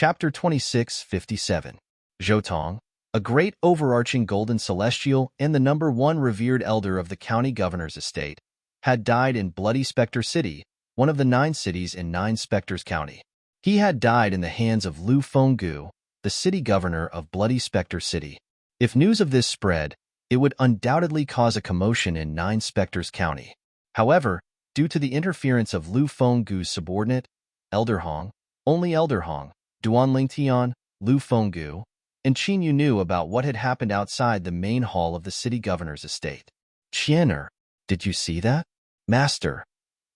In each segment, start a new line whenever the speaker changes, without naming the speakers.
Chapter 2657. Zhoutong, a great overarching golden celestial and the #1 revered elder of the county governor's estate, had died in Bloody Spectre City, one of the 9 cities in 9 Spectres County. He had died in the hands of Lu Fenggu, the city governor of Bloody Spectre City. If news of this spread, it would undoubtedly cause a commotion in 9 Spectres County. However, due to the interference of Lu Fenggu's subordinate, Elder Hong, only Elder Hong, Duanling Tian, Lu Fenggu, and Qin Yu knew about what had happened outside the main hall of the city governor's estate. Qianer, did you see that? Master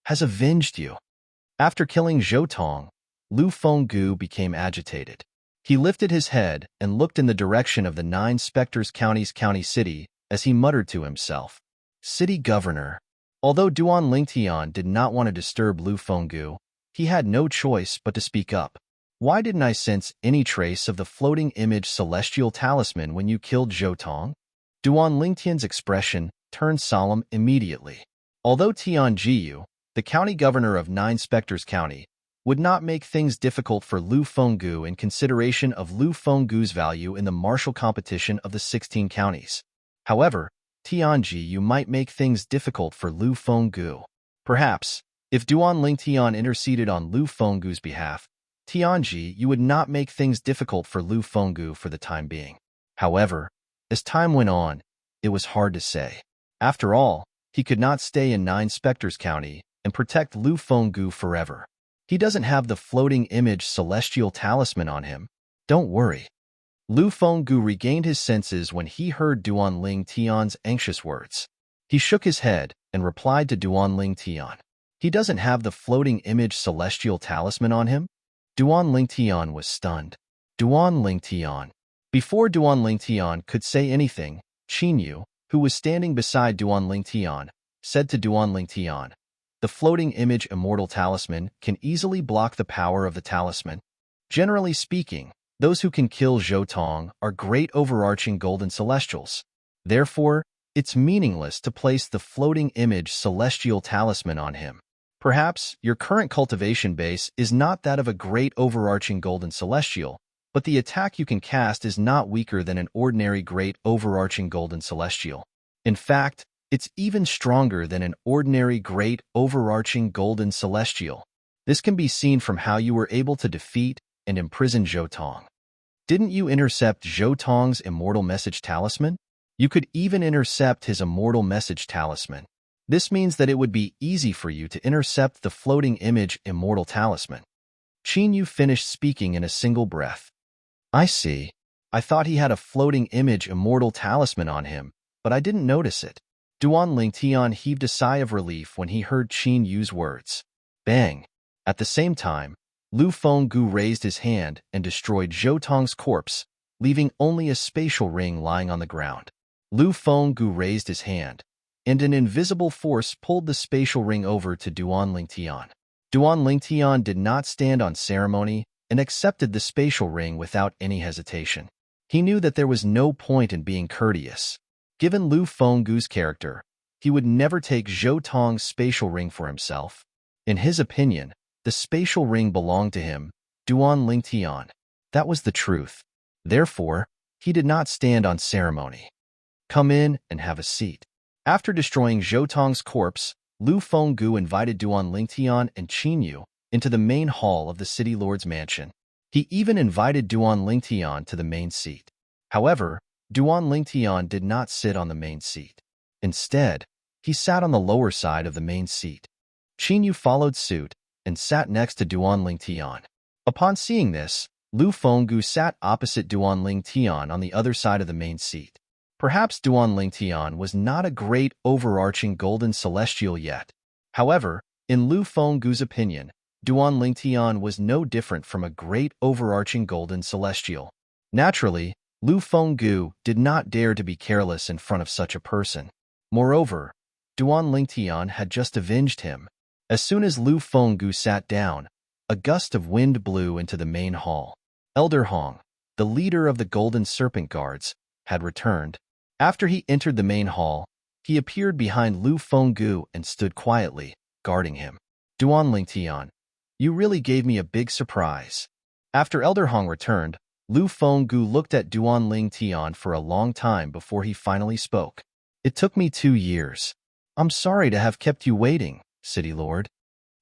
has avenged you. After killing Zhoutong, Lu Fenggu became agitated. He lifted his head and looked in the direction of the 9 Spectres County's county city as he muttered to himself. City governor. Although Duanling Tian did not want to disturb Lu Fenggu, he had no choice but to speak up. Why didn't I sense any trace of the floating image celestial talisman when you killed Zhoutong? Duanling Tian's expression turned solemn immediately. Although Tian Jiyu, the county governor of 9 Spectres County, would not make things difficult for Lu Fenggu in consideration of Lu Fenggu's value in the martial competition of the 16 counties. However, Tian Jiyu might make things difficult for Lu Fenggu. Perhaps, if Duanling Tian interceded on Lu Fenggu's behalf, Tianji, you would not make things difficult for Lu Fenggu for the time being. However, as time went on, it was hard to say. After all, he could not stay in 9 Spectres County and protect Lu Fenggu forever. He doesn't have the floating image celestial talisman on him. Don't worry. Lu Fenggu regained his senses when he heard Duanling Tian's anxious words. He shook his head and replied to Duanling Tian. He doesn't have the floating image celestial talisman on him? Duanling Tian was stunned. Duanling Tian. Before Duanling Tian could say anything, Qin Yu, who was standing beside Duanling Tian, said to Duanling Tian, the floating image immortal talisman can easily block the power of the talisman. Generally speaking, those who can kill Zhoutong are great overarching golden celestials. Therefore, it's meaningless to place the floating image celestial talisman on him. Perhaps your current cultivation base is not that of a great overarching golden celestial, but the attack you can cast is not weaker than an ordinary great overarching golden celestial. In fact, it's even stronger than an ordinary great overarching golden celestial. This can be seen from how you were able to defeat and imprison Zhoutong. Didn't you intercept Zhoutong's immortal message talisman? You could even intercept his immortal message talisman. This means that it would be easy for you to intercept the floating image immortal talisman. Qin Yu finished speaking in a single breath. I see. I thought he had a floating image immortal talisman on him, but I didn't notice it. Duanling Tian heaved a sigh of relief when he heard Qin Yu's words. Bang! At the same time, Lu Fenggu raised his hand and destroyed Zhoutong's corpse, leaving only a spatial ring lying on the ground. Lu Fenggu raised his hand, and an invisible force pulled the spatial ring over to Duanling Tian. Duanling Tian did not stand on ceremony and accepted the spatial ring without any hesitation. He knew that there was no point in being courteous. Given Lu Fenggu's character, he would never take Zhoutong's spatial ring for himself. In his opinion, the spatial ring belonged to him, Duanling Tian. That was the truth. Therefore, he did not stand on ceremony. Come in and have a seat. After destroying Zhoutong's corpse, Lu Fenggu invited Duanling Tian and Qin Yu into the main hall of the city lord's mansion. He even invited Duanling Tian to the main seat. However, Duanling Tian did not sit on the main seat. Instead, he sat on the lower side of the main seat. Qin Yu followed suit and sat next to Duanling Tian. Upon seeing this, Lu Fenggu sat opposite Duanling Tian on the other side of the main seat. Perhaps Duanling Tian was not a great overarching golden celestial yet. However, in Lu Fenggu's opinion, Duanling Tian was no different from a great overarching golden celestial. Naturally, Lu Fenggu did not dare to be careless in front of such a person. Moreover, Duanling Tian had just avenged him. As soon as Lu Fenggu sat down, a gust of wind blew into the main hall. Elder Hong, the leader of the Golden Serpent Guards, had returned. After he entered the main hall, he appeared behind Lu Fenggu and stood quietly, guarding him. Duanling Tian, you really gave me a big surprise. After Elder Hong returned, Lu Fenggu looked at Duan Ling Tian for a long time before he finally spoke. It took me 2 years. I'm sorry to have kept you waiting, City Lord.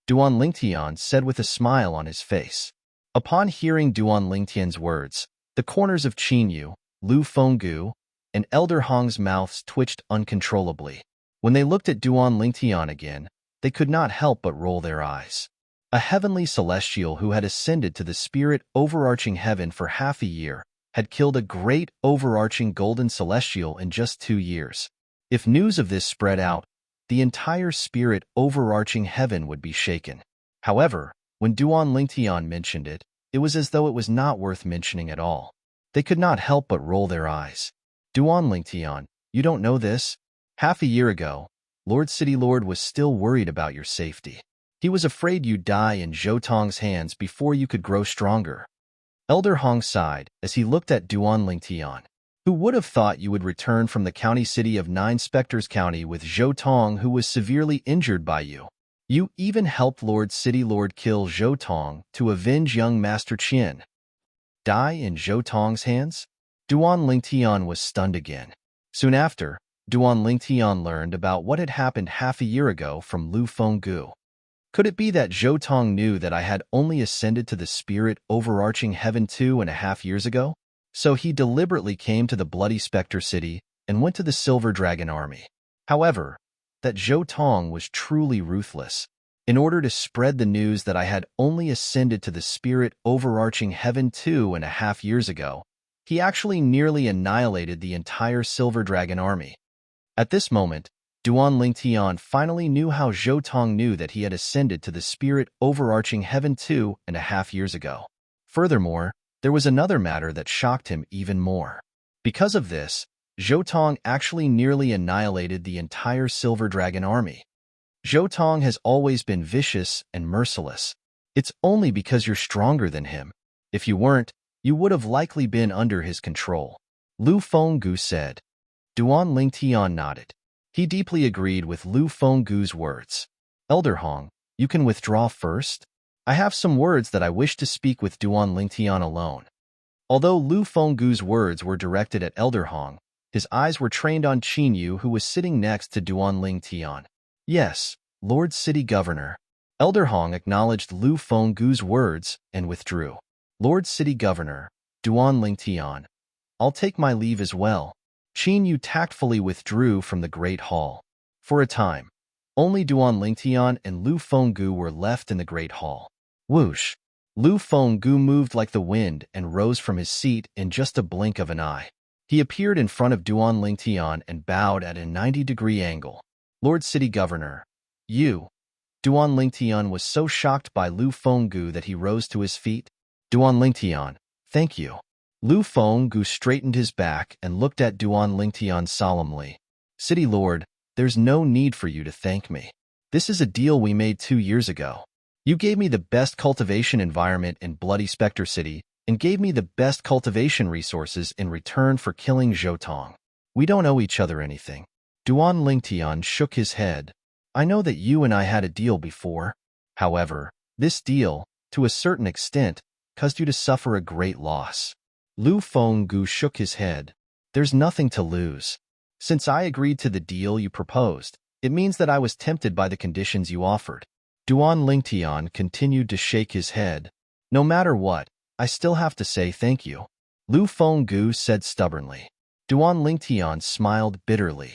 Duan Ling Tian said with a smile on his face. Upon hearing Duan Ling Tian's words, the corners of Qin Yu, Lu Fenggu, and Elder Hong's mouths twitched uncontrollably. When they looked at Duan Ling Tian again, they could not help but roll their eyes. A heavenly celestial who had ascended to the spirit overarching heaven for half a year had killed a great overarching golden celestial in just 2 years. If news of this spread out, the entire spirit overarching heaven would be shaken. However, when Duan Ling Tian mentioned it, it was as though it was not worth mentioning at all. They could not help but roll their eyes. Duan Ling Tian, you don't know this? Half a year ago, Lord City Lord was still worried about your safety. He was afraid you'd die in Zhou Tong's hands before you could grow stronger. Elder Hong sighed as he looked at Duan Ling Tian. Who would have thought you would return from the county city of Nine Spectres County with Zhou Tong, who was severely injured by you? You even helped Lord City Lord kill Zhou Tong to avenge young Master Qian. Die in Zhou Tong's hands? Duan Ling Tian was stunned again. Soon after, Duan Ling Tian learned about what had happened half a year ago from Lu Fenggu. Could it be that Zhou Tong knew that I had only ascended to the spirit overarching heaven 2.5 years ago? So he deliberately came to the Bloody Spectre City and went to the Silver Dragon Army. However, that Zhou Tong was truly ruthless. In order to spread the news that I had only ascended to the spirit overarching heaven 2.5 years ago, he actually nearly annihilated the entire Silver Dragon Army. At this moment, Duan Ling Tian finally knew how Zhou Tong knew that he had ascended to the spirit overarching heaven 2.5 years ago. Furthermore, there was another matter that shocked him even more. Because of this, Zhou Tong actually nearly annihilated the entire Silver Dragon Army. Zhou Tong has always been vicious and merciless. It's only because you're stronger than him. If you weren't, you would have likely been under his control. Lu Fenggu said. Duan Ling Tian nodded. He deeply agreed with Lu Fenggu's words. Elder Hong, you can withdraw first? I have some words that I wish to speak with Duan Ling Tian alone. Although Lu Fenggu's words were directed at Elder Hong, his eyes were trained on Qin Yu, who was sitting next to Duan Ling Tian. Yes, Lord City Governor. Elder Hong acknowledged Lu Fenggu's words and withdrew. Lord City Governor, Duan Ling Tian. I'll take my leave as well. Qin Yu tactfully withdrew from the Great Hall. For a time, only Duan Ling Tian and Lu Fenggu were left in the Great Hall. Whoosh! Lu Fenggu moved like the wind and rose from his seat in just a blink of an eye. He appeared in front of Duan Ling Tian and bowed at a 90-degree angle. Lord City Governor, you. Duan Ling Tian was so shocked by Lu Fenggu that he rose to his feet. Duan Ling Tian, thank you. Lu Fenggu straightened his back and looked at Duan Ling Tian solemnly. City Lord, there's no need for you to thank me. This is a deal we made 2 years ago. You gave me the best cultivation environment in Bloody Spectre City and gave me the best cultivation resources in return for killing Zhou Tong. We don't owe each other anything. Duan Ling Tian shook his head. I know that you and I had a deal before. However, this deal, to a certain extent, caused you to suffer a great loss. Lu Fenggu shook his head. There's nothing to lose. Since I agreed to the deal you proposed, it means that I was tempted by the conditions you offered. Duan Ling Tian continued to shake his head. No matter what, I still have to say thank you. Lu Fenggu said stubbornly. Duan Ling Tian smiled bitterly.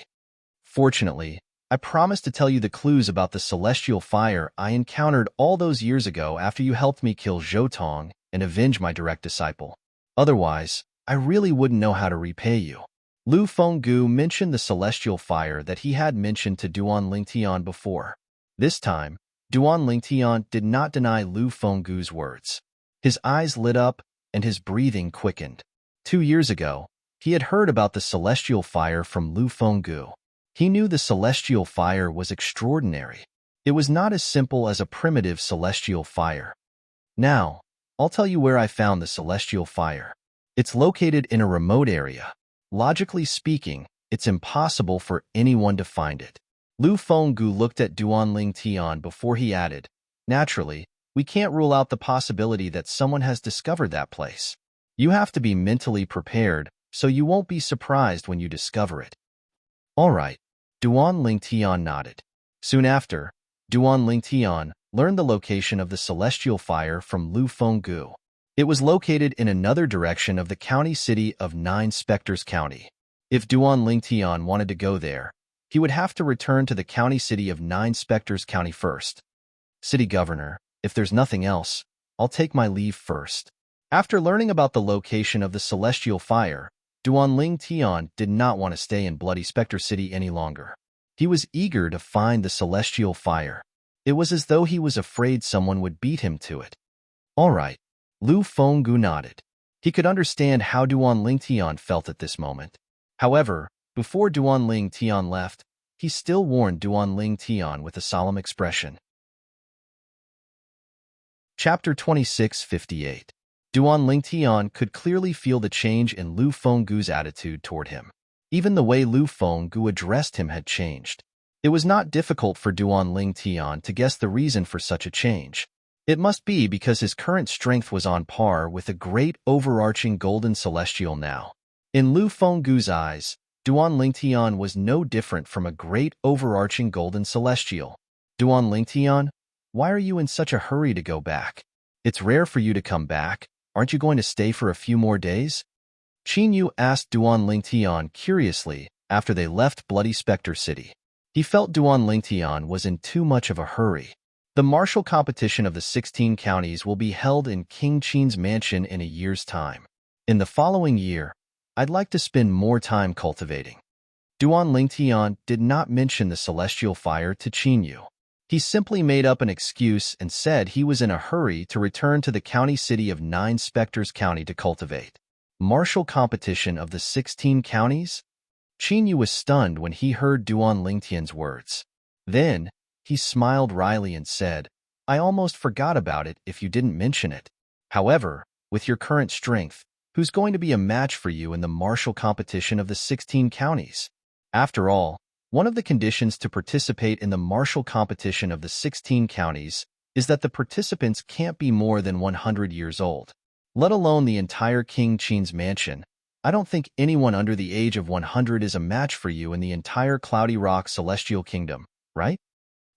Fortunately, I promised to tell you the clues about the celestial fire I encountered all those years ago after you helped me kill Zhou Tong and avenge my direct disciple. Otherwise, I really wouldn't know how to repay you. Lu Fenggu mentioned the celestial fire that he had mentioned to Duan Ling Tian before. This time, Duan Ling Tian did not deny Lu Fenggu's words. His eyes lit up and his breathing quickened. 2 years ago, he had heard about the celestial fire from Lu Fenggu. He knew the celestial fire was extraordinary. It was not as simple as a primitive celestial fire. Now, I'll tell you where I found the celestial fire. It's located in a remote area. Logically speaking, it's impossible for anyone to find it. Lu Fenggu looked at Duan Ling Tian before he added, naturally, we can't rule out the possibility that someone has discovered that place. You have to be mentally prepared, so you won't be surprised when you discover it. All right. Duan Lingtian nodded. Soon after, Duan Lingtian learned the location of the celestial fire from Lu Fenggu. It was located in another direction of the county city of Nine Spectres County. If Duan Lingtian wanted to go there, he would have to return to the county city of Nine Spectres County first. City Governor, if there's nothing else, I'll take my leave first. After learning about the location of the celestial fire, Duan Lingtian did not want to stay in Bloody Spectre City any longer. He was eager to find the celestial fire. It was as though he was afraid someone would beat him to it. All right. Lu Fenggu nodded. He could understand how Duan Lingtian felt at this moment. However, before Duan Lingtian left, he still warned Duan Lingtian with a solemn expression. Chapter 2658. Duan Lingtian could clearly feel the change in Lu Fenggu's attitude toward him. Even the way Lu Fenggu addressed him had changed. It was not difficult for Duan Lingtian to guess the reason for such a change. It must be because his current strength was on par with a great overarching golden celestial now. In Lu Fenggu's eyes, Duan Lingtian was no different from a great overarching golden celestial. Duan Lingtian, why are you in such a hurry to go back? It's rare for you to come back. Aren't you going to stay for a few more days? Qin Yu asked Duan Lingtian curiously after they left Bloody Spectre City. He felt Duan Lingtian was in too much of a hurry. The martial competition of the 16 counties will be held in King Qin's mansion in a year's time. In the following year, I'd like to spend more time cultivating. Duan Lingtian did not mention the celestial fire to Qin Yu. He simply made up an excuse and said he was in a hurry to return to the county city of Nine Spectres County to cultivate. Martial competition of the 16 counties? Qin Yu was stunned when he heard Duan Lingtian's words. Then, he smiled wryly and said, I almost forgot about it if you didn't mention it. However, with your current strength, who's going to be a match for you in the martial competition of the 16 counties? After all, one of the conditions to participate in the martial competition of the 16 counties is that the participants can't be more than 100 years old. Let alone the entire King Qin's mansion. I don't think anyone under the age of 100 is a match for you in the entire Cloudy Rock Celestial Kingdom, right?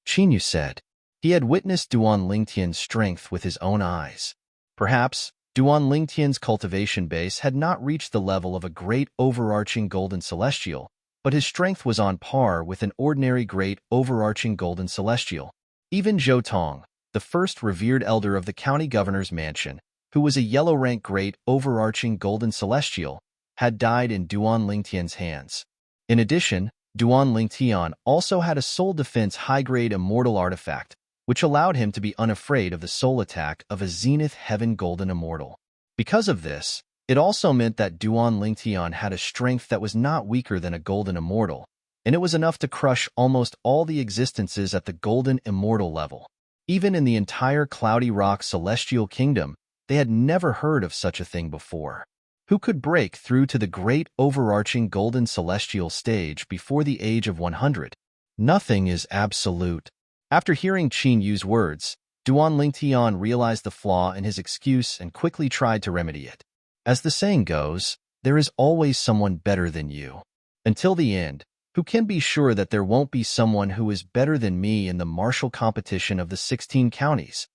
Qin Yu said. He had witnessed Duan Lingtian's strength with his own eyes. Perhaps, Duan Lingtian's cultivation base had not reached the level of a great overarching golden celestial, but his strength was on par with an ordinary great overarching golden celestial. Even Zhou Tong, the first revered elder of the county governor's mansion, who was a yellow-rank great overarching golden celestial, had died in Duan Lingtian's hands. In addition, Duan Lingtian also had a soul defense high-grade immortal artifact, which allowed him to be unafraid of the soul attack of a Zenith Heaven Golden Immortal. Because of this, it also meant that Duan Lingtian had a strength that was not weaker than a Golden Immortal, and it was enough to crush almost all the existences at the Golden Immortal level. Even in the entire Cloudy Rock Celestial Kingdom, they had never heard of such a thing before. Who could break through to the great overarching Golden Celestial stage before the age of 100? Nothing is absolute. After hearing Qin Yu's words, Duan Lingtian realized the flaw in his excuse and quickly tried to remedy it. As the saying goes, there is always someone better than you. Until the end, who can be sure that there won't be someone who is better than me in the martial competition of the 16 counties?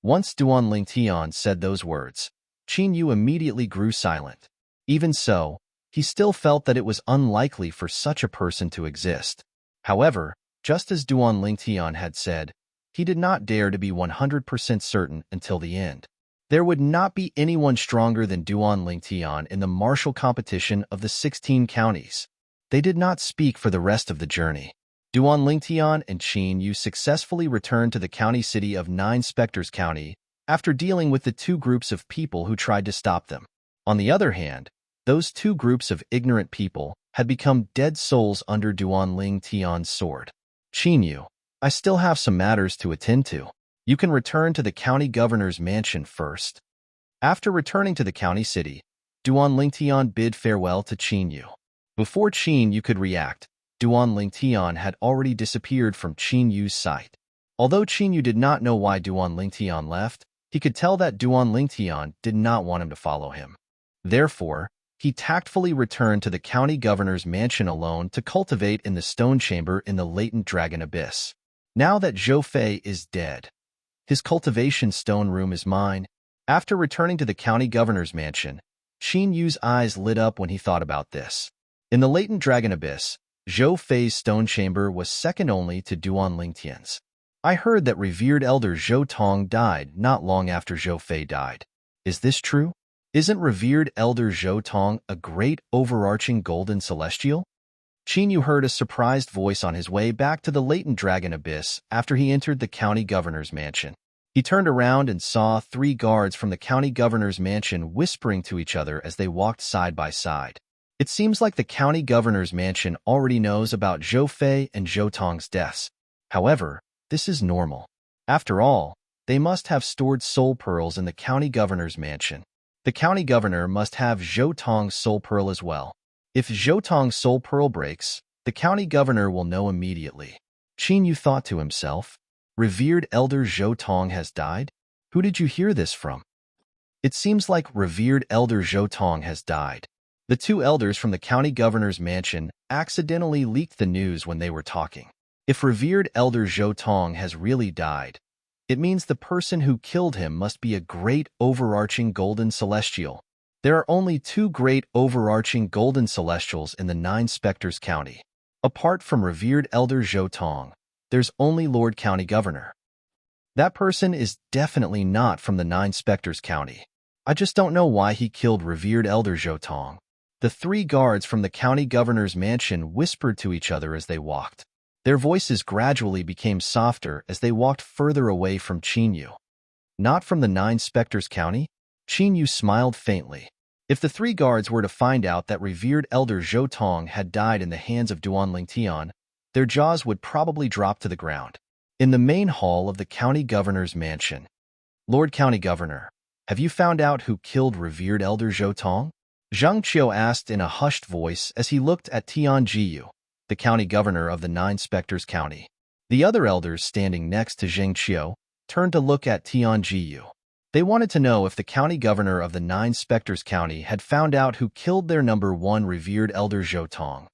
Once Duan Lingtian said those words, Qin Yu immediately grew silent. Even so, he still felt that it was unlikely for such a person to exist. However, just as Duan Lingtian had said, he did not dare to be 100% certain until the end. There would not be anyone stronger than Duan Lingtian in the martial competition of the 16 counties. They did not speak for the rest of the journey. Duan Lingtian and Qin Yu successfully returned to the county city of Nine Spectres County after dealing with the two groups of people who tried to stop them. On the other hand, those two groups of ignorant people had become dead souls under Duan Lingtian's sword. Qin Yu, I still have some matters to attend to. You can return to the county governor's mansion first. After returning to the county city, Duan Lingtian bid farewell to Qin Yu. Before Qin Yu could react, Duan Lingtian had already disappeared from Qin Yu's sight. Although Qin Yu did not know why Duan Lingtian left, he could tell that Duan Lingtian did not want him to follow him. Therefore, he tactfully returned to the county governor's mansion alone to cultivate in the stone chamber in the latent dragon abyss. Now that Zhou Fei is dead, his cultivation stone room is mine. After returning to the county governor's mansion, Qin Yu's eyes lit up when he thought about this. In the latent dragon abyss, Zhou Fei's stone chamber was second only to Duan Lingtian's. I heard that revered elder Zhou Tong died not long after Zhou Fei died. Is this true? Isn't revered elder Zhou Tong a great overarching golden celestial? Qin Yu heard a surprised voice on his way back to the latent dragon abyss after he entered the county governor's mansion. He turned around and saw 3 guards from the county governor's mansion whispering to each other as they walked side by side. It seems like the county governor's mansion already knows about Zhou Fei and Zhou Tong's deaths. However, this is normal. After all, they must have stored soul pearls in the county governor's mansion. The county governor must have Zhou Tong's soul pearl as well. If Zhou Tong's soul pearl breaks, the county governor will know immediately. Qin Yu thought to himself, revered elder Zhou Tong has died? Who did you hear this from? It seems like revered elder Zhou Tong has died. The 2 elders from the county governor's mansion accidentally leaked the news when they were talking. If revered elder Zhou Tong has really died, it means the person who killed him must be a great overarching golden celestial. There are only 2 great overarching golden celestials in the 9 Spectres County. Apart from revered elder Zhou Tong, there's only Lord County Governor. That person is definitely not from the 9 Spectres County. I just don't know why he killed revered elder Zhou Tong. The 3 guards from the county governor's mansion whispered to each other as they walked. Their voices gradually became softer as they walked further away from Qin Yu. Not from the 9 Spectres County? Qin Yu smiled faintly. If the 3 guards were to find out that revered elder Zhou Tong had died in the hands of Duan Lingtian, their jaws would probably drop to the ground. In the main hall of the county governor's mansion. Lord County Governor, have you found out who killed revered elder Zhou Tong? Zhang Qiu asked in a hushed voice as he looked at Tian Jiyu, the county governor of the 9 Spectres County. The other elders standing next to Zhang Qiu turned to look at Tian Jiyu. They wanted to know if the county governor of the 9 Spectres County had found out who killed their number 1 revered elder Zhou Tong.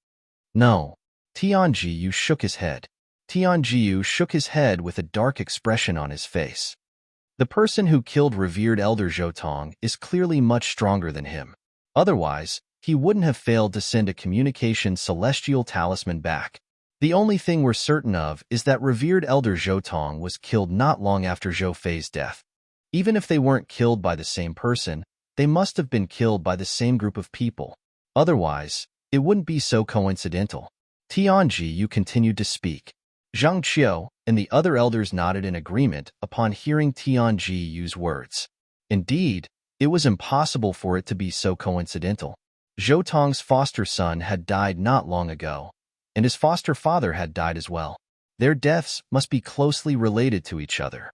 No. Tian Jiyu shook his head. Tian Jiyu shook his head with a dark expression on his face. The person who killed revered elder Zhou Tong is clearly much stronger than him. Otherwise, he wouldn't have failed to send a communication celestial talisman back. The only thing we're certain of is that revered elder Zhou Tong was killed not long after Zhou Fei's death. Even if they weren't killed by the same person, they must have been killed by the same group of people. Otherwise, it wouldn't be so coincidental. Tianji Yu continued to speak. Zhang Qiu and the other elders nodded in agreement upon hearing Tianji Yu's words. Indeed, it was impossible for it to be so coincidental. Zhou Tong's foster son had died not long ago, and his foster father had died as well. Their deaths must be closely related to each other.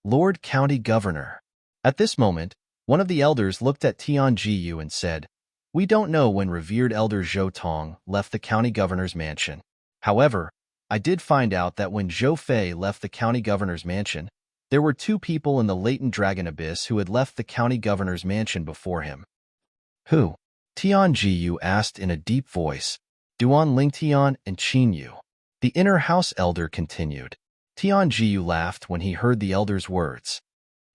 Lord County Governor. At this moment, one of the elders looked at Tian Jiyu and said, we don't know when revered elder Zhou Tong left the county governor's mansion. However, I did find out that when Zhou Fei left the county governor's mansion, there were 2 people in the latent dragon abyss who had left the county governor's mansion before him. Who? Tian Jiyu asked in a deep voice. Duan Lingtian and Qin Yu. The inner house elder continued. Tian Jiyu laughed when he heard the elder's words.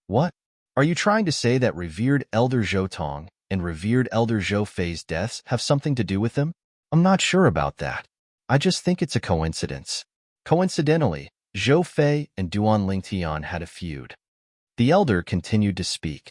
What? Are you trying to say that revered elder Zhou Tong and revered elder Zhou Fei's deaths have something to do with them? I'm not sure about that. I just think it's a coincidence. Coincidentally, Zhou Fei and Duan Lingtian had a feud. The elder continued to speak.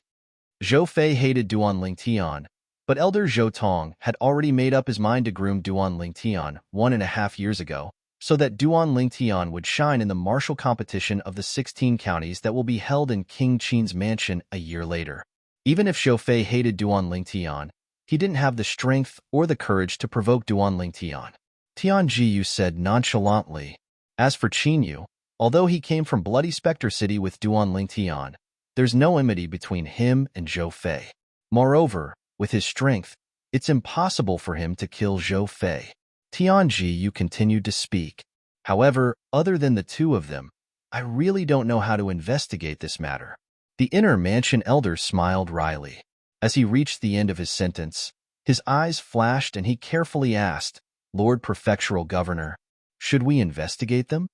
Zhou Fei hated Duan Lingtian, but elder Zhou Tong had already made up his mind to groom Duan Lingtian 1.5 years ago, so that Duan Lingtian would shine in the martial competition of the 16 counties that will be held in King Qin's mansion a year later. Even if Zhou Fei hated Duan Lingtian, he didn't have the strength or the courage to provoke Duan Lingtian. Tian Jiyu said nonchalantly. As for Qin Yu, although he came from Bloody Spectre City with Duan Lingtian, there's no enmity between him and Zhou Fei. Moreover, with his strength, it's impossible for him to kill Zhou Fei. Tian Jiyu continued to speak. However, other than the 2 of them, I really don't know how to investigate this matter. The inner mansion elder smiled wryly. As he reached the end of his sentence, his eyes flashed and he carefully asked, Lord Prefectural Governor, should we investigate them?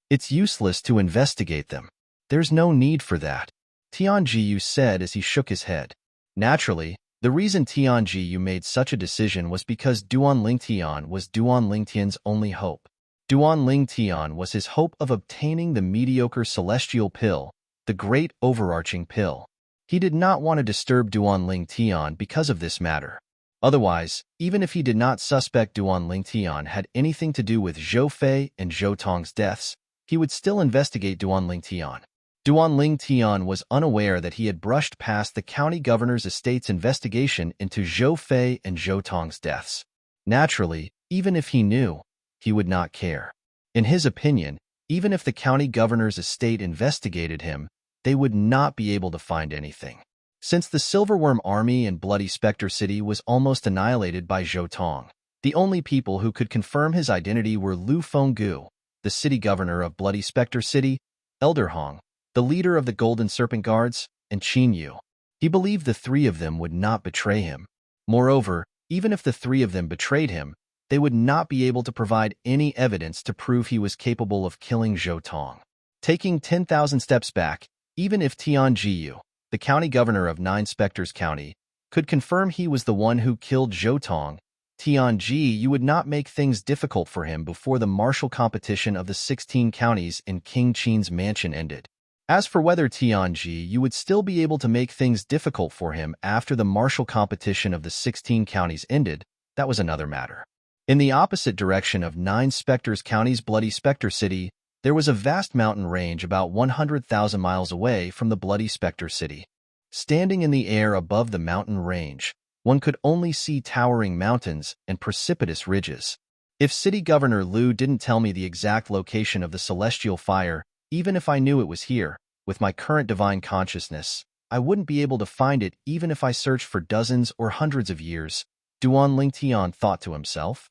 It's useless to investigate them. There's no need for that, Tianjiyu said as he shook his head. Naturally, the reason Tianjiyu made such a decision was because Duan Lingtian was Duan Lingtian's only hope. Duan Lingtian was his hope of obtaining the mediocre celestial pill, the great overarching pill. He did not want to disturb Duan Lingtian because of this matter. Otherwise, even if he did not suspect Duan Lingtian had anything to do with Zhou Fei and Zhou Tong's deaths, he would still investigate Duan Lingtian. Duan Lingtian was unaware that he had brushed past the county governor's estate's investigation into Zhou Fei and Zhou Tong's deaths. Naturally, even if he knew, he would not care. In his opinion, even if the county governor's estate investigated him, they would not be able to find anything. Since the Silverworm Army in Bloody Spectre City was almost annihilated by Zhou Tong, the only people who could confirm his identity were Lu Fenggu, the city governor of Bloody Spectre City, Elder Hong, the leader of the Golden Serpent Guards, and Qin Yu. He believed the three of them would not betray him. Moreover, even if the three of them betrayed him, they would not be able to provide any evidence to prove he was capable of killing Zhou Tong. Taking 10,000 steps back, even if Tianjiyu, the county governor of Nine Spectres County, could confirm he was the one who killed Zhou Tong, Tianjiyu would not make things difficult for him before the martial competition of the 16 counties in King Qin's mansion ended. As for whether Tianjiyu would still be able to make things difficult for him after the martial competition of the 16 counties ended, that was another matter. In the opposite direction of Nine Spectres County's Bloody Spectre City, there was a vast mountain range about 100,000 miles away from the Bloody Spectre City. Standing in the air above the mountain range, one could only see towering mountains and precipitous ridges. If City Governor Lu didn't tell me the exact location of the celestial fire, even if I knew it was here, with my current divine consciousness, I wouldn't be able to find it even if I searched for dozens or hundreds of years, Duan Lingtian thought to himself.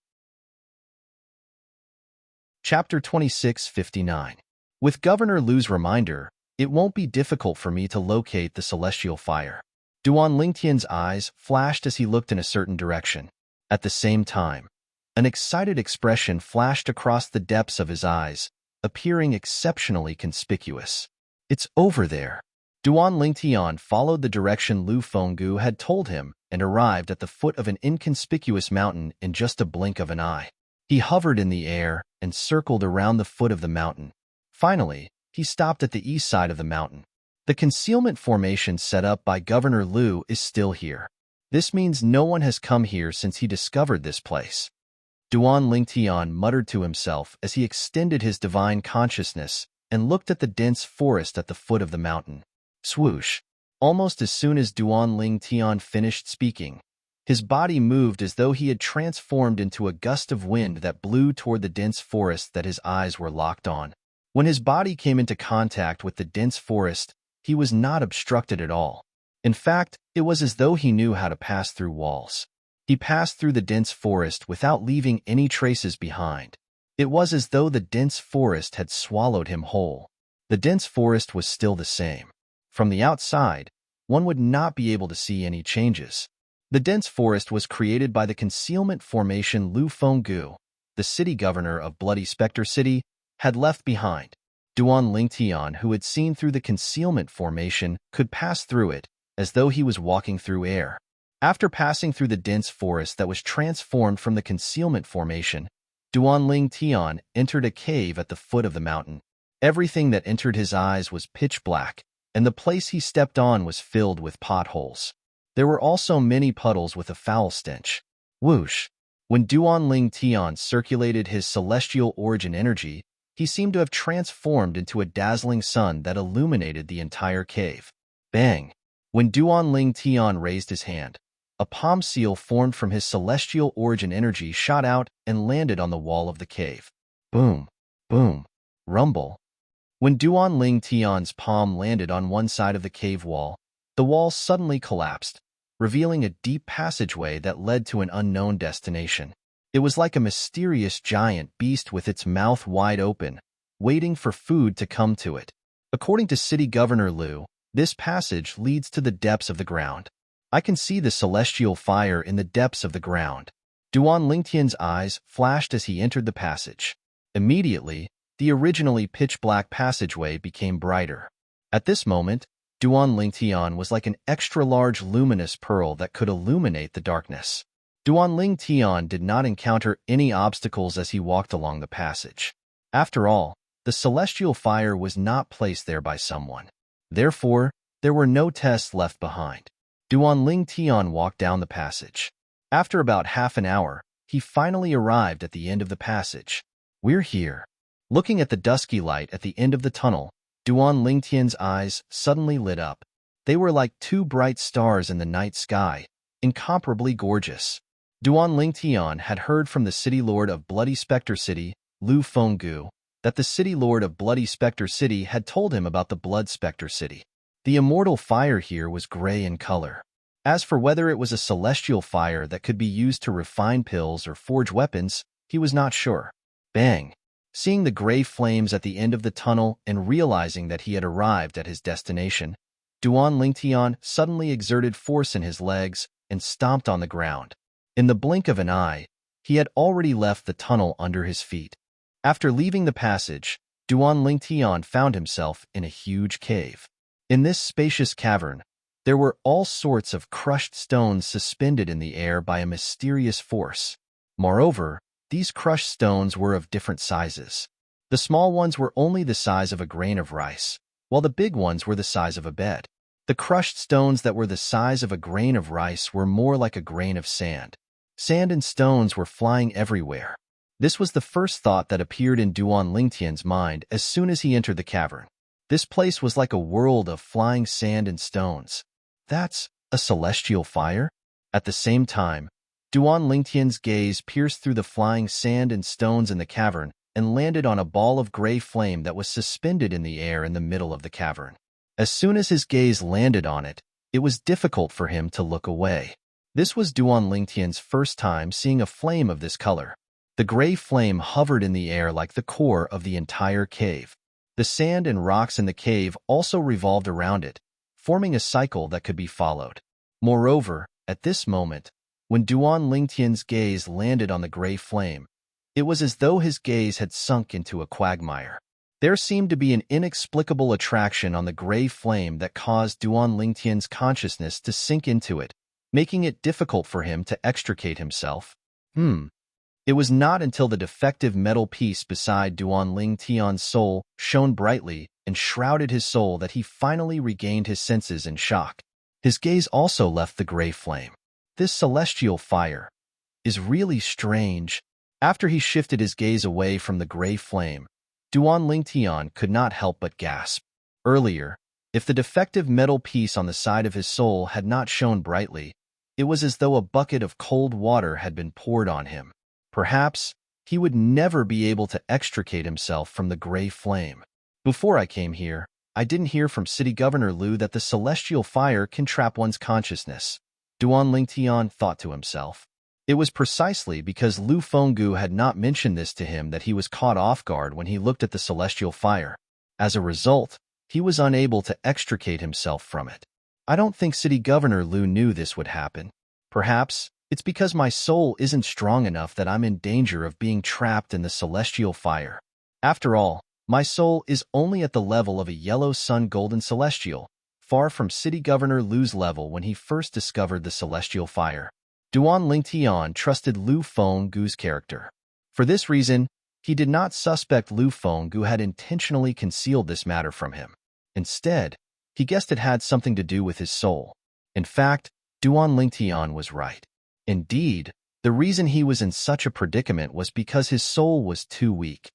Chapter 2659. With Governor Lu's reminder, it won't be difficult for me to locate the celestial fire. Duan Lingtian's eyes flashed as he looked in a certain direction. At the same time, an excited expression flashed across the depths of his eyes, appearing exceptionally conspicuous. It's over there. Duan Lingtian followed the direction Lu Fenggu had told him and arrived at the foot of an inconspicuous mountain in just a blink of an eye. He hovered in the air and circled around the foot of the mountain. Finally, he stopped at the east side of the mountain. The concealment formation set up by Governor Lu is still here. This means no one has come here since he discovered this place. Duan Lingtian muttered to himself as he extended his divine consciousness and looked at the dense forest at the foot of the mountain. Swoosh! Almost as soon as Duan Lingtian finished speaking, his body moved as though he had transformed into a gust of wind that blew toward the dense forest that his eyes were locked on. When his body came into contact with the dense forest, he was not obstructed at all. In fact, it was as though he knew how to pass through walls. He passed through the dense forest without leaving any traces behind. It was as though the dense forest had swallowed him whole. The dense forest was still the same. From the outside, one would not be able to see any changes. The dense forest was created by the concealment formation Lu Fenggu, the city governor of Bloody Spectre City, had left behind. Duan Lingtian, who had seen through the concealment formation, could pass through it, as though he was walking through air. After passing through the dense forest that was transformed from the concealment formation, Duan Lingtian entered a cave at the foot of the mountain. Everything that entered his eyes was pitch black, and the place he stepped on was filled with potholes. There were also many puddles with a foul stench. Whoosh! When Duan Lingtian circulated his celestial origin energy, he seemed to have transformed into a dazzling sun that illuminated the entire cave. Bang! When Duan Lingtian raised his hand, a palm seal formed from his celestial origin energy shot out and landed on the wall of the cave. Boom! Boom! Rumble! When Duan Lingtian's palm landed on one side of the cave wall, the wall suddenly collapsed, revealing a deep passageway that led to an unknown destination. It was like a mysterious giant beast with its mouth wide open, waiting for food to come to it. According to City Governor Lu, this passage leads to the depths of the ground. I can see the celestial fire in the depths of the ground. Duan Lingtian's eyes flashed as he entered the passage. Immediately, the originally pitch-black passageway became brighter. At this moment, Duan Lingtian was like an extra-large luminous pearl that could illuminate the darkness. Duan Lingtian did not encounter any obstacles as he walked along the passage. After all, the celestial fire was not placed there by someone. Therefore, there were no tests left behind. Duan Lingtian walked down the passage. After about half an hour, he finally arrived at the end of the passage. We're here. Looking at the dusky light at the end of the tunnel, Duan Lingtian's eyes suddenly lit up. They were like two bright stars in the night sky, incomparably gorgeous. Duan Lingtian had heard from the City Lord of Bloody Spectre City, Lu Fenggu, that the City Lord of Bloody Spectre City had told him about the Blood Spectre City. The immortal fire here was gray in color. As for whether it was a celestial fire that could be used to refine pills or forge weapons, he was not sure. Bang! Seeing the gray flames at the end of the tunnel and realizing that he had arrived at his destination, Duan Lingtian suddenly exerted force in his legs and stomped on the ground. In the blink of an eye, he had already left the tunnel under his feet. After leaving the passage, Duan Lingtian found himself in a huge cave. In this spacious cavern, there were all sorts of crushed stones suspended in the air by a mysterious force. Moreover, these crushed stones were of different sizes. The small ones were only the size of a grain of rice, while the big ones were the size of a bed. The crushed stones that were the size of a grain of rice were more like a grain of sand. Sand and stones were flying everywhere. This was the first thought that appeared in Duan Lingtian's mind as soon as he entered the cavern. This place was like a world of flying sand and stones. That's a celestial fire? At the same time, Duan Lingtian's gaze pierced through the flying sand and stones in the cavern and landed on a ball of gray flame that was suspended in the air in the middle of the cavern. As soon as his gaze landed on it, it was difficult for him to look away. This was Duan Lingtian's first time seeing a flame of this color. The gray flame hovered in the air like the core of the entire cave. The sand and rocks in the cave also revolved around it, forming a cycle that could be followed. Moreover, at this moment, when Duan Lingtian's gaze landed on the gray flame, it was as though his gaze had sunk into a quagmire. There seemed to be an inexplicable attraction on the gray flame that caused Duan Lingtian's consciousness to sink into it, making it difficult for him to extricate himself. It was not until the defective metal piece beside Duan Lingtian's soul shone brightly and shrouded his soul that he finally regained his senses in shock. His gaze also left the gray flame. This celestial fire is really strange. After he shifted his gaze away from the gray flame, Duan Lingtian could not help but gasp. Earlier, if the defective metal piece on the side of his soul had not shone brightly, it was as though a bucket of cold water had been poured on him. Perhaps he would never be able to extricate himself from the gray flame. Before I came here, I didn't hear from City Governor Lu that the celestial fire can trap one's consciousness. Duan Lingtian thought to himself. It was precisely because Lu Fenggu had not mentioned this to him that he was caught off guard when he looked at the celestial fire. As a result, he was unable to extricate himself from it. I don't think City Governor Lu knew this would happen. Perhaps it's because my soul isn't strong enough that I'm in danger of being trapped in the celestial fire. After all, my soul is only at the level of a yellow sun golden celestial, far from City Governor Lu's level when he first discovered the celestial fire. Duan Lingtian trusted Lu Fenggu's character. For this reason, he did not suspect Lu Fenggu had intentionally concealed this matter from him. Instead, he guessed it had something to do with his soul. In fact, Duan Lingtian was right. Indeed, the reason he was in such a predicament was because his soul was too weak.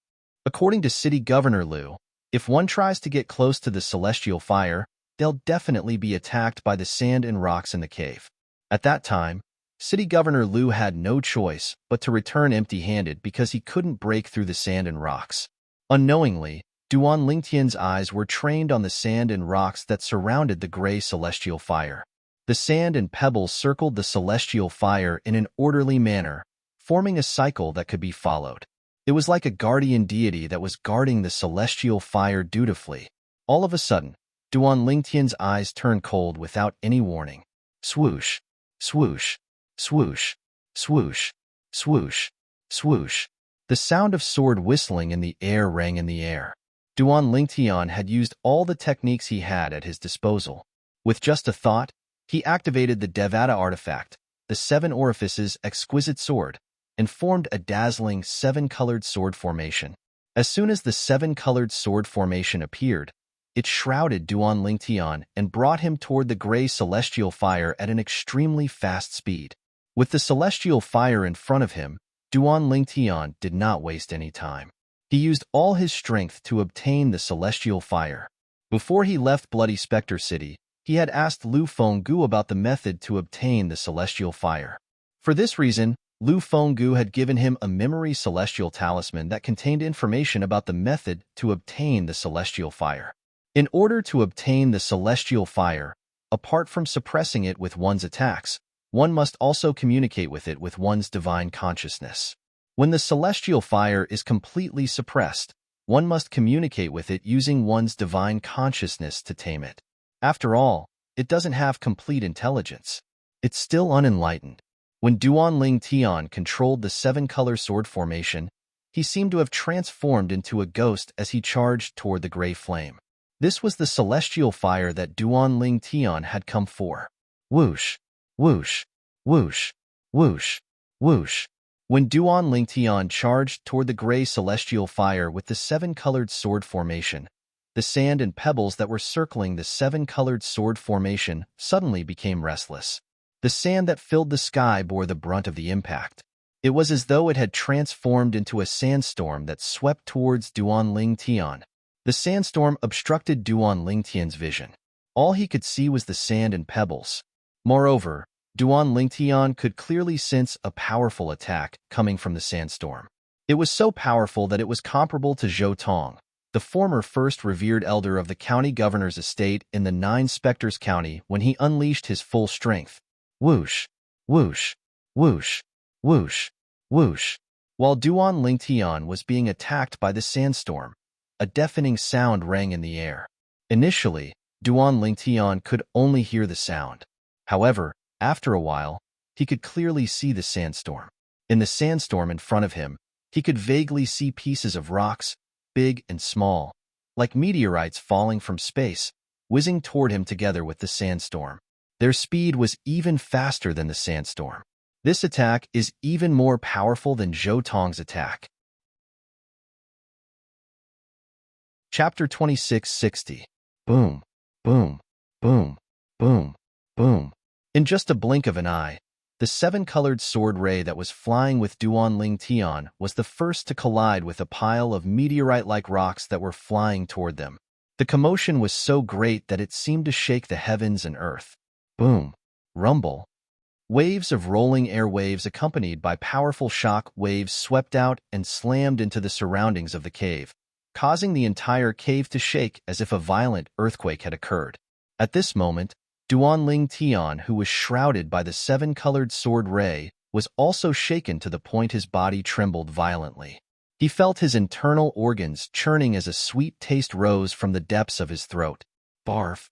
According to City Governor Lu, if one tries to get close to the celestial fire, they'll definitely be attacked by the sand and rocks in the cave. At that time, City Governor Lu had no choice but to return empty-handed because he couldn't break through the sand and rocks. Unknowingly, Duan Lingtian's eyes were trained on the sand and rocks that surrounded the gray celestial fire. The sand and pebbles circled the celestial fire in an orderly manner, forming a cycle that could be followed. It was like a guardian deity that was guarding the celestial fire dutifully. All of a sudden, Duan Lingtian's eyes turned cold without any warning. Swoosh, swoosh, swoosh, swoosh, swoosh, swoosh. The sound of sword whistling in the air rang in the air. Duan Lingtian had used all the techniques he had at his disposal. With just a thought, he activated the Devata artifact, the Seven Orifices exquisite sword, and formed a dazzling seven-colored sword formation. As soon as the seven-colored sword formation appeared, it shrouded Duan Lingtian and brought him toward the gray celestial fire at an extremely fast speed. With the celestial fire in front of him, Duan Lingtian did not waste any time. He used all his strength to obtain the celestial fire. Before he left Bloody Spectre City, he had asked Lu Fenggu about the method to obtain the celestial fire. For this reason, Lu Fenggu had given him a memory celestial talisman that contained information about the method to obtain the celestial fire. In order to obtain the celestial fire, apart from suppressing it with one's attacks, one must also communicate with it with one's divine consciousness. When the celestial fire is completely suppressed, one must communicate with it using one's divine consciousness to tame it. After all, it doesn't have complete intelligence. It's still unenlightened. When Duan Lingtian controlled the seven-color sword formation, he seemed to have transformed into a ghost as he charged toward the gray flame. This was the celestial fire that Duan Lingtian had come for. Whoosh, whoosh, whoosh, whoosh, whoosh. When Duan Lingtian charged toward the gray celestial fire with the seven-colored sword formation, the sand and pebbles that were circling the seven-colored sword formation suddenly became restless. The sand that filled the sky bore the brunt of the impact. It was as though it had transformed into a sandstorm that swept towards Duan Lingtian. The sandstorm obstructed Duan Lingtian's vision. All he could see was the sand and pebbles. Moreover, Duan Lingtian could clearly sense a powerful attack coming from the sandstorm. It was so powerful that it was comparable to Zhou Tong, the former first revered elder of the county governor's estate in the Nine Spectres County when he unleashed his full strength. Whoosh, whoosh, whoosh, whoosh, whoosh. While Duan Lingtian was being attacked by the sandstorm, a deafening sound rang in the air. Initially, Duan Lingtian could only hear the sound. However, after a while, he could clearly see the sandstorm. In the sandstorm in front of him, he could vaguely see pieces of rocks, big and small, like meteorites falling from space, whizzing toward him together with the sandstorm. Their speed was even faster than the sandstorm. This attack is even more powerful than Zhou Tong's attack. Chapter 2660. Boom, boom, boom, boom, boom. In just a blink of an eye, the seven-colored sword ray that was flying with Duan Lingtian was the first to collide with a pile of meteorite-like rocks that were flying toward them. The commotion was so great that it seemed to shake the heavens and earth. Boom, rumble. Waves of rolling air waves accompanied by powerful shock waves swept out and slammed into the surroundings of the cave, causing the entire cave to shake as if a violent earthquake had occurred. At this moment, Duan Lingtian, who was shrouded by the seven-colored sword ray, was also shaken to the point his body trembled violently. He felt his internal organs churning as a sweet taste rose from the depths of his throat. Barf.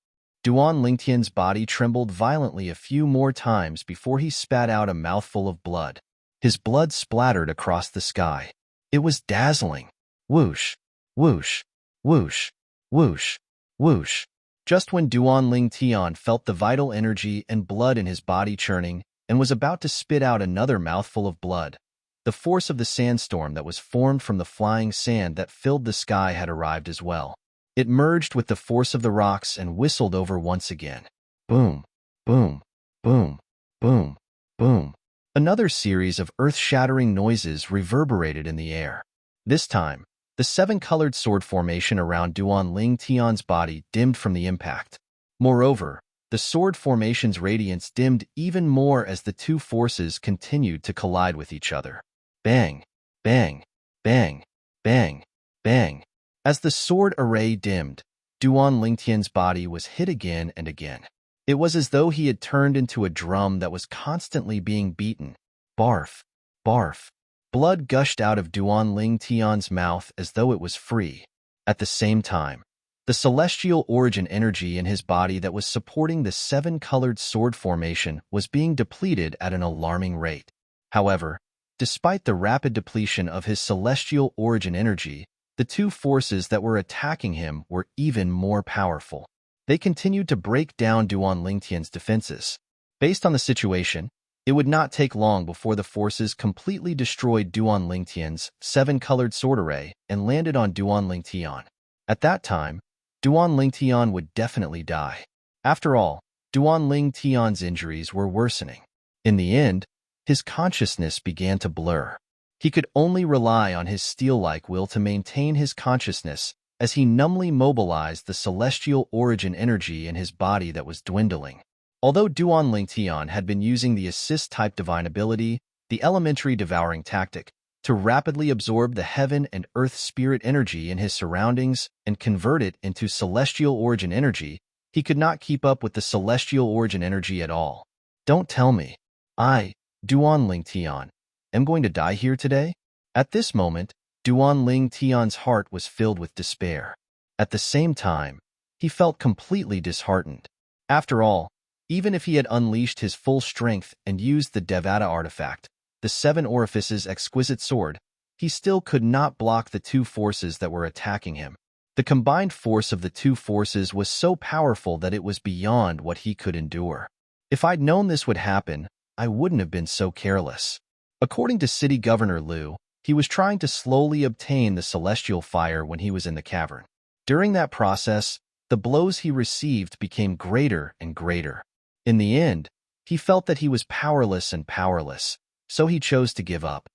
Duan Lingtian's body trembled violently a few more times before he spat out a mouthful of blood. His blood splattered across the sky. It was dazzling. Whoosh, whoosh, whoosh, whoosh, whoosh. Just when Duan Lingtian felt the vital energy and blood in his body churning and was about to spit out another mouthful of blood, the force of the sandstorm that was formed from the flying sand that filled the sky had arrived as well. It merged with the force of the rocks and whistled over once again. Boom, boom, boom, boom, boom. Another series of earth-shattering noises reverberated in the air. This time, the seven-colored sword formation around Duan Lingtian's body dimmed from the impact. Moreover, the sword formation's radiance dimmed even more as the two forces continued to collide with each other. Bang, bang, bang, bang, bang. As the sword array dimmed, Duan Lingtian's body was hit again and again. It was as though he had turned into a drum that was constantly being beaten. Barf, barf, Blood gushed out of Duan Ling Tian's mouth as though it was free. At the same time, the celestial origin energy in his body that was supporting the seven-colored sword formation was being depleted at an alarming rate. However, despite the rapid depletion of his celestial origin energy, the two forces that were attacking him were even more powerful. They continued to break down Duan Lingtian's defenses. Based on the situation, it would not take long before the forces completely destroyed Duan Lingtian's seven-colored sword array and landed on Duan Lingtian. At that time, Duan Lingtian would definitely die. After all, Duan Lingtian's injuries were worsening. In the end, his consciousness began to blur. He could only rely on his steel-like will to maintain his consciousness as he numbly mobilized the celestial origin energy in his body that was dwindling. Although Duan Lingtian had been using the assist-type divine ability, the elementary devouring tactic, to rapidly absorb the heaven and earth spirit energy in his surroundings and convert it into celestial origin energy, he could not keep up with the celestial origin energy at all. Don't tell me. I, Duan Lingtian, am going to die here today? At this moment, Duan Lingtian's heart was filled with despair. At the same time, he felt completely disheartened. After all, even if he had unleashed his full strength and used the Devata artifact, the Seven Orifices exquisite sword, he still could not block the two forces that were attacking him. The combined force of the two forces was so powerful that it was beyond what he could endure. If I'd known this would happen, I wouldn't have been so careless. According to City Governor Liu, he was trying to slowly obtain the celestial fire when he was in the cavern. During that process, the blows he received became greater and greater. In the end, he felt that he was powerless and powerless, so he chose to give up.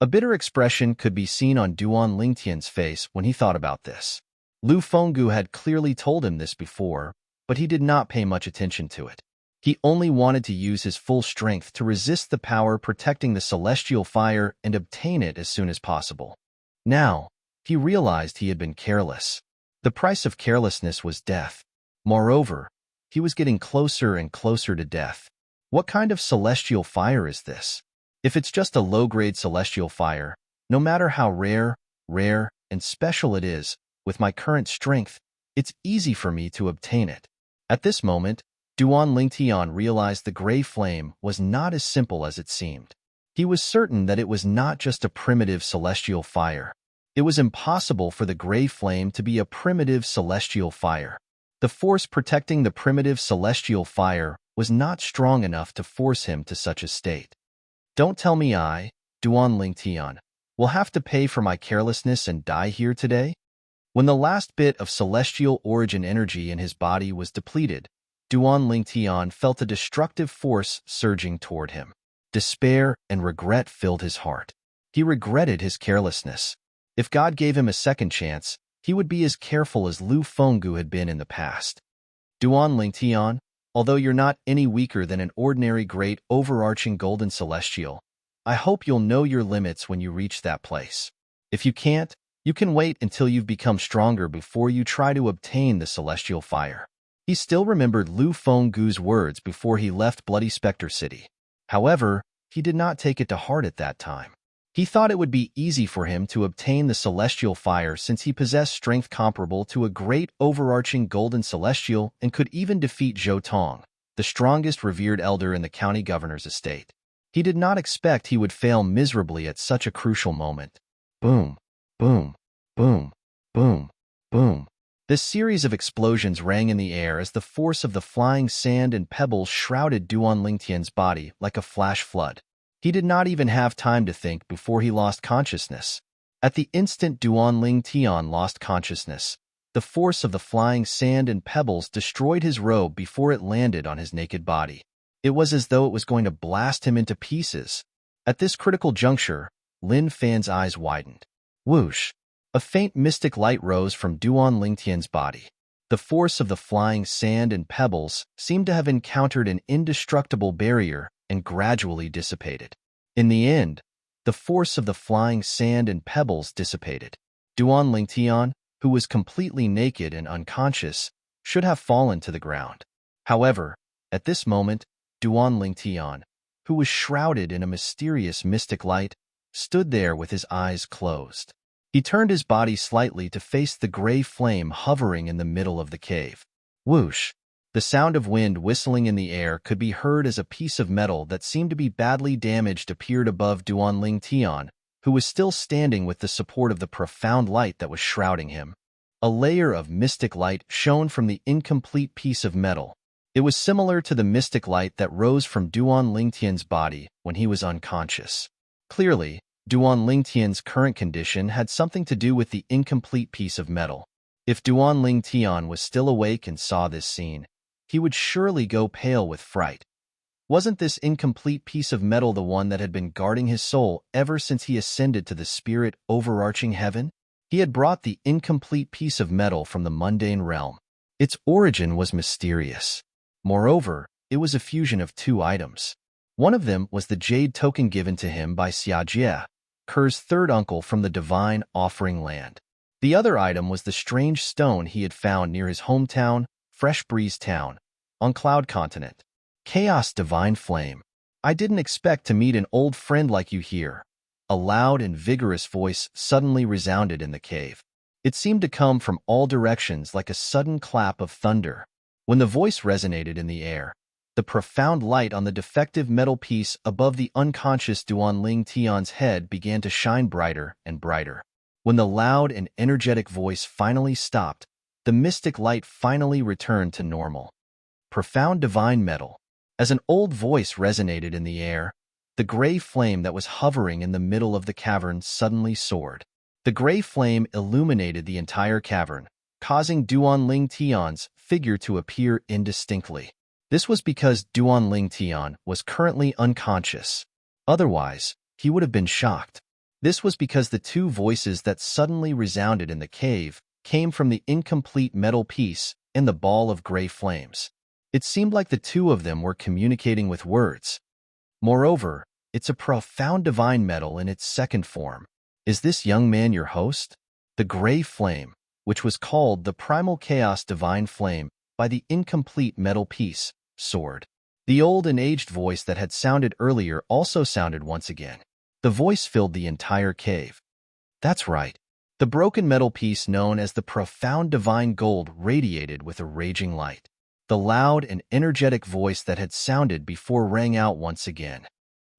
A bitter expression could be seen on Duan Lingtian's face when he thought about this. Lu Fenggu had clearly told him this before, but he did not pay much attention to it. He only wanted to use his full strength to resist the power protecting the celestial fire and obtain it as soon as possible. Now, he realized he had been careless. The price of carelessness was death. Moreover, he was getting closer and closer to death. What kind of celestial fire is this? If it's just a low-grade celestial fire, no matter how rare, and special it is, with my current strength, it's easy for me to obtain it. At this moment, Duan Lingtian realized the gray flame was not as simple as it seemed. He was certain that it was not just a primitive celestial fire. It was impossible for the gray flame to be a primitive celestial fire. The force protecting the primitive celestial fire was not strong enough to force him to such a state. Don't tell me I, Duan Lingtian, will have to pay for my carelessness and die here today? When the last bit of celestial origin energy in his body was depleted, Duan Lingtian felt a destructive force surging toward him. Despair and regret filled his heart. He regretted his carelessness. If God gave him a second chance, he would be as careful as Lu Fenggu had been in the past. Duan Lingtian, although you're not any weaker than an ordinary great overarching golden celestial, I hope you'll know your limits when you reach that place. If you can't, you can wait until you've become stronger before you try to obtain the celestial fire. He still remembered Lu Fenggu's words before he left Bloody Spectre City. However, he did not take it to heart at that time. He thought it would be easy for him to obtain the celestial fire since he possessed strength comparable to a great overarching golden celestial and could even defeat Zhou Tong, the strongest revered elder in the county governor's estate. He did not expect he would fail miserably at such a crucial moment. Boom, boom, boom, boom, boom. This series of explosions rang in the air as the force of the flying sand and pebbles shrouded Duan Lingtian's body like a flash flood. He did not even have time to think before he lost consciousness. At the instant Duan Lingtian lost consciousness, the force of the flying sand and pebbles destroyed his robe before it landed on his naked body. It was as though it was going to blast him into pieces. At this critical juncture, Lin Fan's eyes widened. Whoosh! A faint mystic light rose from Duan Lingtian's body. The force of the flying sand and pebbles seemed to have encountered an indestructible barrier and gradually dissipated. In the end, the force of the flying sand and pebbles dissipated. Duan Lingtian, who was completely naked and unconscious, should have fallen to the ground. However, at this moment, Duan Lingtian, who was shrouded in a mysterious mystic light, stood there with his eyes closed. He turned his body slightly to face the gray flame hovering in the middle of the cave. Whoosh! The sound of wind whistling in the air could be heard as a piece of metal that seemed to be badly damaged appeared above Duanling Tian, who was still standing with the support of the profound light that was shrouding him. A layer of mystic light shone from the incomplete piece of metal. It was similar to the mystic light that rose from Duan Lingtian's body when he was unconscious. Clearly, Duan Lingtian's current condition had something to do with the incomplete piece of metal. If Duan Lingtian was still awake and saw this scene, he would surely go pale with fright. Wasn't this incomplete piece of metal the one that had been guarding his soul ever since he ascended to the spirit overarching heaven? He had brought the incomplete piece of metal from the mundane realm. Its origin was mysterious. Moreover, it was a fusion of two items. One of them was the jade token given to him by Xiajie, Ker's third uncle from the divine offering land. The other item was the strange stone he had found near his hometown, Fresh Breeze Town, on Cloud Continent. Chaos Divine Flame. I didn't expect to meet an old friend like you here. A loud and vigorous voice suddenly resounded in the cave. It seemed to come from all directions like a sudden clap of thunder. When the voice resonated in the air, the profound light on the defective metal piece above the unconscious Duanling Tian's head began to shine brighter and brighter. When the loud and energetic voice finally stopped, the mystic light finally returned to normal. Profound divine metal. As an old voice resonated in the air, the gray flame that was hovering in the middle of the cavern suddenly soared. The gray flame illuminated the entire cavern, causing Duanling Tian's figure to appear indistinctly. This was because Duanling Tian was currently unconscious. Otherwise, he would have been shocked. This was because the two voices that suddenly resounded in the cave came from the incomplete metal piece and the ball of gray flames. It seemed like the two of them were communicating with words. Moreover, it's a profound divine metal in its second form. Is this young man your host? The gray flame, which was called the primal chaos divine flame by the incomplete metal piece, soared. The old and aged voice that had sounded earlier also sounded once again. The voice filled the entire cave. That's right. The broken metal piece known as the profound divine gold radiated with a raging light. The loud and energetic voice that had sounded before rang out once again.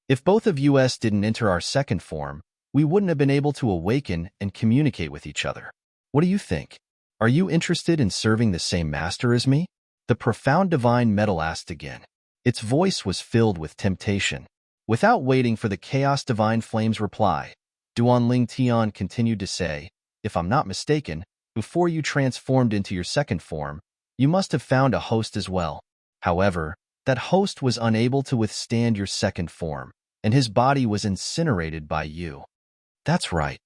If both of us didn't enter our second form, we wouldn't have been able to awaken and communicate with each other. What do you think? Are you interested in serving the same master as me? The profound divine metal asked again. Its voice was filled with temptation. Without waiting for the chaos divine flame's reply, Duanling Tian continued to say, if I'm not mistaken, before you transformed into your second form, you must have found a host as well. However, that host was unable to withstand your second form, and his body was incinerated by you. That's right.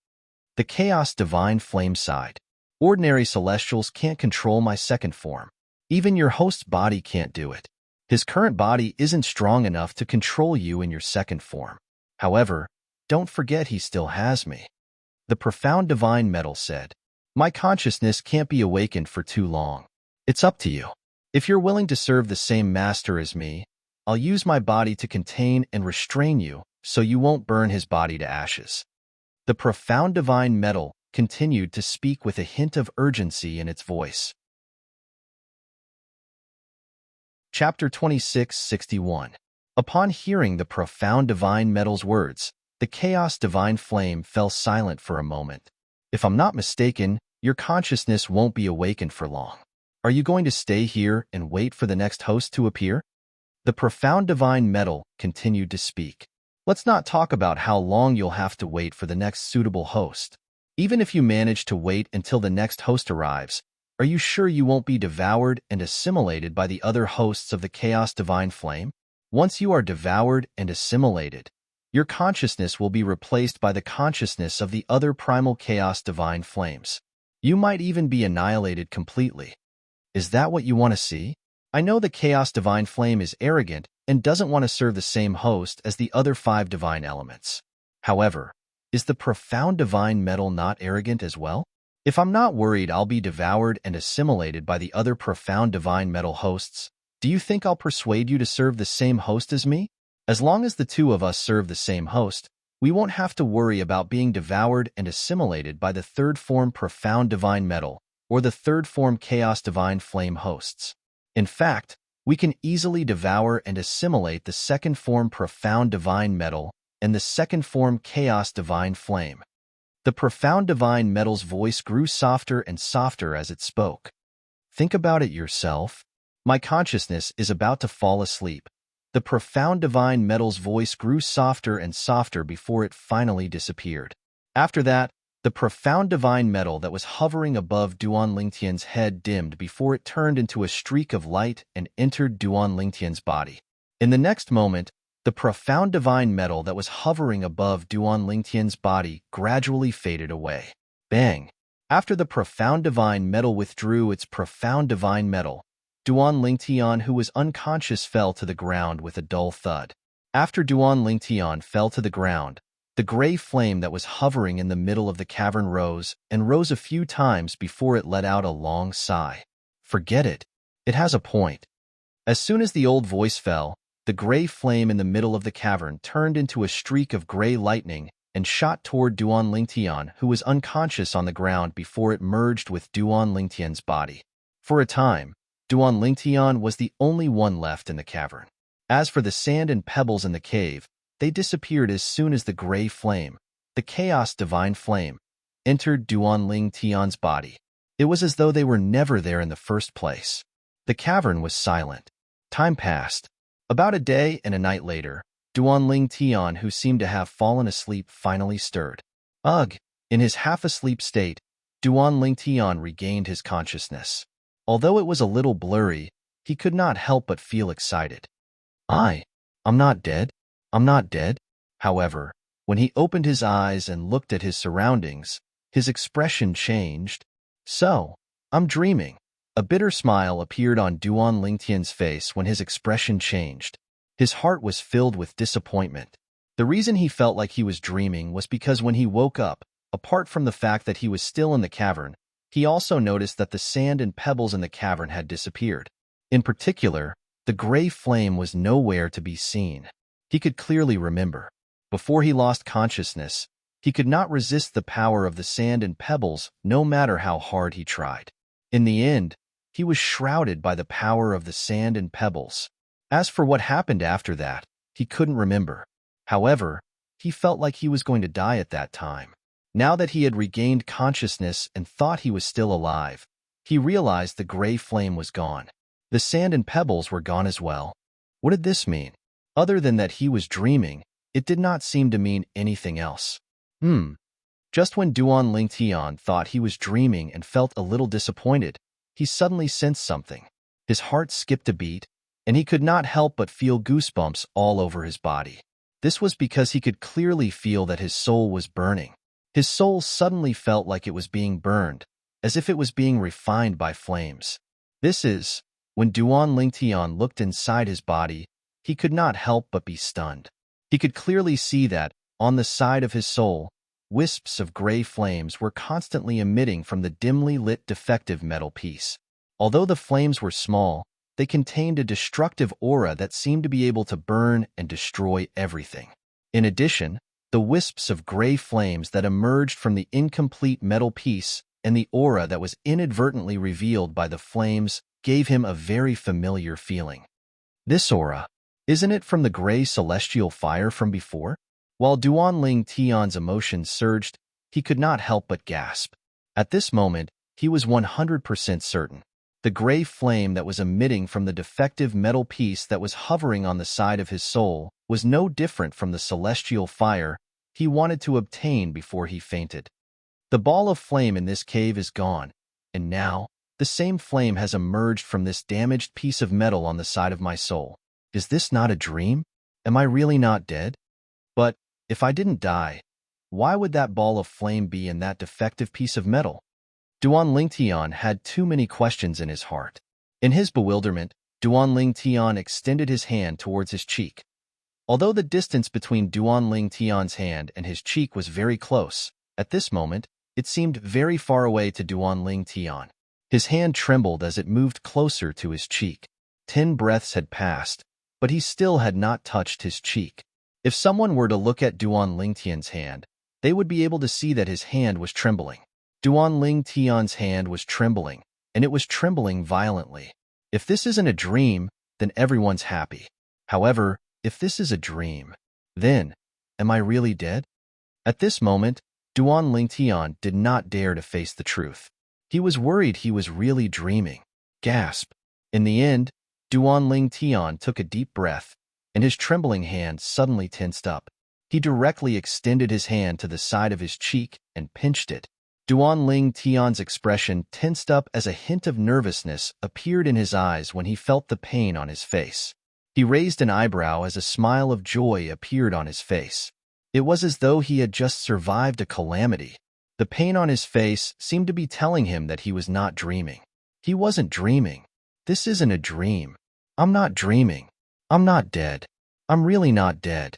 The chaos divine flame sighed. Ordinary celestials can't control my second form. Even your host's body can't do it. His current body isn't strong enough to control you in your second form. However, don't forget he still has me. The profound divine metal said, my consciousness can't be awakened for too long. It's up to you. If you're willing to serve the same master as me, I'll use my body to contain and restrain you so you won't burn his body to ashes. The profound divine metal continued to speak with a hint of urgency in its voice. Chapter 26:61. Upon hearing the profound divine metal's words, the chaos divine flame fell silent for a moment. If I'm not mistaken, your consciousness won't be awakened for long. Are you going to stay here and wait for the next host to appear? The profound divine metal continued to speak. Let's not talk about how long you'll have to wait for the next suitable host. Even if you manage to wait until the next host arrives, are you sure you won't be devoured and assimilated by the other hosts of the chaos divine flame? Once you are devoured and assimilated, your consciousness will be replaced by the consciousness of the other primal chaos divine flames. You might even be annihilated completely. Is that what you want to see? I know the chaos divine flame is arrogant and doesn't want to serve the same host as the other 5 divine elements. However, is the profound divine metal not arrogant as well? If I'm not worried I'll be devoured and assimilated by the other profound divine metal hosts, do you think I'll persuade you to serve the same host as me? As long as the two of us serve the same host, we won't have to worry about being devoured and assimilated by the third form profound divine metal or the third form chaos divine flame hosts. In fact, we can easily devour and assimilate the second form profound divine metal and the second form chaos divine flame. The profound divine metal's voice grew softer and softer as it spoke. Think about it yourself. My consciousness is about to fall asleep. The profound divine metal's voice grew softer and softer before it finally disappeared. After that, the profound divine metal that was hovering above Duan Lingtian's head dimmed before it turned into a streak of light and entered Duan Lingtian's body. In the next moment, the profound divine metal that was hovering above Duan Lingtian's body gradually faded away. Bang! After the profound divine metal withdrew its profound divine metal, Duan Lingtian, who was unconscious, fell to the ground with a dull thud. After Duan Lingtian fell to the ground, the gray flame that was hovering in the middle of the cavern rose and rose a few times before it let out a long sigh. Forget it. It has a point. As soon as the old voice fell, the gray flame in the middle of the cavern turned into a streak of gray lightning and shot toward Duan Lingtian, who was unconscious on the ground before it merged with Duan Lingtian's body. For a time, Duan Lingtian was the only one left in the cavern. As for the sand and pebbles in the cave, they disappeared as soon as the gray flame, the chaos divine flame, entered Duan Lingtian's body. It was as though they were never there in the first place. The cavern was silent. Time passed. About a day and a night later, Duan Lingtian, who seemed to have fallen asleep, finally stirred. Ugh! In his half-asleep state, Duan Lingtian regained his consciousness. Although it was a little blurry, he could not help but feel excited. I'm not dead. I'm not dead. However, when he opened his eyes and looked at his surroundings, his expression changed. So, I'm dreaming. A bitter smile appeared on Duan Lingtian's face when his expression changed. His heart was filled with disappointment. The reason he felt like he was dreaming was because when he woke up, apart from the fact that he was still in the cavern, he also noticed that the sand and pebbles in the cavern had disappeared. In particular, the gray flame was nowhere to be seen. He could clearly remember. Before he lost consciousness, he could not resist the power of the sand and pebbles no matter how hard he tried. In the end, he was shrouded by the power of the sand and pebbles. As for what happened after that, he couldn't remember. However, he felt like he was going to die at that time. Now that he had regained consciousness and thought he was still alive, he realized the gray flame was gone. The sand and pebbles were gone as well. What did this mean? Other than that he was dreaming, it did not seem to mean anything else. Just when Duan Lingtian thought he was dreaming and felt a little disappointed, he suddenly sensed something. His heart skipped a beat, and he could not help but feel goosebumps all over his body. This was because he could clearly feel that his soul was burning. His soul suddenly felt like it was being burned, as if it was being refined by flames. This is, when Duan Lingtian looked inside his body, he could not help but be stunned. He could clearly see that, on the side of his soul, wisps of gray flames were constantly emitting from the dimly lit defective metal piece. Although the flames were small, they contained a destructive aura that seemed to be able to burn and destroy everything. In addition, the wisps of gray flames that emerged from the incomplete metal piece and the aura that was inadvertently revealed by the flames gave him a very familiar feeling. This aura, isn't it from the gray celestial fire from before? While Duan Lingtian's emotions surged, he could not help but gasp. At this moment, he was 100% certain. The gray flame that was emitting from the defective metal piece that was hovering on the side of his soul was no different from the celestial fire he wanted to obtain before he fainted. The ball of flame in this cave is gone, and now, the same flame has emerged from this damaged piece of metal on the side of my soul. Is this not a dream? Am I really not dead? But, if I didn't die, why would that ball of flame be in that defective piece of metal? Duan Lingtian had too many questions in his heart. In his bewilderment, Duan Lingtian extended his hand towards his cheek. Although the distance between Duan Lingtian's hand and his cheek was very close, at this moment, it seemed very far away to Duan Lingtian. His hand trembled as it moved closer to his cheek. 10 breaths had passed, but he still had not touched his cheek. If someone were to look at Duan Lingtian's hand, they would be able to see that his hand was trembling. Duan Lingtian's hand was trembling, and it was trembling violently. If this isn't a dream, then everyone's happy. However, if this is a dream, then, am I really dead? At this moment, Duan Lingtian did not dare to face the truth. He was worried he was really dreaming. Gasp. In the end, Duan Lingtian took a deep breath, and his trembling hand suddenly tensed up. He directly extended his hand to the side of his cheek and pinched it. Duan Lingtian's expression tensed up as a hint of nervousness appeared in his eyes when he felt the pain on his face. He raised an eyebrow as a smile of joy appeared on his face. It was as though he had just survived a calamity. The pain on his face seemed to be telling him that he was not dreaming. He wasn't dreaming. This isn't a dream. I'm not dreaming. I'm not dead. I'm really not dead.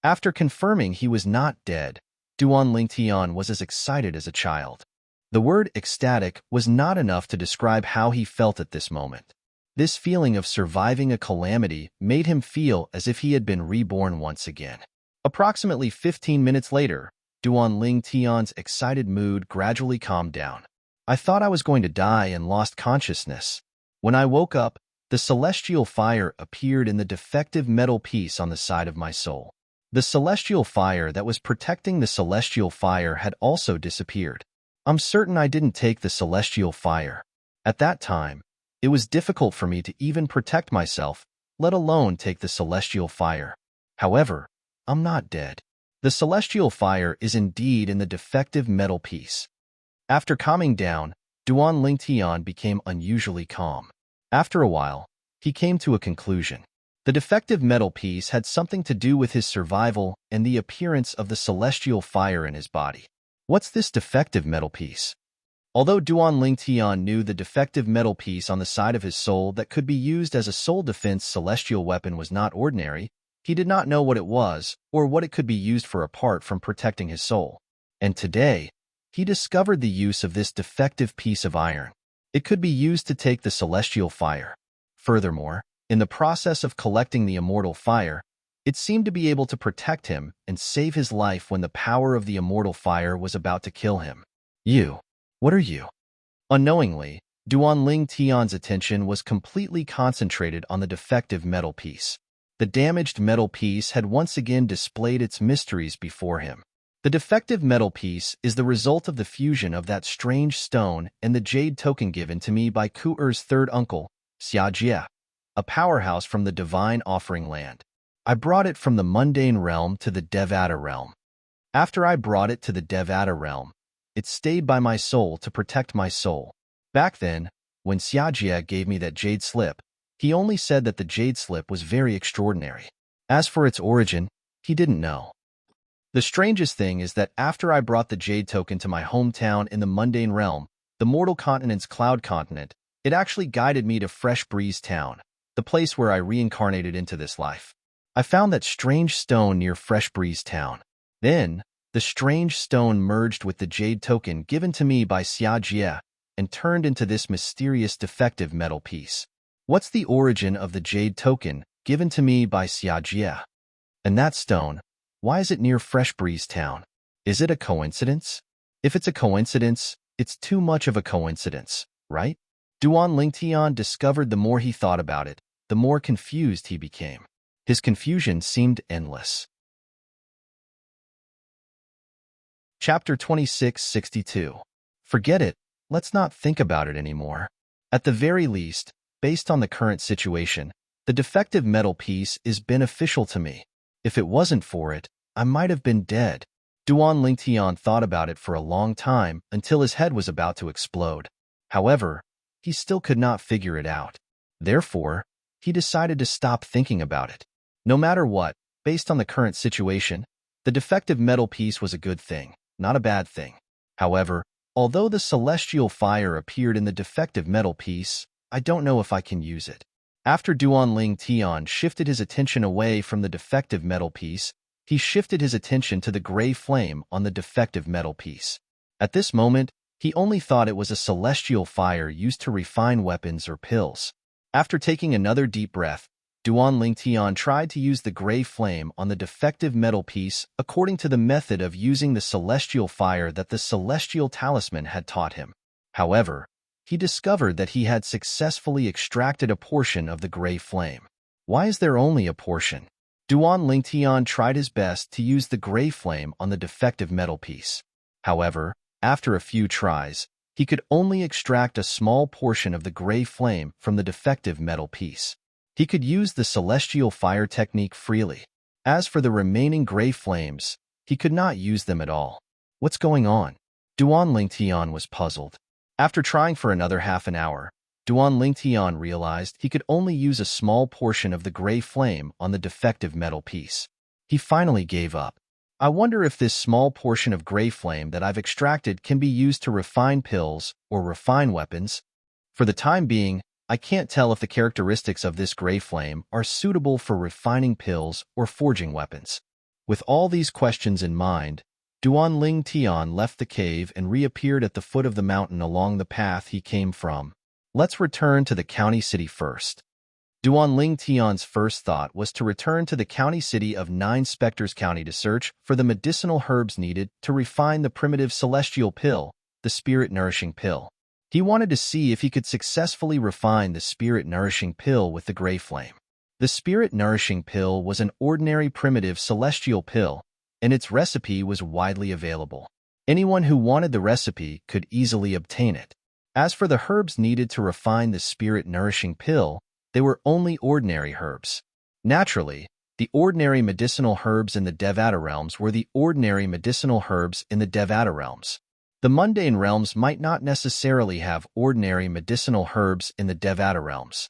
After confirming he was not dead, Duan Lingtian was as excited as a child. The word ecstatic was not enough to describe how he felt at this moment. This feeling of surviving a calamity made him feel as if he had been reborn once again. Approximately 15 minutes later, Duan Lingtian's excited mood gradually calmed down. I thought I was going to die and lost consciousness. When I woke up, the celestial fire appeared in the defective metal piece on the side of my soul. The celestial fire that was protecting the celestial fire had also disappeared. I'm certain I didn't take the celestial fire. At that time, it was difficult for me to even protect myself, let alone take the celestial fire. However, I'm not dead. The celestial fire is indeed in the defective metal piece. After calming down, Duan Lingtian became unusually calm. After a while, he came to a conclusion. The defective metal piece had something to do with his survival and the appearance of the celestial fire in his body. What's this defective metal piece? Although Duan Lingtian knew the defective metal piece on the side of his soul that could be used as a soul defense celestial weapon was not ordinary, he did not know what it was or what it could be used for apart from protecting his soul. And today, he discovered the use of this defective piece of iron. It could be used to take the celestial fire. Furthermore, in the process of collecting the immortal fire, it seemed to be able to protect him and save his life when the power of the immortal fire was about to kill him. You. What are you? Unknowingly, Duan Lingtian's attention was completely concentrated on the defective metal piece. The damaged metal piece had once again displayed its mysteries before him. The defective metal piece is the result of the fusion of that strange stone and the jade token given to me by Ku-er's third uncle, Xiajie, a powerhouse from the divine offering land. I brought it from the mundane realm to the Devata realm. After I brought it to the Devata realm, it stayed by my soul to protect my soul. Back then, when Xiajie gave me that jade slip, he only said that the jade slip was very extraordinary. As for its origin, he didn't know. The strangest thing is that after I brought the jade token to my hometown in the mundane realm, the mortal continent's cloud continent, it actually guided me to Fresh Breeze Town, the place where I reincarnated into this life. I found that strange stone near Fresh Breeze Town. Then, the strange stone merged with the jade token given to me by Xiajie and turned into this mysterious defective metal piece. What's the origin of the jade token given to me by Xiajie? And that stone, why is it near Fresh Breeze Town? Is it a coincidence? If it's a coincidence, it's too much of a coincidence, right? Duan Lingtian discovered the more he thought about it, the more confused he became. His confusion seemed endless. Chapter 2662. Forget it. Let's not think about it anymore. At the very least, based on the current situation, the defective metal piece is beneficial to me. If it wasn't for it, I might have been dead. Duan Lingtian thought about it for a long time until his head was about to explode. However, he still could not figure it out. Therefore, he decided to stop thinking about it. No matter what, based on the current situation, the defective metal piece was a good thing, not a bad thing. However, although the celestial fire appeared in the defective metal piece, I don't know if I can use it. After Duan Lingtian shifted his attention away from the defective metal piece, he shifted his attention to the gray flame on the defective metal piece. At this moment, he only thought it was a celestial fire used to refine weapons or pills. After taking another deep breath, Duan Lingtian tried to use the gray flame on the defective metal piece according to the method of using the celestial fire that the celestial talisman had taught him. However, he discovered that he had successfully extracted a portion of the gray flame. Why is there only a portion? Duan Lingtian tried his best to use the gray flame on the defective metal piece. However, after a few tries, he could only extract a small portion of the gray flame from the defective metal piece. He could use the celestial fire technique freely. As for the remaining gray flames, he could not use them at all. What's going on? Duan Lingtian was puzzled. After trying for another half an hour, Duan Lingtian realized he could only use a small portion of the gray flame on the defective metal piece. He finally gave up. I wonder if this small portion of gray flame that I've extracted can be used to refine pills or refine weapons. For the time being, I can't tell if the characteristics of this gray flame are suitable for refining pills or forging weapons. With all these questions in mind, Duan Lingtian left the cave and reappeared at the foot of the mountain along the path he came from. Let's return to the county city first. Duan Lingtian's first thought was to return to the county city of Nine Spectres County to search for the medicinal herbs needed to refine the primitive celestial pill, the spirit-nourishing pill. He wanted to see if he could successfully refine the spirit-nourishing pill with the gray flame. The spirit-nourishing pill was an ordinary primitive celestial pill, and its recipe was widely available. Anyone who wanted the recipe could easily obtain it. As for the herbs needed to refine the spirit-nourishing pill, they were only ordinary herbs. Naturally, the ordinary medicinal herbs in the Devata realms were the ordinary medicinal herbs in the Devata realms. The mundane realms might not necessarily have ordinary medicinal herbs in the Devata realms.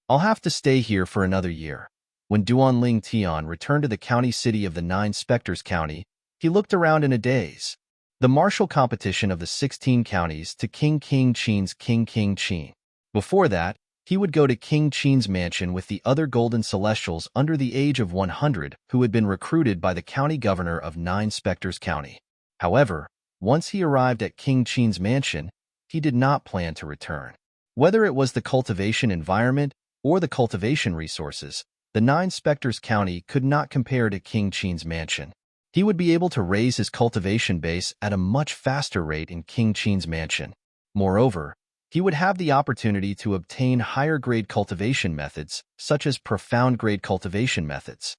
I'll have to stay here for another year. When Duan Lingtian returned to the county city of the Nine Spectres County, he looked around in a daze. The martial competition of the 16 counties to King Qin's King Qin. Before that, he would go to King Qin's mansion with the other golden celestials under the age of 100 who had been recruited by the county governor of Nine Spectres County. However, once he arrived at King Qin's mansion, he did not plan to return. Whether it was the cultivation environment or the cultivation resources, the Nine Spectres County could not compare to King Qin's mansion. He would be able to raise his cultivation base at a much faster rate in King Qin's mansion. Moreover, he would have the opportunity to obtain higher-grade cultivation methods, such as profound-grade cultivation methods.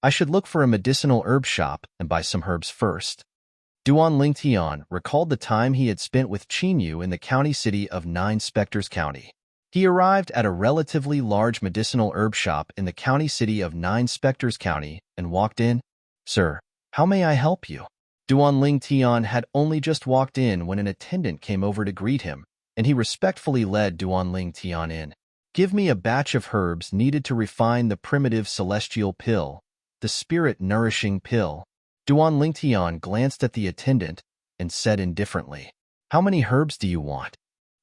I should look for a medicinal herb shop and buy some herbs first. Duan Lingtian recalled the time he had spent with Qinyu in the county city of Nine Spectres County. He arrived at a relatively large medicinal herb shop in the county city of Nine Spectres County and walked in. "Sir, how may I help you?" Duan Lingtian had only just walked in when an attendant came over to greet him, and he respectfully led Duan Lingtian in. "Give me a batch of herbs needed to refine the primitive celestial pill, the spirit-nourishing pill." Duan Lingtian glanced at the attendant and said indifferently, "How many herbs do you want?"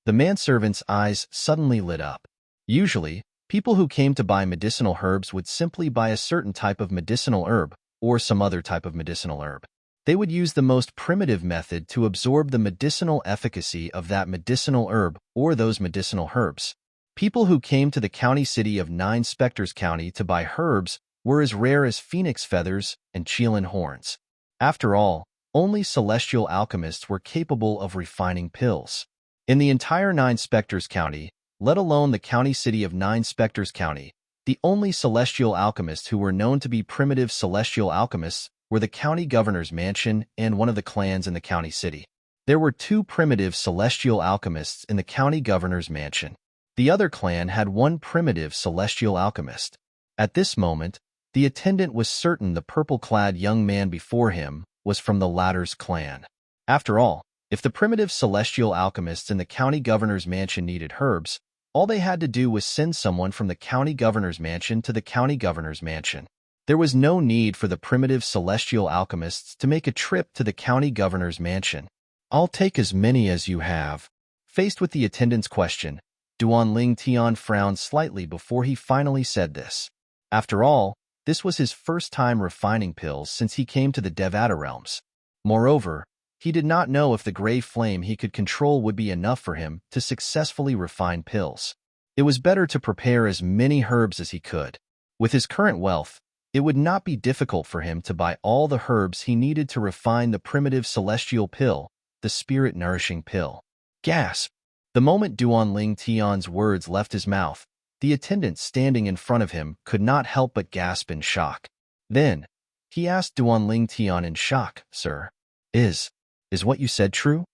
The manservant's eyes suddenly lit up. Usually, people who came to buy medicinal herbs would simply buy a certain type of medicinal herb or some other type of medicinal herb. They would use the most primitive method to absorb the medicinal efficacy of that medicinal herb or those medicinal herbs. People who came to the county city of Nine Spectres County to buy herbs were as rare as phoenix feathers and Chilan horns. After all, only celestial alchemists were capable of refining pills. In the entire Nine Spectres County, let alone the county city of Nine Spectres County, the only celestial alchemists who were known to be primitive celestial alchemists were the county governor's mansion and one of the clans in the county city. There were 2 primitive celestial alchemists in the county governor's mansion. The other clan had 1 primitive celestial alchemist. At this moment, the attendant was certain the purple-clad young man before him was from the latter's clan. After all, if the primitive celestial alchemists in the county governor's mansion needed herbs, all they had to do was send someone from the county governor's mansion to the county governor's mansion. There was no need for the primitive celestial alchemists to make a trip to the county governor's mansion. "I'll take as many as you have." Faced with the attendant's question, Duan Lingtian frowned slightly before he finally said this. After all, this was his first time refining pills since he came to the Devata realms. Moreover, he did not know if the gray flame he could control would be enough for him to successfully refine pills. It was better to prepare as many herbs as he could. With his current wealth, it would not be difficult for him to buy all the herbs he needed to refine the primitive celestial pill, the spirit-nourishing pill. Gasp! The moment Duan Ling Tian's words left his mouth, the attendant standing in front of him could not help but gasp in shock. Then, he asked Duan Ling Tian in shock, "Sir, is what you said true?"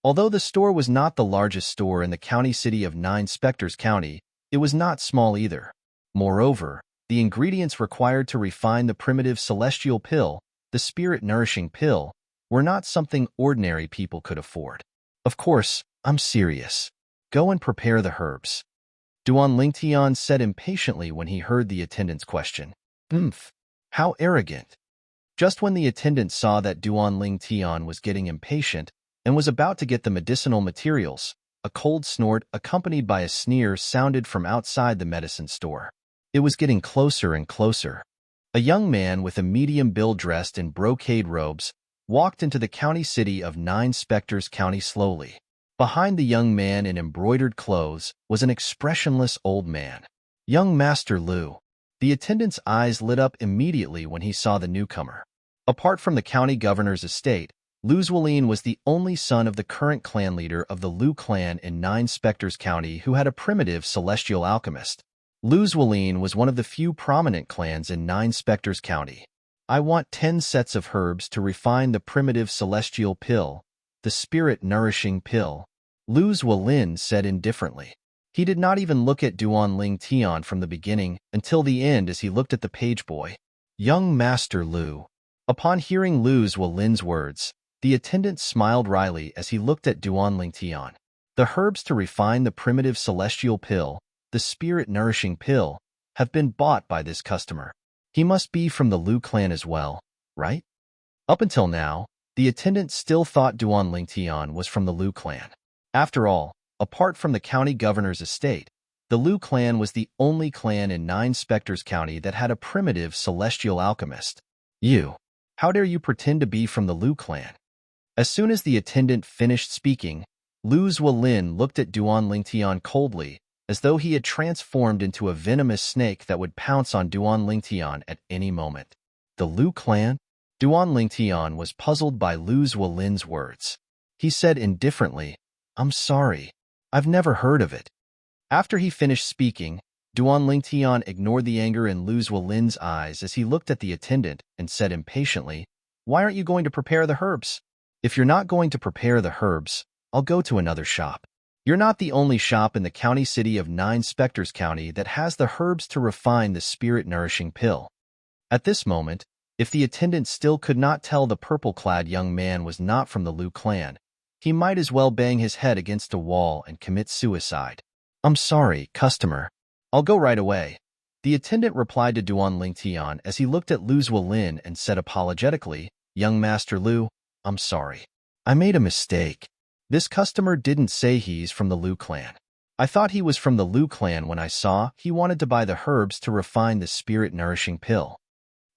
Although the store was not the largest store in the county city of Nine Spectres County, it was not small either. Moreover, the ingredients required to refine the primitive celestial pill, the spirit-nourishing pill, were not something ordinary people could afford. "Of course, I'm serious. Go and prepare the herbs," Duan Lingtian said impatiently when he heard the attendant's question. "Umph, how arrogant." Just when the attendant saw that Duan Lingtian was getting impatient and was about to get the medicinal materials, a cold snort accompanied by a sneer sounded from outside the medicine store. It was getting closer and closer. A young man with a medium build dressed in brocade robes walked into the county city of Nine Spectres County slowly. Behind the young man in embroidered clothes was an expressionless old man. "Young Master Lu." The attendant's eyes lit up immediately when he saw the newcomer. Apart from the county governor's estate, Lu Zuolin was the only son of the current clan leader of the Lu clan in Nine Spectres County who had a primitive celestial alchemist. Lu Zuolin was one of the few prominent clans in Nine Spectres County. "I want 10 sets of herbs to refine the primitive celestial pill, the spirit-nourishing pill," Lu Zuolin said indifferently. He did not even look at Duan Ling Tian from the beginning until the end as he looked at the page boy. "Young Master Lu." Upon hearing Lu Zuolin's words, the attendant smiled wryly as he looked at Duan Ling Tian. "The herbs to refine the primitive celestial pill, the spirit-nourishing pill, have been bought by this customer. He must be from the Lu clan as well, right?" Up until now, the attendant still thought Duan Ling Tian was from the Lu clan. After all, apart from the county governor's estate, the Lu clan was the only clan in Nine Spectres County that had a primitive celestial alchemist. How dare you pretend to be from the Lu clan?" As soon as the attendant finished speaking, Lu Zuolin looked at Duan Lingtian coldly, as though he had transformed into a venomous snake that would pounce on Duan Lingtian at any moment. "The Lu clan?" Duan Lingtian was puzzled by Lu Zuolin's words. He said indifferently, "I'm sorry. I've never heard of it." After he finished speaking, Duan Lingtian ignored the anger in Lu Zuolin's eyes as he looked at the attendant and said impatiently, "Why aren't you going to prepare the herbs? If you're not going to prepare the herbs, I'll go to another shop. You're not the only shop in the county city of Nine Spectres County that has the herbs to refine the spirit-nourishing pill." At this moment, if the attendant still could not tell the purple-clad young man was not from the Lu clan, he might as well bang his head against a wall and commit suicide. "I'm sorry, customer. I'll go right away," the attendant replied to Duan Lingtian as he looked at Lu Zuolin and said apologetically, "Young Master Lu, I'm sorry. I made a mistake. This customer didn't say he's from the Lu clan. I thought he was from the Lu clan when I saw he wanted to buy the herbs to refine the spirit-nourishing pill."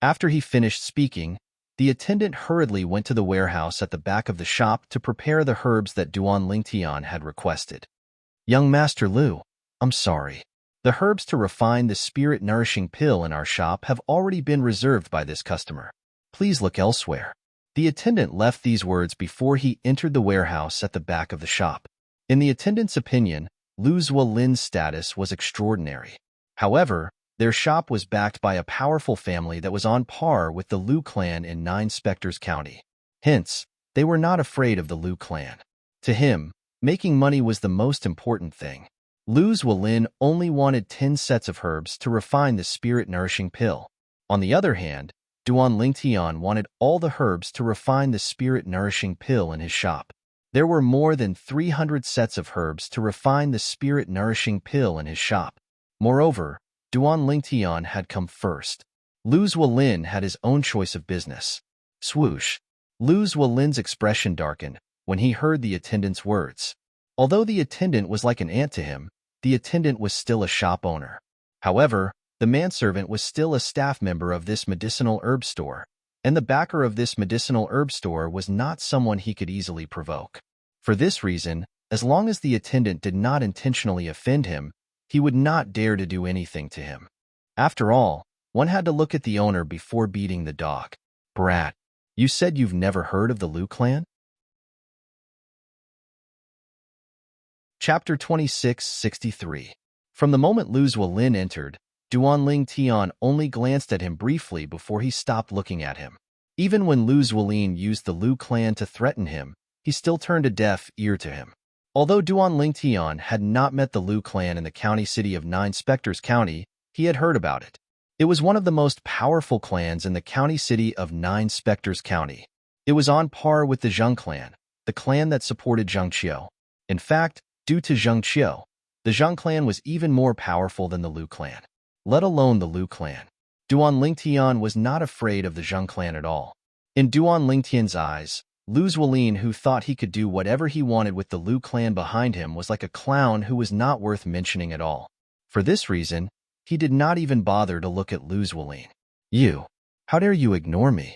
After he finished speaking, the attendant hurriedly went to the warehouse at the back of the shop to prepare the herbs that Duan Lingtian had requested. "Young Master Lu, I'm sorry. The herbs to refine the spirit-nourishing pill in our shop have already been reserved by this customer. Please look elsewhere." The attendant left these words before he entered the warehouse at the back of the shop. In the attendant's opinion, Lu Zuolin's status was extraordinary. However, their shop was backed by a powerful family that was on par with the Lu clan in Nine Spectres County. Hence, they were not afraid of the Lu clan. To him, making money was the most important thing. Lu Zuolin only wanted 10 sets of herbs to refine the spirit-nourishing pill. On the other hand, Duan Lingtian wanted all the herbs to refine the spirit-nourishing pill in his shop. There were more than 300 sets of herbs to refine the spirit-nourishing pill in his shop. Moreover, Duan Lingtian had come first. Lu Zuolin had his own choice of business. Swoosh! Lu Zuolin's expression darkened when he heard the attendant's words. Although the attendant was like an aunt to him, the attendant was still a shop owner. However, the manservant was still a staff member of this medicinal herb store, and the backer of this medicinal herb store was not someone he could easily provoke. For this reason, as long as the attendant did not intentionally offend him, he would not dare to do anything to him. After all, One had to look at the owner before beating the dog. Brat, you said you've never heard of the Liu clan? Chapter 2663. From the moment Lu Zuolin entered, Duanling Tian only glanced at him briefly before he stopped looking at him. Even when Lu Zuolin used the Liu clan to threaten him, he still turned a deaf ear to him. Although Duanling Tian had not met the Liu clan in the county city of Nine Spectres County, he had heard about it. It was one of the most powerful clans in the county city of Nine Spectres County. It was on par with the Zheng clan, the clan that supported Zheng Qiu. In fact, due to Zheng Qiu, the Zheng clan was even more powerful than the Liu clan, let alone the Liu clan. Duanling Tian was not afraid of the Zheng clan at all. In Duanling Tian's eyes, Lu Zuolin, who thought he could do whatever he wanted with the Liu clan behind him, was like a clown who was not worth mentioning at all. For this reason, he did not even bother to look at Lu Zuolin. You, how dare you ignore me?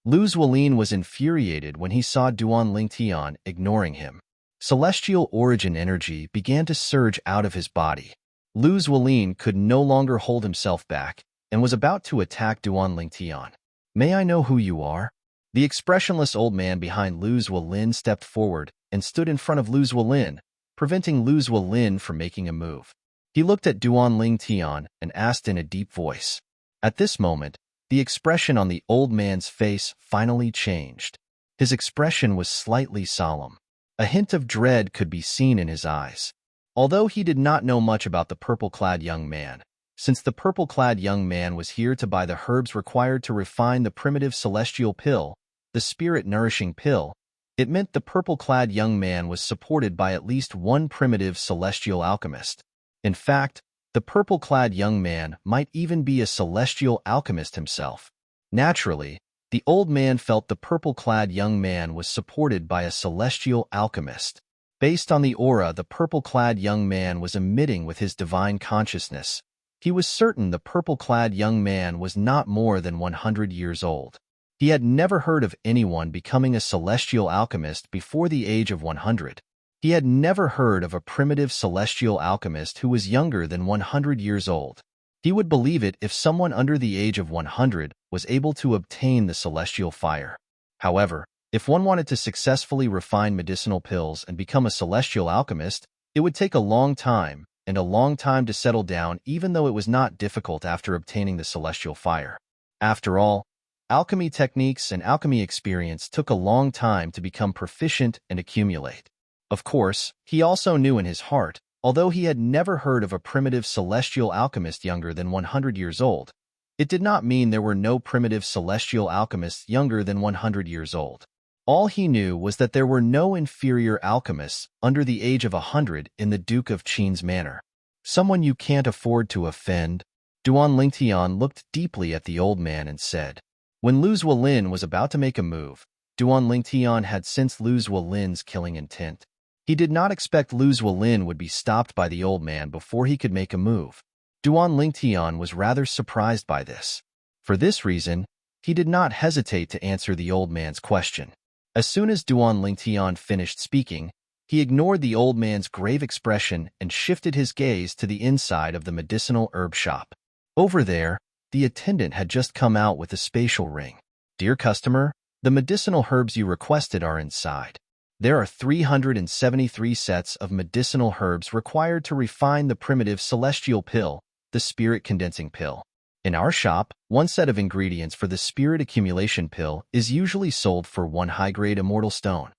Lu Zuolin was infuriated when he saw Duanling Tian ignoring him. Celestial origin energy began to surge out of his body. Lu Zuolin could no longer hold himself back and was about to attack Duanling Tian. May I know who you are? The expressionless old man behind Lu Zuolin stepped forward and stood in front of Lu Zuolin, preventing Lu Zuolin from making a move. He looked at Duanling Tian and asked in a deep voice. At this moment, the expression on the old man's face finally changed. His expression was slightly solemn. A hint of dread could be seen in his eyes. Although he did not know much about the purple-clad young man, since the purple-clad young man was here to buy the herbs required to refine the primitive celestial pill, the spirit-nourishing pill, it meant the purple-clad young man was supported by at least one primitive celestial alchemist. In fact, the purple-clad young man might even be a celestial alchemist himself. Naturally, the old man felt the purple-clad young man was supported by a celestial alchemist. Based on the aura the purple-clad young man was emitting with his divine consciousness, he was certain the purple-clad young man was not more than 100 years old. He had never heard of anyone becoming a celestial alchemist before the age of 100. He had never heard of a primitive celestial alchemist who was younger than 100 years old. He would believe it if someone under the age of 100 was able to obtain the celestial fire. However, if one wanted to successfully refine medicinal pills and become a celestial alchemist, it would take a long time to settle down, even though it was not difficult after obtaining the celestial fire. After all, alchemy techniques and alchemy experience took a long time to become proficient and accumulate. Of course, he also knew in his heart, although he had never heard of a primitive celestial alchemist younger than 100 years old, it did not mean there were no primitive celestial alchemists younger than 100 years old. All he knew was that there were no inferior alchemists under the age of 100 in the Duke of Qin's manor. Someone you can't afford to offend? Duanling Tian looked deeply at the old man and said. When Lu Zuolin was about to make a move, Duanling Tian had sensed Lu Zuolin's killing intent. He did not expect Lu Zuolin would be stopped by the old man before he could make a move. Duanling Tian was rather surprised by this. For this reason, he did not hesitate to answer the old man's question. As soon as Duanling Tian finished speaking, he ignored the old man's grave expression and shifted his gaze to the inside of the medicinal herb shop. Over there, the attendant had just come out with a spatial ring. Dear customer, the medicinal herbs you requested are inside. There are 373 sets of medicinal herbs required to refine the primitive celestial pill, the spirit condensing pill. In our shop, one set of ingredients for the spirit accumulation pill is usually sold for 1 high-grade immortal stone.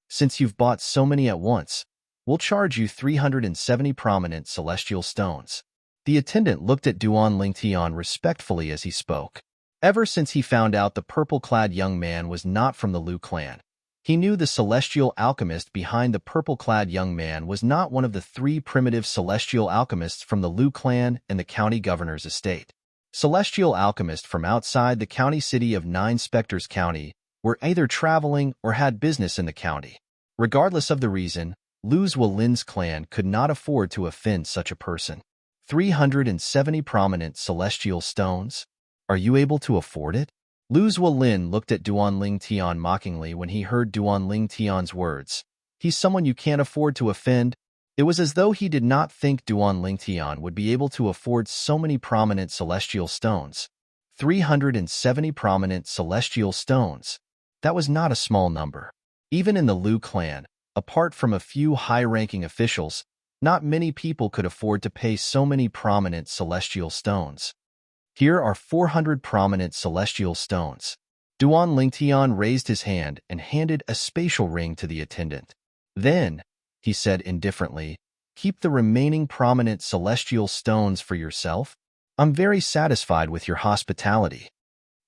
Since you've bought so many at once, we'll charge you 370 prominent celestial stones. The attendant looked at Duanling Tian respectfully as he spoke. Ever since he found out the purple-clad young man was not from the Liu clan, he knew the celestial alchemist behind the purple-clad young man was not one of the 3 primitive celestial alchemists from the Liu clan and the county governor's estate. Celestial alchemists from outside the county city of Nine Spectres County were either traveling or had business in the county. Regardless of the reason, Lu Zuolin's clan could not afford to offend such a person. 370 prominent celestial stones? Are you able to afford it? Lu Zuolin looked at Duanling Tian mockingly when he heard Duanling Tian's words. He's someone you can't afford to offend? It was as though he did not think Duan Lingtian would be able to afford so many prominent celestial stones. 370 prominent celestial stones. That was not a small number. Even in the Liu clan, apart from a few high-ranking officials, not many people could afford to pay so many prominent celestial stones. Here are 400 prominent celestial stones. Duan Lingtian raised his hand and handed a spatial ring to the attendant. Then, he said indifferently, keep the remaining prominent celestial stones for yourself. I'm very satisfied with your hospitality.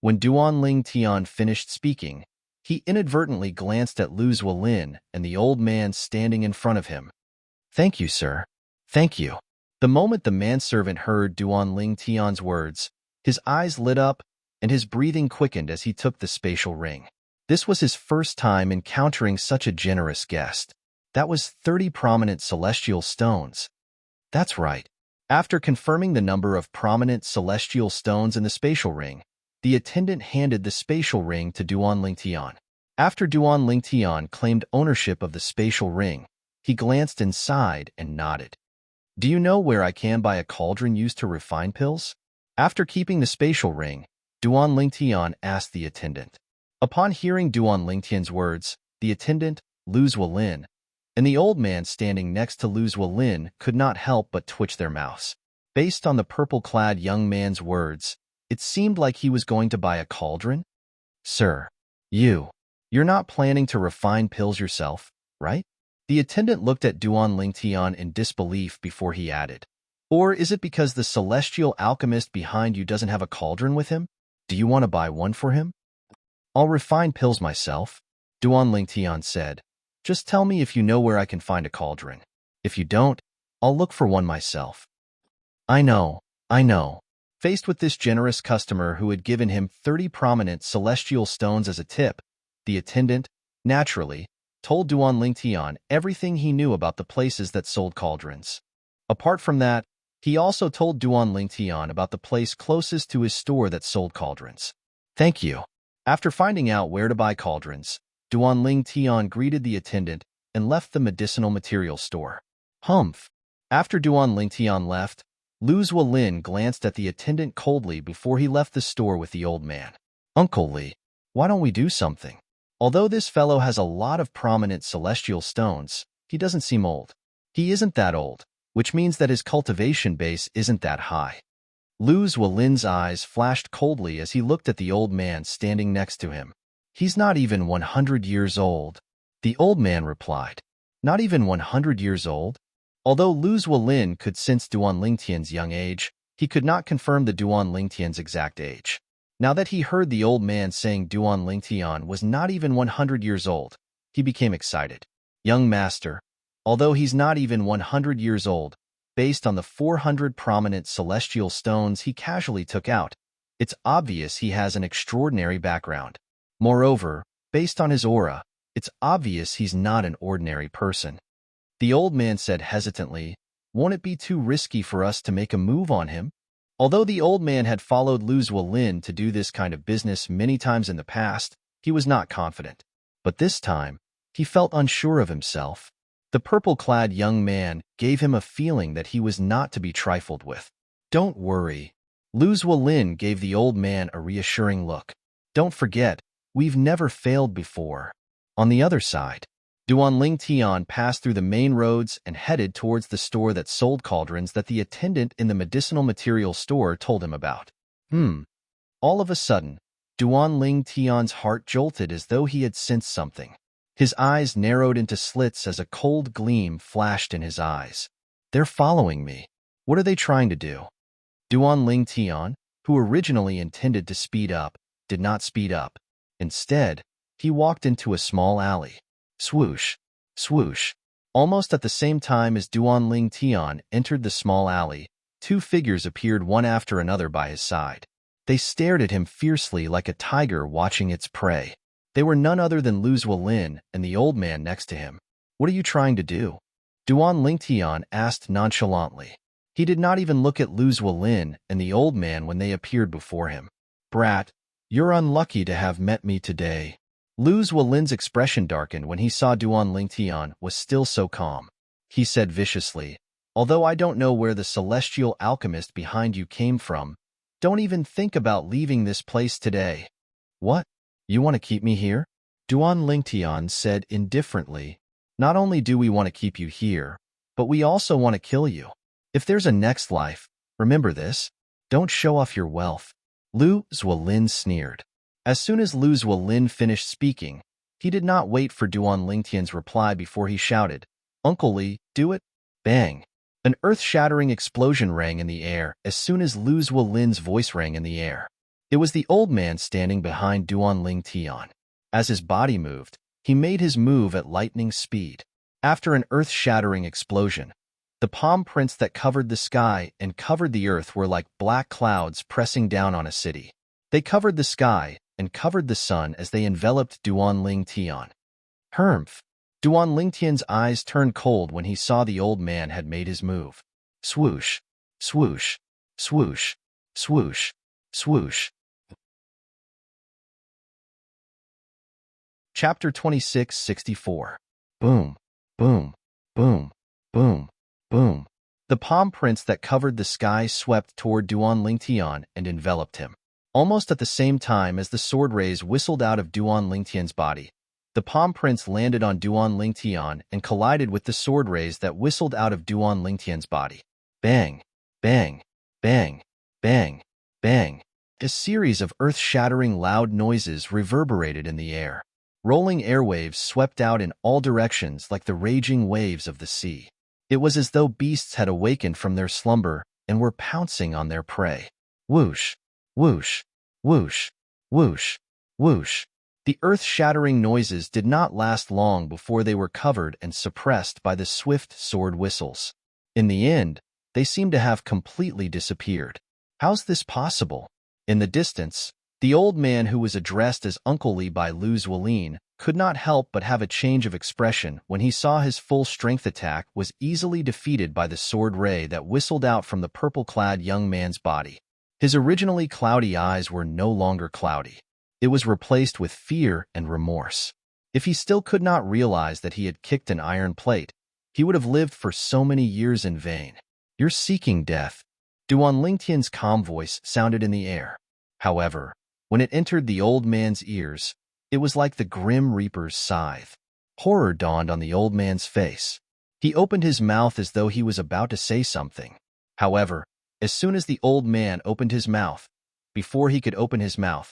When Duan Lingtian finished speaking, he inadvertently glanced at Lu Zuolin and the old man standing in front of him. Thank you, sir. Thank you. The moment the manservant heard Duan Lingtian's words, his eyes lit up and his breathing quickened as he took the spatial ring. This was his first time encountering such a generous guest. That was 30 prominent celestial stones. That's right. After confirming the number of prominent celestial stones in the spatial ring, the attendant handed the spatial ring to Duan Lingtian. After Duan Lingtian claimed ownership of the spatial ring, he glanced inside and nodded. Do you know where I can buy a cauldron used to refine pills? After keeping the spatial ring, Duan Lingtian asked the attendant. Upon hearing Duan Lingtian's words, the attendant, Lu Zuolin, and the old man standing next to Lu Zuolin could not help but twitch their mouths. Based on the purple-clad young man's words, it seemed like he was going to buy a cauldron. Sir, you're not planning to refine pills yourself, right? The attendant looked at Duan Lingtian in disbelief before he added. Or is it because the celestial alchemist behind you doesn't have a cauldron with him? Do you want to buy one for him? I'll refine pills myself, Duan Lingtian said. Just tell me if you know where I can find a cauldron. If you don't, I'll look for one myself. I know. Faced with this generous customer who had given him 30 prominent celestial stones as a tip, the attendant, naturally, told Duan Lingtian everything he knew about the places that sold cauldrons. Apart from that, he also told Duan Lingtian about the place closest to his store that sold cauldrons. Thank you. After finding out where to buy cauldrons, Duan Lingtian greeted the attendant and left the medicinal material store. Humph. After Duan Lingtian left, Lu Zuolin glanced at the attendant coldly before he left the store with the old man. Uncle Li, why don't we do something? Although this fellow has a lot of prominent celestial stones, he doesn't seem old. He isn't that old, which means that his cultivation base isn't that high. Lu Zuolin's eyes flashed coldly as he looked at the old man standing next to him. He's not even 100 years old, the old man replied. Not even 100 years old? Although Lu Zuolin could sense Duan Lingtian's young age, he could not confirm the Duan Lingtian's exact age. Now that he heard the old man saying Duan Lingtian was not even 100 years old, he became excited. Young master, although he's not even 100 years old, based on the 400 prominent celestial stones he casually took out, it's obvious he has an extraordinary background. Moreover, based on his aura, it's obvious he's not an ordinary person. The old man said hesitantly, won't it be too risky for us to make a move on him? Although the old man had followed Lu Zuolin to do this kind of business many times in the past, he was not confident. But this time, he felt unsure of himself. The purple-clad young man gave him a feeling that he was not to be trifled with. Don't worry. Lu Zuolin gave the old man a reassuring look. Don't forget, we've never failed before. On the other side, Duan Lingtian passed through the main roads and headed towards the store that sold cauldrons that the attendant in the medicinal material store told him about. All of a sudden, Duan Lingtian's heart jolted as though he had sensed something. His eyes narrowed into slits as a cold gleam flashed in his eyes. They're following me. What are they trying to do? Duan Lingtian, who originally intended to speed up, did not speed up. Instead, he walked into a small alley. Swoosh, swoosh. Almost at the same time as Duan Lingtian entered the small alley, two figures appeared one after another by his side. They stared at him fiercely like a tiger watching its prey. They were none other than Lu Zuolin and the old man next to him. What are you trying to do? Duan Lingtian asked nonchalantly. He did not even look at Lu Zuolin and the old man when they appeared before him. Brat, you're unlucky to have met me today. Lu Zuolin's expression darkened when he saw Duan Lingtian was still so calm. he said viciously. Although I don't know where the celestial alchemist behind you came from, don't even think about leaving this place today. What? You want to keep me here? Duan Lingtian said indifferently. Not only do we want to keep you here, but we also want to kill you. If there's a next life, remember this. Don't show off your wealth. Lu Zuolin sneered. As soon as Lu Zuolin finished speaking, he did not wait for Duan Lingtian's reply before he shouted, Uncle Li, do it! Bang! An earth-shattering explosion rang in the air as soon as Lu Zuolin's voice rang in the air. It was the old man standing behind Duan Lingtian. As his body moved, he made his move at lightning speed. After an earth-shattering explosion, the palm prints that covered the sky and covered the earth were like black clouds pressing down on a city. They covered the sky and covered the sun as they enveloped Duan Lingtian. Humph! Duan Lingtian's eyes turned cold when he saw the old man had made his move. Swoosh! Swoosh! Swoosh! Swoosh! Swoosh! Chapter 26:64. Boom! Boom! Boom! Boom! Boom! The palm prints that covered the sky swept toward Duan Lingtian and enveloped him. Almost at the same time as the sword rays whistled out of Duan Lingtian's body, the palm prints landed on Duan Lingtian and collided with the sword rays that whistled out of Duan Lingtian's body. Bang! Bang! Bang! Bang! Bang! A series of earth-shattering loud noises reverberated in the air. Rolling airwaves swept out in all directions like the raging waves of the sea. It was as though beasts had awakened from their slumber and were pouncing on their prey. Whoosh! Whoosh! Whoosh! Whoosh! Whoosh! The earth-shattering noises did not last long before they were covered and suppressed by the swift sword whistles. In the end, they seemed to have completely disappeared. How's this possible? In the distance, the old man who was addressed as Uncle Li by Lu Zuolin could not help but have a change of expression when he saw his full-strength attack was easily defeated by the sword ray that whistled out from the purple-clad young man's body. His originally cloudy eyes were no longer cloudy. It was replaced with fear and remorse. If he still could not realize that he had kicked an iron plate, he would have lived for so many years in vain. You're seeking death. Duan Lingtian's calm voice sounded in the air. However, when it entered the old man's ears, it was like the Grim Reaper's scythe. Horror dawned on the old man's face. He opened his mouth as though he was about to say something. However, as soon as the old man opened his mouth, before he could open his mouth,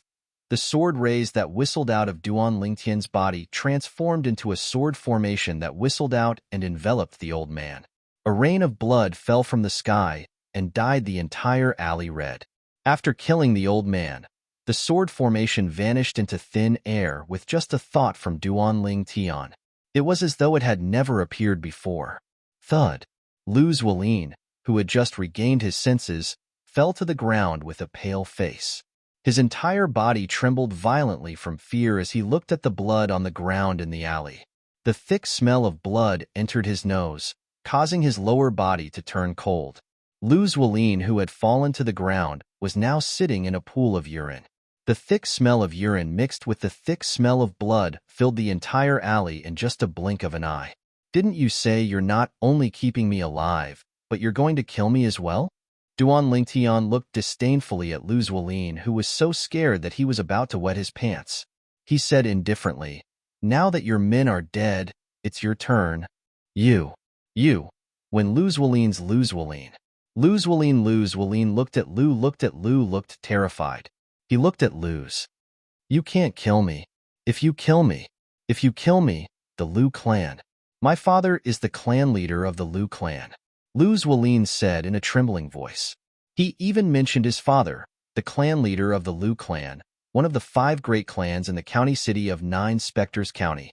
the sword rays that whistled out of Duan Lingtian's body transformed into a sword formation that whistled out and enveloped the old man. A rain of blood fell from the sky and dyed the entire alley red. After killing the old man, the sword formation vanished into thin air with just a thought from Duan Lingtian. It was as though it had never appeared before. Thud! Lu Zuolin, who had just regained his senses, fell to the ground with a pale face. His entire body trembled violently from fear as he looked at the blood on the ground in the alley. The thick smell of blood entered his nose, causing his lower body to turn cold. Lu Zuolin, who had fallen to the ground, was now sitting in a pool of urine. The thick smell of urine mixed with the thick smell of blood filled the entire alley in just a blink of an eye. Didn't you say you're not only keeping me alive, but you're going to kill me as well? Duan Lingtian looked disdainfully at Lu Zuolin, who was so scared that he was about to wet his pants. He said indifferently, Now that your men are dead, it's your turn. You. When Lu Zuolin's Lu Zuolin. Lu Zuolin looked at Lu looked terrified. He looked at Lu's. You can't kill me. If you kill me, the Lu clan. My father is the clan leader of the Lu clan. Lu Zuolin said in a trembling voice. He even mentioned his father, the clan leader of the Lu clan, one of the 5 great clans in the county city of 9 Spectres County.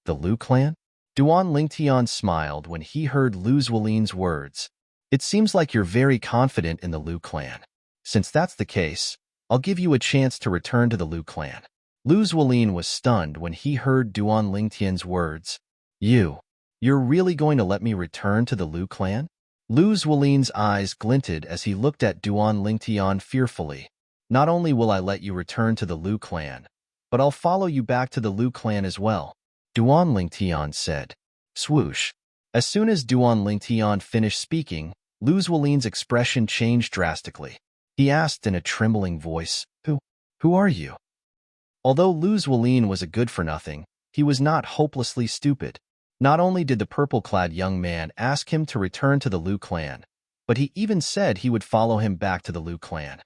The Lu clan? Duan Lingtian smiled when he heard Lu Zuolin's words. It seems like you're very confident in the Lu clan. Since that's the case, I'll give you a chance to return to the Lu clan. Lu Zuolin was stunned when he heard Duan Lingtian's words. You're really going to let me return to the Lu clan? Lu Zuolin's eyes glinted as he looked at Duan Lingtian fearfully. Not only will I let you return to the Lu clan, but I'll follow you back to the Lu clan as well, Duan Lingtian said. Swoosh! As soon as Duan Lingtian finished speaking, Lu Zuolin's expression changed drastically. He asked in a trembling voice, Who are you? Although Lu Zuolin was a good-for-nothing, he was not hopelessly stupid. Not only did the purple-clad young man ask him to return to the Lu clan, but he even said he would follow him back to the Lu clan.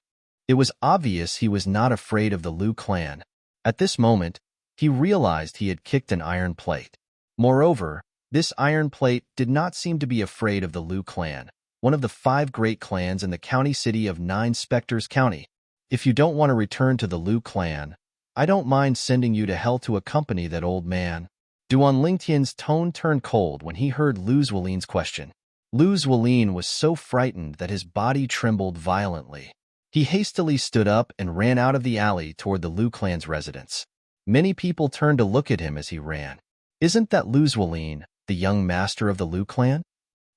It was obvious he was not afraid of the Lu clan. At this moment, he realized he had kicked an iron plate. Moreover, this iron plate did not seem to be afraid of the Lu clan, one of the 5 great clans in the county city of 9 Spectres County. If you don't want to return to the Lu clan, I don't mind sending you to hell to accompany that old man. Duan Lingtian's tone turned cold when he heard Lu Zuolin's question. Lu Zuolin was so frightened that his body trembled violently. He hastily stood up and ran out of the alley toward the Lu clan's residence. Many people turned to look at him as he ran. Isn't that Lu Zuolin, the young master of the Lu clan?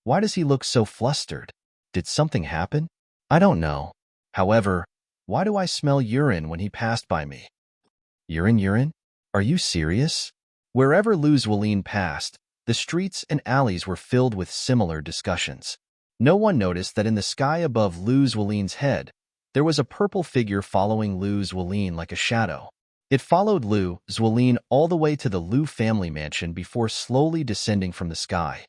Why does he look so flustered? Did something happen? I don't know. However, why do I smell urine when he passed by me? Urine? Are you serious? Wherever Lu Zuolin passed, the streets and alleys were filled with similar discussions. No one noticed that in the sky above Lu Zuolin's head, there was a purple figure following Lu Zuolin like a shadow. It followed Lu Zuolin all the way to the Lu family mansion before slowly descending from the sky.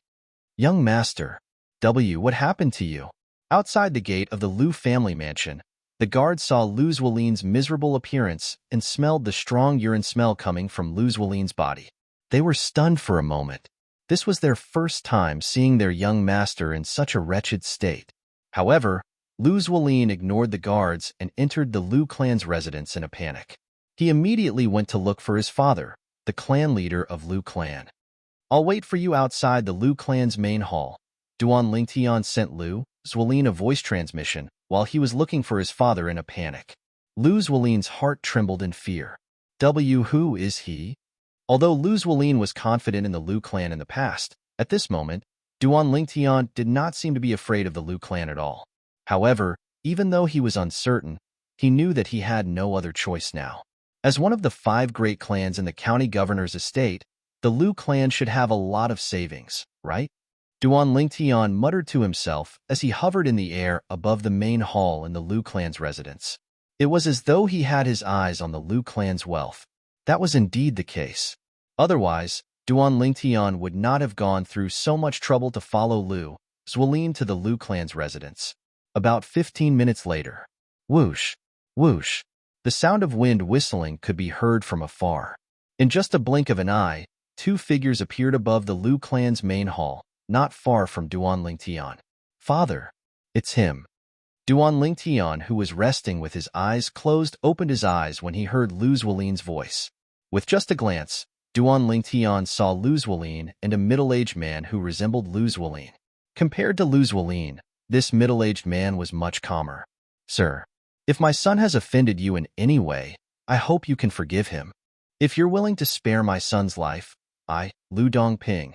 Young master, what happened to you? Outside the gate of the Lu family mansion, the guard saw Lu Zuolin's miserable appearance and smelled the strong urine smell coming from Lu Zuolin's body. They were stunned for a moment. This was their first time seeing their young master in such a wretched state. However, Lu Zuolin ignored the guards and entered the Lu clan's residence in a panic. He immediately went to look for his father, the clan leader of Lu clan. I'll wait for you outside the Lu clan's main hall. Duan Lingtian sent Lu Zuolin a voice transmission while he was looking for his father in a panic. Lu Zuolin's heart trembled in fear. Who is he? Although Lu Zuolin was confident in the Lu clan in the past, at this moment, Duan Lingtian did not seem to be afraid of the Lu clan at all. However, even though he was uncertain, he knew that he had no other choice now. As one of the 5 great clans in the county governor's estate, the Lu clan should have a lot of savings, right? Duan Lingtian muttered to himself as he hovered in the air above the main hall in the Lu clan's residence. It was as though he had his eyes on the Lu clan's wealth. That was indeed the case. Otherwise, Duan Lingtian would not have gone through so much trouble to follow Lu Zuolin to the Lu clan's residence. About 15 minutes later, whoosh, whoosh, the sound of wind whistling could be heard from afar. In just a blink of an eye, 2 figures appeared above the Lu clan's main hall, not far from Duan Lingtian. Father, it's him. Duan Lingtian, who was resting with his eyes closed, opened his eyes when he heard Lu Zuolin's voice. With just a glance, Duan Lingtian saw Lu Zuolin and a middle-aged man who resembled Lu Zuolin. Compared to Lu Zuolin, this middle-aged man was much calmer. Sir, if my son has offended you in any way, I hope you can forgive him. If you're willing to spare my son's life, I, Lu Dongping,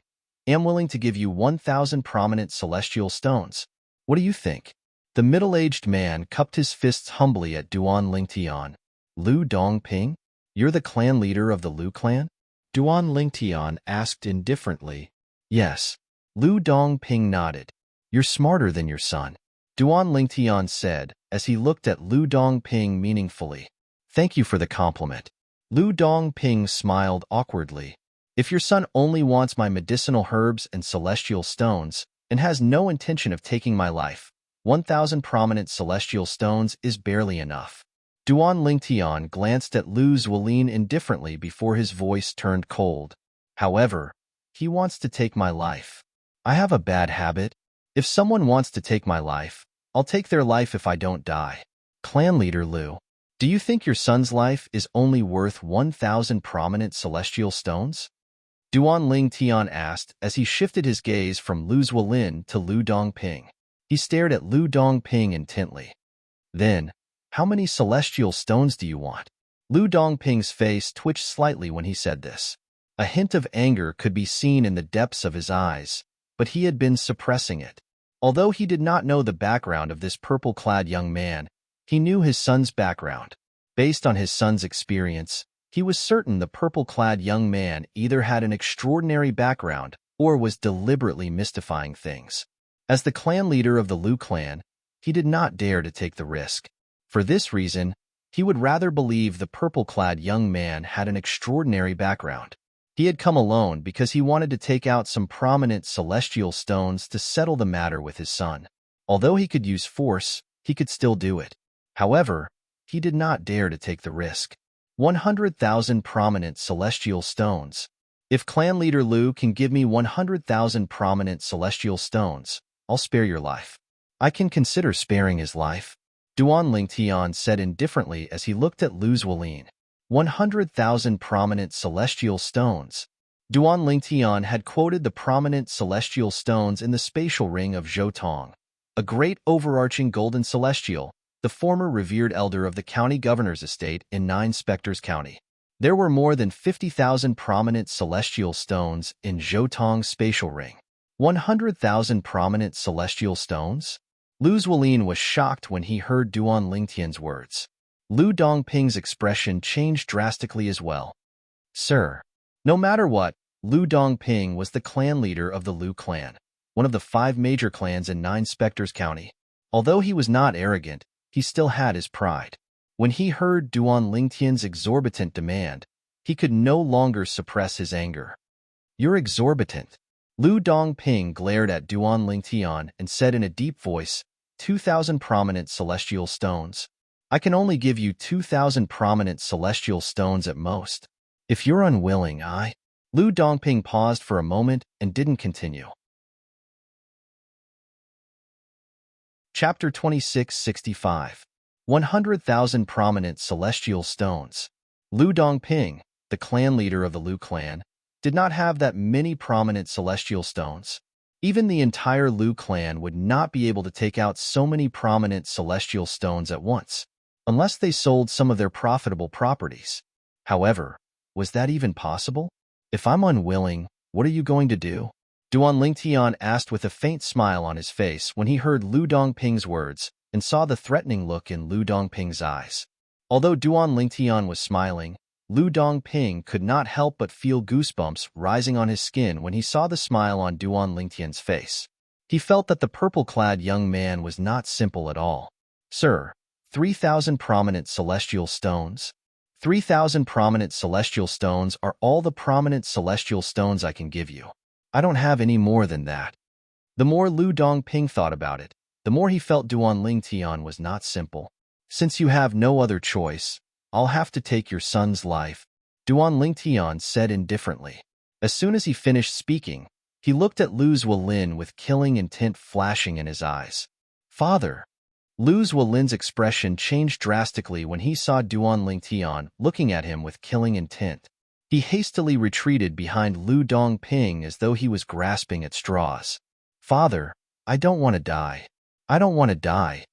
am willing to give you 1,000 prominent celestial stones. What do you think? The middle-aged man cupped his fists humbly at Duan Lingtian. Lu Dongping? You're the clan leader of the Lu clan? Duan Lingtian asked indifferently. Yes. Lu Dongping nodded. You're smarter than your son, Duan Lingtian said as he looked at Lu Dongping meaningfully. Thank you for the compliment. Lu Dongping smiled awkwardly. If your son only wants my medicinal herbs and celestial stones and has no intention of taking my life, 1,000 prominent celestial stones is barely enough. Duan Lingtian glanced at Lu Zuolin indifferently before his voice turned cold. However, he wants to take my life. I have a bad habit. If someone wants to take my life, I'll take their life if I don't die. Clan leader Lu, do you think your son's life is only worth 1,000 prominent celestial stones? Duan Lingtian asked as he shifted his gaze from Lu Zuolin to Lu Dongping. He stared at Lu Dongping intently. Then, how many celestial stones do you want? Lu Dongping's face twitched slightly when he said this. A hint of anger could be seen in the depths of his eyes, but he had been suppressing it. Although he did not know the background of this purple-clad young man, he knew his son's background. Based on his son's experience, he was certain the purple-clad young man either had an extraordinary background or was deliberately mystifying things. As the clan leader of the Lu clan, he did not dare to take the risk. For this reason, he would rather believe the purple-clad young man had an extraordinary background. He had come alone because he wanted to take out some prominent celestial stones to settle the matter with his son. Although he could use force, he could still do it. However, he did not dare to take the risk. 100,000 prominent celestial stones. If clan leader Lu can give me 100,000 prominent celestial stones, I'll spare your life. I can consider sparing his life, Duan Lingtian said indifferently as he looked at Lu's Walin. 100,000 prominent celestial stones. Duan Lingtian had quoted the prominent celestial stones in the spatial ring of Zhoutong, a great overarching golden celestial, the former revered elder of the county governor's estate in Nine Spectres County. There were more than 50,000 prominent celestial stones in Zhoutong's spatial ring. 100,000 prominent celestial stones? Lu Zuolin was shocked when he heard Duan Lingtian's words. Lu Dongping's expression changed drastically as well. Sir. No matter what, Lu Dongping was the clan leader of the Lu clan, one of the 5 major clans in Nine Spectres County. Although he was not arrogant, he still had his pride. When he heard Duan Lingtian's exorbitant demand, he could no longer suppress his anger. You're exorbitant. Lu Dongping glared at Duan Lingtian and said in a deep voice, 2,000 prominent celestial stones. I can only give you 2,000 prominent celestial stones at most. If you're unwilling, Lu Dongping paused for a moment and didn't continue. Chapter 2665. 100,000 prominent celestial stones. Lu Dongping, the clan leader of the Lu clan, did not have that many prominent celestial stones. Even the entire Lu clan would not be able to take out so many prominent celestial stones at once, unless they sold some of their profitable properties. However, was that even possible? If I'm unwilling, what are you going to do? Duan Lingtian asked with a faint smile on his face when he heard Lu Dongping's words and saw the threatening look in Lu Dongping's eyes. Although Duan Lingtian was smiling, Lu Dongping could not help but feel goosebumps rising on his skin when he saw the smile on Duan Lingtian's face. He felt that the purple-clad young man was not simple at all. Sir, 3,000 prominent celestial stones? 3,000 prominent celestial stones are all the prominent celestial stones I can give you. I don't have any more than that. The more Lu Dongping thought about it, the more he felt Duan Lingtian was not simple. Since you have no other choice, I'll have to take your son's life, Duan Lingtian said indifferently. As soon as he finished speaking, he looked at Lu Zuolin with killing intent flashing in his eyes. Father. Lu Zuolin's expression changed drastically when he saw Duan Lingtian looking at him with killing intent. He hastily retreated behind Lu Dongping as though he was grasping at straws. Father, I don't want to die. I don't want to die.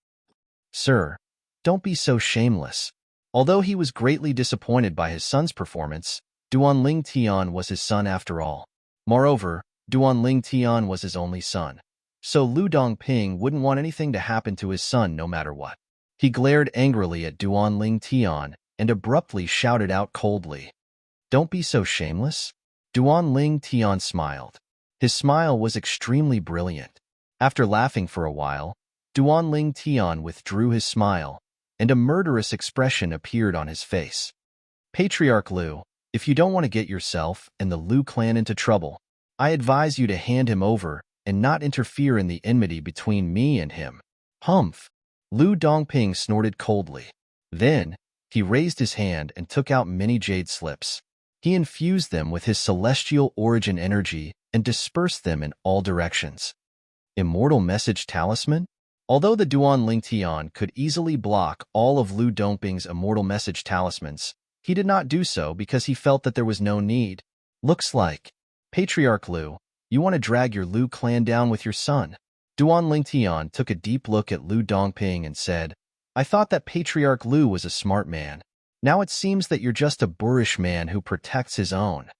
Sir, don't be so shameless. Although he was greatly disappointed by his son's performance, Duan Lingtian was his son after all. Moreover, Duan Lingtian was his only son. So Lu Dongping wouldn't want anything to happen to his son no matter what. He glared angrily at Duan Lingtian and abruptly shouted out coldly. Don't be so shameless. Duan Lingtian smiled. His smile was extremely brilliant. After laughing for a while, Duan Lingtian withdrew his smile, and a murderous expression appeared on his face. Patriarch Lu, if you don't want to get yourself and the Lu clan into trouble, I advise you to hand him over and not interfere in the enmity between me and him. Humph! Lu Dongping snorted coldly. Then, he raised his hand and took out many jade slips. He infused them with his celestial origin energy and dispersed them in all directions. Immortal Message Talisman? Although the Duan Lingtian could easily block all of Lu Dongping's immortal message talismans, he did not do so because he felt that there was no need. Looks like, Patriarch Lu, you want to drag your Lu clan down with your son. Duan Lingtian took a deep look at Lu Dongping and said, I thought that Patriarch Lu was a smart man. Now it seems that you're just a boorish man who protects his own.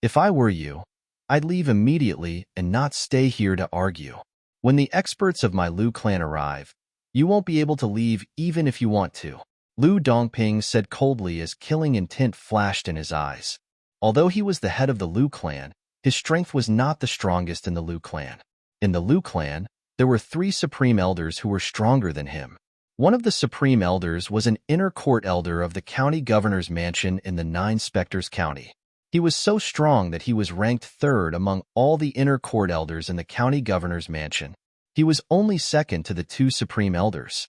If I were you, I'd leave immediately and not stay here to argue. When the experts of my Lu clan arrive, you won't be able to leave even if you want to. Lu Dongping said coldly as killing intent flashed in his eyes. Although he was the head of the Lu clan, His strength was not the strongest in the Lu clan. In the Lu clan, there were 3 supreme elders who were stronger than him. One of the supreme elders was an inner court elder of the county governor's mansion in the Nine Spectres County. He was so strong that he was ranked 3rd among all the inner court elders in the county governor's mansion. He was only second to the 2 supreme elders.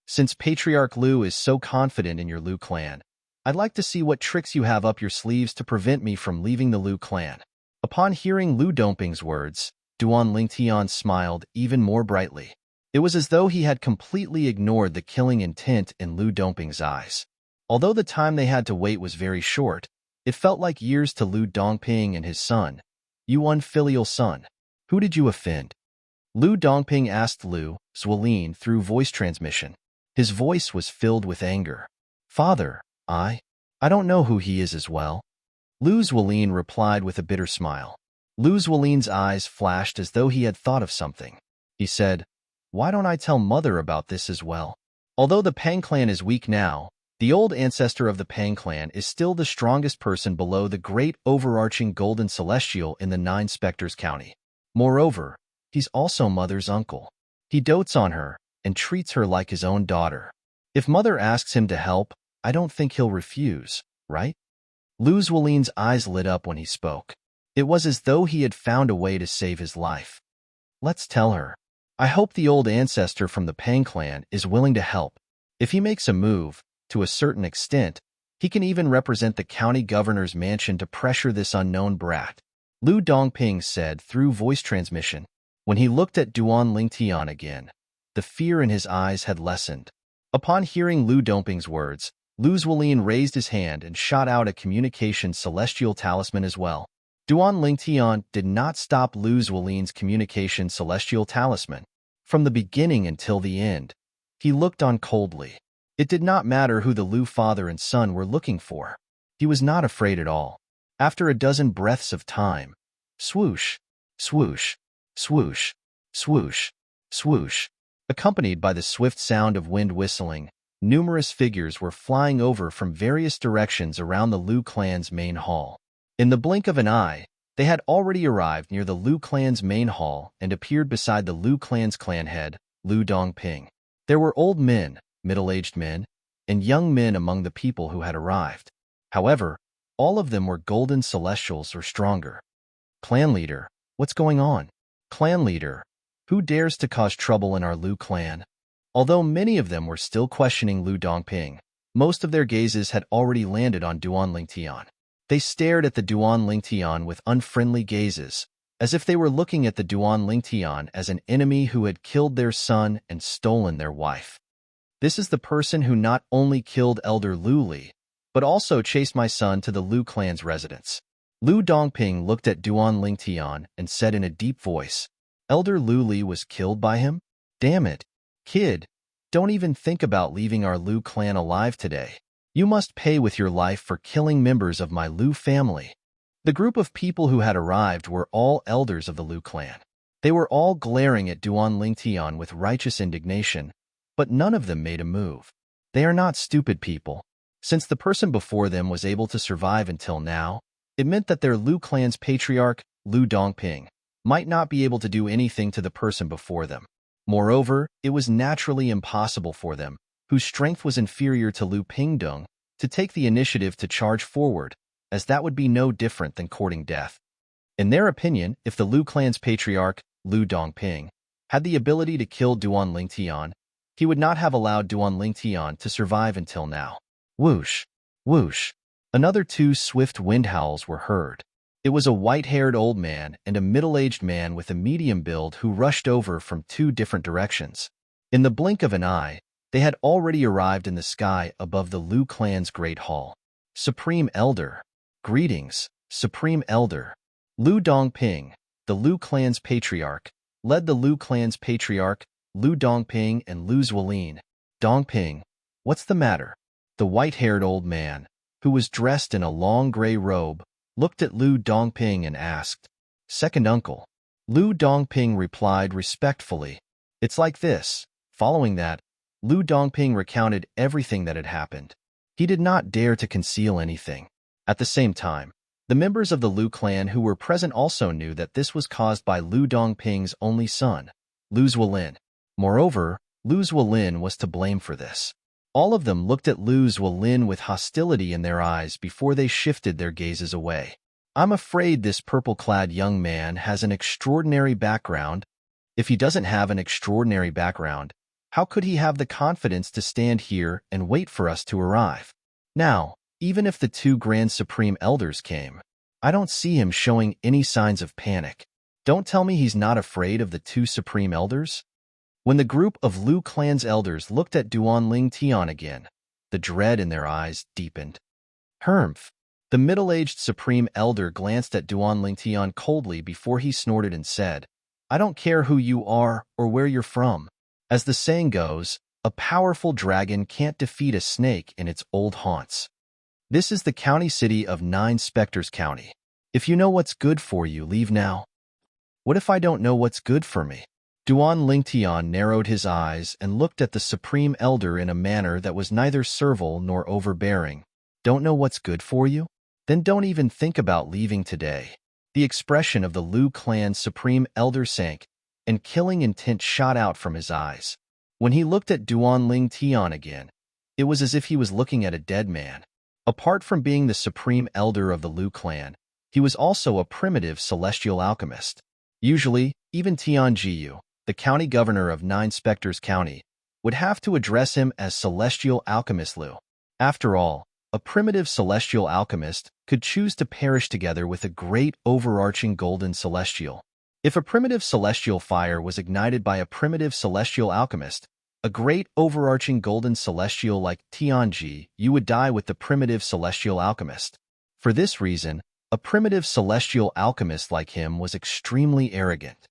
Since Patriarch Lu is so confident in your Lu clan, I'd like to see what tricks you have up your sleeves to prevent me from leaving the Lu clan. Upon hearing Lu Dongping's words, Duan Lingtian smiled even more brightly. It was as though he had completely ignored the killing intent in Lu Dongping's eyes. Although the time they had to wait was very short, it felt like years to Lu Dongping and his son. You unfilial son, who did you offend? Lu Dongping asked Lu Zwilin through voice transmission. His voice was filled with anger. Father, I don't know who he is as well. Lu Zwilin replied with a bitter smile. Lu Zwilin's eyes flashed as though he had thought of something. He said, why don't I tell Mother about this as well? Although the Pang clan is weak now, the old ancestor of the Pang clan is still the strongest person below the great overarching golden celestial in the Nine Spectres County. Moreover, he's also Mother's uncle. He dotes on her and treats her like his own daughter. If Mother asks him to help, I don't think he'll refuse, right? Lu Zwilin's eyes lit up when he spoke. It was as though he had found a way to save his life. Let's tell her. I hope the old ancestor from the Pang clan is willing to help. If he makes a move, to a certain extent, he can even represent the county governor's mansion to pressure this unknown brat. Lu Dongping said through voice transmission. When he looked at Duan Lingtian again, the fear in his eyes had lessened. Upon hearing Lu Dongping's words, Lu Zwilin raised his hand and shot out a communication celestial talisman as well. Duan Lingtian did not stop Lu Zwilin's communication celestial talisman. From the beginning until the end, he looked on coldly. It did not matter who the Lu father and son were looking for. He was not afraid at all. After a dozen breaths of time, swoosh, swoosh, swoosh, swoosh, swoosh, accompanied by the swift sound of wind whistling, numerous figures were flying over from various directions around the Lu clan's main hall. In the blink of an eye, they had already arrived near the Lu clan's main hall and appeared beside the Lu clan's clan head, Lu Dongping. There were old men, middle-aged men, and young men among the people who had arrived. However, all of them were golden celestials or stronger. Clan leader, what's going on? Clan leader, who dares to cause trouble in our Lu clan? Although many of them were still questioning Lu Dongping, most of their gazes had already landed on Duan Lingtian. They stared at the Duan Lingtian with unfriendly gazes, as if they were looking at the Duan Lingtian as an enemy who had killed their son and stolen their wife. This is the person who not only killed Elder Lu Li, but also chased my son to the Lu clan's residence. Lu Dongping looked at Duan Lingtian and said in a deep voice, Elder Lu Li was killed by him? Damn it, kid, don't even think about leaving our Lu clan alive today. You must pay with your life for killing members of my Lu family. The group of people who had arrived were all elders of the Lu clan. They were all glaring at Duan Lingtian with righteous indignation, but none of them made a move. They are not stupid people. Since the person before them was able to survive until now, it meant that their Lu clan's patriarch, Lu Dongping, might not be able to do anything to the person before them. Moreover, it was naturally impossible for them, whose strength was inferior to Lu Pingdong, to take the initiative to charge forward, as that would be no different than courting death. In their opinion, if the Lu clan's patriarch, Lu Dongping, had the ability to kill Duan Lingtian, he would not have allowed Duan Lingtian to survive until now. Whoosh, whoosh. Another 2 swift wind howls were heard. It was a white-haired old man and a middle-aged man with a medium build who rushed over from 2 different directions. In the blink of an eye, they had already arrived in the sky above the Lu clan's great hall. Supreme Elder. Greetings, Supreme Elder. Lu Dongping, the Lu clan's patriarch, led the Lu clan's patriarch, Lu Dongping and Lu Zwilin. Dongping, what's the matter? The white-haired old man, who was dressed in a long gray robe, looked at Lu Dongping and asked, Second uncle. Lu Dongping replied respectfully, It's like this. Following that, Lu Dongping recounted everything that had happened. He did not dare to conceal anything. At the same time, The members of the Lu clan who were present also knew that this was caused by Lu Dongping's only son, Lu Zuolin. Moreover, Lu Zuolin was to blame for this. All of them looked at Lu Zuolin with hostility in their eyes before they shifted their gazes away. I'm afraid this purple-clad young man has an extraordinary background. If he doesn't have an extraordinary background, how could he have the confidence to stand here and wait for us to arrive? Now, even if the two Grand Supreme Elders came, I don't see him showing any signs of panic. Don't tell me he's not afraid of the two Supreme Elders? When the group of Lu clan's elders looked at Duanling Tian again, the dread in their eyes deepened. Humph! The middle-aged Supreme Elder glanced at Duanling Tian coldly before he snorted and said, I don't care who you are or where you're from. As the saying goes, a powerful dragon can't defeat a snake in its old haunts. This is the county city of Nine Spectres County. If you know what's good for you, leave now. What if I don't know what's good for me? Duanling Tian narrowed his eyes and looked at the Supreme Elder in a manner that was neither servile nor overbearing. Don't know what's good for you? Then don't even think about leaving today. The expression of the Lu clan's Supreme Elder sank, and killing intent shot out from his eyes. When he looked at Duanling Tian again, it was as if he was looking at a dead man. Apart from being the Supreme Elder of the Lu clan, he was also a primitive celestial alchemist. Usually, even Tian Jiyu, the county governor of Nine Spectres County, would have to address him as Celestial Alchemist Lu. After all, a primitive celestial alchemist could choose to perish together with a great overarching golden celestial. If a primitive celestial fire was ignited by a primitive celestial alchemist, a great overarching golden celestial like Tianji, you would die with the primitive celestial alchemist. For this reason, a primitive celestial alchemist like him was extremely arrogant.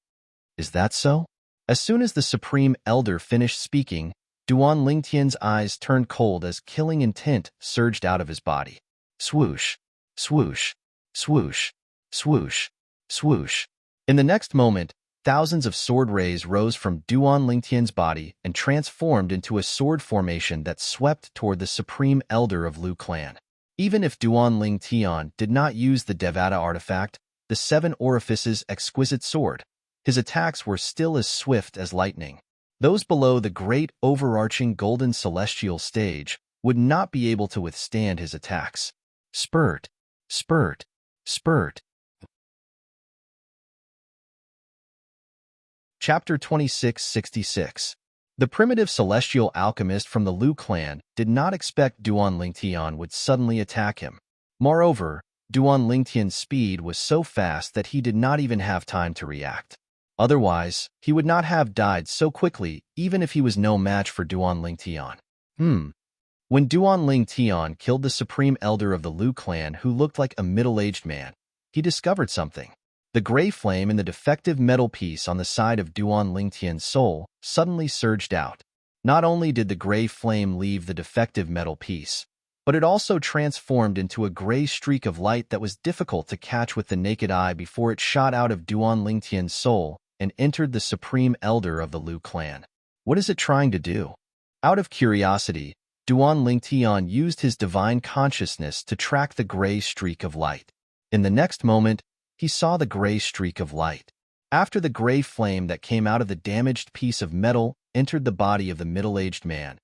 Is that so? As soon as the Supreme Elder finished speaking, Duanling Tian's eyes turned cold as killing intent surged out of his body. Swoosh, swoosh, swoosh, swoosh, swoosh. In the next moment, thousands of sword rays rose from Duanling Tian's body and transformed into a sword formation that swept toward the Supreme Elder of Lu clan. Even if Duanling Tian did not use the Devata artifact, the Seven Orifices exquisite sword, his attacks were still as swift as lightning. Those below the great overarching golden celestial stage would not be able to withstand his attacks. Spurt, spurt, spurt. Chapter 2666. The primitive celestial alchemist from the Lu clan did not expect Duanling Tian would suddenly attack him. Moreover, Duanling Tian's speed was so fast that he did not even have time to react. Otherwise, he would not have died so quickly even if he was no match for Duanling Tian. When Duanling Tian killed the Supreme Elder of the Lu clan who looked like a middle-aged man, he discovered something. The gray flame in the defective metal piece on the side of Duanling Tian's soul suddenly surged out. Not only did the gray flame leave the defective metal piece, but it also transformed into a gray streak of light that was difficult to catch with the naked eye before it shot out of Duanling Tian's soul and entered the Supreme Elder of the Lu clan. What is it trying to do? Out of curiosity, Duanling Tian used his divine consciousness to track the gray streak of light. In the next moment, he saw the gray streak of light. After the gray flame that came out of the damaged piece of metal entered the body of the middle-aged man,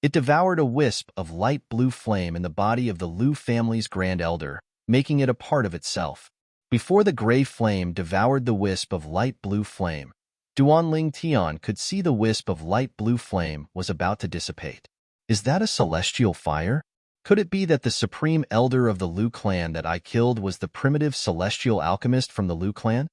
it devoured a wisp of light blue flame in the body of the Lu family's Grand Elder, making it a part of itself. Before the gray flame devoured the wisp of light blue flame, Duanling Tian could see the wisp of light blue flame was about to dissipate. Is that a celestial fire? Could it be that the Supreme Elder of the Lu clan that I killed was the primitive celestial alchemist from the Lu clan?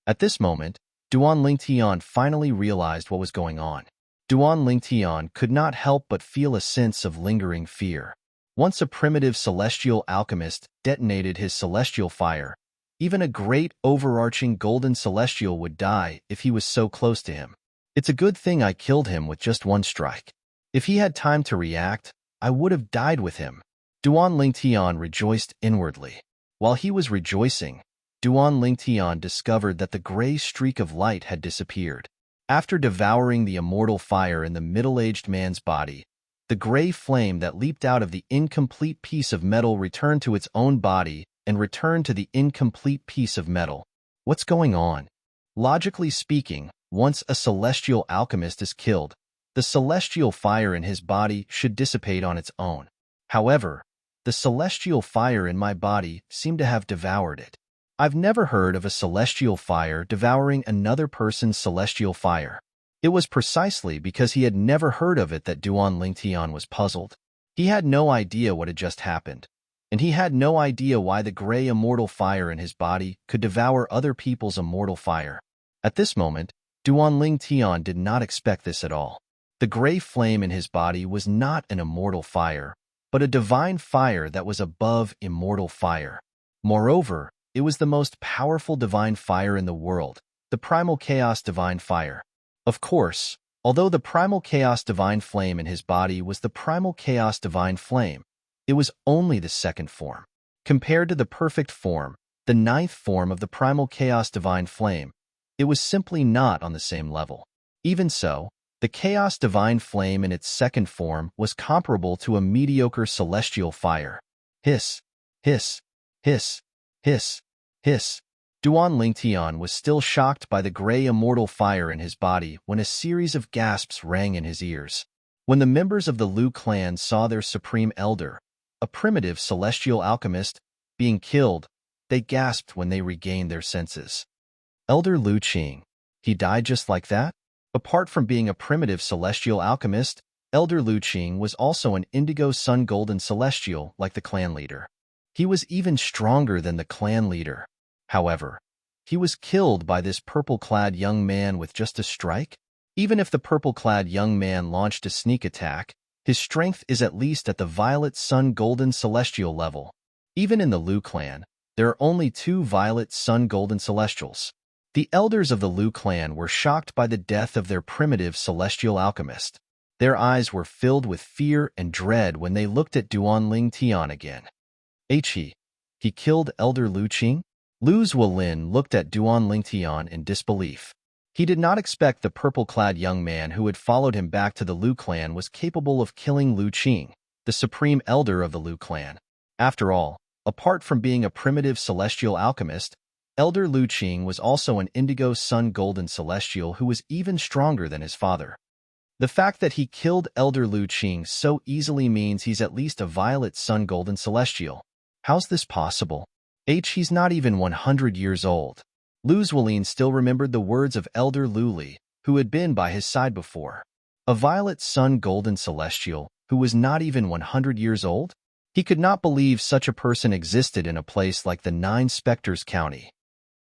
At this moment, Duanling Tian finally realized what was going on. Duanling Tian could not help but feel a sense of lingering fear. Once a primitive celestial alchemist detonated his celestial fire, even a great overarching golden celestial would die if he was so close to him. It's a good thing I killed him with just one strike. If he had time to react, I would have died with him. Duanling Tian rejoiced inwardly. While he was rejoicing, Duanling Tian discovered that the gray streak of light had disappeared. After devouring the immortal fire in the middle-aged man's body, the gray flame that leaped out of the incomplete piece of metal returned to its own body and returned to the incomplete piece of metal. What's going on? Logically speaking, once a celestial alchemist is killed, the celestial fire in his body should dissipate on its own. However, the celestial fire in my body seemed to have devoured it. I've never heard of a celestial fire devouring another person's celestial fire. It was precisely because he had never heard of it that Duan Lingtian was puzzled. He had no idea what had just happened, and he had no idea why the gray immortal fire in his body could devour other people's immortal fire. At this moment, Duan Lingtian did not expect this at all. The gray flame in his body was not an immortal fire, but a divine fire that was above immortal fire. Moreover, it was the most powerful divine fire in the world, the primal chaos divine fire. Of course, although the primal chaos divine flame in his body was the primal chaos divine flame, it was only the second form. Compared to the perfect form, the ninth form of the primal chaos divine flame, it was simply not on the same level. Even so, the chaos divine flame in its second form was comparable to a mediocre celestial fire. Hiss, hiss, hiss, hiss, hiss. Duan Lingtian was still shocked by the gray immortal fire in his body when a series of gasps rang in his ears. When the members of the Lu clan saw their supreme elder, a primitive celestial alchemist, being killed, they gasped when they regained their senses. Elder Lu Qing. He died just like that? Apart from being a primitive celestial alchemist, Elder Lu Qing was also an indigo sun golden celestial like the clan leader. He was even stronger than the clan leader. However, he was killed by this purple-clad young man with just a strike? Even if the purple-clad young man launched a sneak attack, his strength is at least at the violet sun golden celestial level. Even in the Lu clan, there are only 2 violet sun golden celestials. The elders of the Lu clan were shocked by the death of their primitive celestial alchemist. Their eyes were filled with fear and dread when they looked at Duan Lingtian again. He killed Elder Lu Qing? Lu Zuolin looked at Duan Lingtian in disbelief. He did not expect the purple-clad young man who had followed him back to the Lu clan was capable of killing Lu Qing, the supreme elder of the Lu clan. After all, apart from being a primitive celestial alchemist, Elder Lu Qing was also an indigo sun golden celestial who was even stronger than his father. The fact that he killed Elder Lu Qing so easily means he's at least a violet sun golden celestial. How's this possible? He's not even 100 years old. Lu Zuolin still remembered the words of Elder Lu Li, who had been by his side before. A violet sun golden celestial who was not even 100 years old? He could not believe such a person existed in a place like the Nine Spectres County.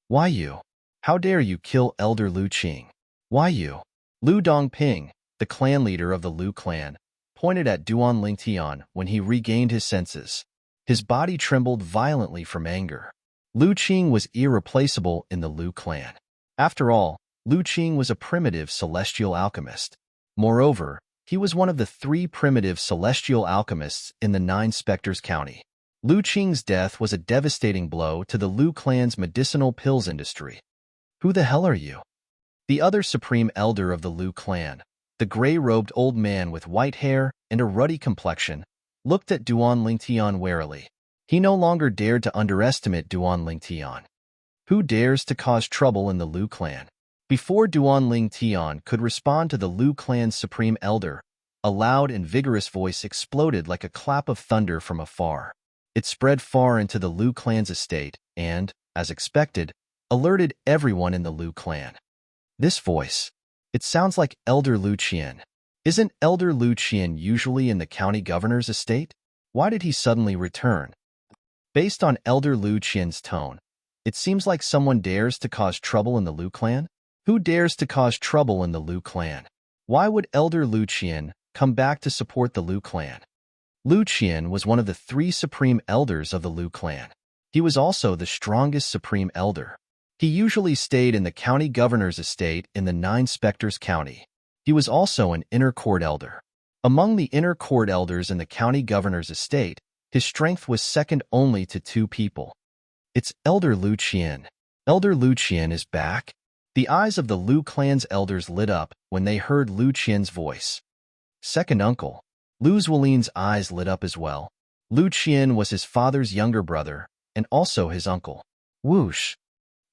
Why you? How dare you kill Elder Lu Qing? Why you? Lu Dongping, the clan leader of the Lu clan, pointed at Duan Lingtian when he regained his senses. His body trembled violently from anger. Lu Qing was irreplaceable in the Lu clan. After all, Lu Qing was a primitive celestial alchemist. Moreover, he was one of the 3 primitive celestial alchemists in the Nine Spectres County. Lu Qing's death was a devastating blow to the Lu clan's medicinal pills industry. Who the hell are you? The other supreme elder of the Lu clan, the gray-robed old man with white hair and a ruddy complexion, looked at Duan Lingtian warily. He no longer dared to underestimate Duan Lingtian. Who dares to cause trouble in the Lu clan? Before Duan Lingtian could respond to the Lu clan's supreme elder, a loud and vigorous voice exploded like a clap of thunder from afar. It spread far into the Lu clan's estate and, as expected, alerted everyone in the Lu clan. This voice. It sounds like Elder Lu Qian. Isn't Elder Lu Qian usually in the county governor's estate? Why did he suddenly return? Based on Elder Lu Qian's tone, it seems like someone dares to cause trouble in the Lu clan? Who dares to cause trouble in the Lu clan? Why would Elder Lu Qian come back to support the Lu clan? Lu Qian was one of the 3 supreme elders of the Lu clan. He was also the strongest supreme elder. He usually stayed in the county governor's estate in the Nine Spectres County. He was also an inner court elder. Among the inner court elders in the county governor's estate, his strength was second only to 2 people. It's Elder Lu Qian. Elder Lu Qian is back? The eyes of the Lu clan's elders lit up when they heard Lu Qian's voice. Second uncle. Lu Zuolin's eyes lit up as well. Lu Qian was his father's younger brother, and also his uncle. Whoosh!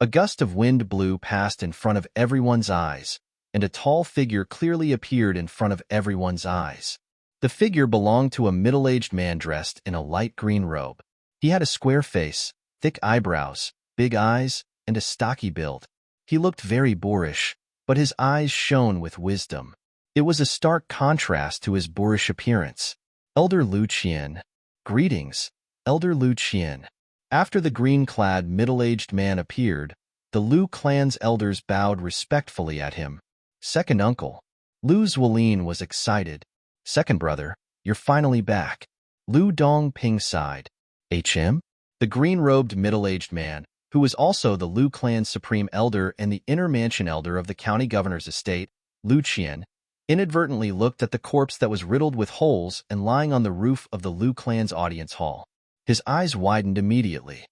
A gust of wind blew past in front of everyone's eyes, and a tall figure clearly appeared in front of everyone's eyes. The figure belonged to a middle-aged man dressed in a light green robe. He had a square face, thick eyebrows, big eyes, and a stocky build. He looked very boorish, but his eyes shone with wisdom. It was a stark contrast to his boorish appearance. Elder Lu Qian. Greetings, Elder Lu Qian. After the green-clad middle-aged man appeared, the Lu clan's elders bowed respectfully at him. Second uncle. Lu Zuolin was excited. Second brother, you're finally back. Lu Dongping sighed. HM? The green-robed middle-aged man, who was also the Lu clan's supreme elder and the inner mansion elder of the county governor's estate, Lu Qian, inadvertently looked at the corpse that was riddled with holes and lying on the roof of the Lu clan's audience hall. His eyes widened immediately.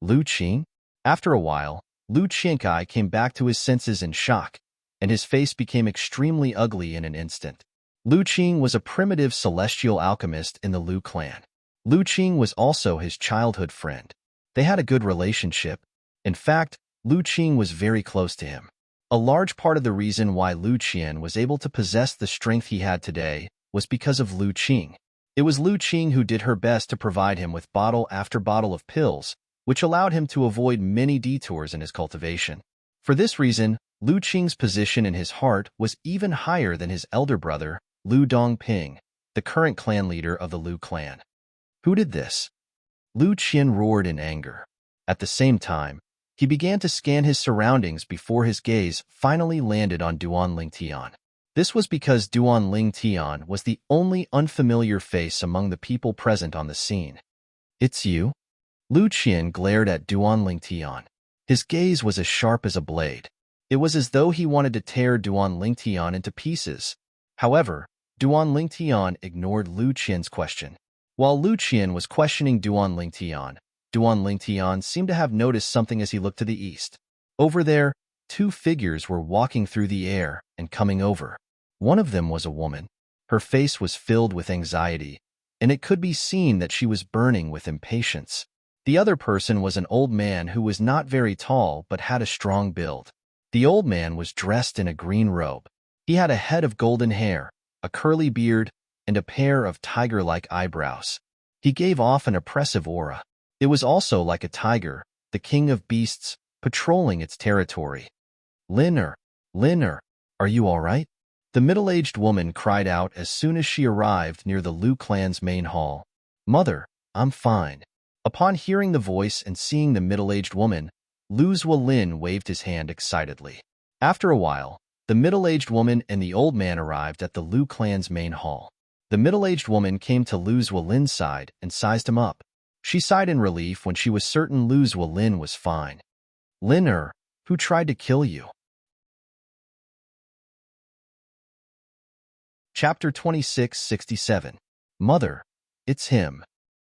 Lu Qing? After a while, Lu Qingkai came back to his senses in shock, and his face became extremely ugly in an instant. Lu Qing was a primitive celestial alchemist in the Lu clan. Lu Qing was also his childhood friend. They had a good relationship. In fact, Lu Qing was very close to him. A large part of the reason why Lu Qian was able to possess the strength he had today was because of Lu Qing. It was Lu Qing who did her best to provide him with bottle after bottle of pills, which allowed him to avoid many detours in his cultivation. For this reason, Lu Qing's position in his heart was even higher than his elder brother, Lu Dongping, the current clan leader of the Lu clan. Who did this? Lu Qian roared in anger. At the same time, he began to scan his surroundings before his gaze finally landed on Duan Lingtian. This was because Duan Lingtian was the only unfamiliar face among the people present on the scene. It's you? Lu Qian glared at Duan Lingtian. His gaze was as sharp as a blade. It was as though he wanted to tear Duan Lingtian into pieces. However, Duan Lingtian ignored Lu Qian's question. While Lu Qian was questioning Duan Lingtian seemed to have noticed something as he looked to the east. Over there, two figures were walking through the air and coming over. One of them was a woman. Her face was filled with anxiety, and it could be seen that she was burning with impatience. The other person was an old man who was not very tall but had a strong build. The old man was dressed in a green robe. He had a head of golden hair, a curly beard, and a pair of tiger-like eyebrows. He gave off an oppressive aura. It was also like a tiger, the king of beasts, patrolling its territory. Linner, are you all right? The middle-aged woman cried out as soon as she arrived near the Lu clan's main hall. Mother, I'm fine. Upon hearing the voice and seeing the middle-aged woman, Lu Zuolin waved his hand excitedly. After a while, the middle-aged woman and the old man arrived at the Lu clan's main hall. The middle-aged woman came to Lu Zuolin's side and sized him up. She sighed in relief when she was certain Lu Zuolin was fine. Linner, who tried to kill you? Chapter 2667. Mother, it's him.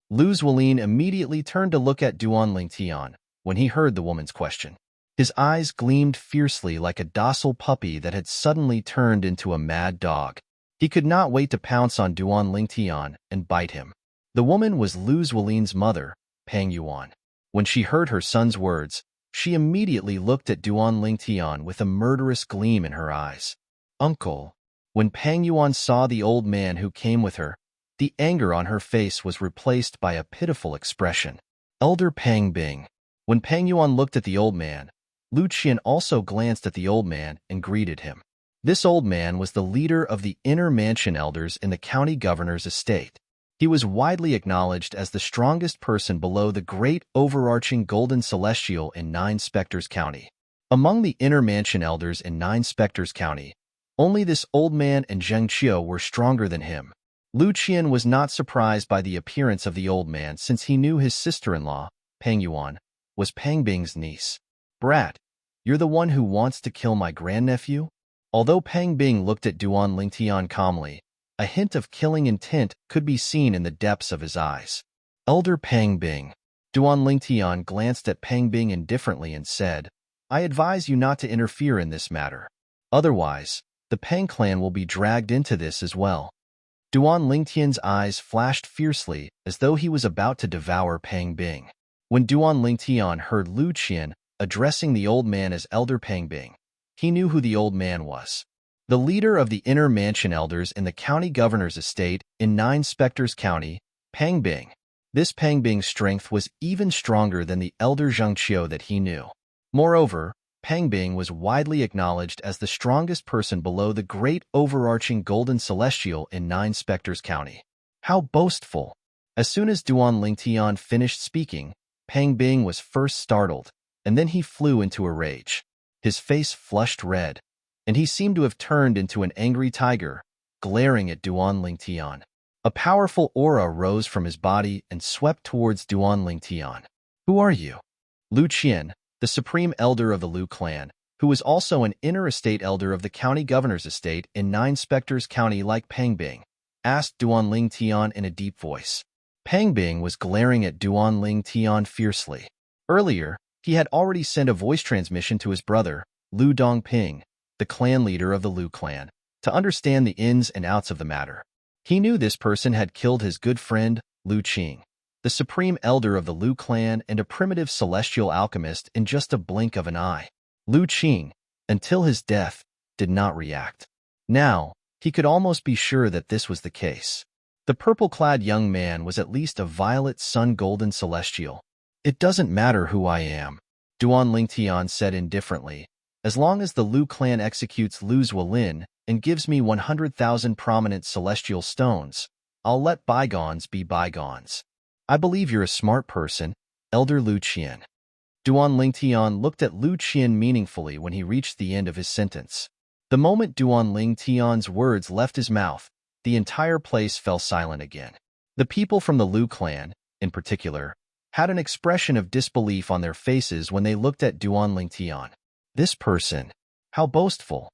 Lu Zuolin immediately turned to look at Duan Lingtian when he heard the woman's question. His eyes gleamed fiercely like a docile puppy that had suddenly turned into a mad dog. He could not wait to pounce on Duan Lingtian and bite him. The woman was Lu Zuolin's mother, Pang Yuan. When she heard her son's words, she immediately looked at Duan Lingtian with a murderous gleam in her eyes. Uncle. When Pang Yuan saw the old man who came with her, the anger on her face was replaced by a pitiful expression. Elder Pang Bing. When Pang Yuan looked at the old man, Lu Qian also glanced at the old man and greeted him. This old man was the leader of the inner mansion elders in the county governor's estate. He was widely acknowledged as the strongest person below the great overarching Golden Celestial in Nine Spectres County. Among the inner mansion elders in Nine Spectres County, only this old man and Zheng Qiu were stronger than him. Lu Qian was not surprised by the appearance of the old man since he knew his sister-in-law, Pang Yuan, was Pang Bing's niece. Brat, you're the one who wants to kill my grandnephew? Although Pang Bing looked at Duan Lingtian calmly, a hint of killing intent could be seen in the depths of his eyes. Elder Pang Bing. Duan Lingtian glanced at Pang Bing indifferently and said, I advise you not to interfere in this matter. Otherwise, the Pang clan will be dragged into this as well. Duan Lingtian's eyes flashed fiercely as though he was about to devour Pang Bing. When Duan Lingtian heard Lu Qian addressing the old man as Elder Pangbing, he knew who the old man was. The leader of the inner mansion elders in the county governor's estate in Nine Spectres County, Pangbing. This Pangbing's strength was even stronger than the elder Zhengqiu that he knew. Moreover, Pangbing was widely acknowledged as the strongest person below the great overarching golden celestial in Nine Spectres County. How boastful! As soon as Duan Lingtian finished speaking, Pangbing was first startled, and then he flew into a rage. His face flushed red, and he seemed to have turned into an angry tiger, glaring at Duan Lingtian. A powerful aura rose from his body and swept towards Duan Lingtian. Who are you? Lu Qian, the supreme elder of the Lu clan, who was also an inner estate elder of the county governor's estate in Nine Spectres County like Pangbing, asked Duan Lingtian in a deep voice. Pangbing was glaring at Duan Lingtian fiercely. Earlier, he had already sent a voice transmission to his brother, Lu Dongping, the clan leader of the Lu clan, to understand the ins and outs of the matter. He knew this person had killed his good friend, Lu Qing, the supreme elder of the Lu clan and a primitive celestial alchemist, in just a blink of an eye. Lu Qing, until his death, did not react. Now, he could almost be sure that this was the case. The purple-clad young man was at least a violet sun-golden celestial. It doesn't matter who I am, Duan Lingtian said indifferently. As long as the Lu clan executes Lu Zuolin and gives me 100,000 prominent celestial stones, I'll let bygones be bygones. I believe you're a smart person, Elder Lu Qian. Duan Lingtian looked at Lu Qian meaningfully when he reached the end of his sentence. The moment Duan Lingtian's words left his mouth, the entire place fell silent again. The people from the Lu clan, in particular, had an expression of disbelief on their faces when they looked at Duan Lingtian. This person, how boastful!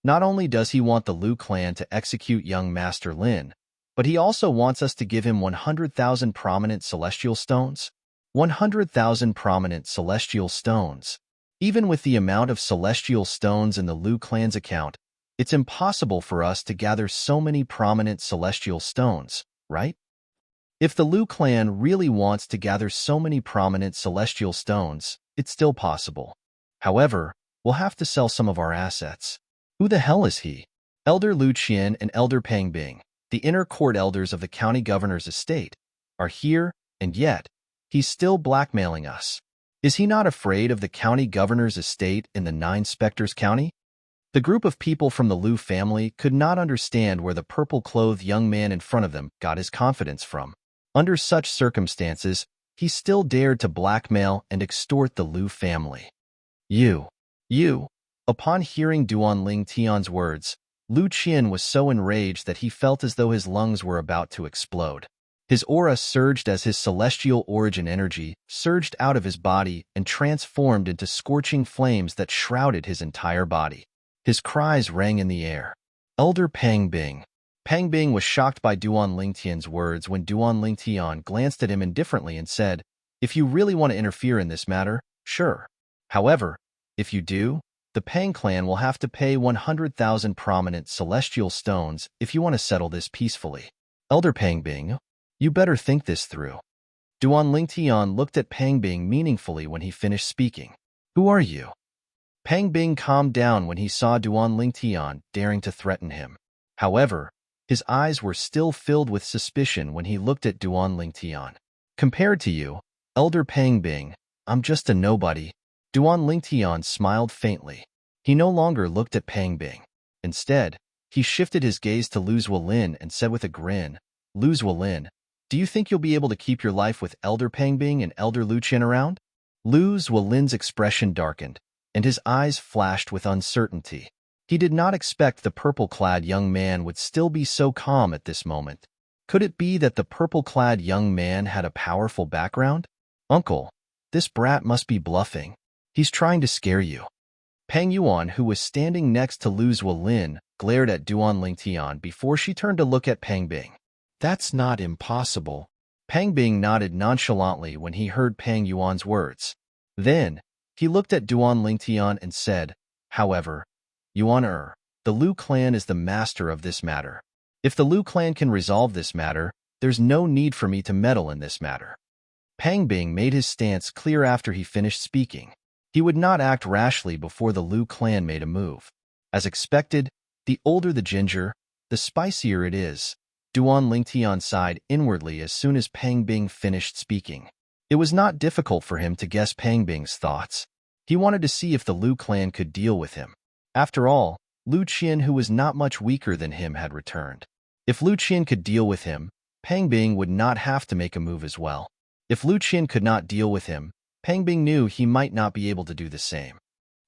Not only does he want the Lu clan to execute young Master Lin, but he also wants us to give him 100,000 prominent celestial stones. 100,000 prominent celestial stones. Even with the amount of celestial stones in the Lu clan's account, it's impossible for us to gather so many prominent celestial stones, right? If the Lu clan really wants to gather so many prominent celestial stones, it's still possible. However, we'll have to sell some of our assets. Who the hell is he? Elder Lu Qian and Elder Pangbing, the inner court elders of the county governor's estate, are here, and yet, he's still blackmailing us. Is he not afraid of the county governor's estate in the Nine Spectres County? The group of people from the Lu family could not understand where the purple-clothed young man in front of them got his confidence from. Under such circumstances, he still dared to blackmail and extort the Lu family. You. Upon hearing Duan Lingtian's words, Lu Qian was so enraged that he felt as though his lungs were about to explode. His aura surged as his celestial origin energy surged out of his body and transformed into scorching flames that shrouded his entire body. His cries rang in the air. Elder Pangbing. Pangbing was shocked by Duan Lingtian's words when Duan Lingtian glanced at him indifferently and said, "If you really want to interfere in this matter, sure. However, if you do, the Pang clan will have to pay 100,000 prominent celestial stones if you want to settle this peacefully. Elder Pangbing, you better think this through." Duan Lingtian looked at Pangbing meaningfully when he finished speaking. Who are you? Pangbing calmed down when he saw Duan Lingtian daring to threaten him. However, his eyes were still filled with suspicion when he looked at Duan Lingtian. Compared to you, Elder Pangbing, I'm just a nobody. Duan Lingtian smiled faintly. He no longer looked at Pangbing. Instead, he shifted his gaze to Lu Zuolin and said with a grin, Lu Zuolin, do you think you'll be able to keep your life with Elder Pangbing and Elder Lu Qian around? Lu Zuolin's expression darkened, and his eyes flashed with uncertainty. He did not expect the purple-clad young man would still be so calm at this moment. Could it be that the purple-clad young man had a powerful background? Uncle, this brat must be bluffing. He's trying to scare you. Pang Yuan, who was standing next to Lu Zuolin, glared at Duan Lingtian before she turned to look at Pangbing. That's not impossible. Pangbing nodded nonchalantly when he heard Pang Yuan's words. Then, he looked at Duan Lingtian and said, however, Yuan, the Lu clan is the master of this matter. If the Lu clan can resolve this matter, there's no need for me to meddle in this matter. Pang Bing made his stance clear after he finished speaking. He would not act rashly before the Liu clan made a move. As expected, the older the ginger, the spicier it is. Duan Lingtian sighed inwardly as soon as Pang Bing finished speaking. It was not difficult for him to guess Pang Bing's thoughts. He wanted to see if the Liu clan could deal with him. After all, Liu Qian, who was not much weaker than him, had returned. If Liu Qian could deal with him, Pang Bing would not have to make a move as well. If Liu Qian could not deal with him, Pang Bing knew he might not be able to do the same.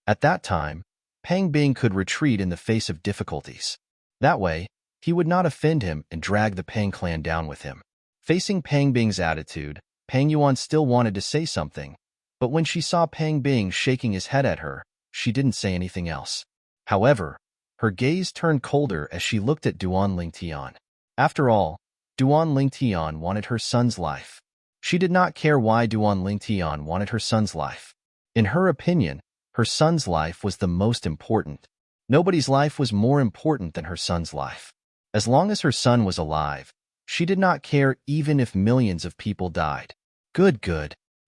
At that time, Pang Bing could retreat in the face of difficulties. That way, he would not offend him and drag the Pang clan down with him. Facing Pang Bing's attitude, Pang Yuan still wanted to say something, but when she saw Pang Bing shaking his head at her, she didn't say anything else. However, her gaze turned colder as she looked at Duan Lingtian. After all, Duan Lingtian wanted her son's life. She did not care why Duan Lingtian wanted her son's life. In her opinion, her son's life was the most important. Nobody's life was more important than her son's life. As long as her son was alive, she did not care even if millions of people died. Good.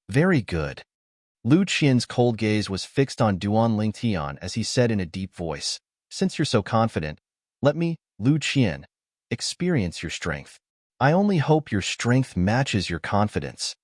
Very good. Liu Qian's cold gaze was fixed on Duan Lingtian as he said in a deep voice, "Since you're so confident, let me, Liu Qian, experience your strength. I only hope your strength matches your confidence."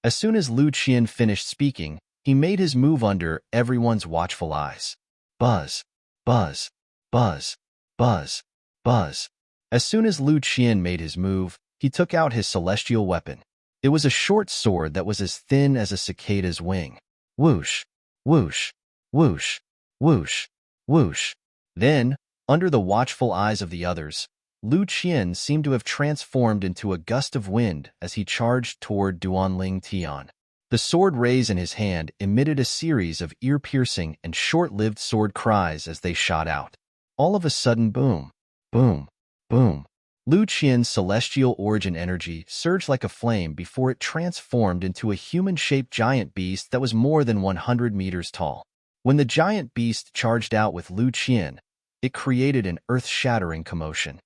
As soon as Liu Qian finished speaking, he made his move under everyone's watchful eyes. Buzz, buzz, buzz, buzz, buzz. As soon as Liu Qian made his move, he took out his celestial weapon. It was a short sword that was as thin as a cicada's wing. Whoosh, whoosh, whoosh, whoosh, whoosh. Then, under the watchful eyes of the others, Liu Qian seemed to have transformed into a gust of wind as he charged toward Duan Lingtian. The sword raised in his hand emitted a series of ear-piercing and short-lived sword cries as they shot out. All of a sudden, boom, boom, boom. Liu Qian's celestial origin energy surged like a flame before it transformed into a human-shaped giant beast that was more than 100 meters tall. When the giant beast charged out with Liu Qian, it created an earth-shattering commotion.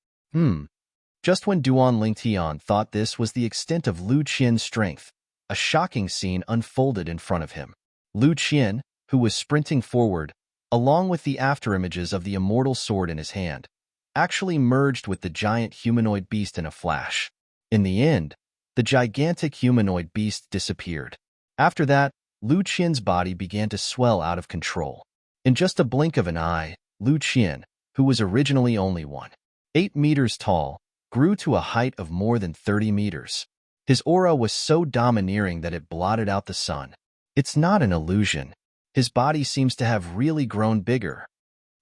Just when Duan Lingtian thought this was the extent of Liu Qian's strength, a shocking scene unfolded in front of him. Liu Qian, who was sprinting forward, along with the afterimages of the immortal sword in his hand, actually merged with the giant humanoid beast in a flash. In the end, the gigantic humanoid beast disappeared. After that, Liu Qian's body began to swell out of control. In just a blink of an eye, Liu Qian, who was originally only 1.8 meters tall, grew to a height of more than 30 meters. His aura was so domineering that it blotted out the sun. It's not an illusion. His body seems to have really grown bigger.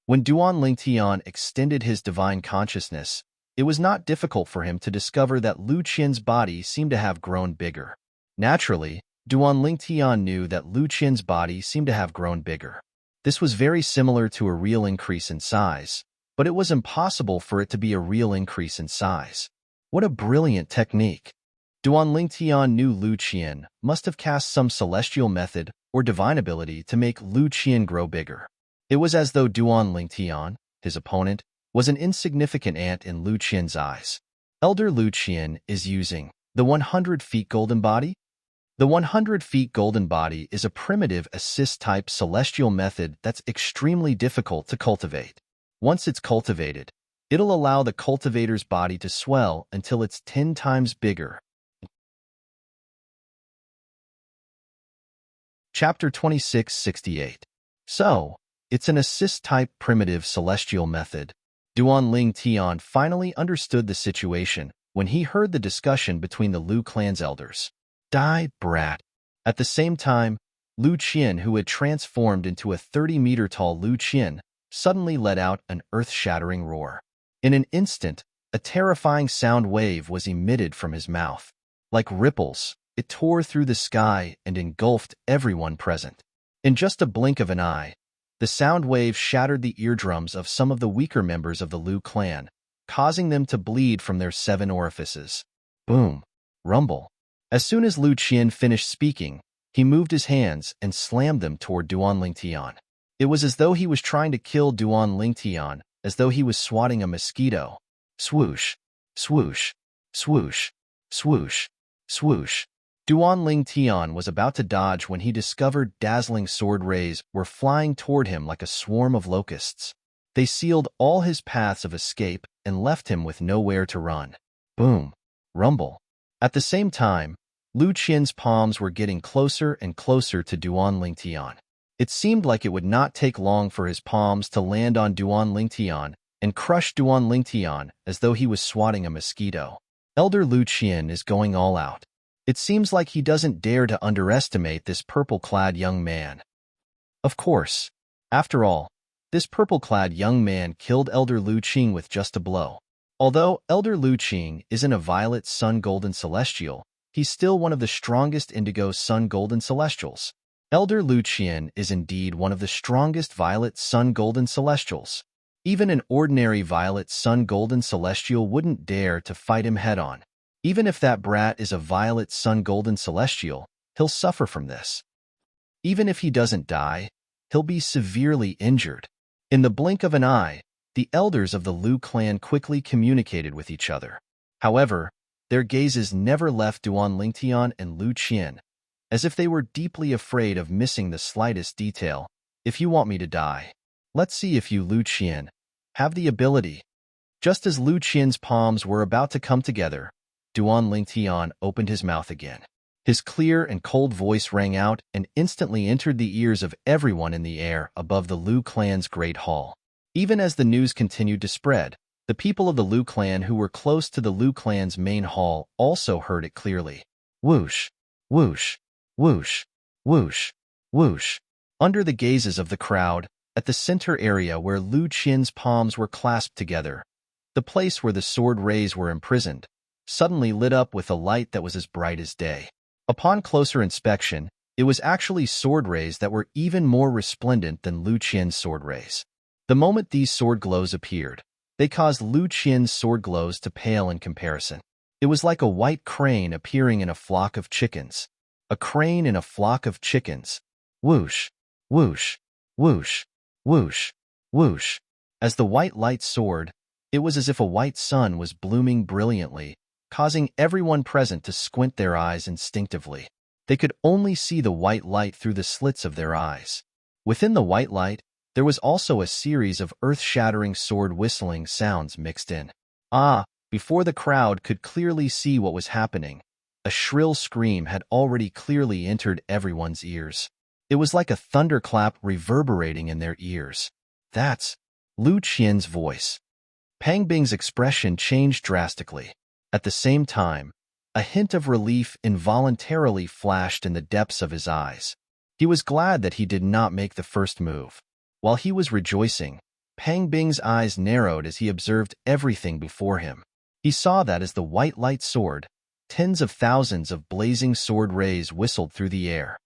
When Duan Lingtian extended his divine consciousness, it was not difficult for him to discover that Liu Qian's body seemed to have grown bigger. Naturally, Duan Lingtian knew that Liu Qian's body seemed to have grown bigger. This was very similar to a real increase in size, but it was impossible for it to be a real increase in size. What a brilliant technique! Duan Lingtian knew Liu Qian must have cast some celestial method or divine ability to make Liu Qian grow bigger. It was as though Duan Lingtian, his opponent, was an insignificant ant in Liu Qian's eyes. Elder Liu Qian is using the 100 feet golden body. The 100 feet golden body is a primitive assist-type celestial method that's extremely difficult to cultivate. Once it's cultivated, it'll allow the cultivator's body to swell until it's 10 times bigger. Chapter 2668. So, it's an assist-type primitive celestial method. Duan Lingtian finally understood the situation when he heard the discussion between the Liu clan's elders. Die, brat. At the same time, Liu Qian, who had transformed into a 30-meter-tall Liu Qian, suddenly let out an earth-shattering roar. In an instant, a terrifying sound wave was emitted from his mouth. Like ripples, it tore through the sky and engulfed everyone present. In just a blink of an eye, the sound wave shattered the eardrums of some of the weaker members of the Liu clan, causing them to bleed from their 7 orifices. Boom. Rumble. As soon as Liu Qian finished speaking, he moved his hands and slammed them toward Duan Lingtian. It was as though he was trying to kill Duan Lingtian, as though he was swatting a mosquito. Swoosh, swoosh, swoosh, swoosh, swoosh. Duan Ling Tian was about to dodge when he discovered dazzling sword rays were flying toward him like a swarm of locusts. They sealed all his paths of escape and left him with nowhere to run. Boom! Rumble. At the same time, Lu Qian's palms were getting closer and closer to Duan Ling Tian. It seemed like it would not take long for his palms to land on Duan Ling Tian and crush Duan Ling Tian as though he was swatting a mosquito. Elder Lu Qian is going all out. It seems like he doesn't dare to underestimate this purple-clad young man. Of course. After all, this purple-clad young man killed Elder Lu Qing with just a blow. Although Elder Lu Qing isn't a violet sun golden celestial, he's still one of the strongest indigo sun golden celestials. Elder Lu Qian is indeed one of the strongest violet sun golden celestials. Even an ordinary violet sun golden celestial wouldn't dare to fight him head-on. Even if that brat is a violet sun golden celestial, he'll suffer from this. Even if he doesn't die, he'll be severely injured. In the blink of an eye, the elders of the Lu clan quickly communicated with each other. However, their gazes never left Duan Lingtian and Lu Qian, as if they were deeply afraid of missing the slightest detail. If you want me to die, let's see if you, Lu Qian, have the ability. Just as Lu Qian's palms were about to come together, Duan Lingtian opened his mouth again. His clear and cold voice rang out and instantly entered the ears of everyone in the air above the Lu clan's great hall. Even as the news continued to spread, the people of the Lu clan who were close to the Lu clan's main hall also heard it clearly. Whoosh, whoosh, whoosh, whoosh, whoosh. Under the gazes of the crowd, at the center area where Lu Qian's palms were clasped together, the place where the sword rays were imprisoned, suddenly lit up with a light that was as bright as day. Upon closer inspection, it was actually sword rays that were even more resplendent than Lu Qian's sword rays. The moment these sword glows appeared, they caused Lu Qian's sword glows to pale in comparison. It was like a white crane appearing in a flock of chickens. A crane in a flock of chickens. Whoosh, whoosh, whoosh, whoosh, whoosh. As the white light soared, it was as if a white sun was blooming brilliantly, causing everyone present to squint their eyes instinctively. They could only see the white light through the slits of their eyes. Within the white light, there was also a series of earth-shattering sword whistling sounds mixed in. Before the crowd could clearly see what was happening, a shrill scream had already clearly entered everyone's ears. It was like a thunderclap reverberating in their ears. That's Lu Qian's voice. Pang Bing's expression changed drastically. At the same time, a hint of relief involuntarily flashed in the depths of his eyes. He was glad that he did not make the first move. While he was rejoicing, Pang Bing's eyes narrowed as he observed everything before him. He saw that as the white light soared, tens of thousands of blazing sword rays whistled through the air.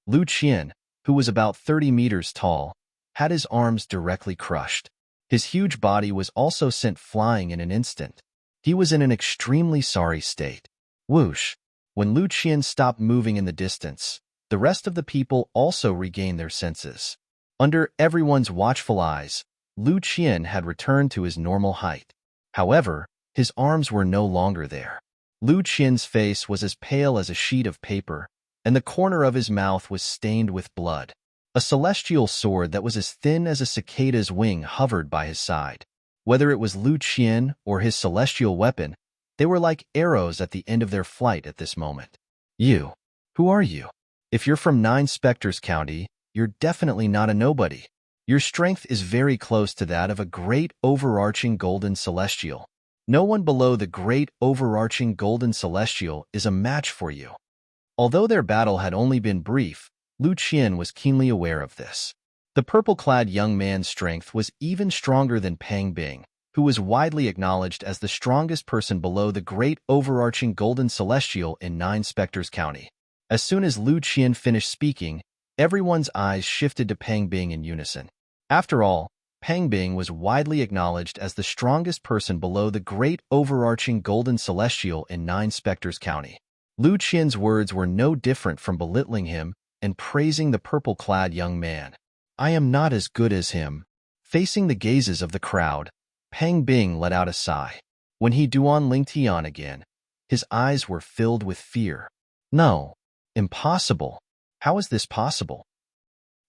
Lu Qian, who was about 30 meters tall, had his arms directly crushed. His huge body was also sent flying in an instant. He was in an extremely sorry state. Whoosh! When Lu Qian stopped moving in the distance, the rest of the people also regained their senses. Under everyone's watchful eyes, Lu Qian had returned to his normal height. However, his arms were no longer there. Lu Qian's face was as pale as a sheet of paper, and the corner of his mouth was stained with blood. A celestial sword that was as thin as a cicada's wing hovered by his side. Whether it was Lu Qian or his celestial weapon, they were like arrows at the end of their flight at this moment. You. Who are you? If you're from Nine Spectres County, you're definitely not a nobody. Your strength is very close to that of a great overarching golden celestial. No one below the great overarching golden celestial is a match for you. Although their battle had only been brief, Lu Qian was keenly aware of this. The purple-clad young man's strength was even stronger than Pang Bing, who was widely acknowledged as the strongest person below the great overarching golden celestial in Nine Spectres County. As soon as Lu Qian finished speaking, everyone's eyes shifted to Pang Bing in unison. After all, Pang Bing was widely acknowledged as the strongest person below the great overarching golden celestial in Nine Spectres County. Lu Qian's words were no different from belittling him and praising the purple-clad young man. I am not as good as him. Facing the gazes of the crowd, Pang Bing let out a sigh. When he Duan Lingtian again, his eyes were filled with fear. No. Impossible. How is this possible?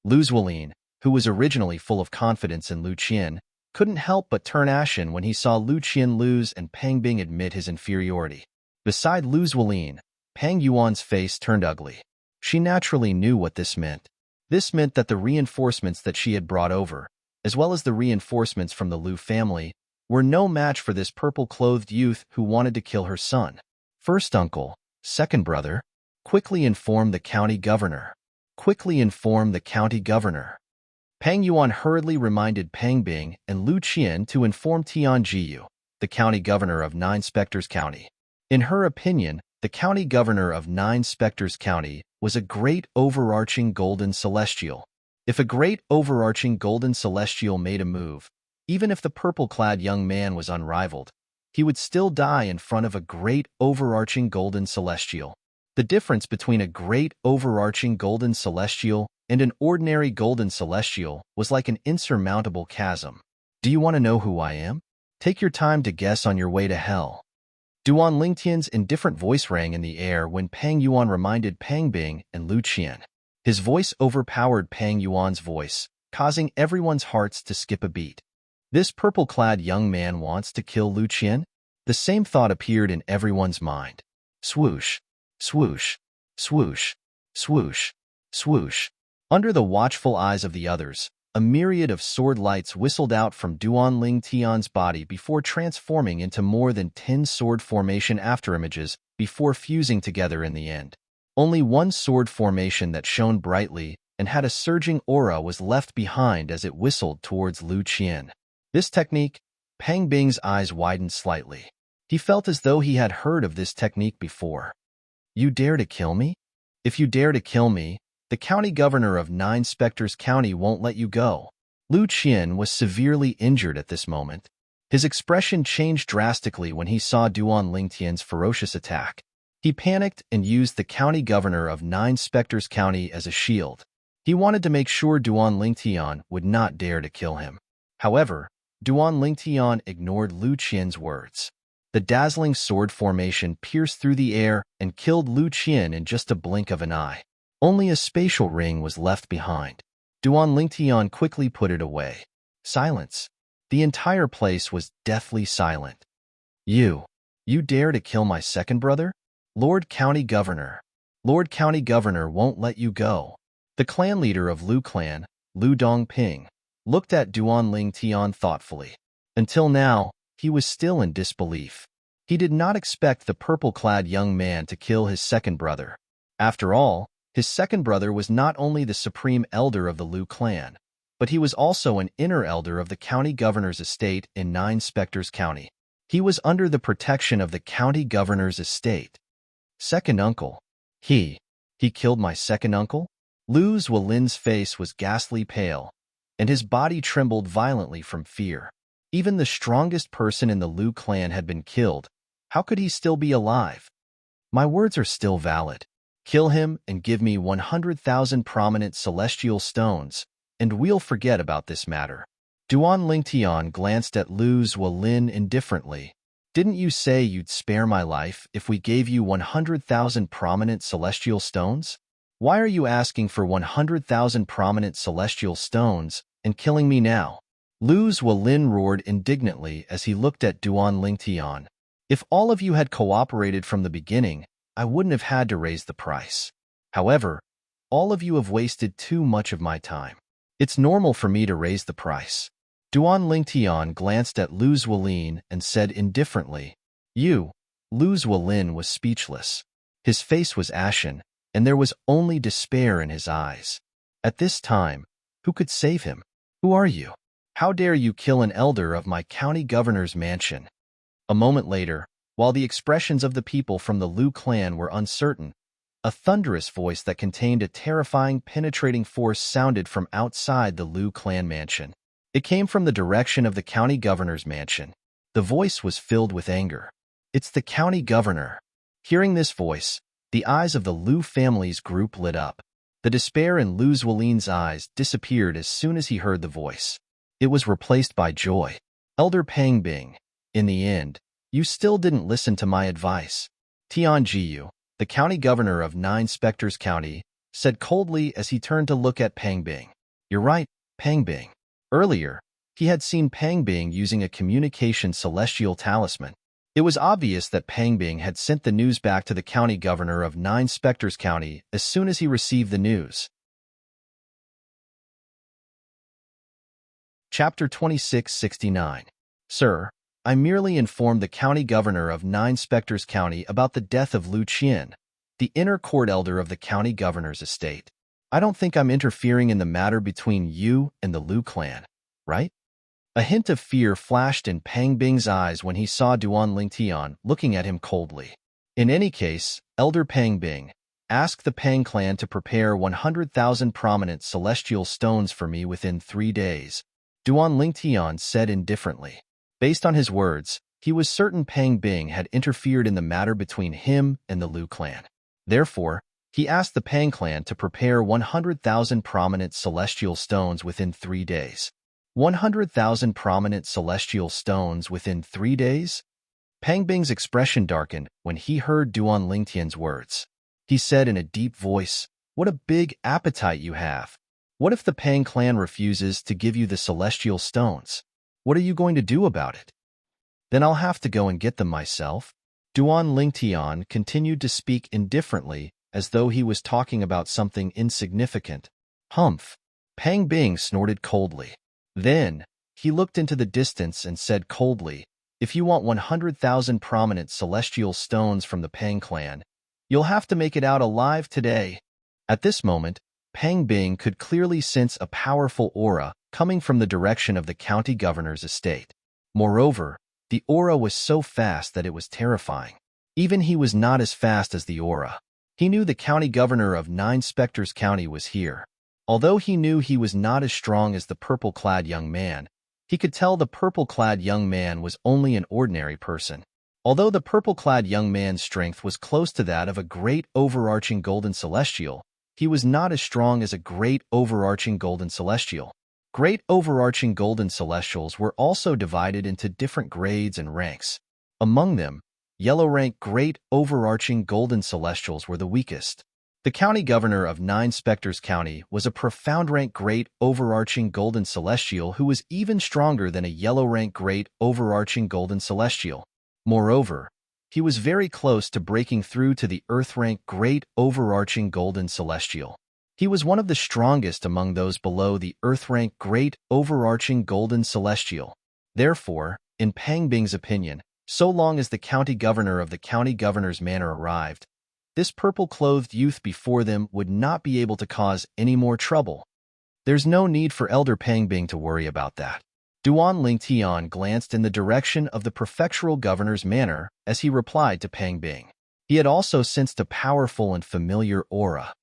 Lu Zuolin, who was originally full of confidence in Lu Qian, couldn't help but turn ashen when he saw Lu Qian lose and Pang Bing admit his inferiority. Beside Lu Zuolin, Pang Yuan's face turned ugly. She naturally knew what this meant. This meant that the reinforcements that she had brought over, as well as the reinforcements from the Lu family, were no match for this purple-clothed youth who wanted to kill her son. First uncle, second brother, quickly informed the county governor. Pang Yuan hurriedly reminded Pang Bing and Lu Qian to inform Tian Jiyu, the county governor of Nine Spectres County. In her opinion, the county governor of Nine Spectres County was a great overarching golden celestial. If a great overarching golden celestial made a move, even if the purple-clad young man was unrivaled, he would still die in front of a great overarching golden celestial. The difference between a great overarching golden celestial and an ordinary golden celestial was like an insurmountable chasm. Do you want to know who I am? Take your time to guess on your way to hell. Duan Lingtian's indifferent voice rang in the air when Pang Yuan reminded Pang Bing and Lu Qian. His voice overpowered Pang Yuan's voice, causing everyone's hearts to skip a beat. This purple-clad young man wants to kill Lu Qian? The same thought appeared in everyone's mind. Swoosh, swoosh, swoosh, swoosh, swoosh. Under the watchful eyes of the others, a myriad of sword lights whistled out from Duan Lingtian's body before transforming into more than 10 sword formation afterimages before fusing together in the end. Only one sword formation that shone brightly and had a surging aura was left behind as it whistled towards Lu Qian. This technique, Pang Bing's eyes widened slightly. He felt as though he had heard of this technique before. You dare to kill me? If you dare to kill me, the county governor of Nine Spectres County won't let you go. Lu Qian was severely injured at this moment. His expression changed drastically when he saw Duan Lingtian's ferocious attack. He panicked and used the county governor of Nine Spectres County as a shield. He wanted to make sure Duan Lingtian would not dare to kill him. However, Duan Lingtian ignored Lu Qian's words. The dazzling sword formation pierced through the air and killed Lu Qian in just a blink of an eye. Only a spatial ring was left behind. Duan Lingtian quickly put it away. Silence. The entire place was deathly silent. You dare to kill my second brother? Lord County Governor. Lord County Governor won't let you go. The clan leader of Lu Clan, Lu Dongping, looked at Duan Lingtian thoughtfully. Until now, he was still in disbelief. He did not expect the purple-clad young man to kill his second brother. After all, his second brother was not only the supreme elder of the Lu clan, but he was also an inner elder of the county governor's estate in Nine Spectres County. He was under the protection of the county governor's estate. Second uncle. He killed my second uncle? Lu Zuolin's face was ghastly pale, and his body trembled violently from fear. Even the strongest person in the Lu clan had been killed. How could he still be alive? My words are still valid. Kill him and give me 100,000 prominent celestial stones, and we'll forget about this matter. Duan Lingtian glanced at Lu Zuolin indifferently. Didn't you say you'd spare my life if we gave you 100,000 prominent celestial stones? Why are you asking for 100,000 prominent celestial stones and killing me now? Lu Zuolin roared indignantly as he looked at Duan Lingtian. If all of you had cooperated from the beginning, I wouldn't have had to raise the price. However, all of you have wasted too much of my time. It's normal for me to raise the price. Duan Lingtian glanced at Lu Zuolin and said indifferently, Lu Zuolin was speechless. His face was ashen, and there was only despair in his eyes. At this time, who could save him? Who are you? How dare you kill an elder of my county governor's mansion? A moment later, while the expressions of the people from the Lu clan were uncertain, a thunderous voice that contained a terrifying, penetrating force sounded from outside the Lu clan mansion. It came from the direction of the county governor's mansion. The voice was filled with anger. It's the county governor. Hearing this voice, the eyes of the Lu family's group lit up. The despair in Lu Zuolin's eyes disappeared as soon as he heard the voice. It was replaced by joy. Elder Pang Bing, in the end, you still didn't listen to my advice. Tian Jiyu, the county governor of Nine Spectres County, said coldly as he turned to look at Pang Bing. You're right, Pang Bing. Earlier, he had seen Pang Bing using a communication celestial talisman. It was obvious that Pang Bing had sent the news back to the county governor of Nine Spectres County as soon as he received the news. Chapter 2669. Sir, I merely informed the county governor of Nine Spectres County about the death of Lu Qian, the inner court elder of the county governor's estate. I don't think I'm interfering in the matter between you and the Lu clan, right? A hint of fear flashed in Pang Bing's eyes when he saw Duan Lingtian looking at him coldly. In any case, Elder Pang Bing, ask the Pang clan to prepare 100,000 prominent celestial stones for me within 3 days, Duan Lingtian said indifferently. Based on his words, he was certain Pang Bing had interfered in the matter between him and the Lu clan. Therefore, he asked the Pang clan to prepare 100,000 prominent celestial stones within 3 days. 100,000 prominent celestial stones within 3 days? Pang Bing's expression darkened when he heard Duan Lingtian's words. He said in a deep voice, "What a big appetite you have. What if the Pang clan refuses to give you the celestial stones? What are you going to do about it?" "Then I'll have to go and get them myself." Duan Lingtian continued to speak indifferently as though he was talking about something insignificant. Humph! Pang Bing snorted coldly. Then, he looked into the distance and said coldly, "If you want 100,000 prominent celestial stones from the Pang clan, you'll have to make it out alive today." At this moment, Pang Bing could clearly sense a powerful aura coming from the direction of the county governor's estate. Moreover, the aura was so fast that it was terrifying. Even he was not as fast as the aura. He knew the county governor of Nine Spectres County was here. Although he knew he was not as strong as the purple-clad young man, he could tell the purple-clad young man was only an ordinary person. Although the purple-clad young man's strength was close to that of a great overarching golden celestial, he was not as strong as a great overarching golden celestial. Great overarching golden celestials were also divided into different grades and ranks. Among them, yellow-rank great overarching golden celestials were the weakest. The county governor of Nine Spectres County was a profound-rank great overarching golden celestial who was even stronger than a yellow-rank great overarching golden celestial. Moreover, he was very close to breaking through to the earth-rank great overarching golden celestial. He was one of the strongest among those below the earth-rank great overarching golden celestial. Therefore, in Pang Bing's opinion, so long as the county governor of the county governor's manor arrived, this purple-clothed youth before them would not be able to cause any more trouble. There's no need for Elder Pang Bing to worry about that. Duan Lingtian glanced in the direction of the prefectural governor's manor as he replied to Pang Bing. He had also sensed a powerful and familiar aura.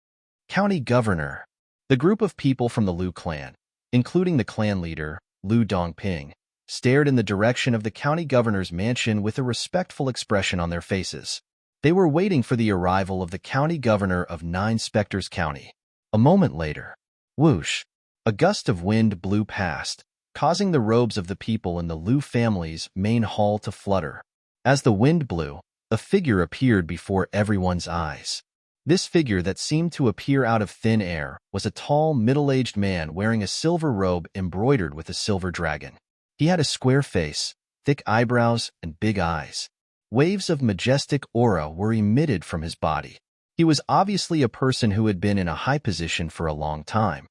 County governor. The group of people from the Lu clan, including the clan leader, Lu Dongping, stared in the direction of the county governor's mansion with a respectful expression on their faces. They were waiting for the arrival of the county governor of Nine Spectres County. A moment later, whoosh, a gust of wind blew past, causing the robes of the people in the Lu family's main hall to flutter. As the wind blew, a figure appeared before everyone's eyes. This figure that seemed to appear out of thin air was a tall, middle-aged man wearing a silver robe embroidered with a silver dragon. He had a square face, thick eyebrows, and big eyes. Waves of majestic aura were emitted from his body. He was obviously a person who had been in a high position for a long time.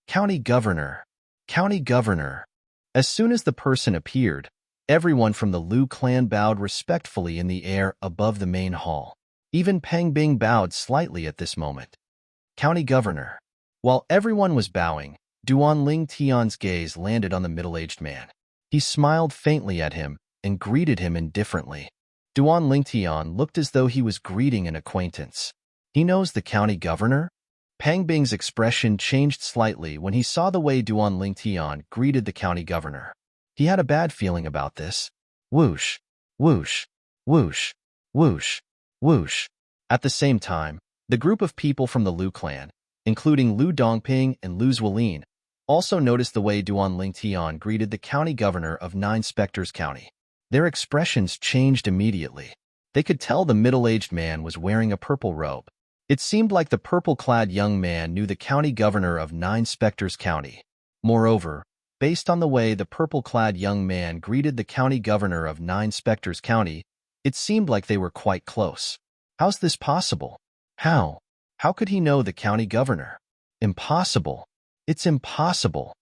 County governor. County governor. As soon as the person appeared, everyone from the Lu clan bowed respectfully in the air above the main hall. Even Pang Bing bowed slightly at this moment. County governor. While everyone was bowing, Duan Lingtian's gaze landed on the middle-aged man. He smiled faintly at him and greeted him indifferently. Duan Lingtian looked as though he was greeting an acquaintance. He knows the county governor? Pang Bing's expression changed slightly when he saw the way Duan Lingtian greeted the county governor. He had a bad feeling about this. Whoosh, whoosh, whoosh, whoosh, whoosh. At the same time, the group of people from the Lu clan, including Lu Dongping and Lu Zuolin, also noticed the way Duan Lingtian greeted the county governor of Nine Spectres County. Their expressions changed immediately. They could tell the middle-aged man was wearing a purple robe. It seemed like the purple-clad young man knew the county governor of Nine Spectres County. Moreover, based on the way the purple-clad young man greeted the county governor of Nine Spectres County, it seemed like they were quite close. How's this possible? How? How could he know the county governor? Impossible. It's impossible.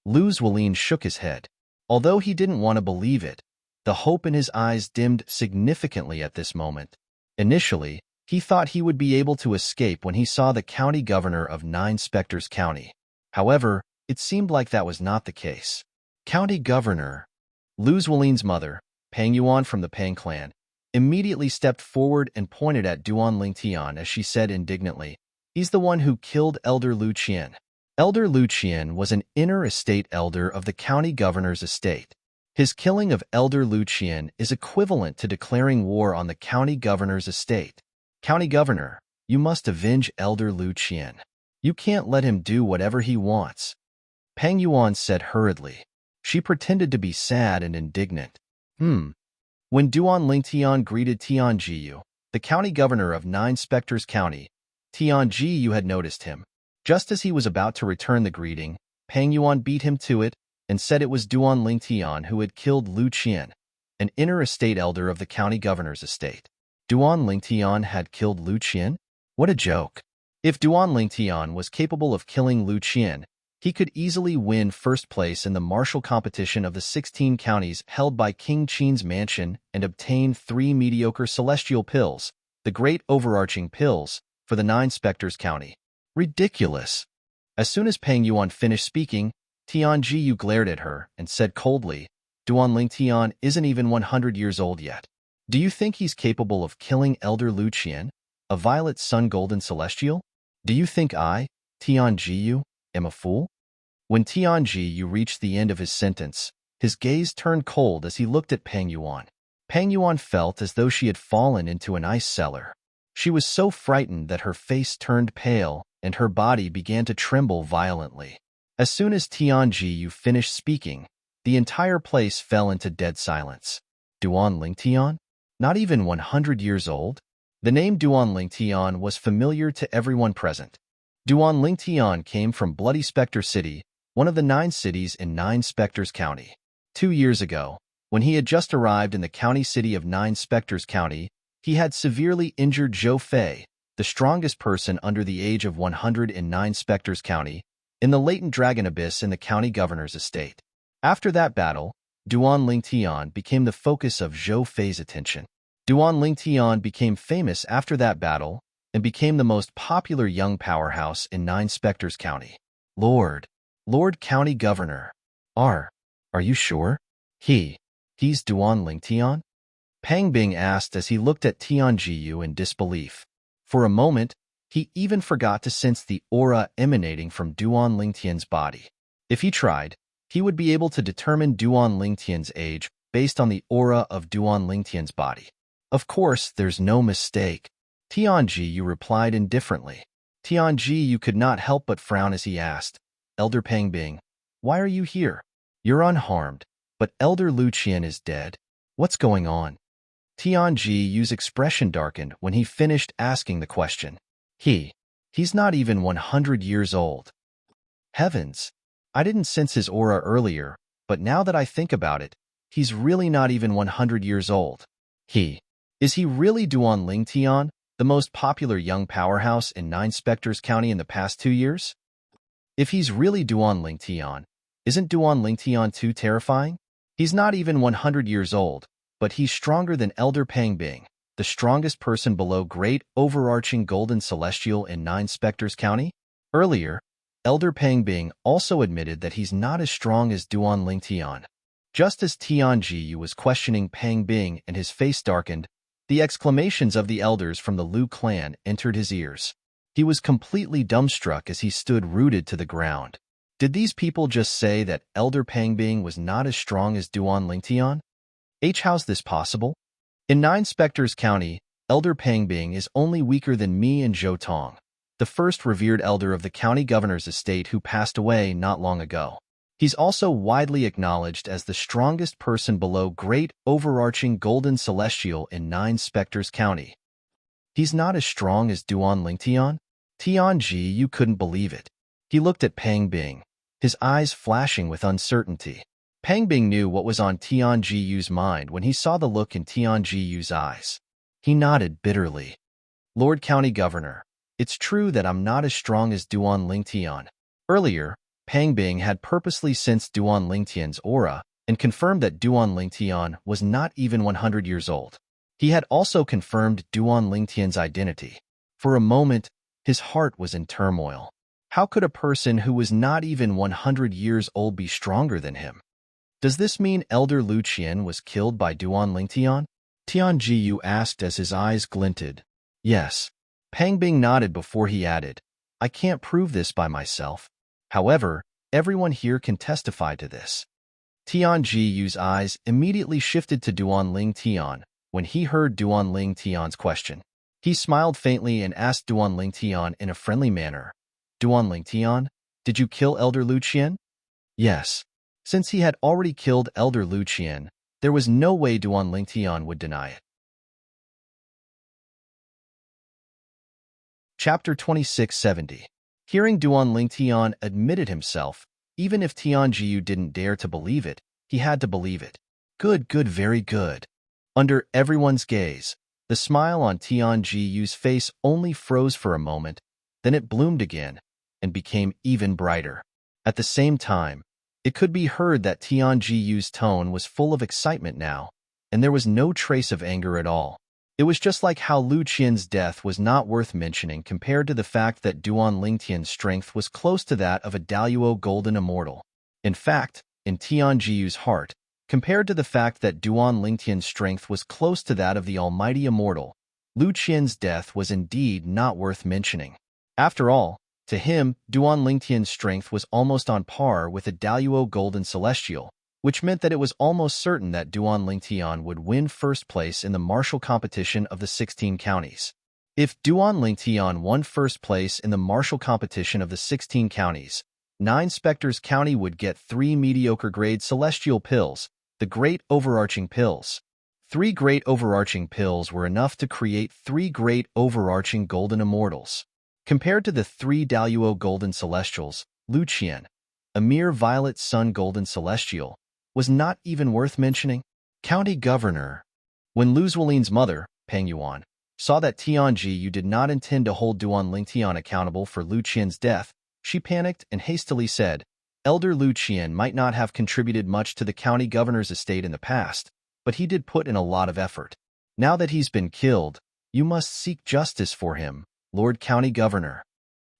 Llewellyn shook his head. Although he didn't want to believe it, the hope in his eyes dimmed significantly at this moment. Initially, he thought he would be able to escape when he saw the county governor of Nine Spectres County. However, it seemed like that was not the case. County governor. Llewellyn's mother, Pang Yuan from the Pang clan, immediately stepped forward and pointed at Duan Lingtian as she said indignantly, "He's the one who killed Elder Lu Qian." Elder Lu Qian was an inner estate elder of the county governor's estate. His killing of Elder Lu Qian is equivalent to declaring war on the county governor's estate. County governor, you must avenge Elder Lu Qian. You can't let him do whatever he wants. Pang Yuan said hurriedly. She pretended to be sad and indignant. When Duan Lingtian greeted Tian Jiyu, the county governor of Nine Spectres County, Tian Jiyu had noticed him. Just as he was about to return the greeting, Pang Yuan beat him to it and said it was Duan Lingtian who had killed Lu Qian, an inner estate elder of the county governor's estate. Duan Lingtian had killed Lu Qian? What a joke. If Duan Lingtian was capable of killing Lu Qian, he could easily win first place in the martial competition of the 16 counties held by King Qin's mansion and obtain 3 mediocre celestial pills, the great overarching pills, for the Nine Spectres County. Ridiculous. As soon as Pang Yuan finished speaking, Tian Jiyu glared at her and said coldly, Duan Lingtian isn't even 100 years old yet. Do you think he's capable of killing Elder Lu Qian, a violet sun golden celestial? Do you think I, Tian Jiyu, am a fool? When Tian Jiyu reached the end of his sentence, his gaze turned cold as he looked at Pang Yuan. Pang Yuan felt as though she had fallen into an ice cellar. She was so frightened that her face turned pale and her body began to tremble violently. As soon as Tian Jiyu finished speaking, the entire place fell into dead silence. Duan Lingtian? Not even 100 years old? The name Duan Lingtian was familiar to everyone present. Duan Lingtian came from Bloody Spectre City, one of the 9 cities in Nine Spectres County. 2 years ago, when he had just arrived in the county city of Nine Spectres County, he had severely injured Zhou Fei, the strongest person under the age of 100 in Nine Spectres County, in the latent dragon abyss in the county governor's estate. After that battle, Duan Lingtian became the focus of Zhou Fei's attention. Duan Lingtian became famous after that battle and became the most popular young powerhouse in Nine Spectres County. Lord County Governor. Are you sure? He's Duan Lingtian? Pang Bing asked as he looked at Tian Jiyu in disbelief. For a moment, he even forgot to sense the aura emanating from Duan Lingtian's body. If he tried, he would be able to determine Duan Lingtian's age based on the aura of Duan Lingtian's body. Of course, there's no mistake. Tian Jiyu replied indifferently. Tian Jiyu could not help but frown as he asked, Elder Pang Bing, why are you here? You're unharmed, but Elder Lu Qian is dead. What's going on? Tian Jiyu's expression darkened when he finished asking the question. He's not even 100 years old. Heavens, I didn't sense his aura earlier, but now that I think about it, he's really not even 100 years old. Is he really Duan Lingtian, the most popular young powerhouse in Nine Spectres County in the past 2 years? If he's really Duan Lingtian, isn't Duan Lingtian too terrifying? He's not even 100 years old, but he's stronger than Elder Pang Bing, the strongest person below Great Overarching Golden Celestial in Nine Spectres County. Earlier, Elder Pang Bing also admitted that he's not as strong as Duan Lingtian. Just as Tian Jiyu was questioning Pang Bing and his face darkened, the exclamations of the elders from the Lu clan entered his ears. He was completely dumbstruck as he stood rooted to the ground. Did these people just say that Elder Pang Bing was not as strong as Duan Lingtian? How's this possible? In Nine Spectres County, Elder Pang Bing is only weaker than me and Zhou Tong, the first revered elder of the county governor's estate who passed away not long ago. He's also widely acknowledged as the strongest person below Great Overarching Golden Celestial in 9 Spectres County. He's not as strong as Duan Ling Tian? Tianji, you couldn't believe it. He looked at Pang Bing, his eyes flashing with uncertainty. Pang Bing knew what was on Tianji Yu's mind when he saw the look in Tianji Yu's eyes. He nodded bitterly. Lord County Governor, it's true that I'm not as strong as Duan Ling Tian. Earlier, Pang Bing had purposely sensed Duan Ling Tian's aura and confirmed that Duan Ling Tian was not even 100 years old. He had also confirmed Duan Ling Tian's identity. For a moment, his heart was in turmoil. How could a person who was not even 100 years old be stronger than him? Does this mean Elder Lu Qian was killed by Duan Ling Tian? Tianji Yu asked as his eyes glinted. Yes. Pang Bing nodded before he added, I can't prove this by myself. However, everyone here can testify to this. Tianji Yu's eyes immediately shifted to Duan Ling Tian when he heard Duan Ling Tian's question. He smiled faintly and asked Duan Ling Tian in a friendly manner, Duan Ling Tian, did you kill Elder Lu Qian? Yes. Since he had already killed Elder Lu Qian, there was no way Duan Ling Tian would deny it. Chapter 2670. Hearing Duan Ling Tian admitted himself, even if Tianji Yu didn't dare to believe it, he had to believe it. Good, very good. Under everyone's gaze, the smile on Tianji Yu's face only froze for a moment, then it bloomed again and became even brighter. At the same time, it could be heard that Tianji Yu's tone was full of excitement now, and there was no trace of anger at all. It was just like how Lu Qian's death was not worth mentioning compared to the fact that Duan Ling Tian's strength was close to that of a Daluo Golden Immortal. In fact, in Tianji Yu's heart, compared to the fact that Duan Ling Tian's strength was close to that of the Almighty Immortal, Lu Qian's death was indeed not worth mentioning. After all, to him, Duan Ling Tian's strength was almost on par with a Daluo Golden Celestial, which meant that it was almost certain that Duan Ling Tian would win first place in the martial competition of the 16 counties. If Duan Ling Tian won first place in the martial competition of the 16 counties, 9 Spectres County would get 3 mediocre-grade celestial pills, the Great Overarching Pills. 3 Great Overarching Pills were enough to create 3 Great Overarching Golden Immortals. Compared to the 3 Daluo Golden Celestials, Lu Qian, a mere Violet Sun Golden Celestial, was not even worth mentioning. County Governor. When Lu Zuolin's mother, Pang Yuan, saw that Tianji Yu did not intend to hold Duan Ling Tian accountable for Lu Qian's death, she panicked and hastily said, Elder Lu Qian might not have contributed much to the county governor's estate in the past, but he did put in a lot of effort. Now that he's been killed, you must seek justice for him, Lord County Governor.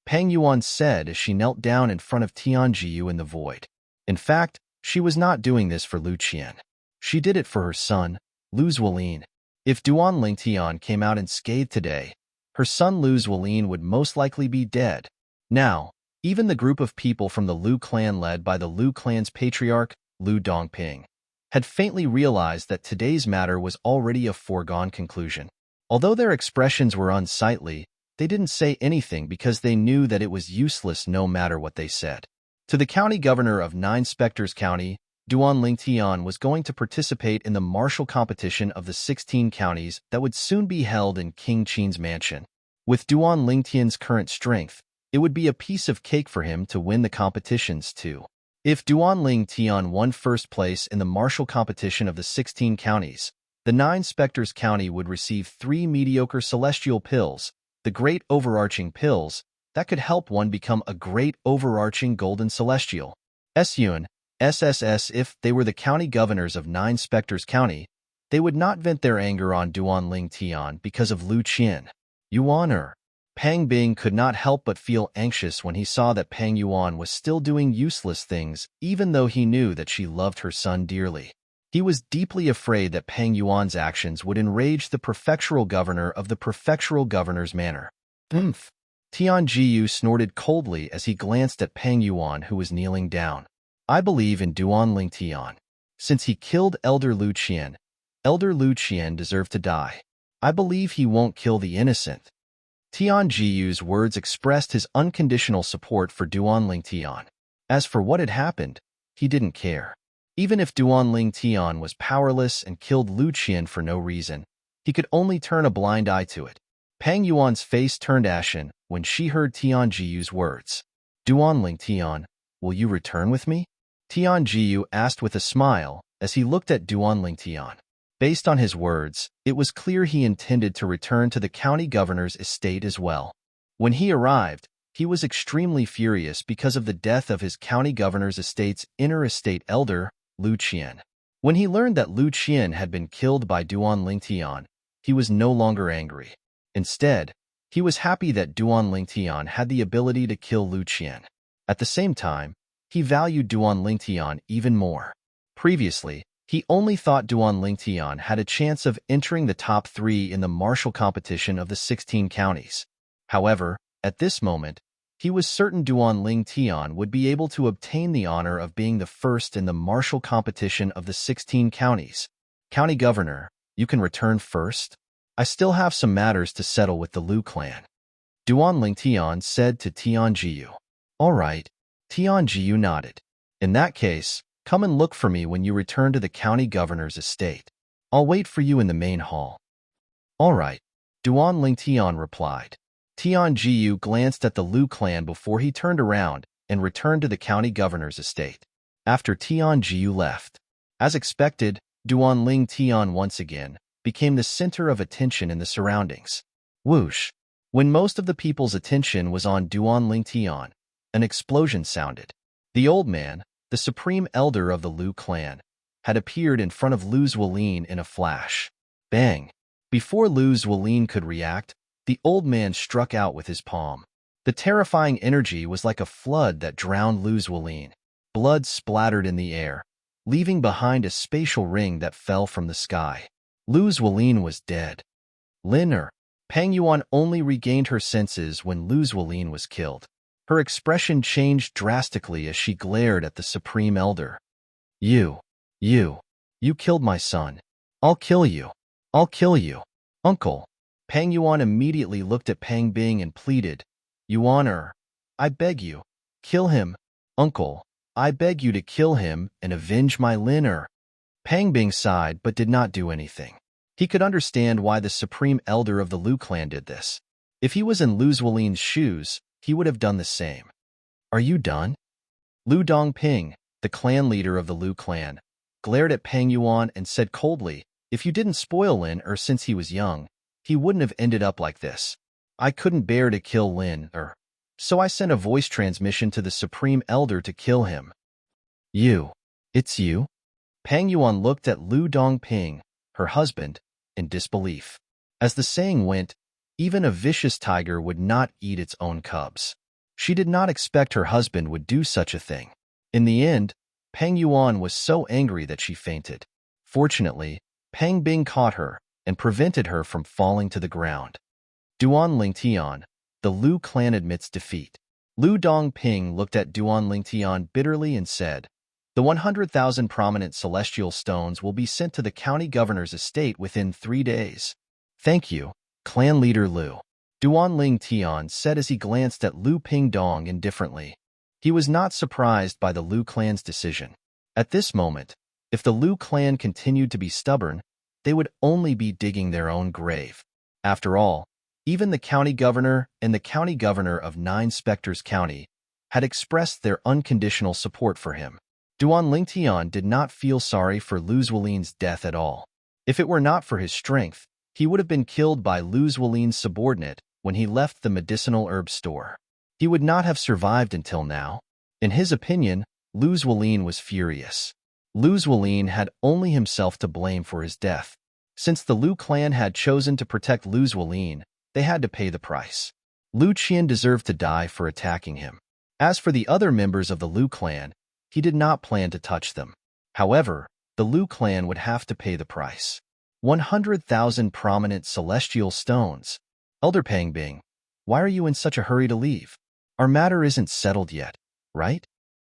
Pang Yuan said as she knelt down in front of Tianji Yu in the void. In fact, she was not doing this for Lu Qian. She did it for her son, Lu Zuolin. If Duan Ling Tian came out unscathed today, her son Lu Zuolin would most likely be dead. Now, even the group of people from the Lu clan led by the Lu clan's patriarch, Lu Dongping, had faintly realized that today's matter was already a foregone conclusion. Although their expressions were unsightly, they didn't say anything because they knew that it was useless no matter what they said. To the county governor of 9 Spectres County, Duan Ling Tian was going to participate in the martial competition of the 16 counties that would soon be held in King Qin's mansion. With Duan Ling Tian's current strength, it would be a piece of cake for him to win the competitions too. If Duan Ling Tian won first place in the martial competition of the 16 counties, the 9 Spectres County would receive 3 mediocre celestial pills, the Great Overarching Pills, that could help one become a Great Overarching Golden Celestial. Syun, SSS. If they were the county governors of 9 Spectres County, they would not vent their anger on Duan Ling Tian because of Lu Qian. Yuan. Pang Bing could not help but feel anxious when he saw that Pang Yuan was still doing useless things, even though he knew that she loved her son dearly. He was deeply afraid that Pang Yuan's actions would enrage the prefectural governor of the prefectural governor's manor. Tianji Yu snorted coldly as he glanced at Pang Yuan, who was kneeling down. I believe in Duan Ling Tian. Since he killed Elder Lu Qian deserved to die. I believe he won't kill the innocent. Tianji Yu's words expressed his unconditional support for Duan Ling Tian. As for what had happened, he didn't care. Even if Duan Tian was powerless and killed Lu Qian for no reason, he could only turn a blind eye to it. Pang Yuan's face turned ashen when she heard Tian Jiyu's words. Duan Tian, will you return with me? Tian Jiyu asked with a smile as he looked at Duan Tian. Based on his words, it was clear he intended to return to the county governor's estate as well. When he arrived, he was extremely furious because of the death of his county governor's estate's inner estate elder, Lu Qian. When he learned that Lu Qian had been killed by Duan Tian, he was no longer angry. Instead, he was happy that Duan Tian had the ability to kill Lu Qian. At the same time, he valued Duan Tian even more. Previously, he only thought Duan Tian had a chance of entering the top 3 in the martial competition of the 16 counties. However, at this moment, he was certain Duan Tian would be able to obtain the honor of being the first in the martial competition of the 16 counties. County Governor, you can return first? I still have some matters to settle with the Lu clan. Duan Tian said to Tian Jiyu. All right. Tian Jiyu nodded. In that case, come and look for me when you return to the county governor's estate. I'll wait for you in the main hall. All right. Duan Tian replied. Tian Jiyu glanced at the Lu clan before he turned around and returned to the county governor's estate. After Tian Jiyu left, as expected, Duan Tian once again became the center of attention in the surroundings. Whoosh! When most of the people's attention was on Duan Tian, an explosion sounded. The old man, the supreme elder of the Lu clan, had appeared in front of Lu Zuolin in a flash. Bang! Before Lu Zuolin could react, the old man struck out with his palm. The terrifying energy was like a flood that drowned Lu Zuolin. Blood splattered in the air, leaving behind a spatial ring that fell from the sky. Lu Zuolin was dead. Pang Yuan only regained her senses when Lu Zuolin was killed. Her expression changed drastically as she glared at the Supreme Elder. You killed my son. I'll kill you. I'll kill you. Uncle. Pang Yuan immediately looked at Pang Bing and pleaded, Yuan, I beg you, kill him. Uncle, I beg you to kill him and avenge my Lin. Pang Bing sighed but did not do anything. He could understand why the Supreme Elder of the Lu clan did this. If he was in Lu Zuolin's shoes, he would have done the same. Are you done? Lu Dongping, the clan leader of the Lu clan, glared at Pang Yuan and said coldly, if you didn't spoil Lin since he was young, he wouldn't have ended up like this. I couldn't bear to kill Lin so I sent a voice transmission to the Supreme Elder to kill him. It's you? Pang Yuan looked at Lu Dongping, her husband, in disbelief. As the saying went, even a vicious tiger would not eat its own cubs. She did not expect her husband would do such a thing. In the end, Pang Yuan was so angry that she fainted. Fortunately, Pang Bing caught her and prevented her from falling to the ground. Duan Tian, the Lu clan admits defeat. Lu Dongping looked at Duan Tian bitterly and said, the 100,000 prominent celestial stones will be sent to the county governor's estate within 3 days. Thank you, clan leader Lu. Duan Tian said as he glanced at Lu Pingdong indifferently. He was not surprised by the Lu clan's decision. At this moment, if the Lu clan continued to be stubborn, they would only be digging their own grave. After all, even the county governor and the county governor of 9 Spectres County had expressed their unconditional support for him. Duan Tian did not feel sorry for Lu Zuolin's death at all. If it were not for his strength, he would have been killed by Lu Zuolin's subordinate when he left the medicinal herb store. He would not have survived until now. In his opinion, Lu Zuolin was furious. Lu Zuolin had only himself to blame for his death. Since the Lu clan had chosen to protect Lu Zuolin, they had to pay the price. Lu Qian deserved to die for attacking him. As for the other members of the Lu clan, he did not plan to touch them. However, the Lu clan would have to pay the price. 100,000 prominent celestial stones. Elder Pang Bing, why are you in such a hurry to leave? Our matter isn't settled yet, right?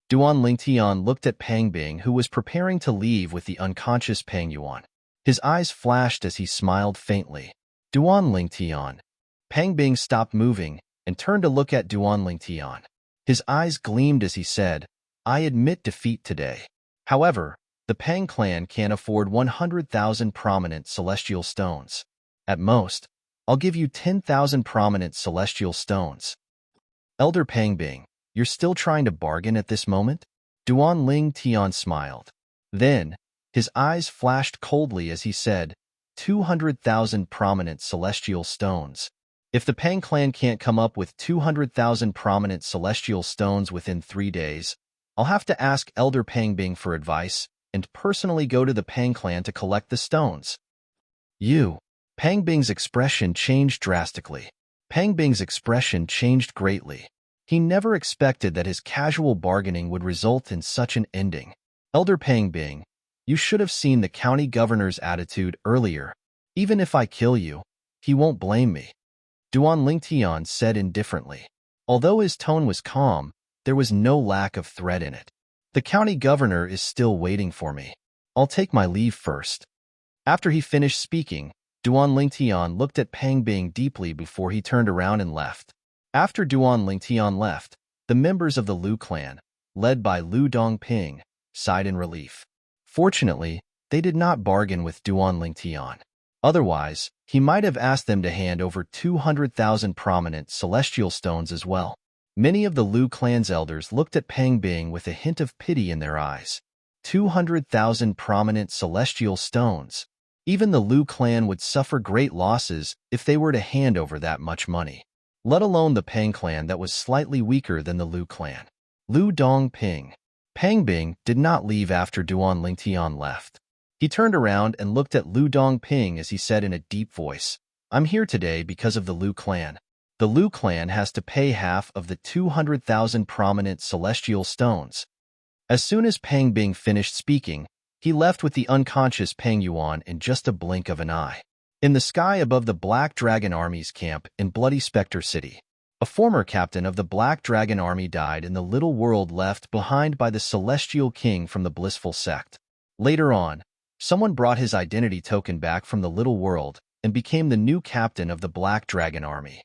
Duan Tian looked at Pang Bing, who was preparing to leave with the unconscious Pang Yuan. His eyes flashed as he smiled faintly. Duan Tian. Pang Bing stopped moving and turned to look at Duan Tian. His eyes gleamed as he said, I admit defeat today. However, the Pang clan can't afford 100,000 prominent celestial stones. At most, I'll give you 10,000 prominent celestial stones. Elder Pangbing, you're still trying to bargain at this moment? Duan Ling Tian smiled. Then, his eyes flashed coldly as he said, 200,000 prominent celestial stones. If the Pang clan can't come up with 200,000 prominent celestial stones within 3 days, I'll have to ask Elder Pangbing for advice and personally go to the Pang clan to collect the stones. Pangbing's expression changed drastically. Pangbing's expression changed greatly. He never expected that his casual bargaining would result in such an ending. Elder Pangbing, you should have seen the county governor's attitude earlier. Even if I kill you, he won't blame me. Duan Lingtian said indifferently. Although his tone was calm, there was no lack of threat in it. The county governor is still waiting for me. I'll take my leave first. After he finished speaking, Duan Lingtian looked at Pangbing deeply before he turned around and left. After Duan Lingtian left, the members of the Lu clan, led by Lu Dongping, sighed in relief. Fortunately, they did not bargain with Duan Lingtian. Otherwise, he might have asked them to hand over 200,000 prominent celestial stones as well. Many of the Lu clan's elders looked at Pangbing with a hint of pity in their eyes. 200,000 prominent celestial stones. Even the Lu clan would suffer great losses if they were to hand over that much money, let alone the Pang clan that was slightly weaker than the Lu clan. Lu Dongping. Pangbing did not leave after Duan Lingtian left. He turned around and looked at Lu Dongping as he said in a deep voice, I'm here today because of the Lu clan. The Lu clan has to pay half of the 200,000 prominent celestial stones. As soon as Pangbing finished speaking, he left with the unconscious Pang Yuan in just a blink of an eye. In the sky above the Black Dragon Army's camp in Bloody Spectre City, a former captain of the Black Dragon Army died in the little world left behind by the Celestial King from the Blissful Sect. Later on, someone brought his identity token back from the little world and became the new captain of the Black Dragon Army.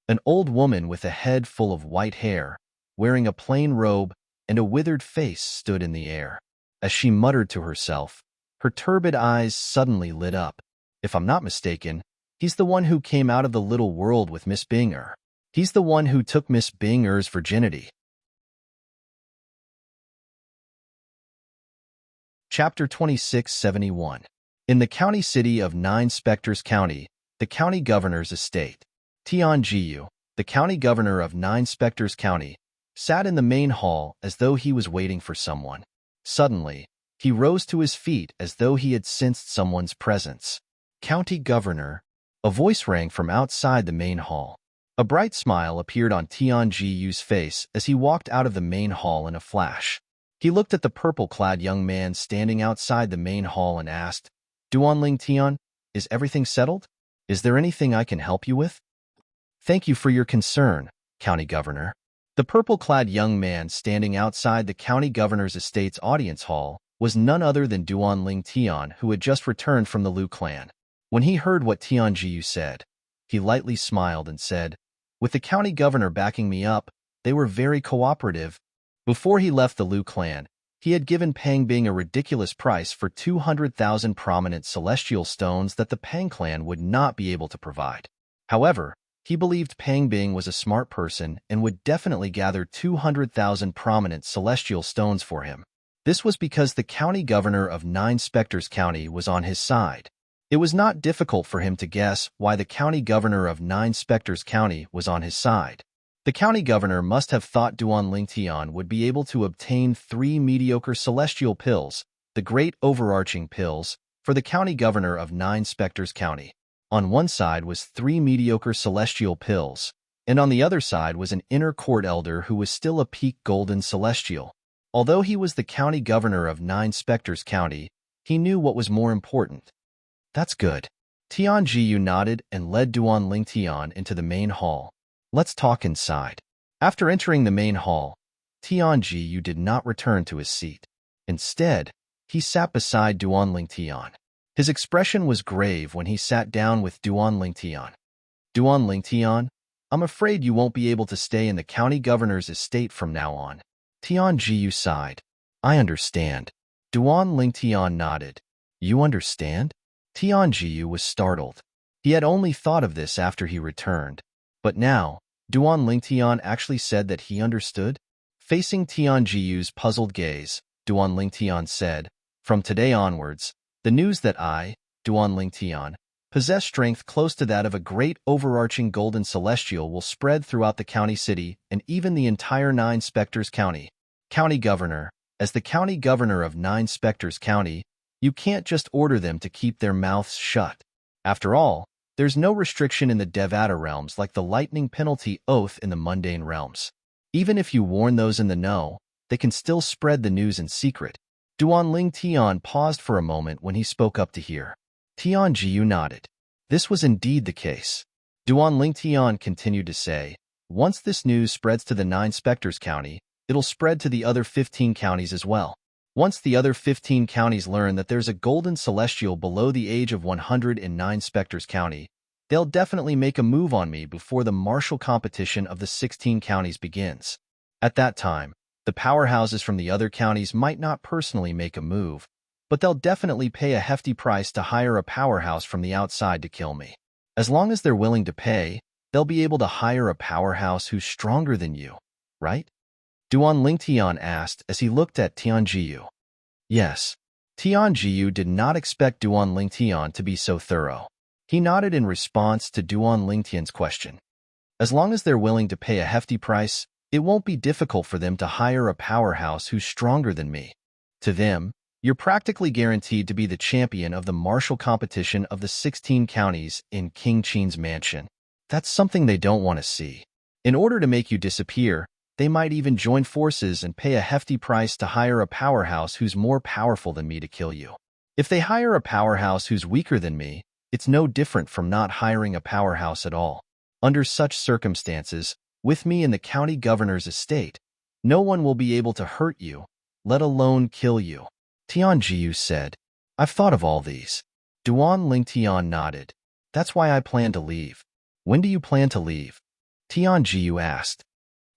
An old woman with a head full of white hair, wearing a plain robe and a withered face stood in the air. As she muttered to herself, her turbid eyes suddenly lit up. If I'm not mistaken, he's the one who came out of the little world with Miss Bing-er. He's the one who took Miss Bing-er's virginity. Chapter 2671. In the county city of Nine Spectres County, the county governor's estate, Tian Jiyu, the county governor of Nine Spectres County, sat in the main hall as though he was waiting for someone. Suddenly, he rose to his feet as though he had sensed someone's presence. County Governor. A voice rang from outside the main hall. A bright smile appeared on Tian Jiyu's face as he walked out of the main hall in a flash. He looked at the purple-clad young man standing outside the main hall and asked, Duanling Tian, is everything settled? Is there anything I can help you with? Thank you for your concern, County Governor. The purple-clad young man standing outside the county governor's estate's audience hall was none other than Duanling Tian, who had just returned from the Lu clan. When he heard what Tian Jiyu said, he lightly smiled and said, with the county governor backing me up, they were very cooperative. Before he left the Lu clan, he had given Pangbing a ridiculous price for 200,000 prominent celestial stones that the Pang clan would not be able to provide. However, he believed Pangbing was a smart person and would definitely gather 200,000 prominent celestial stones for him. This was because the county governor of Nine Spectres County was on his side. It was not difficult for him to guess why the county governor of Nine Spectres County was on his side. The county governor must have thought Duanling Tian would be able to obtain 3 mediocre celestial pills, the great overarching pills, for the county governor of Nine Spectres County. On one side was 3 mediocre celestial pills, and on the other side was an inner court elder who was still a peak golden celestial. Although he was the county governor of Nine Spectres County, he knew what was more important. That's good. Tian Jiyu nodded and led Duanling Tian into the main hall. Let's talk inside. After entering the main hall, Tian Jiyu did not return to his seat. Instead, he sat beside Duanling Tian. His expression was grave when he sat down with Duanling Tian. Duanling Tian, I'm afraid you won't be able to stay in the county governor's estate from now on. Tianjiu sighed. I understand. Duan Lingtian nodded. You understand? Tianjiu was startled. He had only thought of this after he returned. But now, Duan Lingtian actually said that he understood? Facing Tianjiu's puzzled gaze, Duan Lingtian said, From today onwards, the news that I, Duan Lingtian, possess strength close to that of a great overarching golden celestial will spread throughout the county city and even the entire Nine Spectres County. County Governor, as the county governor of Nine Spectres County, you can't just order them to keep their mouths shut. After all, there's no restriction in the Devata realms like the lightning penalty oath in the mundane realms. Even if you warn those in the know, they can still spread the news in secret. Duan Lingtian paused for a moment when he spoke up to hear. Tianjiu nodded. This was indeed the case. Duan Lingtian continued to say, once this news spreads to the Nine Spectres County, it'll spread to the other 15 counties as well. Once the other 15 counties learn that there's a golden celestial below the age of 100 in Nine Spectres County, they'll definitely make a move on me before the martial competition of the 16 counties begins. At that time, the powerhouses from the other counties might not personally make a move, but they'll definitely pay a hefty price to hire a powerhouse from the outside to kill me. As long as they're willing to pay, they'll be able to hire a powerhouse who's stronger than you, right? Duan Lingtian asked as he looked at Tianjiu. Yes. Tianjiu did not expect Duan Lingtian to be so thorough. He nodded in response to Duan Lingtian's question. As long as they're willing to pay a hefty price, it won't be difficult for them to hire a powerhouse who's stronger than me. To them, you're practically guaranteed to be the champion of the martial competition of the 16 counties in King Qin's mansion. That's something they don't want to see. In order to make you disappear, they might even join forces and pay a hefty price to hire a powerhouse who's more powerful than me to kill you. If they hire a powerhouse who's weaker than me, it's no different from not hiring a powerhouse at all. Under such circumstances, with me in the county governor's estate, no one will be able to hurt you, let alone kill you. Tianjiu said, I've thought of all these. Duan Lingtian nodded. That's why I plan to leave. When do you plan to leave? Tianjiu asked.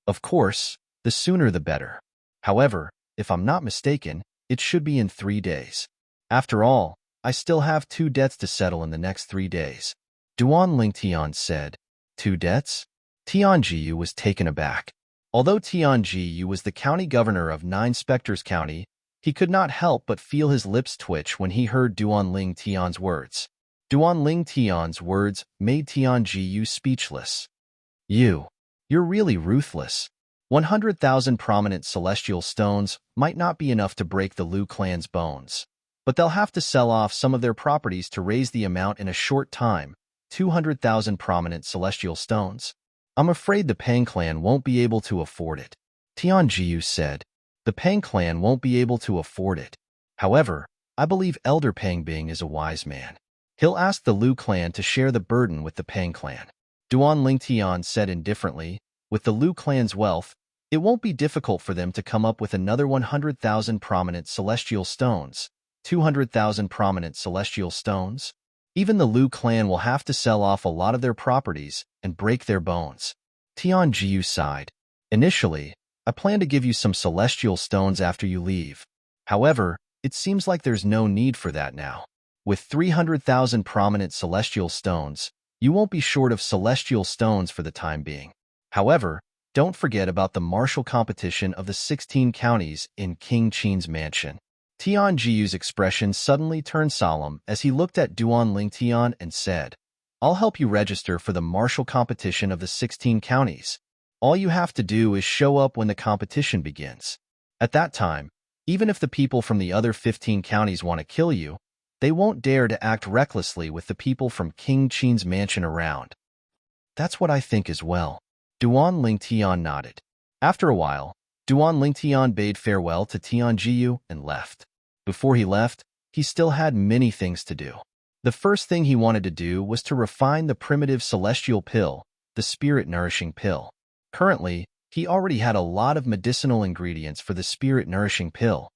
Of course, the sooner the better. However, if I'm not mistaken, it should be in 3 days. After all, I still have 2 debts to settle in the next 3 days. Duan Lingtian said. 2 debts? Tianjiu was taken aback. Although Tianjiu was the county governor of Nine Spectres County, he could not help but feel his lips twitch when he heard Duan Lingtian's words. Duan Lingtian's words made Tianjiu speechless. You're really ruthless. 100,000 prominent celestial stones might not be enough to break the Liu clan's bones, but they'll have to sell off some of their properties to raise the amount in a short time, 200,000 prominent celestial stones. I'm afraid the Pang clan won't be able to afford it. Tianjiu said. The Pang clan won't be able to afford it. However, I believe Elder Pangbing is a wise man. He'll ask the Liu clan to share the burden with the Pang clan. Duan Lingtian said indifferently, with the Liu clan's wealth, it won't be difficult for them to come up with another 100,000 prominent celestial stones, 200,000 prominent celestial stones. Even the Liu clan will have to sell off a lot of their properties and break their bones. Tianjiu sighed. Initially, I plan to give you some celestial stones after you leave. However, it seems like there's no need for that now. With 300,000 prominent celestial stones, you won't be short of celestial stones for the time being. However, don't forget about the martial competition of the 16 counties in King Qin's mansion. Tianjiu's expression suddenly turned solemn as he looked at Duan Lingtian and said, I'll help you register for the martial competition of the 16 counties. All you have to do is show up when the competition begins. At that time, even if the people from the other 15 counties want to kill you, they won't dare to act recklessly with the people from King Qin's mansion around. That's what I think as well. Duan Lingtian nodded. After a while, Duan Lingtian bade farewell to Tianjiu and left. Before he left, he still had many things to do. The first thing he wanted to do was to refine the primitive celestial pill, the spirit-nourishing pill. Currently, he already had a lot of medicinal ingredients for the spirit-nourishing pill.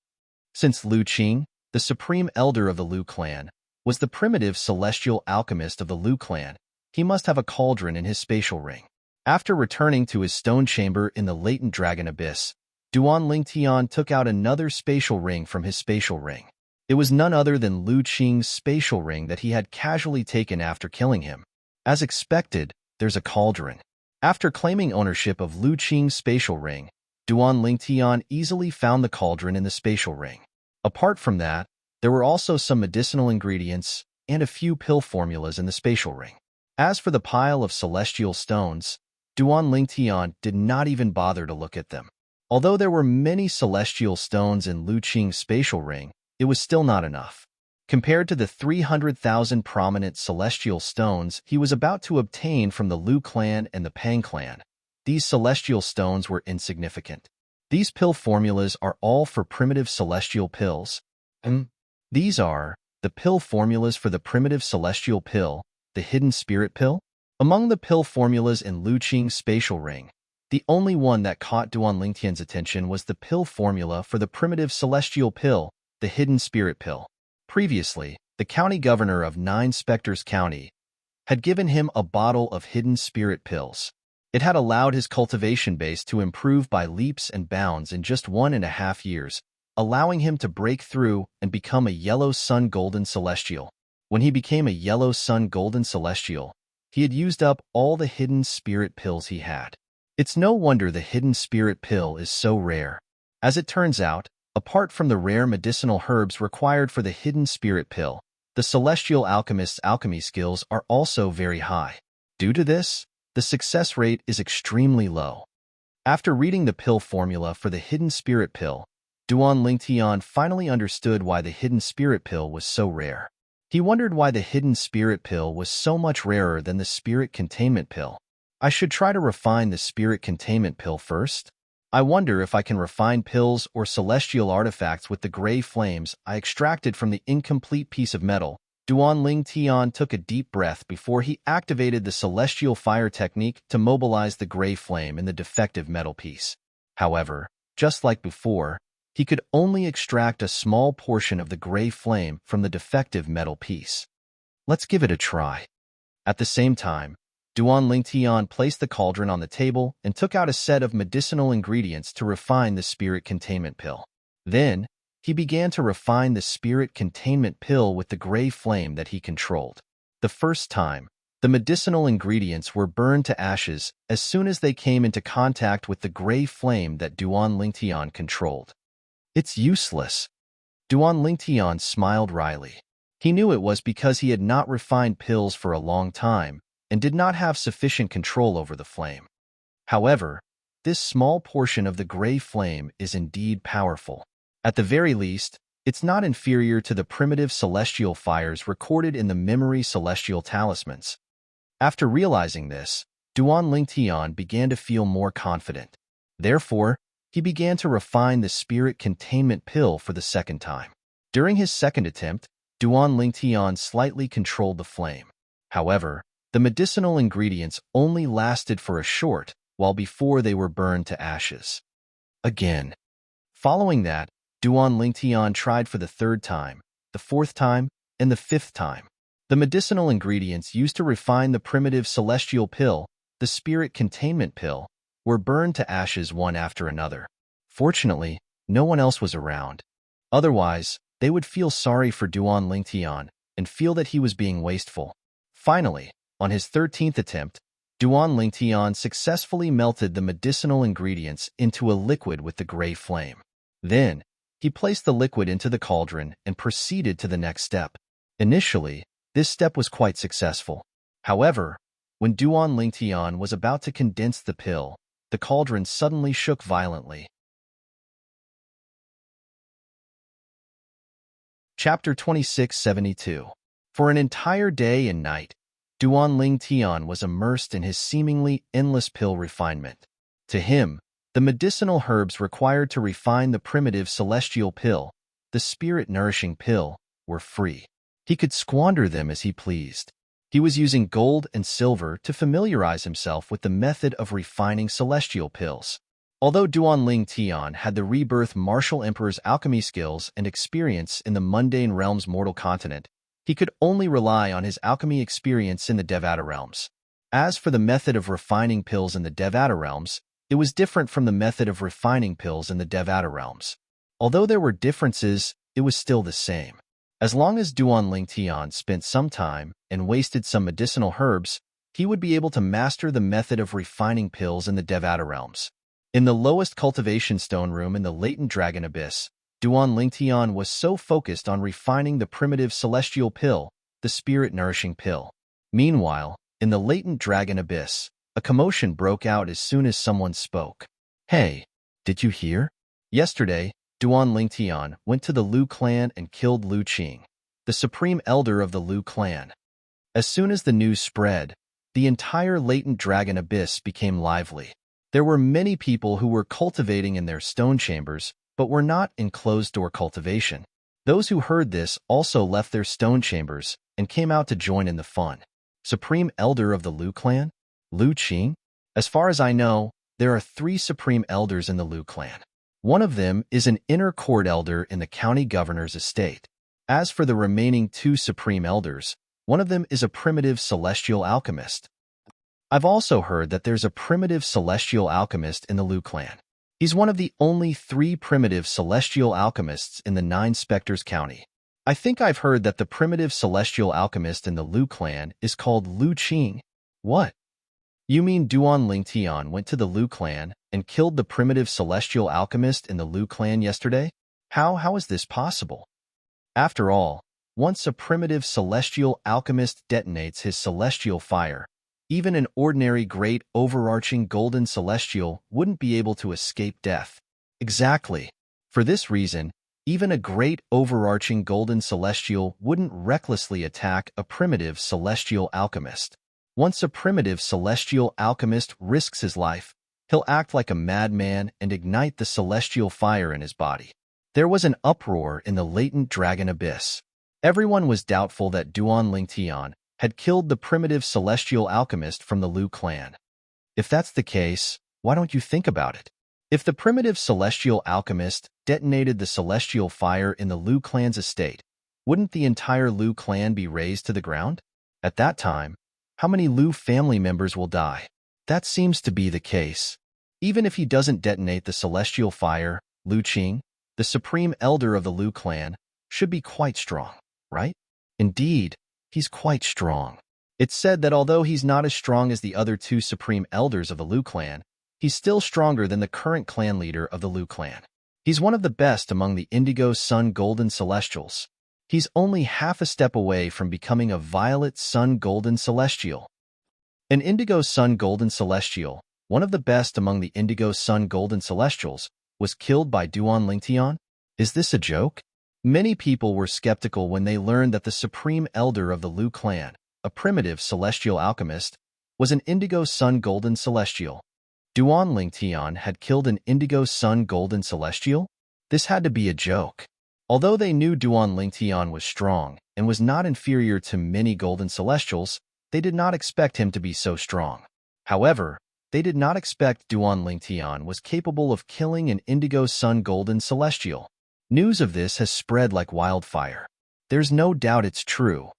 Since Liu Qing, the supreme elder of the Liu clan, was the primitive celestial alchemist of the Liu clan, he must have a cauldron in his spatial ring. After returning to his stone chamber in the latent dragon abyss, Duan Lingtian took out another spatial ring from his spatial ring. It was none other than Lu Qing's spatial ring that he had casually taken after killing him. As expected, there's a cauldron. After claiming ownership of Lu Qing's spatial ring, Duan Lingtian easily found the cauldron in the spatial ring. Apart from that, there were also some medicinal ingredients and a few pill formulas in the spatial ring. As for the pile of celestial stones, Duan Lingtian did not even bother to look at them. Although there were many celestial stones in Lu Qing's spatial ring, it was still not enough. Compared to the 300,000 prominent celestial stones he was about to obtain from the Lu clan and the Pang clan, these celestial stones were insignificant. These pill formulas are all for primitive celestial pills. These are the pill formulas for the primitive celestial pill, the hidden spirit pill. Among the pill formulas in Lu Qing's spatial ring, the only one that caught Duan Lingtian's attention was the pill formula for the primitive celestial pill, the hidden spirit pill. Previously, the county governor of 9 Spectres County had given him a bottle of hidden spirit pills. It had allowed his cultivation base to improve by leaps and bounds in just 1.5 years, allowing him to break through and become a yellow sun golden celestial. When he became a yellow sun golden celestial, he had used up all the hidden spirit pills he had. It's no wonder the hidden spirit pill is so rare. As it turns out, apart from the rare medicinal herbs required for the hidden spirit pill, the celestial alchemist's alchemy skills are also very high. Due to this, the success rate is extremely low. After reading the pill formula for the hidden spirit pill, Duan Lingtian finally understood why the hidden spirit pill was so rare. He wondered why the hidden spirit pill was so much rarer than the spirit containment pill. I should try to refine the spirit containment pill first. I wonder if I can refine pills or celestial artifacts with the gray flames I extracted from the incomplete piece of metal. Duan Lingtian took a deep breath before he activated the celestial fire technique to mobilize the gray flame in the defective metal piece. However, just like before, he could only extract a small portion of the gray flame from the defective metal piece. Let's give it a try. At the same time, Duan Lingtian placed the cauldron on the table and took out a set of medicinal ingredients to refine the spirit containment pill. Then, he began to refine the spirit containment pill with the gray flame that he controlled. The first time, the medicinal ingredients were burned to ashes as soon as they came into contact with the gray flame that Duan Lingtian controlled. It's useless. Duan Lingtian smiled wryly. He knew it was because he had not refined pills for a long time and did not have sufficient control over the flame. However, this small portion of the gray flame is indeed powerful. At the very least, it's not inferior to the primitive celestial fires recorded in the memory celestial talismans. After realizing this, Duan Lingtian began to feel more confident. Therefore, he began to refine the spirit containment pill for the second time. During his second attempt, Duan Lingtian slightly controlled the flame. However, the medicinal ingredients only lasted for a short while before they were burned to ashes. Again. Following that, Duan Lingtian tried for the third time, the fourth time, and the fifth time. The medicinal ingredients used to refine the primitive celestial pill, the spirit containment pill, were burned to ashes one after another. Fortunately, no one else was around. Otherwise, they would feel sorry for Duan Lingtian and feel that he was being wasteful. Finally, on his 13th attempt, Duan Lingtian successfully melted the medicinal ingredients into a liquid with the gray flame. Then, he placed the liquid into the cauldron and proceeded to the next step. Initially, this step was quite successful. However, when Duan Lingtian was about to condense the pill, the cauldron suddenly shook violently. Chapter 2672. For an entire day and night, Duan Lingtian was immersed in his seemingly endless pill refinement. To him, the medicinal herbs required to refine the primitive celestial pill, the spirit-nourishing pill, were free. He could squander them as he pleased. He was using gold and silver to familiarize himself with the method of refining celestial pills. Although Duan Lingtian had the rebirth martial emperor's alchemy skills and experience in the mundane realm's mortal continent, he could only rely on his alchemy experience in the Devata realms. As for the method of refining pills in the Devata realms, It was different from the method of refining pills in the Devata realms. Although there were differences, it was still the same. As long as Duan Lingtian spent some time and wasted some medicinal herbs, he would be able to master the method of refining pills in the Devata realms. In the lowest cultivation stone room in the latent dragon abyss, Duan Lingtian was so focused on refining the primitive celestial pill, the spirit-nourishing pill. Meanwhile, in the latent dragon abyss, a commotion broke out as soon as someone spoke. "Hey, did you hear? Yesterday, Duan Lingtian went to the Lu clan and killed Lu Qing, the supreme elder of the Lu clan." As soon as the news spread, the entire latent dragon abyss became lively. There were many people who were cultivating in their stone chambers, but were not in closed-door cultivation. Those who heard this also left their stone chambers and came out to join in the fun. Supreme Elder of the Lu clan? Lu Qing? As far as I know, there are 3 Supreme Elders in the Lu clan. One of them is an inner court elder in the county governor's estate. As for the remaining 2 Supreme Elders, one of them is a primitive celestial alchemist. I've also heard that there's a primitive celestial alchemist in the Lu clan. He's one of the only 3 primitive celestial alchemists in the 9 Spectres County. I think I've heard that the primitive celestial alchemist in the Lu clan is called Lu Qing. What? You mean Duan Lingtian went to the Lu clan and killed the primitive celestial alchemist in the Lu clan yesterday? How is this possible? After all, once a primitive celestial alchemist detonates his celestial fire, even an ordinary great overarching golden celestial wouldn't be able to escape death. Exactly. For this reason, even a great overarching golden celestial wouldn't recklessly attack a primitive celestial alchemist. Once a primitive celestial alchemist risks his life, he'll act like a madman and ignite the celestial fire in his body. There was an uproar in the latent dragon abyss. Everyone was doubtful that Duan Lingtian had killed the primitive celestial alchemist from the Lu clan. If that's the case, why don't you think about it? If the primitive celestial alchemist detonated the celestial fire in the Lu clan's estate, wouldn't the entire Lu clan be razed to the ground? At that time, how many Lu family members will die? That seems to be the case. Even if he doesn't detonate the celestial fire, Lu Qing, the supreme elder of the Lu clan, should be quite strong, right? Indeed, he's quite strong. It's said that although he's not as strong as the other 2 supreme elders of the Lu clan, he's still stronger than the current clan leader of the Lu clan. He's one of the best among the Indigo Sun Golden Celestials. He's only half a step away from becoming a Violet Sun Golden Celestial. An Indigo Sun Golden Celestial, one of the best among the Indigo Sun Golden Celestials, was killed by Duan Lingtian? Is this a joke? Many people were skeptical when they learned that the supreme elder of the Lu clan, a primitive celestial alchemist, was an Indigo Sun Golden Celestial. Duan Lingtian had killed an Indigo Sun Golden Celestial? This had to be a joke. Although they knew Duan Lingtian was strong and was not inferior to many Golden Celestials, they did not expect him to be so strong. However, they did not expect Duan Lingtian was capable of killing an Indigo Sun Golden Celestial. News of this has spread like wildfire. There's no doubt it's true.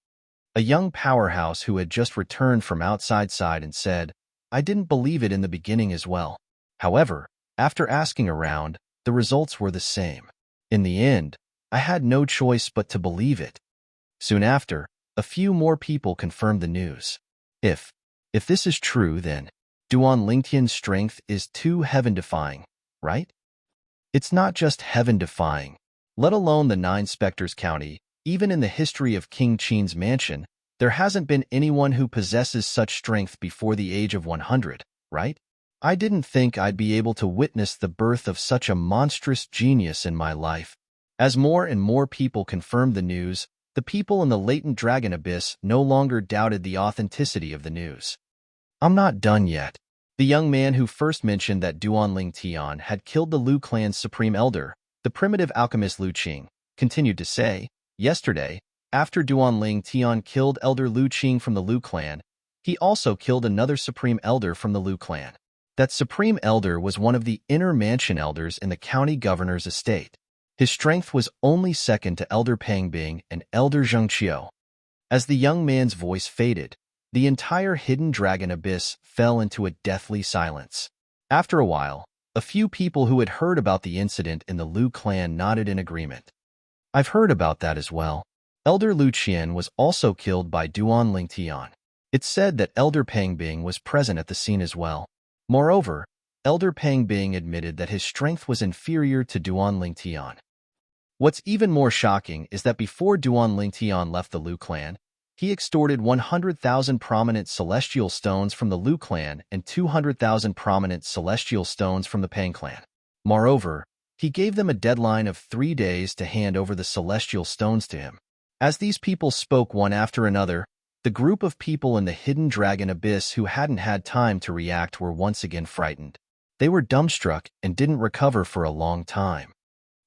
A young powerhouse who had just returned from outside and said, "I didn't believe it in the beginning as well. However, after asking around, the results were the same. In the end, I had no choice but to believe it." Soon after, a few more people confirmed the news. If this is true, then Duan Lingtian's strength is too heaven-defying, right? It's not just heaven-defying. Let alone the 9 Spectres County, even in the history of King Qin's mansion, there hasn't been anyone who possesses such strength before the age of 100, right? I didn't think I'd be able to witness the birth of such a monstrous genius in my life. As more and more people confirmed the news, the people in the latent dragon abyss no longer doubted the authenticity of the news. I'm not done yet. The young man who first mentioned that Duan Lingtian had killed the Lu clan's supreme elder, the primitive alchemist Lu Qing, continued to say, yesterday, after Duan Lingtian killed Elder Lu Qing from the Lu clan, he also killed another supreme elder from the Lu clan. That supreme elder was one of the inner mansion elders in the county governor's estate. His strength was only second to Elder Pangbing and Elder Zhengqiu. As the young man's voice faded, the entire hidden dragon abyss fell into a deathly silence. After a while, a few people who had heard about the incident in the Liu clan nodded in agreement. I've heard about that as well. Elder Lu Qian was also killed by Duan Lingtian. It's said that Elder Pangbing was present at the scene as well. Moreover, Elder Pangbing admitted that his strength was inferior to Duan Lingtian. What's even more shocking is that before Duan Lingtian left the Liu clan, he extorted 100,000 prominent celestial stones from the Liu clan and 200,000 prominent celestial stones from the Pang clan. Moreover, he gave them a deadline of 3 days to hand over the celestial stones to him. As these people spoke one after another, the group of people in the hidden dragon abyss who hadn't had time to react were once again frightened. They were dumbstruck and didn't recover for a long time.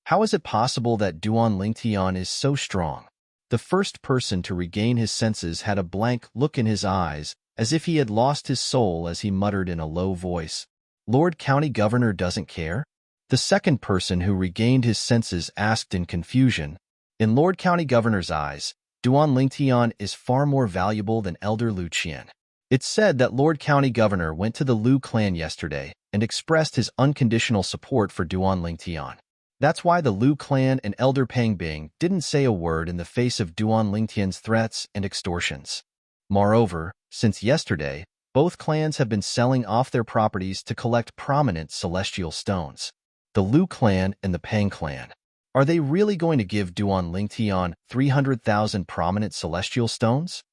How is it possible that Duan Lingtian is so strong? The first person to regain his senses had a blank look in his eyes, as if he had lost his soul as he muttered in a low voice, "Lord County Governor doesn't care?" The second person who regained his senses asked in confusion, "In Lord County Governor's eyes, Duan Lingtian is far more valuable than Elder Lu Qian." It's said that Lord County Governor went to the Liu clan yesterday and expressed his unconditional support for Duan Lingtian. That's why the Liu clan and Elder Pangbing didn't say a word in the face of Duan Lingtian's threats and extortions. Moreover, since yesterday, both clans have been selling off their properties to collect prominent celestial stones. The Liu clan and the Pang clan. Are they really going to give Duan Lingtian 300,000 prominent celestial stones?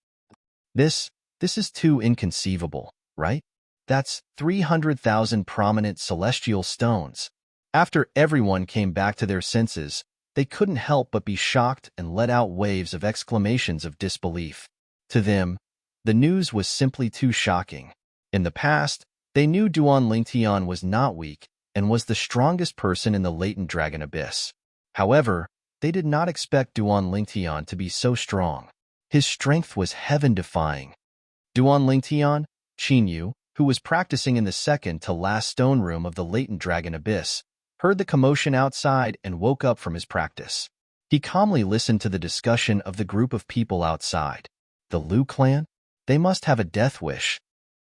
This is too inconceivable, right? That's 300,000 prominent celestial stones. After everyone came back to their senses, they couldn't help but be shocked and let out waves of exclamations of disbelief. To them, the news was simply too shocking. In the past, they knew Duan Lingtian was not weak and was the strongest person in the latent dragon abyss. However, they did not expect Duan Lingtian to be so strong. His strength was heaven-defying. Duan Lingtian, Qinyu, who was practicing in the second-to-last stone room of the latent dragon abyss, heard the commotion outside and woke up from his practice. He calmly listened to the discussion of the group of people outside. The Liu clan? They must have a death wish.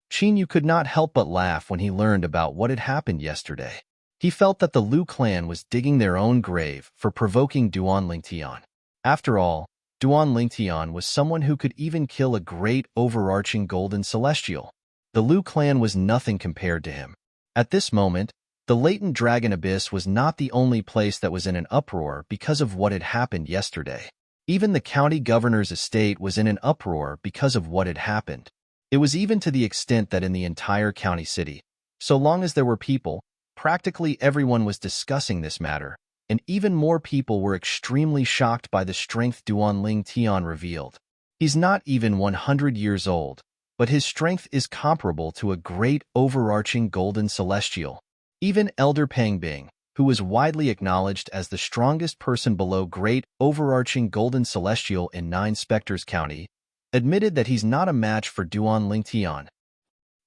Qinyu could not help but laugh when he learned about what had happened yesterday. He felt that the Liu clan was digging their own grave for provoking Duan Lingtian. After all, Duan Lingtian was someone who could even kill a great overarching golden celestial. The Liu clan was nothing compared to him. At this moment, the latent dragon abyss was not the only place that was in an uproar because of what had happened yesterday. Even the county governor's estate was in an uproar because of what had happened. It was even to the extent that in the entire county city, so long as there were people, practically everyone was discussing this matter, and even more people were extremely shocked by the strength Duan Lingtian revealed. He's not even 100 years old, but his strength is comparable to a great overarching golden celestial. Even Elder Pangbing, who was widely acknowledged as the strongest person below great overarching golden celestial in Nine Spectres County, admitted that he's not a match for Duan Lingtian.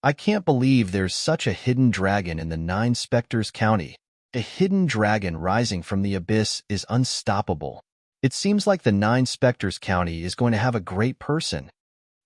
I can't believe there's such a hidden dragon in the Nine Spectres County. A hidden dragon rising from the abyss is unstoppable. It seems like the Nine Spectres County is going to have a great person.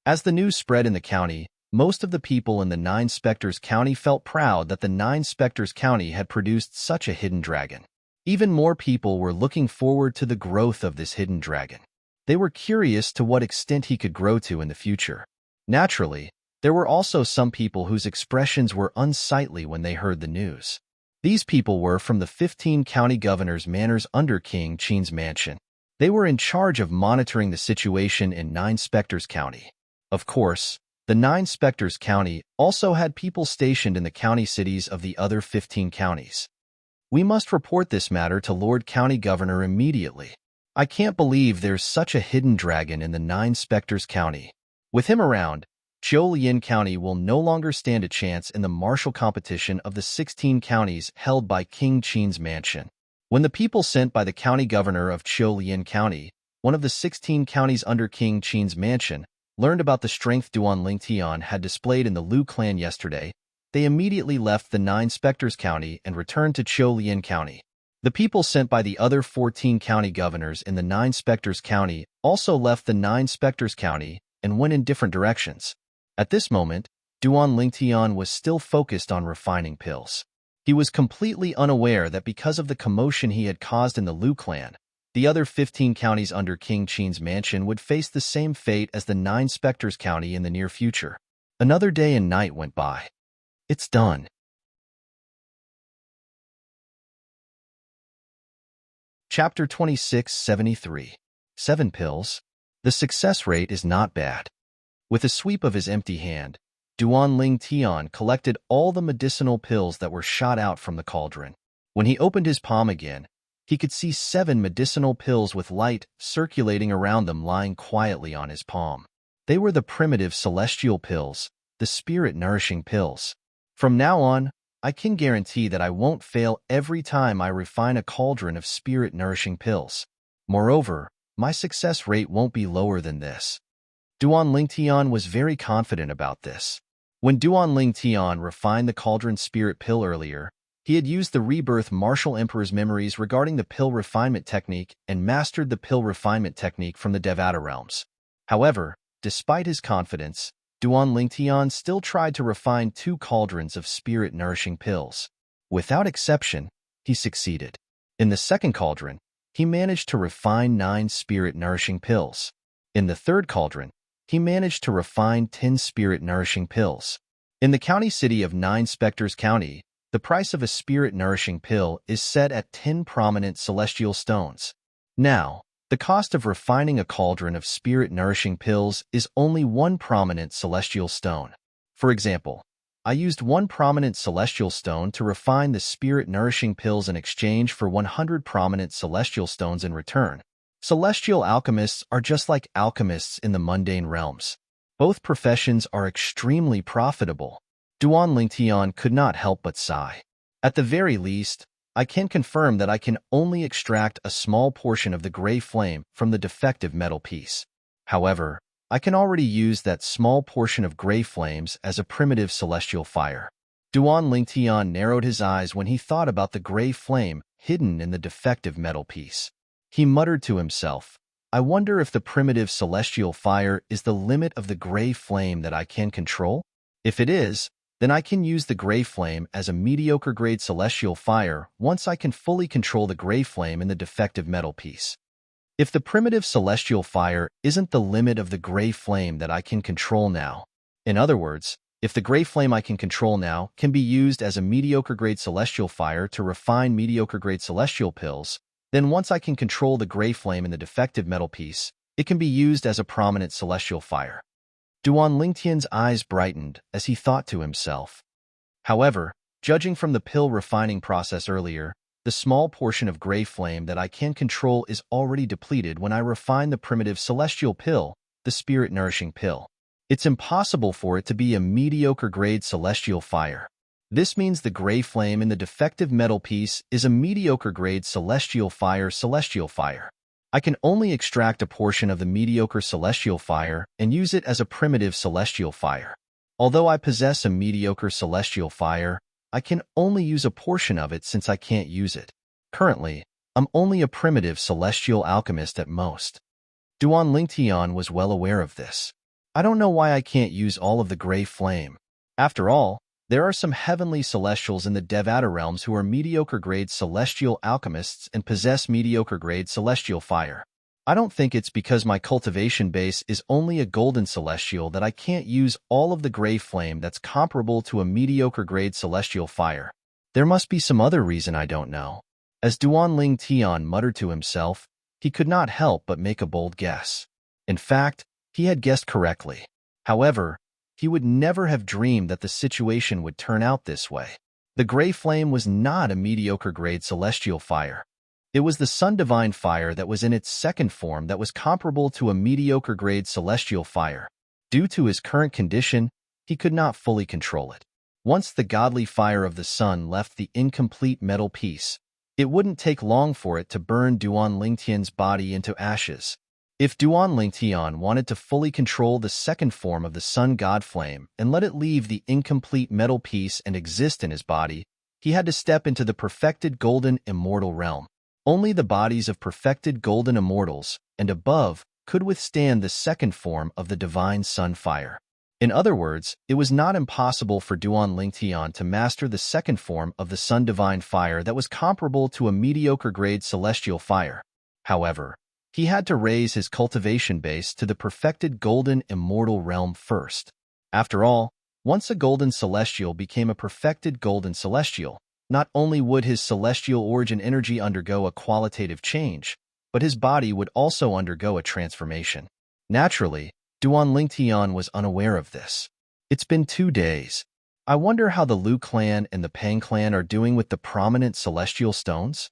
As the news spread in the county, most of the people in the Nine Spectres County felt proud that the Nine Spectres County had produced such a hidden dragon. Even more people were looking forward to the growth of this hidden dragon. They were curious to what extent he could grow to in the future. Naturally, there were also some people whose expressions were unsightly when they heard the news. These people were from the 15 county governors' manors under King Qin's mansion. They were in charge of monitoring the situation in Nine Spectres County. Of course, the Nine Spectres County also had people stationed in the county cities of the other 15 counties. We must report this matter to Lord County Governor immediately. I can't believe there's such a hidden dragon in the Nine Spectres County. With him around, Zhoulian County will no longer stand a chance in the martial competition of the 16 counties held by King Qin's mansion. When the people sent by the county governor of Zhoulian County, one of the 16 counties under King Qin's mansion, learned about the strength Duan Lingtian had displayed in the Liu clan yesterday, they immediately left the Nine Spectres County and returned to Zhoulian County. The people sent by the other 14 county governors in the Nine Spectres County also left the Nine Spectres County and went in different directions. At this moment, Duan Lingtian was still focused on refining pills. He was completely unaware that because of the commotion he had caused in the Liu clan, the other 15 counties under King Qin's mansion would face the same fate as the 9 Spectres County in the near future. Another day and night went by. It's done. Chapter 2673. 7 pills. The success rate is not bad. With a sweep of his empty hand, Duan Lingtian collected all the medicinal pills that were shot out from the cauldron. When he opened his palm again, he could see 7 medicinal pills with light circulating around them lying quietly on his palm. They were the primitive celestial pills, the spirit-nourishing pills. From now on, I can guarantee that I won't fail every time I refine a cauldron of spirit-nourishing pills. Moreover, my success rate won't be lower than this. Duan Lingtian was very confident about this. When Duan Lingtian refined the cauldron spirit pill earlier, he had used the Rebirth Martial Emperor's memories regarding the pill refinement technique and mastered the pill refinement technique from the Devata realms. However, despite his confidence, Duan Lingtian still tried to refine 2 cauldrons of spirit-nourishing pills. Without exception, he succeeded. In the second cauldron, he managed to refine 9 spirit-nourishing pills. In the third cauldron, he managed to refine 10 spirit-nourishing pills. In the county city of 9 Spectres County, the price of a spirit-nourishing pill is set at 10 prominent celestial stones. Now, the cost of refining a cauldron of spirit-nourishing pills is only 1 prominent celestial stone. For example, I used 1 prominent celestial stone to refine the spirit-nourishing pills in exchange for 100 prominent celestial stones in return. Celestial alchemists are just like alchemists in the mundane realms. Both professions are extremely profitable. Duan Lingtian could not help but sigh. At the very least, I can confirm that I can only extract a small portion of the gray flame from the defective metal piece. However, I can already use that small portion of gray flames as a primitive celestial fire. Duan Lingtian narrowed his eyes when he thought about the gray flame hidden in the defective metal piece. He muttered to himself, I wonder if the primitive celestial fire is the limit of the gray flame that I can control? If it is, then I can use the gray flame as a mediocre-grade celestial fire once I can fully control the gray flame in the defective metal piece. If the primitive celestial fire isn't the limit of the gray flame that I can control now, in other words, if the gray flame I can control now can be used as a mediocre-grade celestial fire to refine mediocre-grade celestial pills, then once I can control the gray flame in the defective metal piece, it can be used as a prominent celestial fire. Duan Lingtian's eyes brightened as he thought to himself. However, judging from the pill refining process earlier, the small portion of gray flame that I can control is already depleted when I refine the primitive celestial pill, the spirit-nourishing pill. It's impossible for it to be a mediocre-grade celestial fire. This means the gray flame in the defective metal piece is a mediocre-grade celestial fire. I can only extract a portion of the mediocre celestial fire and use it as a primitive celestial fire. Although I possess a mediocre celestial fire, I can only use a portion of it since I can't use it. Currently, I'm only a primitive celestial alchemist at most. Duan Lingtian was well aware of this. I don't know why I can't use all of the gray flame. After all, there are some heavenly celestials in the Devata realms who are mediocre-grade celestial alchemists and possess mediocre-grade celestial fire. I don't think it's because my cultivation base is only a golden celestial that I can't use all of the gray flame that's comparable to a mediocre-grade celestial fire. There must be some other reason I don't know. As Duan Lingtian muttered to himself, he could not help but make a bold guess. In fact, he had guessed correctly. However, he would never have dreamed that the situation would turn out this way. The gray flame was not a mediocre-grade celestial fire. It was the Sun Divine fire that was in its second form that was comparable to a mediocre-grade celestial fire. Due to his current condition, he could not fully control it. Once the godly fire of the sun left the incomplete metal piece, it wouldn't take long for it to burn Duan Lingtian's body into ashes. If Duan Lingtian wanted to fully control the second form of the sun god flame and let it leave the incomplete metal piece and exist in his body, he had to step into the perfected golden immortal realm. Only the bodies of perfected golden immortals and above could withstand the second form of the divine sun fire. In other words, it was not impossible for Duan Lingtian to master the second form of the Sun Divine Fire that was comparable to a mediocre-grade celestial fire. However, he had to raise his cultivation base to the perfected golden immortal realm first. After all, once a golden celestial became a perfected golden celestial, not only would his celestial origin energy undergo a qualitative change, but his body would also undergo a transformation. Naturally, Duan Lingtian was unaware of this. It's been 2 days. I wonder how the Liu clan and the Pang clan are doing with the prominent celestial stones?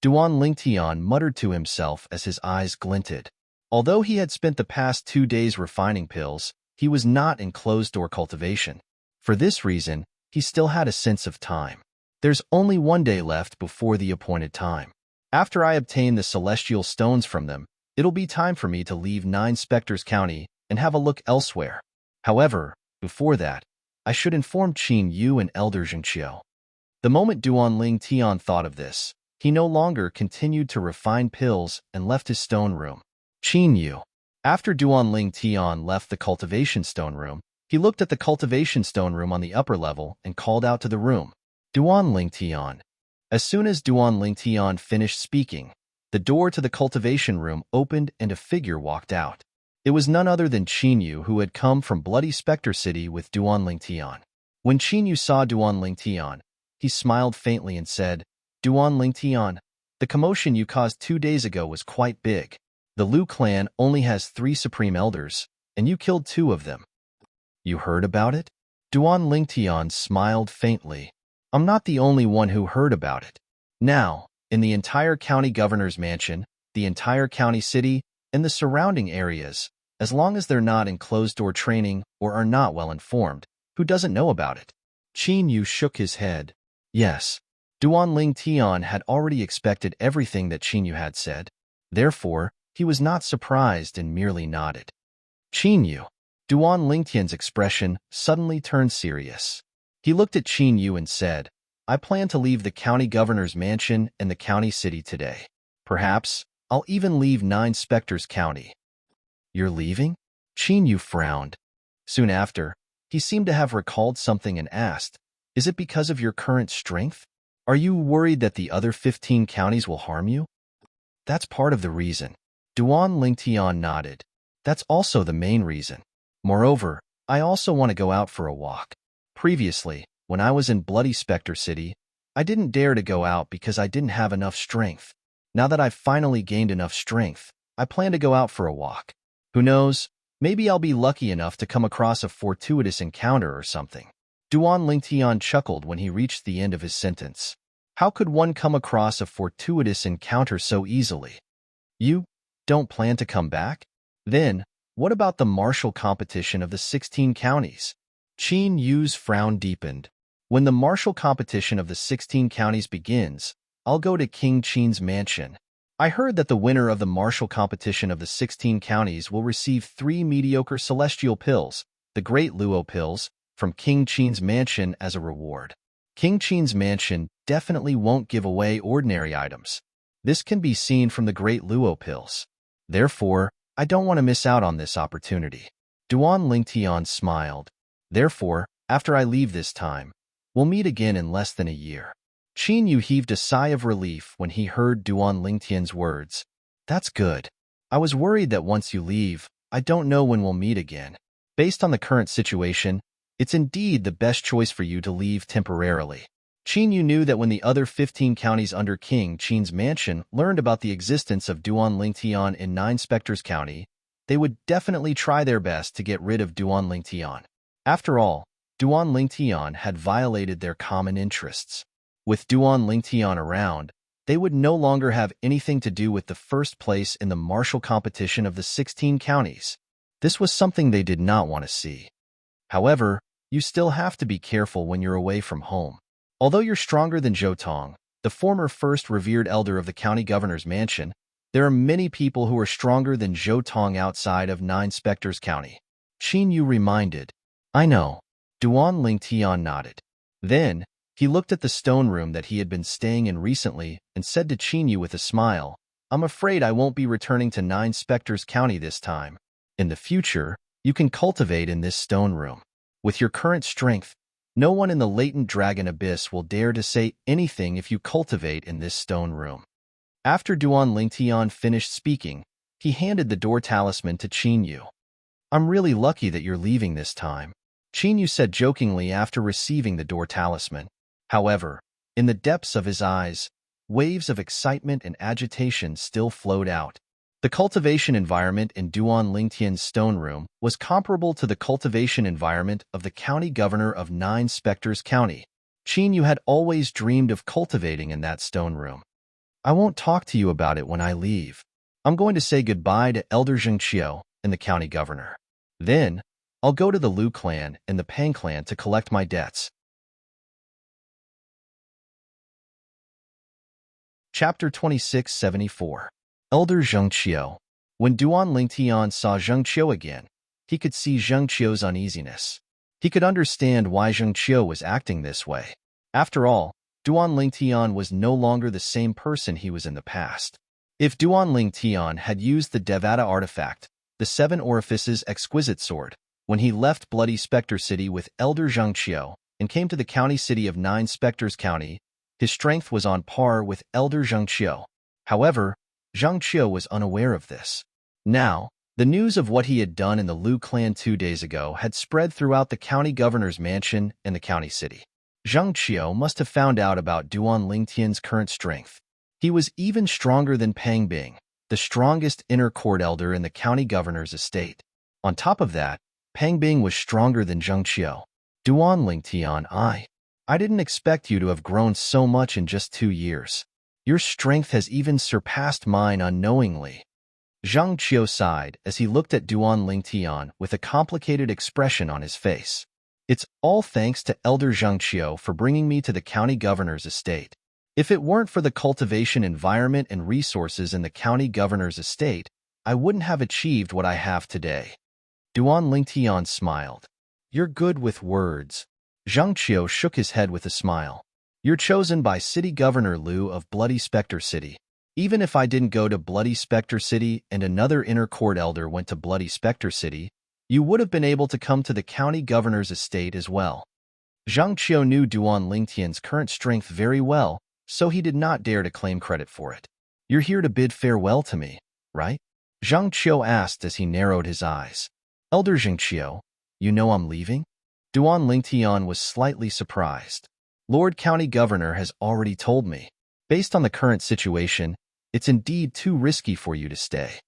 Duan Lingtian muttered to himself as his eyes glinted. Although he had spent the past 2 days refining pills, he was not in closed-door cultivation. For this reason, he still had a sense of time. There's only 1 day left before the appointed time. After I obtain the celestial stones from them, it'll be time for me to leave Nine Spectres County and have a look elsewhere. However, before that, I should inform Qin Yu and Elder Zhengqiu. The moment Duan Lingtian thought of this, he no longer continued to refine pills and left his stone room. Qin Yu. After Duan Lingtian left the cultivation stone room, he looked at the cultivation stone room on the upper level and called out to the room, Duan Lingtian. As soon as Duan Lingtian finished speaking, the door to the cultivation room opened and a figure walked out. It was none other than Qin Yu, who had come from Bloody Spectre City with Duan Lingtian. When Qin Yu saw Duan Lingtian, he smiled faintly and said, Duan Lingtian, the commotion you caused 2 days ago was quite big. The Liu clan only has 3 supreme elders, and you killed 2 of them. You heard about it? Duan Lingtian smiled faintly. I'm not the only one who heard about it. Now, in the entire county governor's mansion, the entire county city, and the surrounding areas, as long as they're not in closed-door training or are not well informed, who doesn't know about it? Qin Yu shook his head. Yes. Duan Lingtian had already expected everything that Qin Yu had said. Therefore, he was not surprised and merely nodded. Qin Yu. Duan Lingtian's expression suddenly turned serious. He looked at Qin Yu and said, I plan to leave the county governor's mansion and the county city today. Perhaps, I'll even leave Nine Spectres County. You're leaving? Qin Yu frowned. Soon after, he seemed to have recalled something and asked, Is it because of your current strength? Are you worried that the other 15 counties will harm you? That's part of the reason. Duan Lingtian nodded. That's also the main reason. Moreover, I also want to go out for a walk. Previously, when I was in Bloody Spectre City, I didn't dare to go out because I didn't have enough strength. Now that I've finally gained enough strength, I plan to go out for a walk. Who knows, maybe I'll be lucky enough to come across a fortuitous encounter or something. Duan Lingtian chuckled when he reached the end of his sentence. How could one come across a fortuitous encounter so easily? You don't plan to come back? Then, what about the martial competition of the 16 counties? Qin Yu's frown deepened. When the martial competition of the 16 counties begins, I'll go to King Qin's mansion. I heard that the winner of the martial competition of the 16 counties will receive 3 mediocre celestial pills, the Great Luo pills, from King Qin's mansion as a reward. King Qin's mansion definitely won't give away ordinary items. This can be seen from the Great Luo pills. Therefore, I don't want to miss out on this opportunity. Duan Lingtian smiled. Therefore, after I leave this time, we'll meet again in less than a year. Qin Yu heaved a sigh of relief when he heard Duan Lingtian's words. That's good. I was worried that once you leave, I don't know when we'll meet again. Based on the current situation, it's indeed the best choice for you to leave temporarily. Qin Yu knew that when the other 15 counties under King Qin's mansion learned about the existence of Duan Lingtian in Nine Spectres County, they would definitely try their best to get rid of Duan Lingtian. After all, Duan Lingtian had violated their common interests. With Duan Lingtian around, they would no longer have anything to do with the first place in the martial competition of the 16 counties. This was something they did not want to see. However, you still have to be careful when you're away from home. Although you're stronger than Zhou Tong, the former first revered elder of the county governor's mansion, there are many people who are stronger than Zhou Tong outside of Nine Spectres County. Qin Yu reminded. I know. Duan Lingtian nodded. Then, he looked at the stone room that he had been staying in recently and said to Qin Yu with a smile, I'm afraid I won't be returning to Nine Spectres County this time. In the future, You can cultivate in this stone room. With your current strength, no one in the latent dragon abyss will dare to say anything if you cultivate in this stone room. After Duan Lingtian finished speaking, he handed the door talisman to Qin Yu. I'm really lucky that you're leaving this time, Qin Yu said jokingly after receiving the door talisman. However, in the depths of his eyes, waves of excitement and agitation still flowed out. The cultivation environment in Duan Lingtian's stone room was comparable to the cultivation environment of the county governor of Nine Spectres County. Qin Yu had always dreamed of cultivating in that stone room. I won't talk to you about it when I leave. I'm going to say goodbye to Elder Zhengqiu and the county governor. Then, I'll go to the Liu clan and the Pang clan to collect my debts. Chapter 2674. Elder Zhengqiu. When Duan Lingtian saw Zhengqiu again, he could see Zhengqiu's uneasiness. He could understand why Zhengqiu was acting this way. After all, Duan Lingtian was no longer the same person he was in the past. If Duan Lingtian had used the Devata artifact, the Seven Orifices exquisite sword, when he left Bloody Spectre City with Elder Zhengqiu and came to the county city of Nine Spectres County, his strength was on par with Elder Zhengqiu. However, Zhengqiu was unaware of this. Now, the news of what he had done in the Liu clan 2 days ago had spread throughout the county governor's mansion and the county city. Zhengqiu must have found out about Duan Lingtian's current strength. He was even stronger than Pang Bing, the strongest inner court elder in the county governor's estate. On top of that, Pang Bing was stronger than Zhengqiu. Duan Lingtian, I didn't expect you to have grown so much in just 2 years. Your strength has even surpassed mine unknowingly. Zhengqiu sighed as he looked at Duan Lingtian with a complicated expression on his face. It's all thanks to Elder Zhengqiu for bringing me to the county governor's estate. If it weren't for the cultivation environment and resources in the county governor's estate, I wouldn't have achieved what I have today. Duan Lingtian smiled. You're good with words. Zhengqiu shook his head with a smile. You're chosen by City Governor Liu of Bloody Spectre City. Even if I didn't go to Bloody Spectre City and another inner court elder went to Bloody Spectre City, you would have been able to come to the county governor's estate as well. Zhengqiu knew Duan Lingtian's current strength very well, so he did not dare to claim credit for it. You're here to bid farewell to me, right? Zhengqiu asked as he narrowed his eyes. Elder Zhengqiu, you know I'm leaving? Duan Lingtian was slightly surprised. Lord County Governor has already told me. Based on the current situation, it's indeed too risky for you to stay.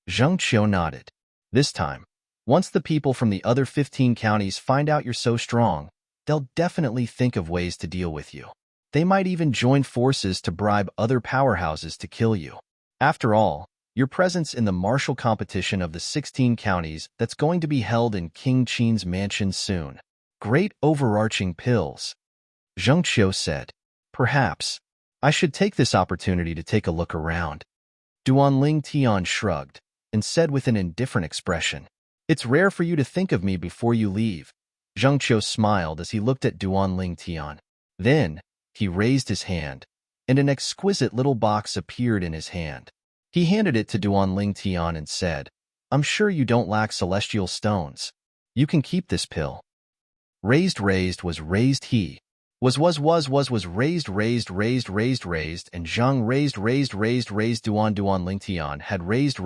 Zhengqiu nodded. This time, once the people from the other 15 counties find out you're so strong, they'll definitely think of ways to deal with you. They might even join forces to bribe other powerhouses to kill you. After all, your presence in the martial competition of the 16 counties that's going to be held in King Qin's mansion soon. Great overarching pills. Zhengqiu said. Perhaps. I should take this opportunity to take a look around. Duan Lingtian shrugged and said with an indifferent expression. It's rare for you to think of me before you leave. Zhengqiu smiled as he looked at Duan Lingtian. Then, he raised his hand, and an exquisite little box appeared in his hand. He handed it to Duan Lingtian and said, I'm sure you don't lack celestial stones. You can keep this pill. Raised was raised he. Was raised and Zhang raised Duan Lingtian had raised.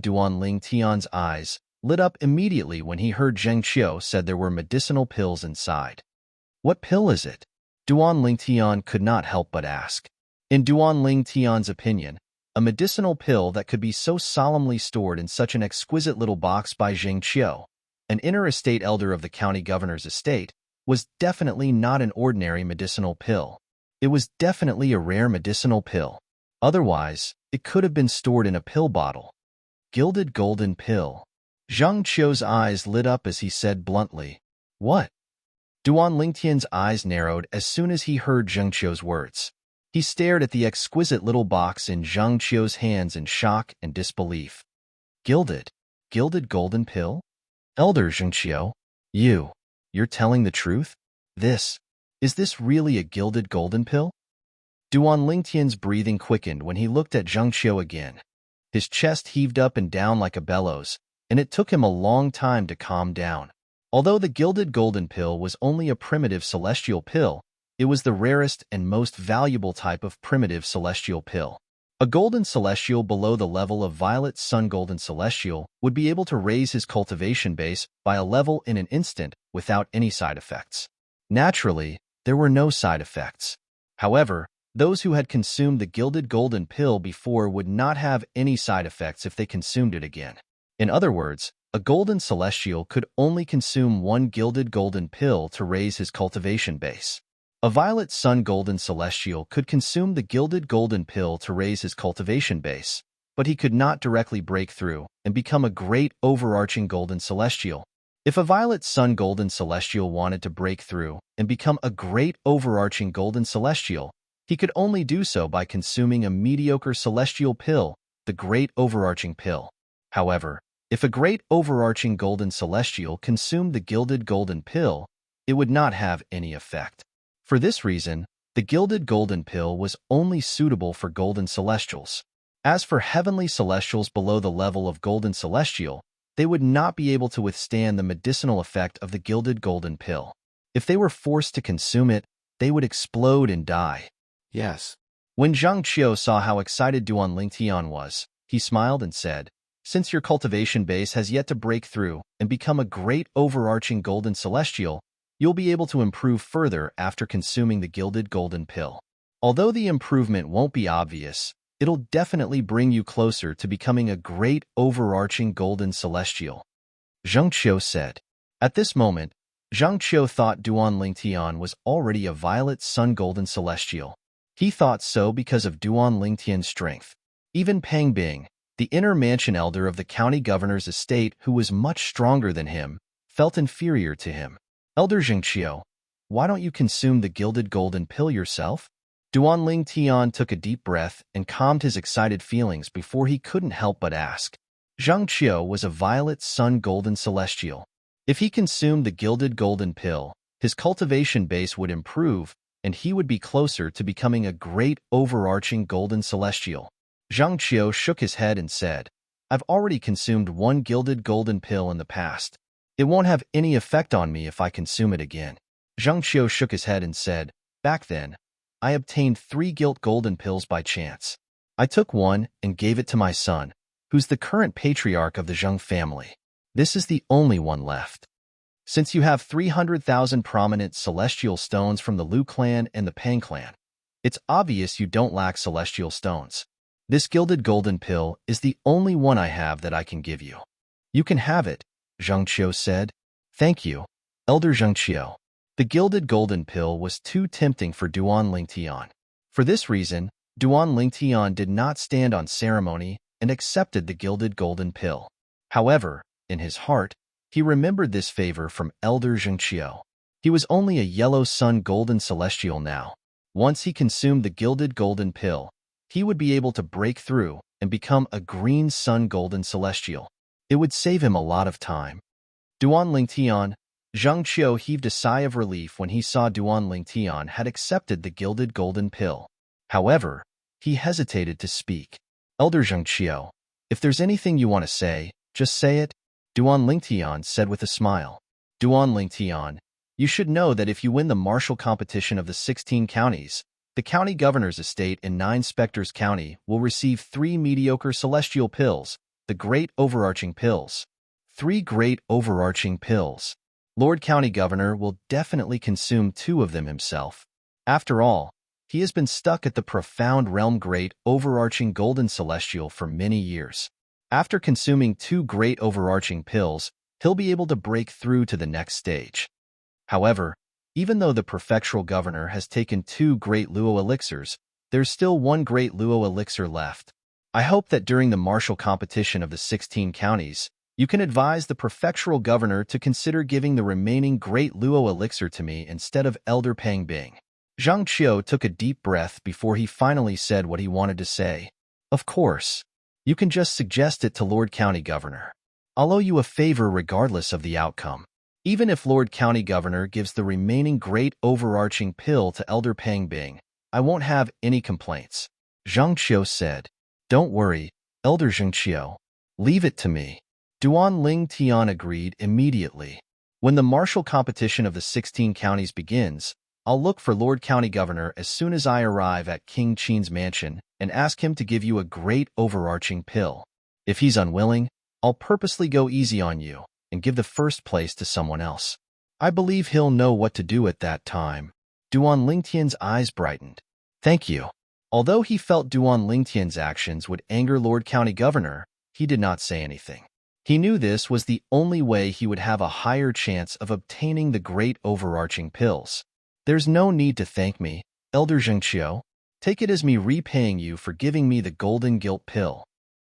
Duan Lingtian's eyes lit up immediately when he heard Zhengqiu said there were medicinal pills inside. What pill is it? Duan Lingtian could not help but ask. In Duan Lingtian's opinion, a medicinal pill that could be so solemnly stored in such an exquisite little box by Zhengqiu, an inner estate elder of the county governor's estate, was definitely not an ordinary medicinal pill. It was definitely a rare medicinal pill. Otherwise, it could have been stored in a pill bottle. Gilded golden pill. Zhengqiu's eyes lit up as he said bluntly, What? Duan Lingtian's eyes narrowed as soon as he heard Zhengqiu's words. He stared at the exquisite little box in Zhengqiu's hands in shock and disbelief. Gilded golden pill? Elder Zhengqiu, you're telling the truth? Is this really a gilded golden pill? Duan Lingtian's breathing quickened when he looked at Zhengqiu again. His chest heaved up and down like a bellows, and it took him a long time to calm down. Although the gilded golden pill was only a primitive celestial pill, it was the rarest and most valuable type of primitive celestial pill. A golden celestial below the level of violet sun golden celestial would be able to raise his cultivation base by a level in an instant without any side effects. Naturally, there were no side effects. However, those who had consumed the gilded golden pill before would not have any side effects if they consumed it again. In other words, a golden celestial could only consume one gilded golden pill to raise his cultivation base. A violet sun golden celestial could consume the gilded golden pill to raise his cultivation base, but he could not directly break through and become a great overarching golden celestial. If a violet sun golden celestial wanted to break through and become a great overarching golden celestial, he could only do so by consuming a mediocre celestial pill, the great overarching pill. However, if a great overarching golden celestial consumed the gilded golden pill, it would not have any effect. For this reason, the gilded golden pill was only suitable for golden celestials. As for heavenly celestials below the level of golden celestial, they would not be able to withstand the medicinal effect of the gilded golden pill. If they were forced to consume it, they would explode and die.
Yes.
When Zhang Qiu saw how excited Duan Lingtian was, he smiled and said, "Since your cultivation base has yet to break through and become a great overarching golden celestial, you'll be able to improve further after consuming the gilded golden pill. Although the improvement won't be obvious, it'll definitely bring you closer to becoming a great overarching golden celestial," Zhang Qiu said. At this moment, Zhang Qiu thought Duan Lingtian was already a violet sun golden celestial. He thought so because of Duan Lingtian's strength. Even Pang Bing, the inner mansion elder of the county governor's estate who was much stronger than him, felt inferior to him. "Elder Zhang Qiu, why don't you consume the gilded golden pill yourself?" Duan Lingtian took a deep breath and calmed his excited feelings before he couldn't help but ask. Zhang Qiu was a violet sun golden celestial. If he consumed the gilded golden pill, his cultivation base would improve, and he would be closer to becoming a great overarching golden celestial. Zhang Qiu shook his head and said, "I've already consumed one gilded golden pill in the past. It won't have any effect on me if I consume it again." Zhang Qiu shook his head and said, "Back then, I obtained 3 gilt golden pills by chance. I took one and gave it to my son, who's the current patriarch of the Zheng family. This is the only one left. Since you have 300,000 prominent celestial stones from the Lu clan and the Pang clan, it's obvious you don't lack celestial stones. This gilded golden pill is the only one I have that I can give you. You can have it," Zhang Qiu said. "Thank you, Elder Zhang Qiu." The gilded golden pill was too tempting for Duan Lingtian. For this reason, Duan Lingtian did not stand on ceremony and accepted the gilded golden pill. However, in his heart, he remembered this favor from Elder Zhang Qiu. He was only a yellow sun golden celestial now. Once he consumed the gilded golden pill, he would be able to break through and become a green sun golden celestial. It would save him a lot of time. Duan Lingtian, Zhang Qiu heaved a sigh of relief when he saw Duan Lingtian had accepted the gilded golden pill. However, he hesitated to speak. "Elder Zhang Qiu, if there's anything you want to say, just say it," Duan Lingtian said with a smile. "Duan Lingtian, you should know that if you win the martial competition of the 16 counties, the county governor's estate in 9 Spectres County will receive 3 mediocre celestial pills, the great overarching pills. 3 great overarching pills. Lord County Governor will definitely consume 2 of them himself. After all, he has been stuck at the profound realm great overarching golden celestial for many years. After consuming 2 great overarching pills, he'll be able to break through to the next stage. However, even though the prefectural governor has taken 2 great luo elixirs, there's still 1 great luo elixir left. I hope that during the martial competition of the 16 counties, you can advise the prefectural governor to consider giving the remaining great luo elixir to me instead of Elder Pang Bing." Zhang Qiu took a deep breath before he finally said what he wanted to say. "Of course. You can just suggest it to Lord County Governor. I'll owe you a favor regardless of the outcome. Even if Lord County Governor gives the remaining great overarching pill to Elder Pang Bing, I won't have any complaints," Zhang Qiu said. "Don't worry, Elder Zhengqiu. Leave it to me. Duan Ling Tian agreed immediately. When the martial competition of the 16 counties begins, I'll look for Lord County Governor as soon as I arrive at King Qin's mansion and ask him to give you a great overarching pill. If he's unwilling, I'll purposely go easy on you and give the first place to someone else. I believe he'll know what to do at that time. Duan Lingtian's eyes brightened. Thank you. Although he felt Duan Lingtian's actions would anger Lord County Governor, he did not say anything. He knew this was the only way he would have a higher chance of obtaining the great overarching pills. There's no need to thank me, Elder Zhengqiu. Take it as me repaying you for giving me the golden gilt pill.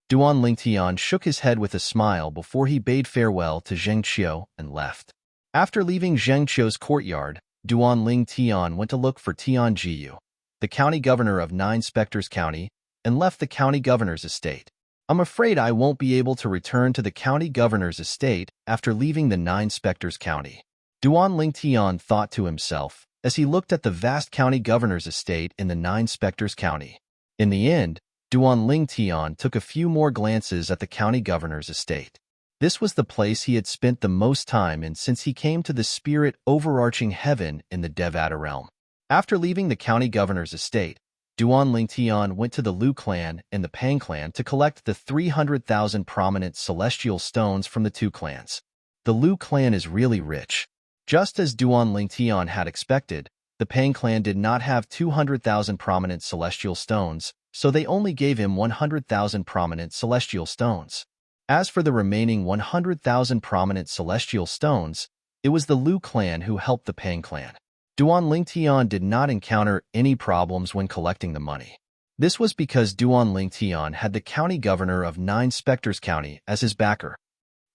Duan Lingtian shook his head with a smile before he bade farewell to Zhengqiu and left. After leaving Zhengqiu's courtyard, Duan Lingtian went to look for Tian Jiyu, the county governor of Nine Spectres County, and left the county governor's estate. I'm afraid I won't be able to return to the county governor's estate after leaving the Nine Spectres County. Duan Lingtian thought to himself as he looked at the vast county governor's estate in the Nine Spectres County. In the end, Duan Lingtian took a few more glances at the county governor's estate. This was the place he had spent the most time in since he came to the spirit overarching heaven in the Devata realm. After leaving the county governor's estate, Duan Lingtian went to the Liu clan and the Pang clan to collect the 300,000 prominent celestial stones from the two clans. The Liu clan is really rich. Just as Duan Lingtian had expected, the Pang clan did not have 200,000 prominent celestial stones, so they only gave him 100,000 prominent celestial stones. As for the remaining 100,000 prominent celestial stones, it was the Liu clan who helped the Pang clan. Duan Lingtian did not encounter any problems when collecting the money. This was because Duan Lingtian had the county governor of Nine Spectres County as his backer.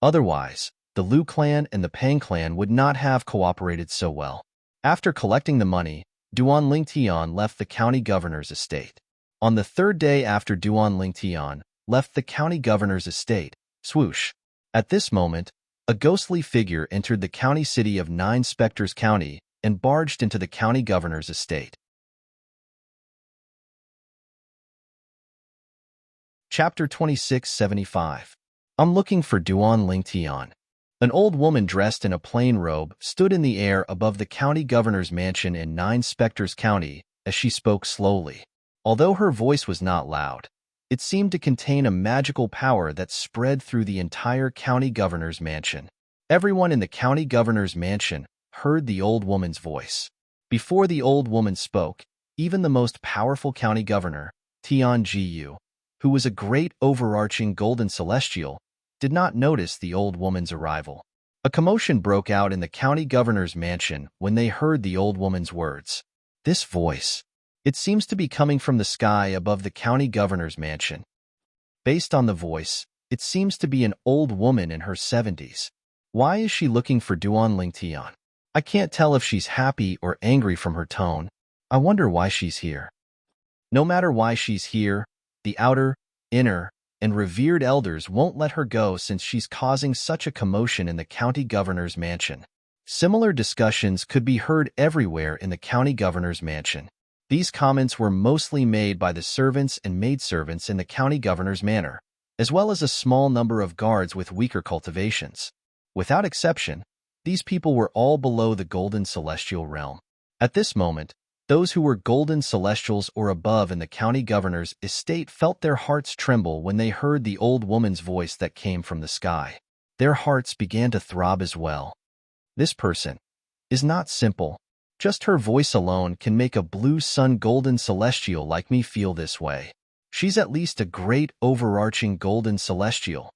Otherwise, the Liu clan and the Pang clan would not have cooperated so well. After collecting the money, Duan Lingtian left the county governor's estate. On the third day after Duan Lingtian left the county governor's estate, swoosh. At this moment, a ghostly figure entered the county city of Nine Spectres County and barged into the county governor's estate. Chapter 2675. I'm looking for Duan Lingtian. An old woman dressed in a plain robe stood in the air above the county governor's mansion in Nine Spectres County as she spoke slowly. Although her voice was not loud, it seemed to contain a magical power that spread through the entire county governor's mansion. Everyone in the county governor's mansion heard the old woman's voice. Before the old woman spoke, even the most powerful county governor, Tian Jiyu, who was a great overarching golden celestial, did not notice the old woman's arrival. A commotion broke out in the county governor's mansion when they heard the old woman's words. This voice. It seems to be coming from the sky above the county governor's mansion. Based on the voice, it seems to be an old woman in her 70s. Why is she looking for Duan Lingtian? I can't tell if she's happy or angry from her tone. I wonder why she's here. No matter why she's here, the outer, inner, and revered elders won't let her go since she's causing such a commotion in the county governor's mansion. Similar discussions could be heard everywhere in the county governor's mansion. These comments were mostly made by the servants and maidservants in the county governor's manor, as well as a small number of guards with weaker cultivations. Without exception, these people were all below the golden celestial realm. At this moment, those who were golden celestials or above in the county governor's estate felt their hearts tremble when they heard the old woman's voice that came from the sky. Their hearts began to throb as well. This person is not simple. Just her voice alone can make a blue sun golden celestial like me feel this way. She's at least a great overarching golden celestial.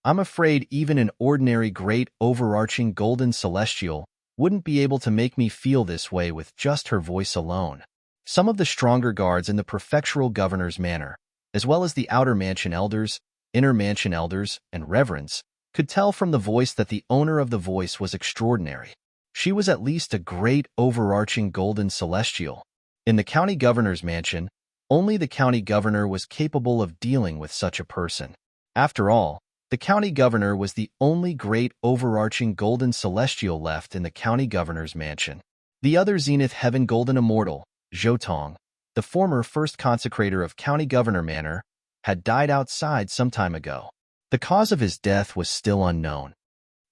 I'm afraid even an ordinary great overarching golden celestial wouldn't be able to make me feel this way with just her voice alone. Some of the stronger guards in the prefectural governor's manor, as well as the outer mansion elders, inner mansion elders, and reverends, could tell from the voice that the owner of the voice was extraordinary. She was at least a great overarching golden celestial. In the county governor's mansion, only the county governor was capable of dealing with such a person. After all, the county governor was the only great overarching golden celestial left in the county governor's mansion. The other Zenith Heaven Golden Immortal, Zhou Tong, the former first consecrator of County Governor Manor, had died outside some time ago. The cause of his death was still unknown.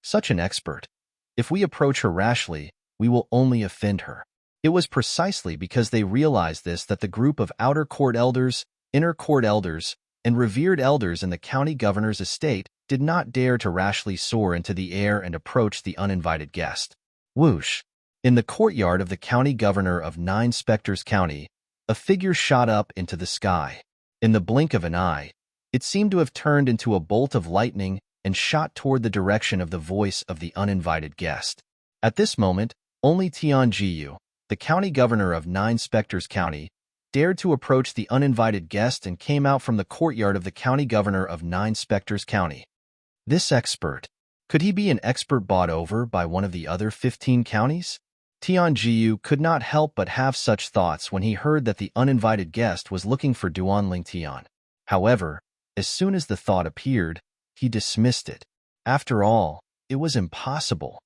Such an expert. If we approach her rashly, we will only offend her. It was precisely because they realized this that the group of outer court elders, inner court elders, and revered elders in the county governor's estate did not dare to rashly soar into the air and approach the uninvited guest. Whoosh! In the courtyard of the county governor of Nine Spectres County, a figure shot up into the sky. In the blink of an eye, it seemed to have turned into a bolt of lightning and shot toward the direction of the voice of the uninvited guest. At this moment, only Tianjiu, the county governor of Nine Spectres County, dared to approach the uninvited guest and came out from the courtyard of the county governor of Nine Spectres County. This expert. Could he be an expert bought over by one of the other 15 counties? Tianjiu could not help but have such thoughts when he heard that the uninvited guest was looking for Duanling Tian. However, as soon as the thought appeared, he dismissed it. After all, it was impossible.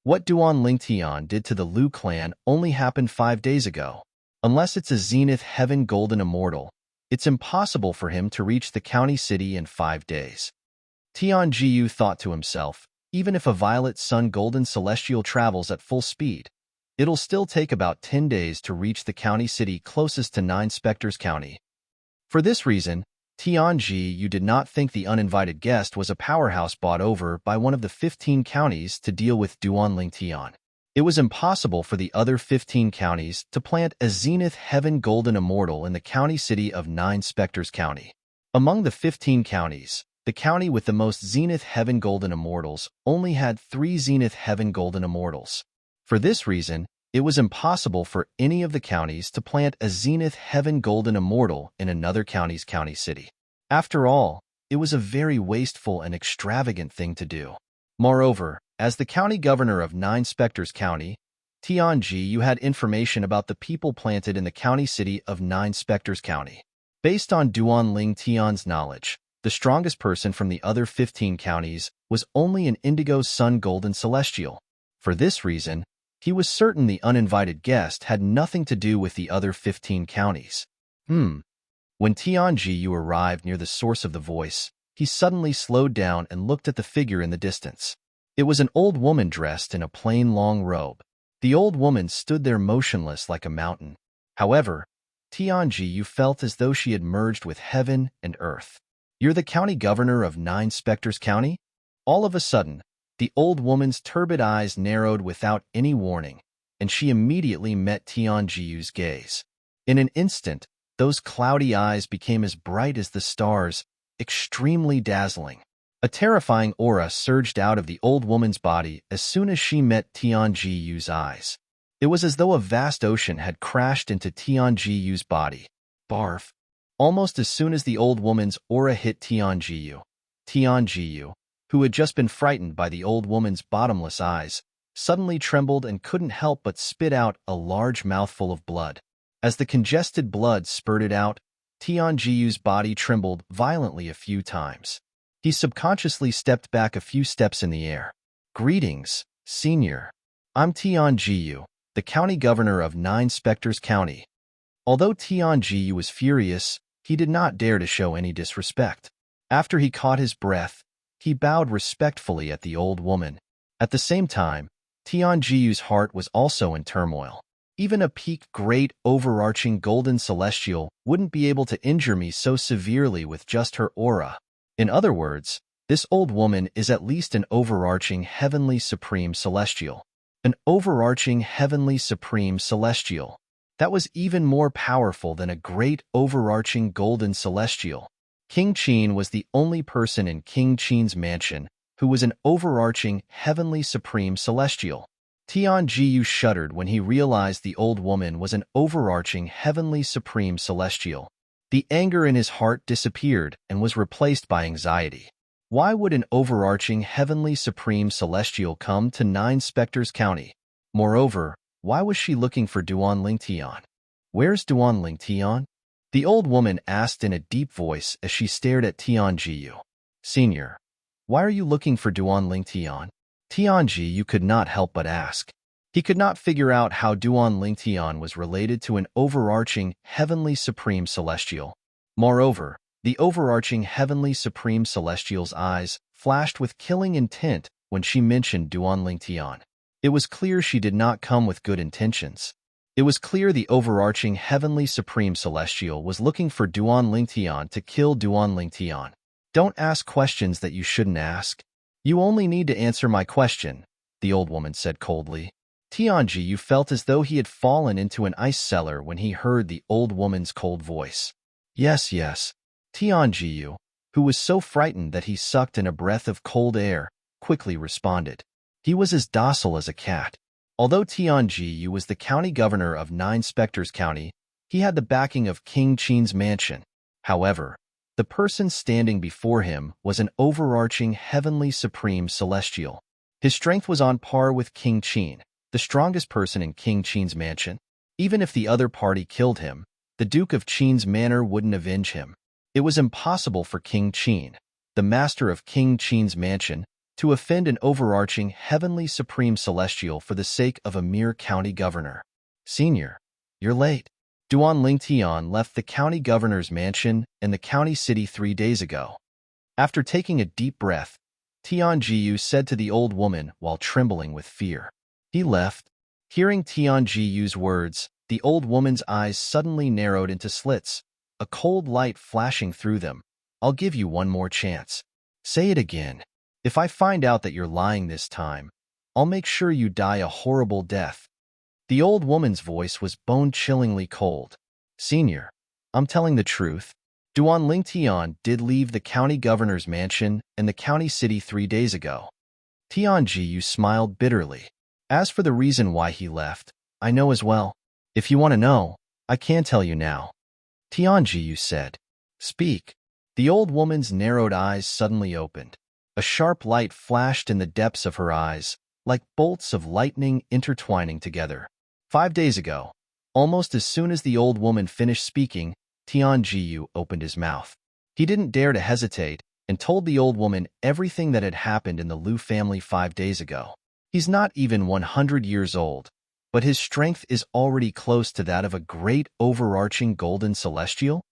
What Duanling Tian did to the Liu clan only happened 5 days ago. Unless it's a Zenith Heaven Golden Immortal, it's impossible for him to reach the county city in 5 days. Tianjiu thought to himself, even if a Violet Sun Golden Celestial travels at full speed, it'll still take about 10 days to reach the county city closest to Nine Spectres County. For this reason, Tianjiu did not think the uninvited guest was a powerhouse bought over by one of the 15 counties to deal with Duanling Tian. It was impossible for the other 15 counties to plant a Zenith Heaven Golden Immortal in the county city of Nine Spectres County. Among the 15 counties, the county with the most Zenith Heaven Golden Immortals only had 3 Zenith Heaven Golden Immortals. For this reason, it was impossible for any of the counties to plant a Zenith Heaven Golden Immortal in another county's county city. After all, it was a very wasteful and extravagant thing to do. Moreover, as the county governor of Nine Spectres County, Tianjiu had information about the people planted in the county city of Nine Spectres County. Based on Duanling Tian's knowledge, the strongest person from the other 15 counties was only an Indigo Sun Golden Celestial. For this reason, he was certain the uninvited guest had nothing to do with the other 15 counties. When Tianjiu arrived near the source of the voice, he suddenly slowed down and looked at the figure in the distance. It was an old woman dressed in a plain long robe. The old woman stood there motionless like a mountain. However, Tianjiu felt as though she had merged with heaven and earth. "You're the county governor of Nine Spectres County?" All of a sudden, the old woman's turbid eyes narrowed without any warning, and she immediately met Tianjiu's gaze. In an instant, those cloudy eyes became as bright as the stars, extremely dazzling. A terrifying aura surged out of the old woman's body as soon as she met Tianjiu's eyes. It was as though a vast ocean had crashed into Tianjiu's body. Barf! Almost as soon as the old woman's aura hit Tianjiu, who had just been frightened by the old woman's bottomless eyes, suddenly trembled and couldn't help but spit out a large mouthful of blood. As the congested blood spurted out, Tianjiu's body trembled violently a few times. He subconsciously stepped back a few steps in the air. "Greetings, Senior. I'm Tianjiu, the county governor of Nine Spectres County." Although Tianjiu was furious, he did not dare to show any disrespect. After he caught his breath, he bowed respectfully at the old woman. At the same time, Tianjiu's heart was also in turmoil. Even a peaked great overarching golden celestial wouldn't be able to injure me so severely with just her aura. In other words, this old woman is at least an overarching heavenly supreme celestial. An overarching heavenly supreme celestial. That was even more powerful than a great overarching golden celestial. King Qin was the only person in King Qin's mansion who was an overarching heavenly supreme celestial. Tianjiu shuddered when he realized the old woman was an overarching heavenly supreme celestial. The anger in his heart disappeared and was replaced by anxiety. Why would an overarching heavenly supreme celestial come to Nine Spectres County? Moreover, why was she looking for Duanling Tian? "Where's Duanling Tian?" the old woman asked in a deep voice as she stared at Tianjiu. "Senior, why are you looking for Duanling Tian?" Tianjiu could not help but ask. He could not figure out how Duanling Tian was related to an overarching heavenly supreme celestial. Moreover, The overarching heavenly supreme celestial's eyes flashed with killing intent when she mentioned Duan Lingtian. It was clear she did not come with good intentions. It was clear the overarching heavenly supreme celestial was looking for Duan Lingtian to kill Duan Lingtian. Don't ask questions that you shouldn't ask. You only need to answer my question, the old woman said coldly. Tianji felt as though he had fallen into an ice cellar when he heard the old woman's cold voice. Yes, yes. Tianji, who was so frightened that he sucked in a breath of cold air, quickly responded. He was as docile as a cat. Although Tianji was the county governor of Nine Spectres County, he had the backing of King Qin's mansion. However, the person standing before him was an overarching heavenly supreme celestial. His strength was on par with King Qin, the strongest person in King Qin's mansion. Even if the other party killed him, the Duke of Qin's manor wouldn't avenge him. It was impossible for King Qin, the master of King Qin's mansion, to offend an overarching heavenly supreme celestial for the sake of a mere county governor. Senior, you're late. Duan Lingtian left the county governor's mansion in the county city 3 days ago. After taking a deep breath, Tianjiu said to the old woman while trembling with fear. He left. Hearing Tianjiu's words, the old woman's eyes suddenly narrowed into slits, a cold light flashing through them. I'll give you one more chance. Say it again. If I find out that you're lying this time, I'll make sure you die a horrible death. The old woman's voice was bone-chillingly cold. Senior, I'm telling the truth. Duan Lingtian did leave the county governor's mansion in the county city 3 days ago. Tianji smiled bitterly. As for the reason why he left, I know as well. If you want to know, I can tell you now. Tianji said. Speak. The old woman's narrowed eyes suddenly opened. A sharp light flashed in the depths of her eyes, like bolts of lightning intertwining together. 5 days ago, almost as soon as the old woman finished speaking, Tianji opened his mouth. He didn't dare to hesitate and told the old woman everything that had happened in the Liu family 5 days ago. He's not even 100 years old, but his strength is already close to that of a great overarching golden celestial.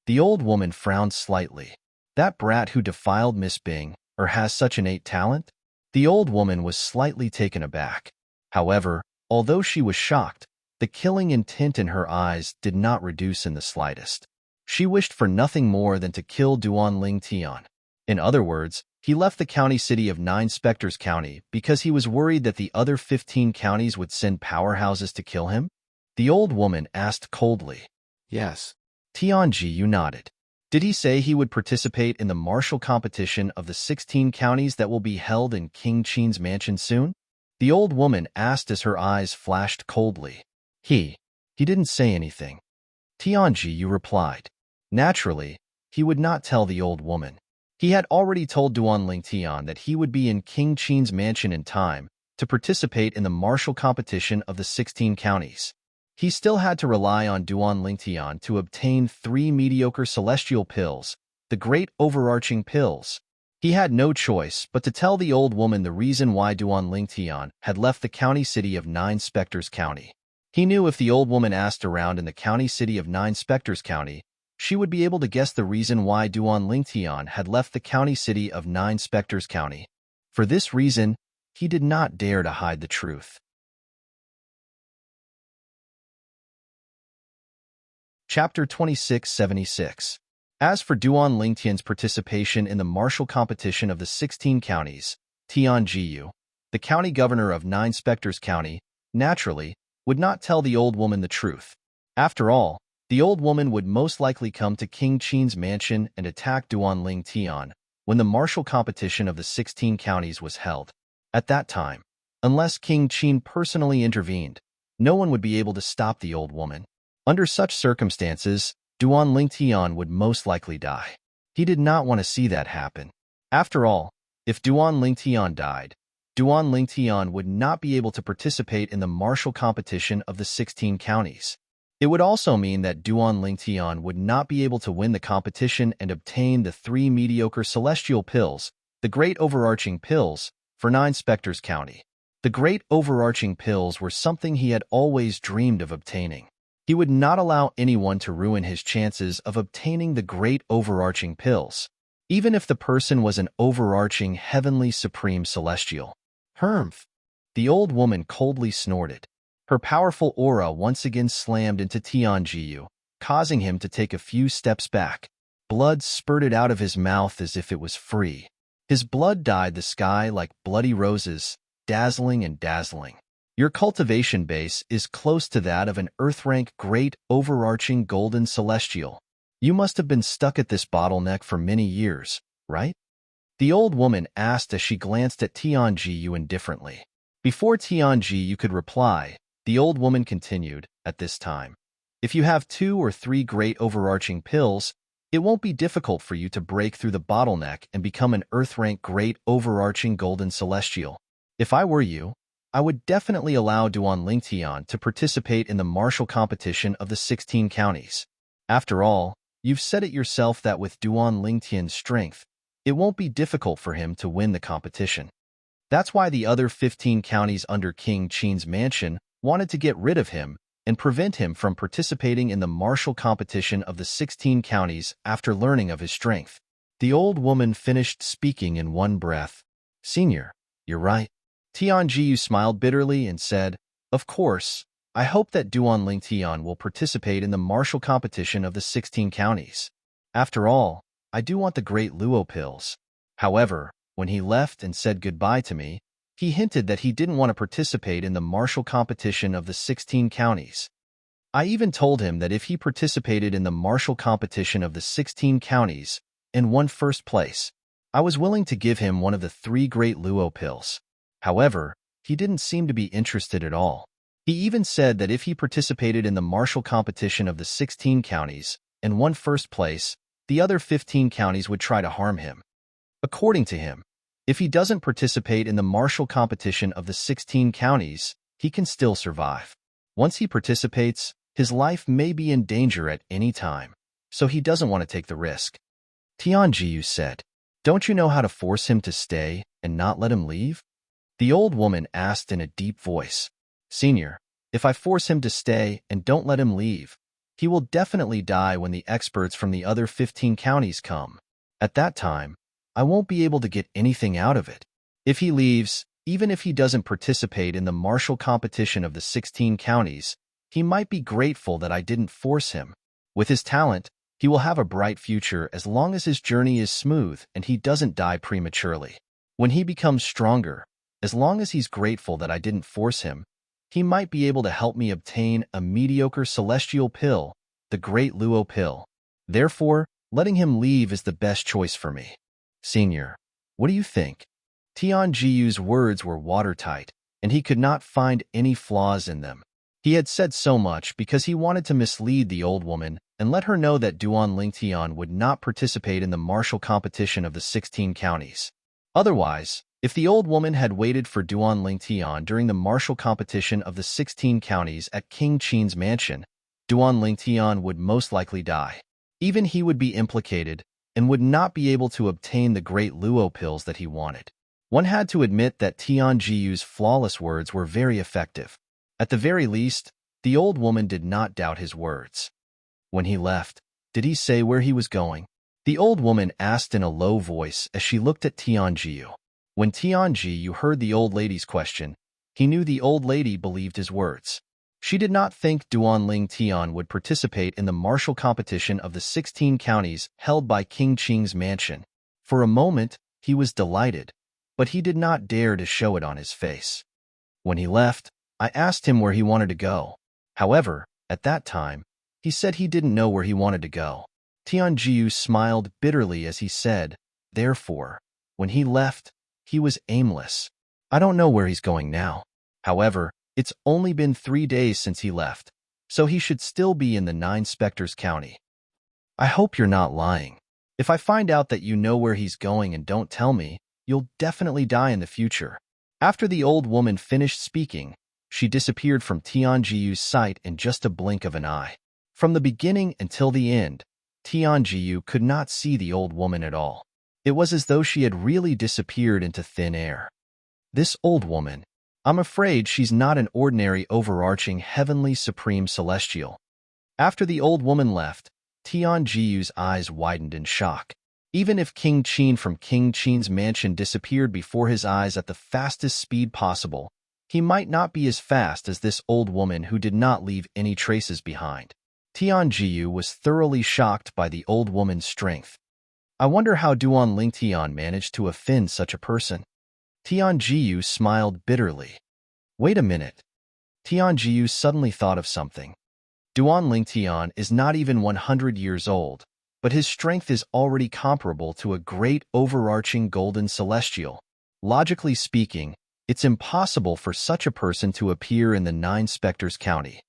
The old woman frowned slightly. That brat who defiled Miss Bing, or has such innate talent? The old woman was slightly taken aback. However, although she was shocked, the killing intent in her eyes did not reduce in the slightest. She wished for nothing more than to kill Duan Lingtian. In other words, he left the county city of Nine Spectres County because he was worried that the other 15 counties would send powerhouses to kill him? The old woman asked coldly. Yes. Tianji nodded. Did he say he would participate in the martial competition of the 16 counties that will be held in King Qin's mansion soon? The old woman asked as her eyes flashed coldly. He didn't say anything. Tianji replied. Naturally, he would not tell the old woman. He had already told Duan Lingtian that he would be in King Qin's mansion in time to participate in the martial competition of the 16 counties. He still had to rely on Duan Lingtian to obtain 3 mediocre celestial pills, the great overarching pills. He had no choice but to tell the old woman the reason why Duan Lingtian had left the county city of Nine Spectres County. He knew if the old woman asked around in the county city of Nine Spectres County, she would be able to guess the reason why Duan Lingtian had left the county city of Nine Spectres County. For this reason, he did not dare to hide the truth. Chapter 2676. As for Duan Lingtian's participation in the martial competition of the 16 counties, Tianjiu, the county governor of Nine Spectres County, naturally, would not tell the old woman the truth. After all, the old woman would most likely come to King Qin's mansion and attack Duan Lingtian when the martial competition of the 16 counties was held. At that time, unless King Qin personally intervened, no one would be able to stop the old woman. Under such circumstances, Duan Lingtian would most likely die. He did not want to see that happen. After all, if Duan Lingtian died, Duan Lingtian would not be able to participate in the martial competition of the 16 counties. It would also mean that Duan Lingtian would not be able to win the competition and obtain the 3 mediocre celestial pills, the great overarching pills, for Nine Spectres County. The great overarching pills were something he had always dreamed of obtaining. He would not allow anyone to ruin his chances of obtaining the great overarching pills, even if the person was an overarching heavenly supreme celestial. Hermf! The old woman coldly snorted. Her powerful aura once again slammed into Tianjiu, causing him to take a few steps back. Blood spurted out of his mouth as if it was free. His blood dyed the sky like bloody roses, dazzling and dazzling. Your cultivation base is close to that of an Earth-rank great overarching golden celestial. You must have been stuck at this bottleneck for many years, right? The old woman asked as she glanced at Tianjiu indifferently. Before Tianjiu could reply, the old woman continued, at this time. If you have 2 or 3 great overarching pills, it won't be difficult for you to break through the bottleneck and become an Earth-rank great overarching golden celestial. If I were you, I would definitely allow Duan Lingtian to participate in the martial competition of the 16 counties. After all, you've said it yourself that with Duan Lingtian's strength, it won't be difficult for him to win the competition. That's why the other 15 counties under King Qin's mansion wanted to get rid of him and prevent him from participating in the martial competition of the 16 counties after learning of his strength. The old woman finished speaking in one breath. Senior, you're right. Tianjiu smiled bitterly and said, Of course, I hope that Duan Lingtian will participate in the martial competition of the 16 counties. After all, I do want the great Luo pills. However, when he left and said goodbye to me, he hinted that he didn't want to participate in the martial competition of the 16 counties. I even told him that if he participated in the martial competition of the 16 counties and won first place, I was willing to give him one of the 3 great Luo pills. However, he didn't seem to be interested at all. He even said that if he participated in the martial competition of the 16 counties and won first place, the other 15 counties would try to harm him. According to him, if he doesn't participate in the martial competition of the 16 counties, he can still survive. Once he participates, his life may be in danger at any time, so he doesn't want to take the risk. Tianjiu said, Don't you know how to force him to stay and not let him leave? The old woman asked in a deep voice. Senior, if I force him to stay and don't let him leave, he will definitely die when the experts from the other 15 counties come. At that time, I won't be able to get anything out of it. If he leaves, even if he doesn't participate in the martial competition of the 16 counties, he might be grateful that I didn't force him. With his talent, he will have a bright future as long as his journey is smooth and he doesn't die prematurely. When he becomes stronger, as long as he's grateful that I didn't force him, he might be able to help me obtain a mediocre celestial pill, the Great Luo pill. Therefore, letting him leave is the best choice for me. Senior, what do you think? Tianjiu's words were watertight, and he could not find any flaws in them. He had said so much because he wanted to mislead the old woman and let her know that Duan Lingtian would not participate in the martial competition of the 16 counties. Otherwise, if the old woman had waited for Duan Lingtian during the martial competition of the 16 counties at King Qin's mansion, Duan Lingtian would most likely die. Even he would be implicated and would not be able to obtain the great Luo pills that he wanted. One had to admit that Tianjiu's flawless words were very effective. At the very least, the old woman did not doubt his words. When he left, did he say where he was going? The old woman asked in a low voice as she looked at Tianjiu. When Tianjiu heard the old lady's question, he knew the old lady believed his words. She did not think Duan Lingtian would participate in the martial competition of the 16 counties held by King Qing's mansion. For a moment, he was delighted, but he did not dare to show it on his face. When he left, I asked him where he wanted to go. However, at that time, he said he didn't know where he wanted to go. Tianjiu smiled bitterly as he said, Therefore, when he left, he was aimless. I don't know where he's going now. However, it's only been 3 days since he left, so he should still be in the 9 Spectres County. I hope you're not lying. If I find out that you know where he's going and don't tell me, you'll definitely die in the future. After the old woman finished speaking, she disappeared from Tianjiu's sight in just a blink of an eye. From the beginning until the end, Tianjiu could not see the old woman at all. It was as though she had really disappeared into thin air. This old woman, I'm afraid she's not an ordinary overarching heavenly supreme celestial. After the old woman left, Tianjiu's eyes widened in shock. Even if King Qin from King Qin's mansion disappeared before his eyes at the fastest speed possible, he might not be as fast as this old woman who did not leave any traces behind. Tianjiu was thoroughly shocked by the old woman's strength. I wonder how Duan Lingtian managed to offend such a person. Tianjiu smiled bitterly. Wait a minute. Tianjiu suddenly thought of something. Duan Lingtian is not even 100 years old, but his strength is already comparable to a great overarching golden celestial. Logically speaking, it's impossible for such a person to appear in the Nine Spectres County.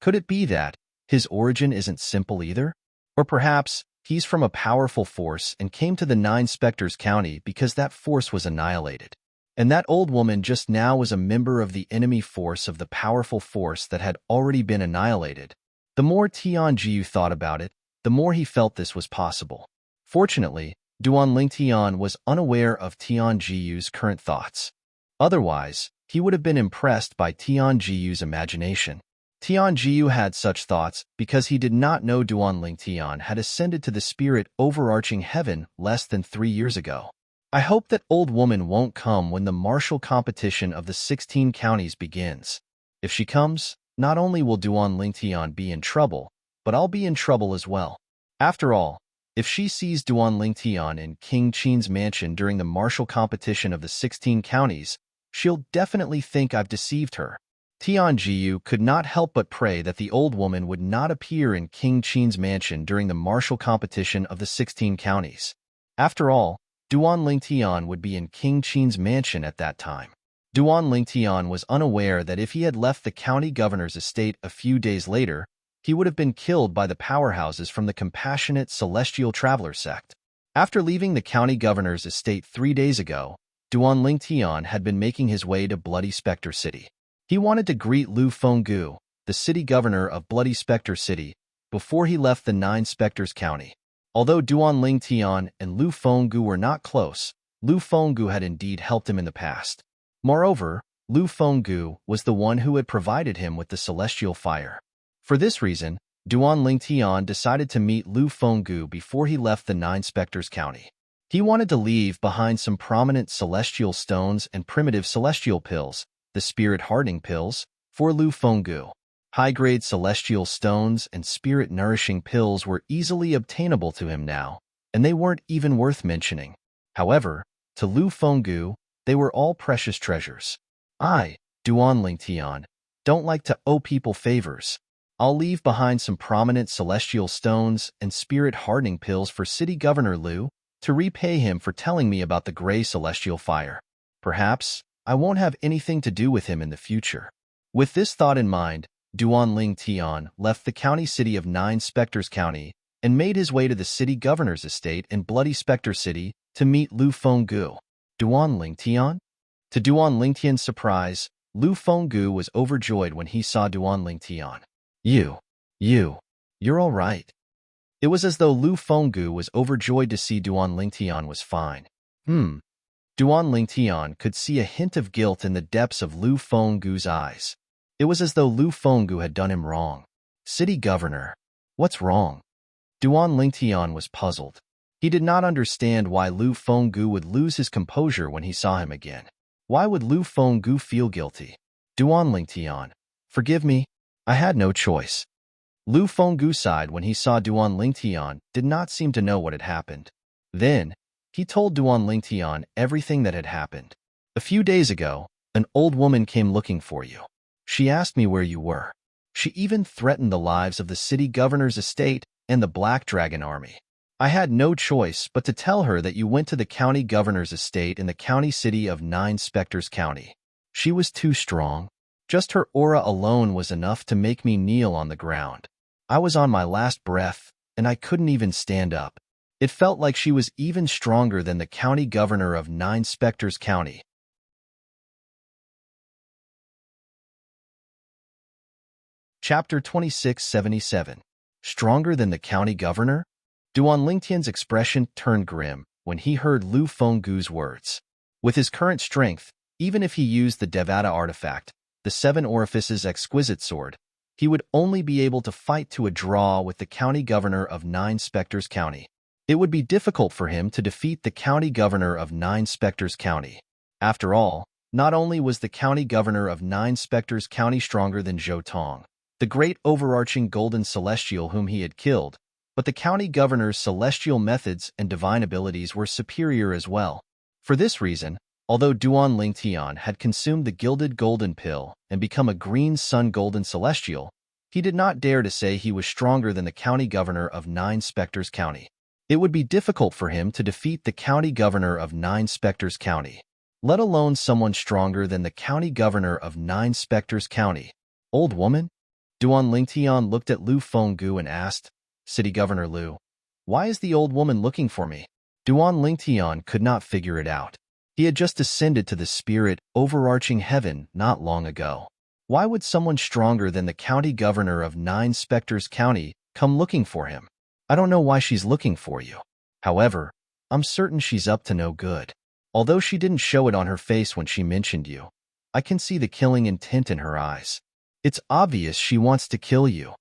Could it be that his origin isn't simple either? Or perhaps he's from a powerful force and came to the Nine Spectres County because that force was annihilated. And that old woman just now was a member of the enemy force of the powerful force that had already been annihilated. The more Tianjiu thought about it, the more he felt this was possible. Fortunately, Duan Lingtian was unaware of Tianjiu's current thoughts. Otherwise, he would have been impressed by Tianjiu's imagination. Tianjiu had such thoughts because he did not know Duan Lingtian had ascended to the spirit overarching heaven less than 3 years ago. I hope that old woman won't come when the martial competition of the 16 counties begins. If she comes, not only will Duan Lingtian be in trouble, but I'll be in trouble as well. After all, if she sees Duan Lingtian in King Qin's mansion during the martial competition of the 16 counties, she'll definitely think I've deceived her. Tianjiu could not help but pray that the old woman would not appear in King Qin's mansion during the martial competition of the 16 counties. After all, Duan Lingtian would be in King Qin's mansion at that time. Duan Lingtian was unaware that if he had left the county governor's estate a few days later, he would have been killed by the powerhouses from the compassionate celestial traveler sect. After leaving the county governor's estate 3 days ago, Duan Lingtian had been making his way to Bloody Spectre City. He wanted to greet Lu Fenggu, the city governor of Bloody Spectre City, before he left the Nine Spectres County. Although Duan Lingtian and Lu Fenggu were not close, Lu Fenggu had indeed helped him in the past. Moreover, Lu Fenggu was the one who had provided him with the celestial fire. For this reason, Duan Lingtian decided to meet Lu Fenggu before he left the Nine Spectres County. He wanted to leave behind some prominent celestial stones and primitive celestial pills, the spirit-hardening pills, for Lu Fenggu. High-grade celestial stones and spirit-nourishing pills were easily obtainable to him now, and they weren't even worth mentioning. However, to Lu Fenggu, they were all precious treasures. I, Duan Lingtian, don't like to owe people favors. I'll leave behind some prominent celestial stones and spirit-hardening pills for City Governor Lu to repay him for telling me about the gray celestial fire. Perhaps I won't have anything to do with him in the future. With this thought in mind, Duan Lingtian left the county city of Nine Spectres County and made his way to the city governor's estate in Bloody Spectre City to meet Lu Fenggu. Duan Lingtian? To Duan Lingtian's surprise, Lu Fenggu was overjoyed when he saw Duan Lingtian. You're all right. It was as though Lu Fenggu was overjoyed to see Duan Lingtian was fine. Duan Lingtian could see a hint of guilt in the depths of Lu Fenggu's eyes. It was as though Lu Fenggu had done him wrong. City governor, what's wrong? Duan Lingtian was puzzled. He did not understand why Lu Fenggu would lose his composure when he saw him again. Why would Lu Fenggu feel guilty? Duan Lingtian, forgive me, I had no choice. Lu Fenggu sighed when he saw Duan Lingtian did not seem to know what had happened. Then, he told Duan Lingtian everything that had happened. A few days ago, an old woman came looking for you. She asked me where you were. She even threatened the lives of the city governor's estate and the Black Dragon army. I had no choice but to tell her that you went to the county governor's estate in the county city of Nine Spectres County. She was too strong. Just her aura alone was enough to make me kneel on the ground. I was on my last breath, and I couldn't even stand up. It felt like she was even stronger than the county governor of Nine Spectres County. Chapter 2677. Stronger than the county governor? Duan Lingtian's expression turned grim when he heard Lu Fenggu's words. With his current strength, even if he used the Devata artifact, the Seven Orifices exquisite sword, he would only be able to fight to a draw with the county governor of Nine Spectres County. It would be difficult for him to defeat the county governor of Nine Spectres County. After all, not only was the county governor of Nine Spectres County stronger than Zhou Tong, the great overarching golden celestial whom he had killed, but the county governor's celestial methods and divine abilities were superior as well. For this reason, although Duan Lingtian had consumed the gilded golden pill and become a green sun golden celestial, he did not dare to say he was stronger than the county governor of Nine Spectres County. It would be difficult for him to defeat the county governor of Nine Spectres County, let alone someone stronger than the county governor of Nine Spectres County. Old woman? Duan Lingtian looked at Lu Fenggu and asked, City Governor Lu, why is the old woman looking for me? Duan Lingtian could not figure it out. He had just ascended to the spirit overarching heaven not long ago. Why would someone stronger than the county governor of Nine Spectres County come looking for him? I don't know why she's looking for you. However, I'm certain she's up to no good. Although she didn't show it on her face when she mentioned you, I can see the killing intent in her eyes. It's obvious she wants to kill you.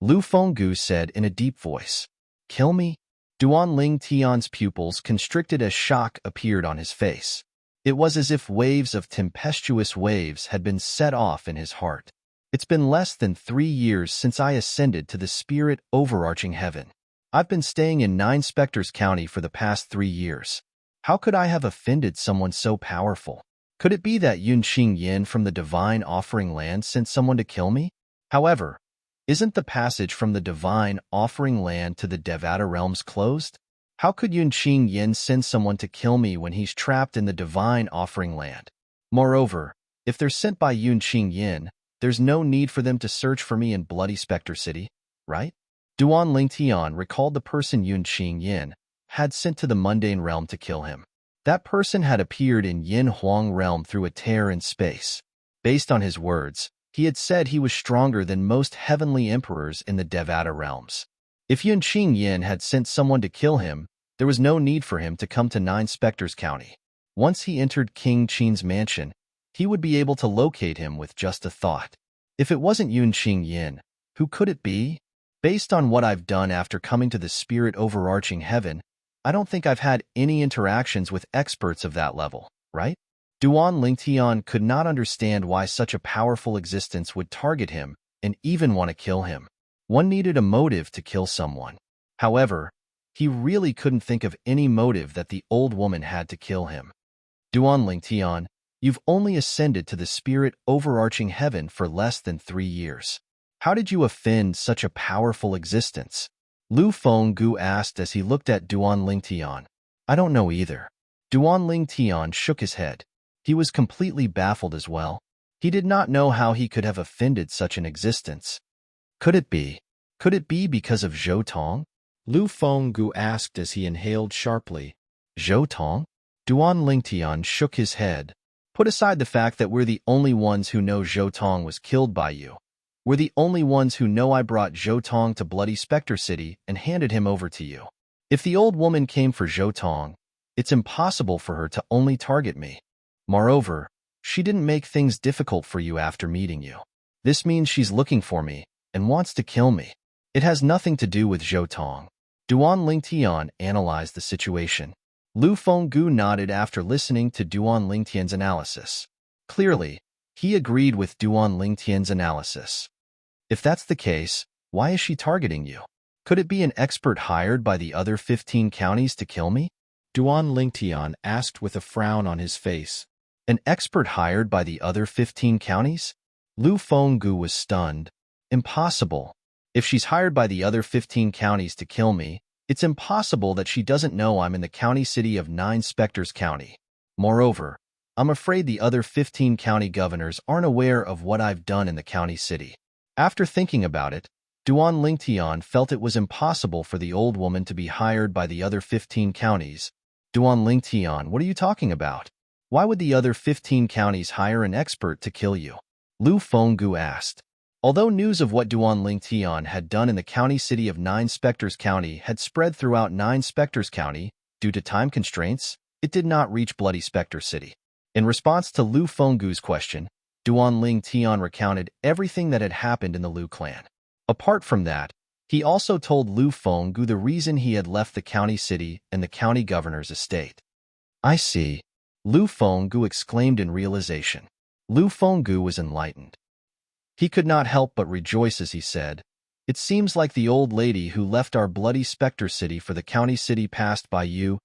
Lu Fenggu said in a deep voice. Kill me? Duan Lingtian's pupils constricted as shock appeared on his face. It was as if waves of tempestuous waves had been set off in his heart. It's been less than 3 years since I ascended to the spirit overarching heaven. I've been staying in Nine Spectres County for the past 3 years. How could I have offended someone so powerful? Could it be that Yunqing Yin from the Divine Offering Land sent someone to kill me? However, isn't the passage from the Divine Offering Land to the Devata realms closed? How could Yunqing Yin send someone to kill me when he's trapped in the Divine Offering Land? Moreover, if they're sent by Yunqing Yin, there's no need for them to search for me in Bloody Spectre City, right? Duan Lingtian recalled the person Yunqing Yin had sent to the mundane realm to kill him. That person had appeared in Yin Huang realm through a tear in space. Based on his words, he had said he was stronger than most heavenly emperors in the Devata realms. If Yunqing Yin had sent someone to kill him, there was no need for him to come to Nine Spectres County. Once he entered King Qin's mansion, he would be able to locate him with just a thought. If it wasn't Yunqing Yin, who could it be? Based on what I've done after coming to the spirit overarching heaven, I don't think I've had any interactions with experts of that level, right? Duan Lingtian could not understand why such a powerful existence would target him and even want to kill him. One needed a motive to kill someone. However, he really couldn't think of any motive that the old woman had to kill him. Duan Lingtian, you've only ascended to the spirit overarching heaven for less than 3 years. How did you offend such a powerful existence? Lu Fenggu asked as he looked at Duan Lingtian. I don't know either. Duan Lingtian shook his head. He was completely baffled as well. He did not know how he could have offended such an existence. Could it be? Could it be because of Zhou Tong? Lu Fenggu asked as he inhaled sharply. Zhou Tong? Duan Lingtian shook his head. Put aside the fact that we're the only ones who know Zhou Tong was killed by you. We're the only ones who know I brought Zhou Tong to Bloody Spectre City and handed him over to you. If the old woman came for Zhou Tong, it's impossible for her to only target me. Moreover, she didn't make things difficult for you after meeting you. This means she's looking for me and wants to kill me. It has nothing to do with Zhou Tong. Duan Lingtian analyzed the situation. Lu Fenggu nodded after listening to Duan Lingtian's analysis. Clearly, he agreed with Duan Lingtian's analysis. If that's the case, why is she targeting you? Could it be an expert hired by the other 15 counties to kill me? Duan Lingtian asked with a frown on his face. An expert hired by the other 15 counties? Lu Fenggu was stunned. Impossible. If she's hired by the other 15 counties to kill me, it's impossible that she doesn't know I'm in the county city of Nine Spectres County. Moreover, I'm afraid the other 15 county governors aren't aware of what I've done in the county city. After thinking about it, Duan Lingtian felt it was impossible for the old woman to be hired by the other 15 counties. Duan Lingtian, what are you talking about? Why would the other 15 counties hire an expert to kill you? Lu Fenggu asked. Although news of what Duan Lingtian had done in the county city of Nine Spectres County had spread throughout Nine Spectres County, due to time constraints, it did not reach Bloody Spectre City. In response to Lu Fenggu's question, Duan Ling Tian recounted everything that had happened in the Liu clan. Apart from that, he also told Lu Fenggu the reason he had left the county city and the county governor's estate. I see, Lu Fenggu exclaimed in realization. Lu Fenggu was enlightened. He could not help but rejoice as he said, "It seems like the old lady who left our bloody specter city for the county city passed by you.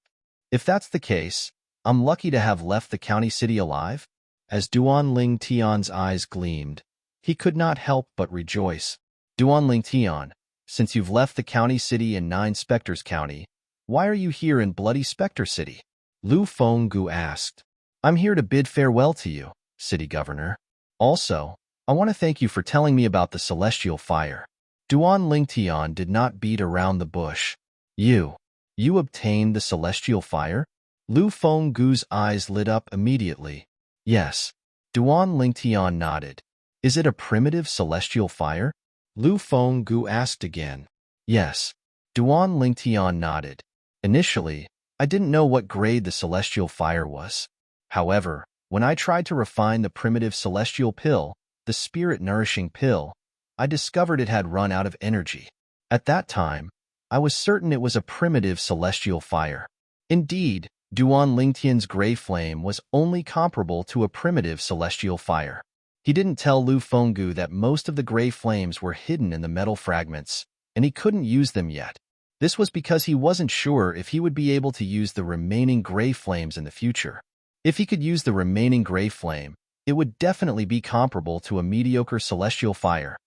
If that's the case, I'm lucky to have left the county city alive." As Duan Ling Tian's eyes gleamed, he could not help but rejoice. Duan Ling Tian, since you've left the county city in Nine Spectres County, why are you here in Bloody Spectre City? Lu Fenggu asked. I'm here to bid farewell to you, City Governor. Also, I want to thank you for telling me about the celestial fire. Duan Ling Tian did not beat around the bush. You obtained the celestial fire? Lu Fenggu's eyes lit up immediately. Yes. Duan Ling Tian nodded. Is it a primitive celestial fire? Lu Fenggu asked again. Yes. Duan Ling Tian nodded. Initially, I didn't know what grade the celestial fire was. However, when I tried to refine the primitive celestial pill, the spirit-nourishing pill, I discovered it had run out of energy. At that time, I was certain it was a primitive celestial fire. Indeed, Duan Lingtian's gray flame was only comparable to a primitive celestial fire. He didn't tell Lu Fenggu that most of the gray flames were hidden in the metal fragments, and he couldn't use them yet. This was because he wasn't sure if he would be able to use the remaining gray flames in the future. If he could use the remaining gray flame, it would definitely be comparable to a mediocre celestial fire.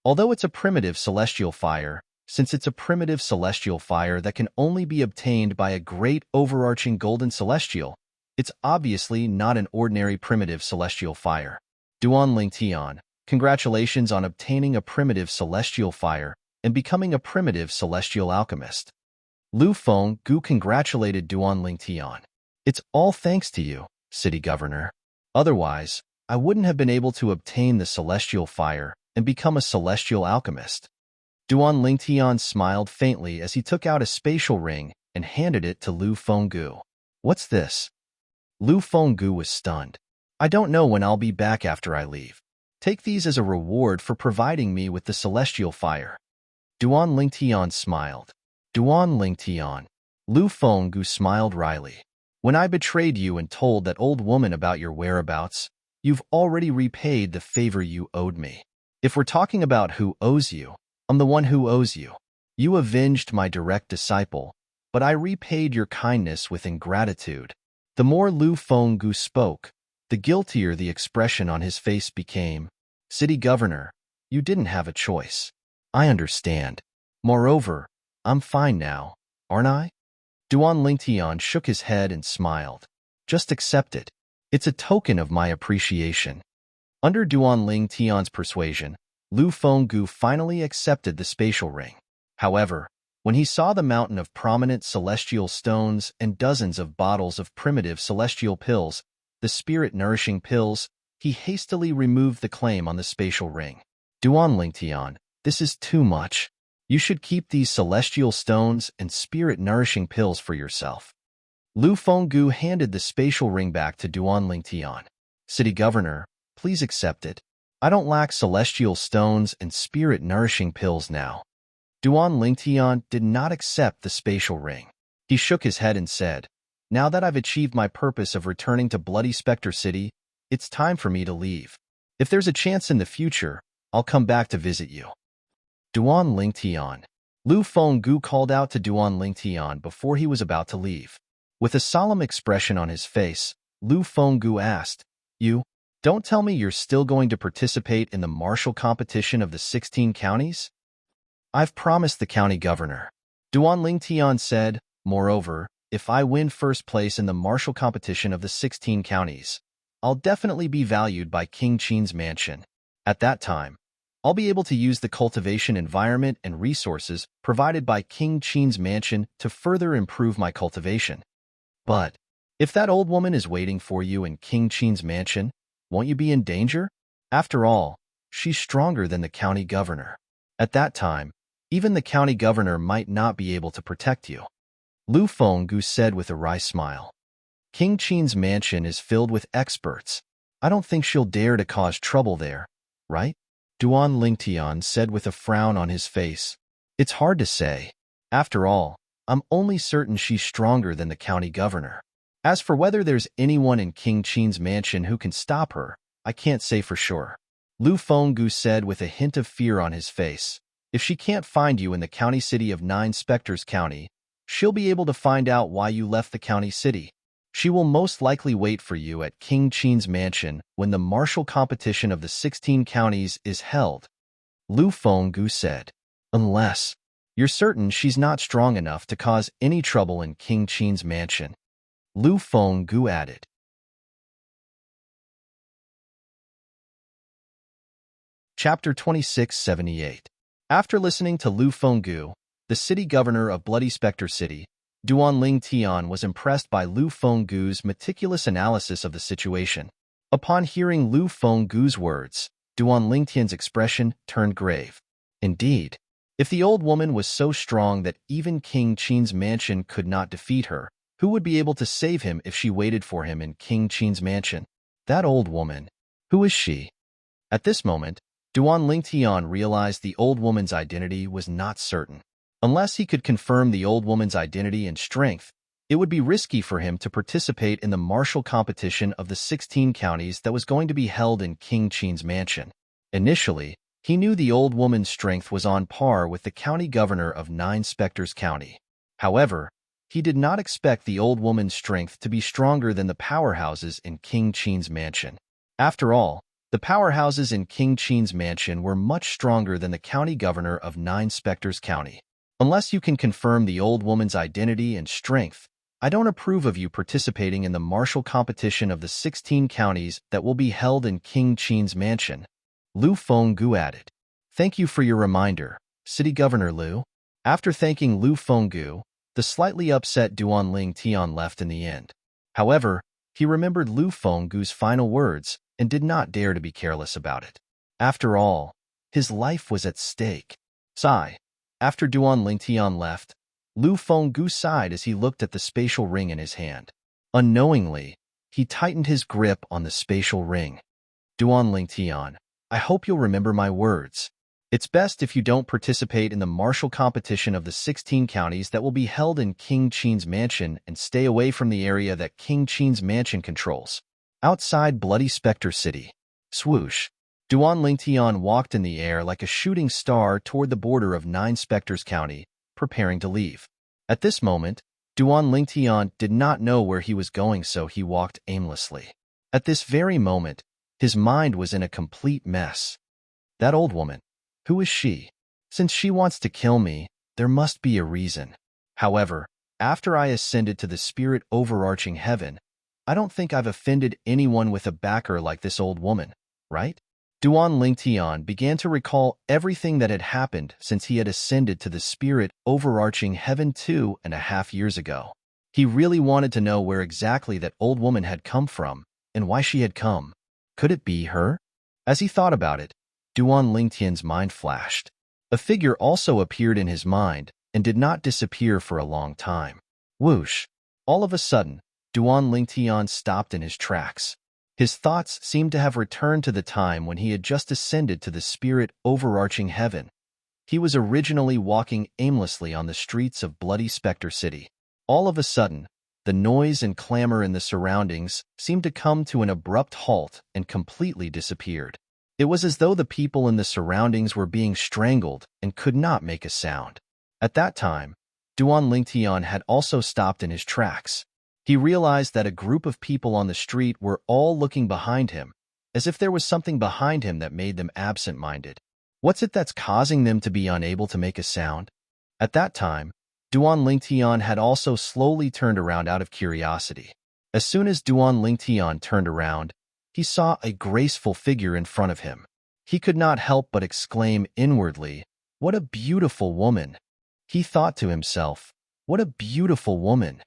Although it's a primitive celestial fire, since it's a primitive celestial fire that can only be obtained by a great overarching golden celestial, it's obviously not an ordinary primitive celestial fire. Duan Ling Tian, congratulations on obtaining a primitive celestial fire and becoming a primitive celestial alchemist. Lu Fenggu congratulated Duan Ling Tian. It's all thanks to you, City Governor. Otherwise, I wouldn't have been able to obtain the celestial fire and become a celestial alchemist. Duan Ling Tian smiled faintly as he took out a spatial ring and handed it to Lu Fenggu. What's this? Lu Fenggu was stunned. I don't know when I'll be back after I leave. Take these as a reward for providing me with the celestial fire. Duan Ling Tian smiled. Duan Ling Tian. Lu Fenggu smiled wryly. When I betrayed you and told that old woman about your whereabouts, you've already repaid the favor you owed me. If we're talking about who owes you, I'm the one who owes you. You avenged my direct disciple, but I repaid your kindness with ingratitude. The more Lu Fenggu spoke, the guiltier the expression on his face became. City Governor, you didn't have a choice. I understand. Moreover, I'm fine now, aren't I? Duan Ling Tian shook his head and smiled. Just accept it. It's a token of my appreciation. Under Duan Ling Tian's persuasion, Lu Fenggu finally accepted the spatial ring. However, when he saw the mountain of prominent celestial stones and dozens of bottles of primitive celestial pills, the spirit-nourishing pills, he hastily removed the claim on the spatial ring. Duan Ling Tian, this is too much. You should keep these celestial stones and spirit-nourishing pills for yourself. Lu Fenggu handed the spatial ring back to Duan Ling Tian. City Governor, please accept it. I don't lack celestial stones and spirit-nourishing pills now. Duan Ling Tian did not accept the spatial ring. He shook his head and said, now that I've achieved my purpose of returning to Bloody Spectre City, it's time for me to leave. If there's a chance in the future, I'll come back to visit you. Duan Ling Tian. Lu Fenggu called out to Duan Ling Tian before he was about to leave. With a solemn expression on his face, Lu Fenggu asked, You? Don't tell me you're still going to participate in the martial competition of the 16 counties? I've promised the county governor. Duan Ling Tian said, moreover, if I win first place in the martial competition of the 16 counties, I'll definitely be valued by King Qin's mansion. At that time, I'll be able to use the cultivation environment and resources provided by King Qin's mansion to further improve my cultivation. But, if that old woman is waiting for you in King Qin's mansion, won't you be in danger? After all, she's stronger than the county governor. At that time, even the county governor might not be able to protect you. Lu Fenggu said with a wry smile. King Qin's mansion is filled with experts. I don't think she'll dare to cause trouble there, right? Duan Lingtian said with a frown on his face. It's hard to say. After all, I'm only certain she's stronger than the county governor. As for whether there's anyone in King Qin's mansion who can stop her, I can't say for sure. Lu Fenggu said with a hint of fear on his face. If she can't find you in the county city of Nine Spectres County, she'll be able to find out why you left the county city. She will most likely wait for you at King Qin's mansion when the martial competition of the 16 counties is held. Lu Fenggu said. Unless you're certain she's not strong enough to cause any trouble in King Qin's mansion. Lu Fenggu added. Chapter 2678. After listening to Lu Fenggu, the city governor of Bloody Spectre City, Duan Lingtian was impressed by Lu Fenggu's meticulous analysis of the situation. Upon hearing Lu Fenggu's words, Duan Lingtian's expression turned grave. Indeed, if the old woman was so strong that even King Qin's mansion could not defeat her, who would be able to save him if she waited for him in King Qin's mansion? That old woman. Who is she? At this moment, Duan Lingtian realized the old woman's identity was not certain. Unless he could confirm the old woman's identity and strength, it would be risky for him to participate in the martial competition of the 16 counties that was going to be held in King Qin's mansion. Initially, he knew the old woman's strength was on par with the county governor of Nine Spectres County. However, he did not expect the old woman's strength to be stronger than the powerhouses in King Qin's mansion. After all, the powerhouses in King Qin's mansion were much stronger than the county governor of Nine Spectres County. Unless you can confirm the old woman's identity and strength, I don't approve of you participating in the martial competition of the 16 counties that will be held in King Qin's mansion. Lu Fenggu added. Thank you for your reminder, City Governor Lu. After thanking Lu Fenggu, the slightly upset Duan Lingtian left in the end. However, he remembered Lu Fenggu's final words and did not dare to be careless about it. After all, his life was at stake. Sigh. After Duan Lingtian left, Lu Fenggu sighed as he looked at the spatial ring in his hand. Unknowingly, he tightened his grip on the spatial ring. Duan Lingtian, I hope you'll remember my words. It's best if you don't participate in the martial competition of the 16 counties that will be held in King Qin's mansion and stay away from the area that King Qin's mansion controls. Outside Bloody Spectre City. Swoosh. Duan Lingtian walked in the air like a shooting star toward the border of Nine Spectres County, preparing to leave. At this moment, Duan Lingtian did not know where he was going, so he walked aimlessly. At this very moment, his mind was in a complete mess. That old woman. Who is she? Since she wants to kill me, there must be a reason. However, after I ascended to the spirit overarching heaven, I don't think I've offended anyone with a backer like this old woman, right? Duan Lingtian began to recall everything that had happened since he had ascended to the spirit overarching heaven 2.5 years ago. He really wanted to know where exactly that old woman had come from and why she had come. Could it be her? As he thought about it, Duan Lingtian's mind flashed. A figure also appeared in his mind and did not disappear for a long time. Whoosh! All of a sudden, Duan Lingtian stopped in his tracks. His thoughts seemed to have returned to the time when he had just ascended to the spirit overarching heaven. He was originally walking aimlessly on the streets of Bloody Spectre City. All of a sudden, the noise and clamor in the surroundings seemed to come to an abrupt halt and completely disappeared. It was as though the people in the surroundings were being strangled and could not make a sound. At that time, Duan Lingtian had also stopped in his tracks. He realized that a group of people on the street were all looking behind him, as if there was something behind him that made them absent-minded. What's it that's causing them to be unable to make a sound? At that time, Duan Lingtian had also slowly turned around out of curiosity. As soon as Duan Lingtian turned around, he saw a graceful figure in front of him. He could not help but exclaim inwardly, "What a beautiful woman!" He thought to himself, "What a beautiful woman!"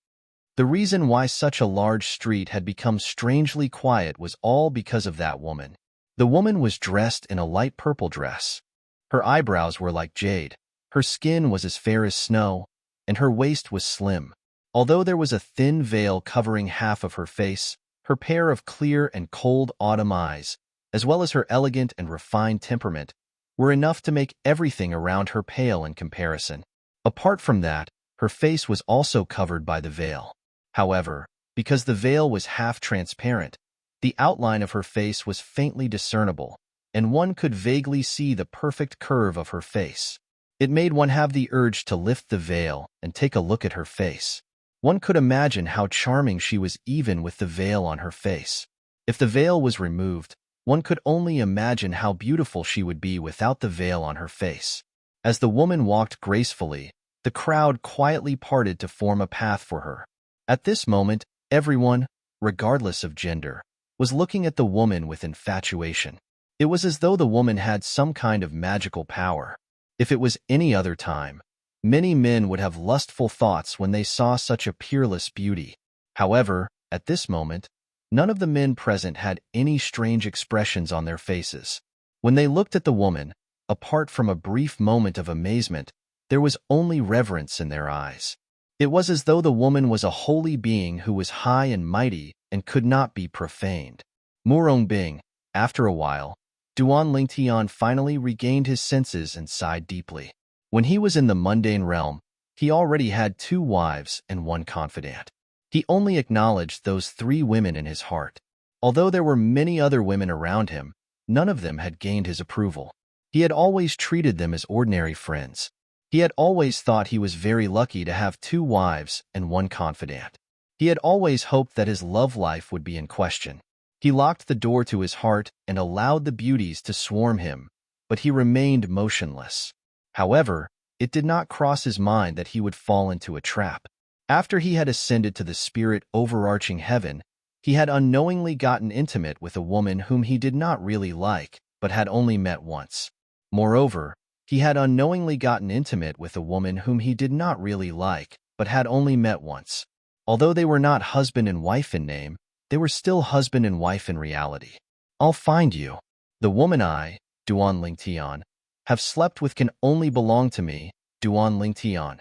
The reason why such a large street had become strangely quiet was all because of that woman. The woman was dressed in a light purple dress. Her eyebrows were like jade, her skin was as fair as snow, and her waist was slim. Although there was a thin veil covering half of her face, Her pair of clear and cold autumn eyes, as well as her elegant and refined temperament, were enough to make everything around her pale in comparison. Apart from that, her face was also covered by the veil. However, because the veil was half transparent, the outline of her face was faintly discernible, and one could vaguely see the perfect curve of her face. It made one have the urge to lift the veil and take a look at her face. One could imagine how charming she was even with the veil on her face. If the veil was removed, one could only imagine how beautiful she would be without the veil on her face. As the woman walked gracefully, the crowd quietly parted to form a path for her. At this moment, everyone, regardless of gender, was looking at the woman with infatuation. It was as though the woman had some kind of magical power. If it was any other time, many men would have lustful thoughts when they saw such a peerless beauty. However, at this moment, none of the men present had any strange expressions on their faces. When they looked at the woman, apart from a brief moment of amazement, there was only reverence in their eyes. It was as though the woman was a holy being who was high and mighty and could not be profaned. Murong. After a while, Duan Lingtian finally regained his senses and sighed deeply. When he was in the mundane realm, he already had 2 wives and 1 confidant. He only acknowledged those 3 women in his heart. Although there were many other women around him, none of them had gained his approval. He had always treated them as ordinary friends. He had always thought he was very lucky to have 2 wives and 1 confidant. He had always hoped that his love life would be in question. He locked the door to his heart and allowed the beauties to swarm him, but he remained motionless. However, it did not cross his mind that he would fall into a trap. After he had ascended to the spirit overarching heaven, he had unknowingly gotten intimate with a woman whom he did not really like, but had only met once. Moreover, he had unknowingly gotten intimate with a woman whom he did not really like, but had only met once. Although they were not husband and wife in name, they were still husband and wife in reality. I'll find you. The woman I, Duan Lingtian, have slept with can only belong to me, Duan Lingtian.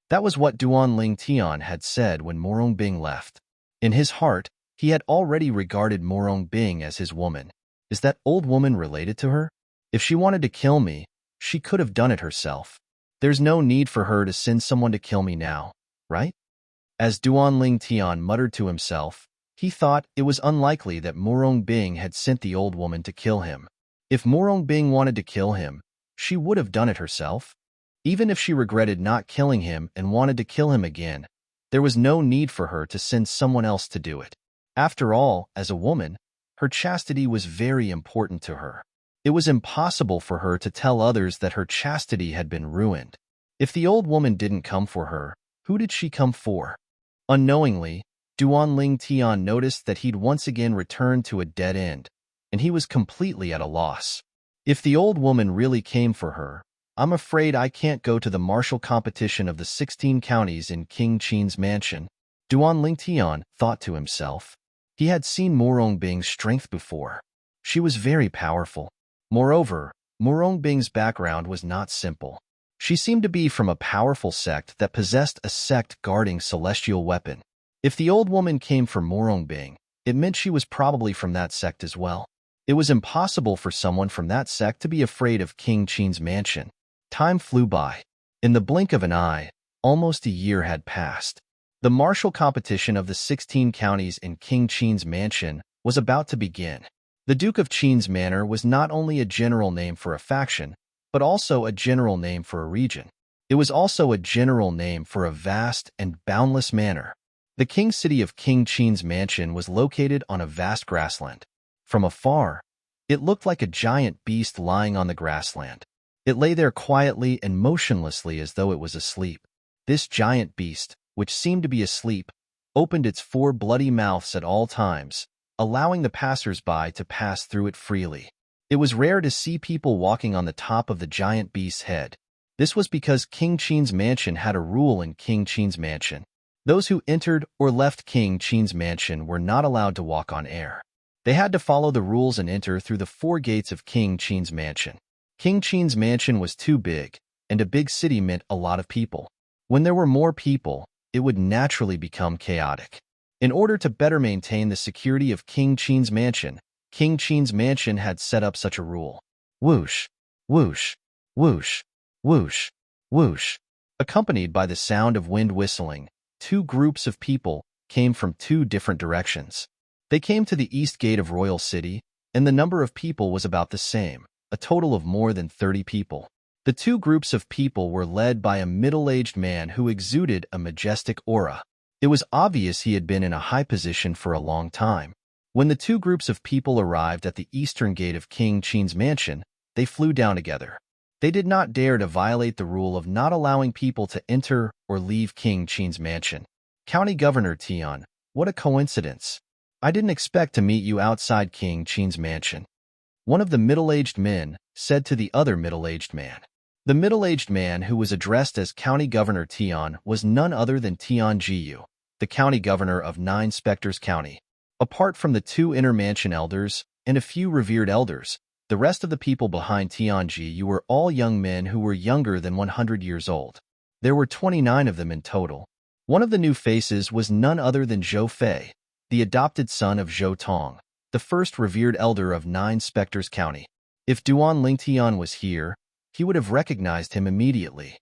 That was what Duan Lingtian had said when Murong left. In his heart, he had already regarded Murong as his woman. Is that old woman related to her? If she wanted to kill me, she could have done it herself. There's no need for her to send someone to kill me now, right? As Duan Lingtian muttered to himself, he thought it was unlikely that Murong had sent the old woman to kill him. If Murong wanted to kill him, she would have done it herself. Even if she regretted not killing him and wanted to kill him again, there was no need for her to send someone else to do it. After all, as a woman, her chastity was very important to her. It was impossible for her to tell others that her chastity had been ruined. If the old woman didn't come for her, who did she come for? Unknowingly, Duan Lingtian noticed that he'd once again returned to a dead end, and he was completely at a loss. If the old woman really came for her, I'm afraid I can't go to the martial competition of the 16 counties in King Qin's mansion, Duan Lingtian thought to himself. He had seen Murong strength before. She was very powerful. Moreover, Murong background was not simple. She seemed to be from a powerful sect that possessed a sect guarding celestial weapon. If the old woman came for Murong, it meant she was probably from that sect as well. It was impossible for someone from that sect to be afraid of King Qin's mansion. Time flew by. In the blink of an eye, almost a year had passed. The martial competition of the 16 counties in King Qin's mansion was about to begin. The Duke of Qin's manor was not only a general name for a faction, but also a general name for a region. It was also a general name for a vast and boundless manor. The king city of King Qin's mansion was located on a vast grassland. From afar, it looked like a giant beast lying on the grassland. It lay there quietly and motionlessly as though it was asleep. This giant beast, which seemed to be asleep, opened its 4 bloody mouths at all times, allowing the passers-by to pass through it freely. It was rare to see people walking on the top of the giant beast's head. This was because King Qin's mansion had a rule in King Qin's mansion. Those who entered or left King Qin's mansion were not allowed to walk on air. They had to follow the rules and enter through the 4 gates of King Qin's mansion. King Qin's mansion was too big, and a big city meant a lot of people. When there were more people, it would naturally become chaotic. In order to better maintain the security of King Qin's mansion, King Qin's mansion had set up such a rule. Whoosh, whoosh, whoosh, whoosh, whoosh. Accompanied by the sound of wind whistling, two groups of people came from two different directions. They came to the east gate of Royal City, and the number of people was about the same, a total of more than 30 people. The two groups of people were led by a middle-aged man who exuded a majestic aura. It was obvious he had been in a high position for a long time. When the two groups of people arrived at the eastern gate of King Qin's mansion, they flew down together. They did not dare to violate the rule of not allowing people to enter or leave King Qin's mansion. County Governor Tian, what a coincidence. I didn't expect to meet you outside King Qin's mansion. One of the middle-aged men said to the other middle-aged man. The middle-aged man who was addressed as County Governor Tian was none other than Tian Jiyu, the county governor of Nine Spectres County. Apart from the two inner mansion elders and a few revered elders, the rest of the people behind Tian Jiyu were all young men who were younger than 100 years old. There were 29 of them in total. One of the new faces was none other than Zhou Fei, the adopted son of Zhou Tong, the first revered elder of Nine Spectres County. If Duan Lingtian was here, he would have recognized him immediately.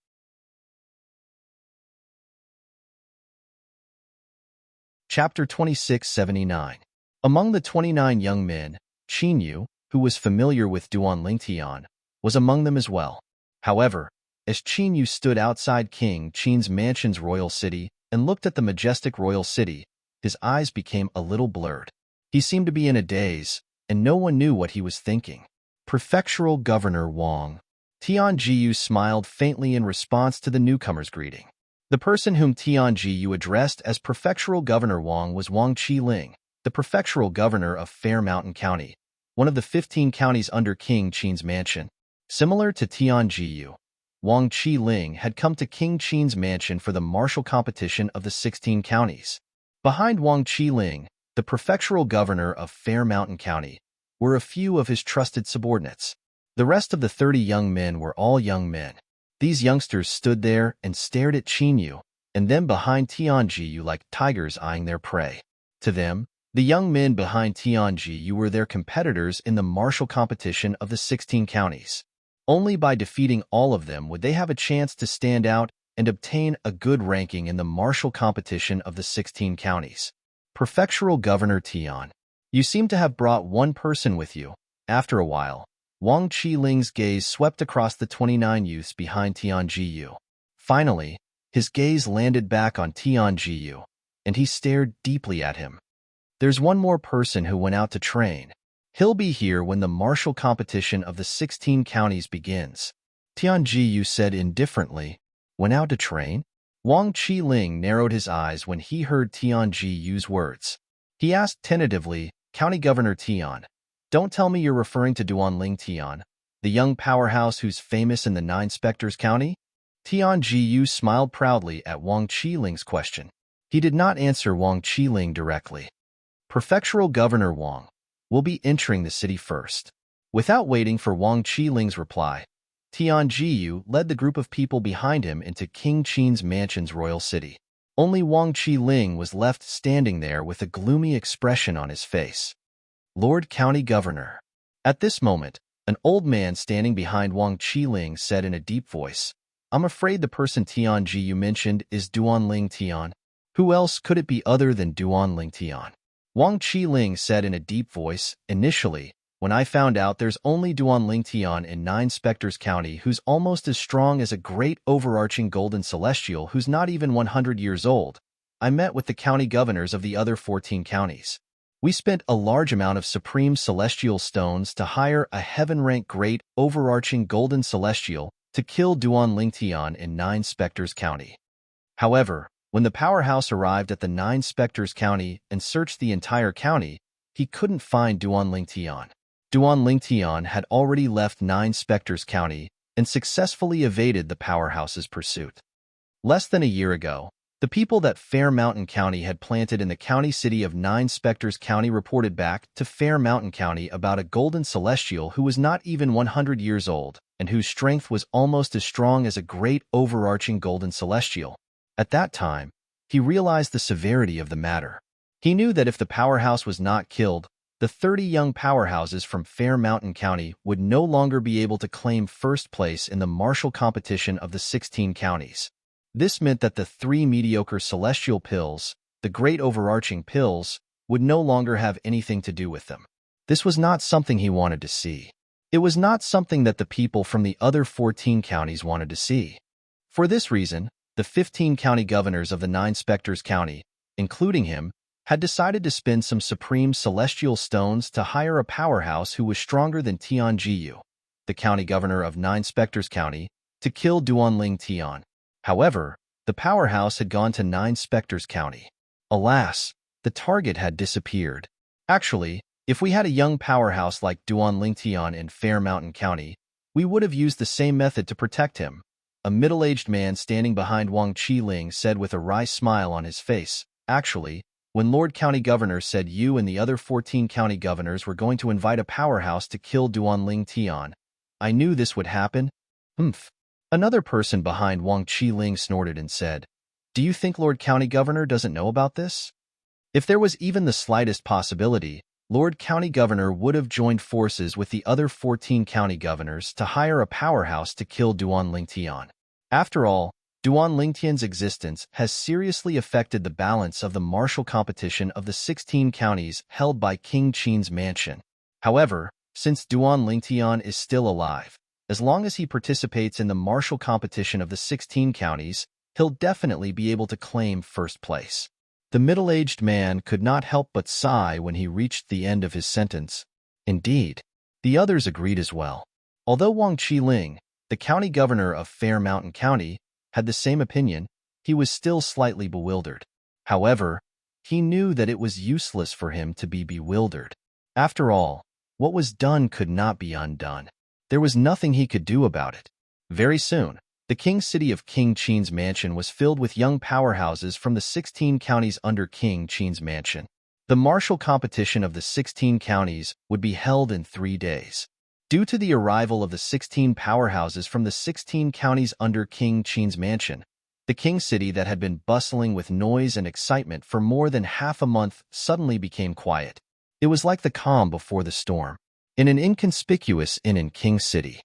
Chapter 2679. Among the 29 young men, Qin Yu, who was familiar with Duan Lingtian, was among them as well. However, as Qin Yu stood outside King Qin's mansion's royal city and looked at the majestic royal city, his eyes became a little blurred. He seemed to be in a daze, and no one knew what he was thinking. Prefectural Governor Wang. Tian Jiyu smiled faintly in response to the newcomer's greeting. The person whom Tian Jiyu addressed as Prefectural Governor Wang was Wang Qiling, the Prefectural Governor of Fair Mountain County, one of the 15 counties under King Qin's mansion. Similar to Tian Jiyu, Wang Qiling had come to King Qin's mansion for the martial competition of the 16 counties. Behind Wang Qiling, the Prefectural Governor of Fair Mountain County, were a few of his trusted subordinates. The rest of the 30 young men were all young men. These youngsters stood there and stared at Qin Yu, and then behind Tian Jiyu like tigers eyeing their prey. To them, the young men behind Tian Jiyu were their competitors in the martial competition of the 16 counties. Only by defeating all of them would they have a chance to stand out and obtain a good ranking in the martial competition of the 16 counties. Prefectural Governor Tian, you seem to have brought one person with you. After a while, Wang Qiling's gaze swept across the 29 youths behind Tian Jiyu. Finally, his gaze landed back on Tian Jiyu, and he stared deeply at him. There's one more person who went out to train. He'll be here when the martial competition of the 16 counties begins. Tian Jiyu said indifferently. Went out to train? Wang Qiling narrowed his eyes when he heard Tian Jiyu's words. He asked tentatively, County Governor Tian, don't tell me you're referring to Duan Lingtian, the young powerhouse who's famous in the Nine Spectres County? Tian Jiyu smiled proudly at Wang Qiling's question. He did not answer Wang Qiling directly. Prefectural Governor Wang will be entering the city first. Without waiting for Wang Qiling's reply, Tian Jiyu led the group of people behind him into King Qin's mansion's royal city. Only Wang Qiling was left standing there with a gloomy expression on his face. Lord County Governor. At this moment, an old man standing behind Wang Qiling said in a deep voice, I'm afraid the person Tian Jiyu mentioned is Duan Lingtian. Who else could it be other than Duan Lingtian? Wang Qiling said in a deep voice, initially, when I found out there's only Duan Lingtian in Nine Spectres County who's almost as strong as a great overarching golden celestial who's not even 100 years old, I met with the county governors of the other 14 counties. We spent a large amount of supreme celestial stones to hire a heaven-rank great overarching golden celestial to kill Duan Lingtian in Nine Spectres County. However, when the powerhouse arrived at the Nine Spectres County and searched the entire county, he couldn't find Duan Lingtian. Duan Lingtian had already left Nine Spectres County and successfully evaded the powerhouse's pursuit. Less than a year ago, the people that Fair Mountain County had planted in the county city of Nine Spectres County reported back to Fair Mountain County about a golden celestial who was not even 100 years old and whose strength was almost as strong as a great overarching golden celestial. At that time, he realized the severity of the matter. He knew that if the powerhouse was not killed, the 30 young powerhouses from Fair Mountain County would no longer be able to claim first place in the martial competition of the 16 counties. This meant that the 3 mediocre celestial pills, the great overarching pills, would no longer have anything to do with them. This was not something he wanted to see. It was not something that the people from the other 14 counties wanted to see. For this reason, the 15 county governors of the 9 Spectres County, including him, had decided to spend some supreme celestial stones to hire a powerhouse who was stronger than Tian Jiyu, the county governor of 9 Spectres County, to kill Duanling Tian. However, the powerhouse had gone to 9 Spectres County. Alas, the target had disappeared. Actually, if we had a young powerhouse like Duanling Tian in Fair Mountain County, we would have used the same method to protect him. A middle-aged man standing behind Wang Qiling said with a wry smile on his face. Actually, when Lord County Governor said you and the other 14 county governors were going to invite a powerhouse to kill Duanling Tian, I knew this would happen. Humph. Another person behind Wang Qiling snorted and said, "Do you think Lord County Governor doesn't know about this?" If there was even the slightest possibility, Lord County Governor would have joined forces with the other 14 county governors to hire a powerhouse to kill Duanling Tian. After all, Duanling Tian's existence has seriously affected the balance of the martial competition of the 16 counties held by King Qin's mansion. However, since Duanling Tian is still alive, as long as he participates in the martial competition of the 16 counties, he'll definitely be able to claim first place. The middle-aged man could not help but sigh when he reached the end of his sentence. Indeed, the others agreed as well. Although Wang Qiling, the county governor of Fair Mountain County, had the same opinion, he was still slightly bewildered. However, he knew that it was useless for him to be bewildered. After all, what was done could not be undone. There was nothing he could do about it. Very soon, the king city of King Qin's mansion was filled with young powerhouses from the 16 counties under King Qin's mansion. The martial competition of the 16 counties would be held in 3 days. Due to the arrival of the 16 powerhouses from the 16 counties under King Qin's mansion, the king city that had been bustling with noise and excitement for more than half a month suddenly became quiet. It was like the calm before the storm. In an inconspicuous inn in King City,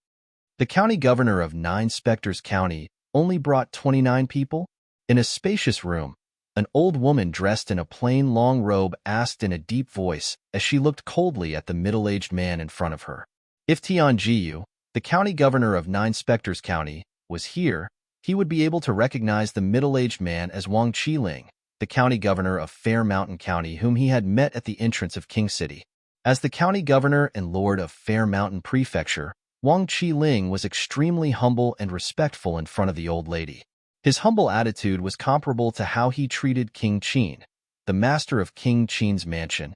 the county governor of 9 Spectres County only brought 29 people. In a spacious room, an old woman dressed in a plain long robe asked in a deep voice as she looked coldly at the middle-aged man in front of her. If Tian Jiyu, the county governor of 9 Spectres County, was here, he would be able to recognize the middle-aged man as Wang Qiling, the county governor of Fair Mountain County whom he had met at the entrance of King City. As the county governor and lord of Fair Mountain Prefecture, Wang Qiling was extremely humble and respectful in front of the old lady. His humble attitude was comparable to how he treated King Qin, the master of King Qin's mansion.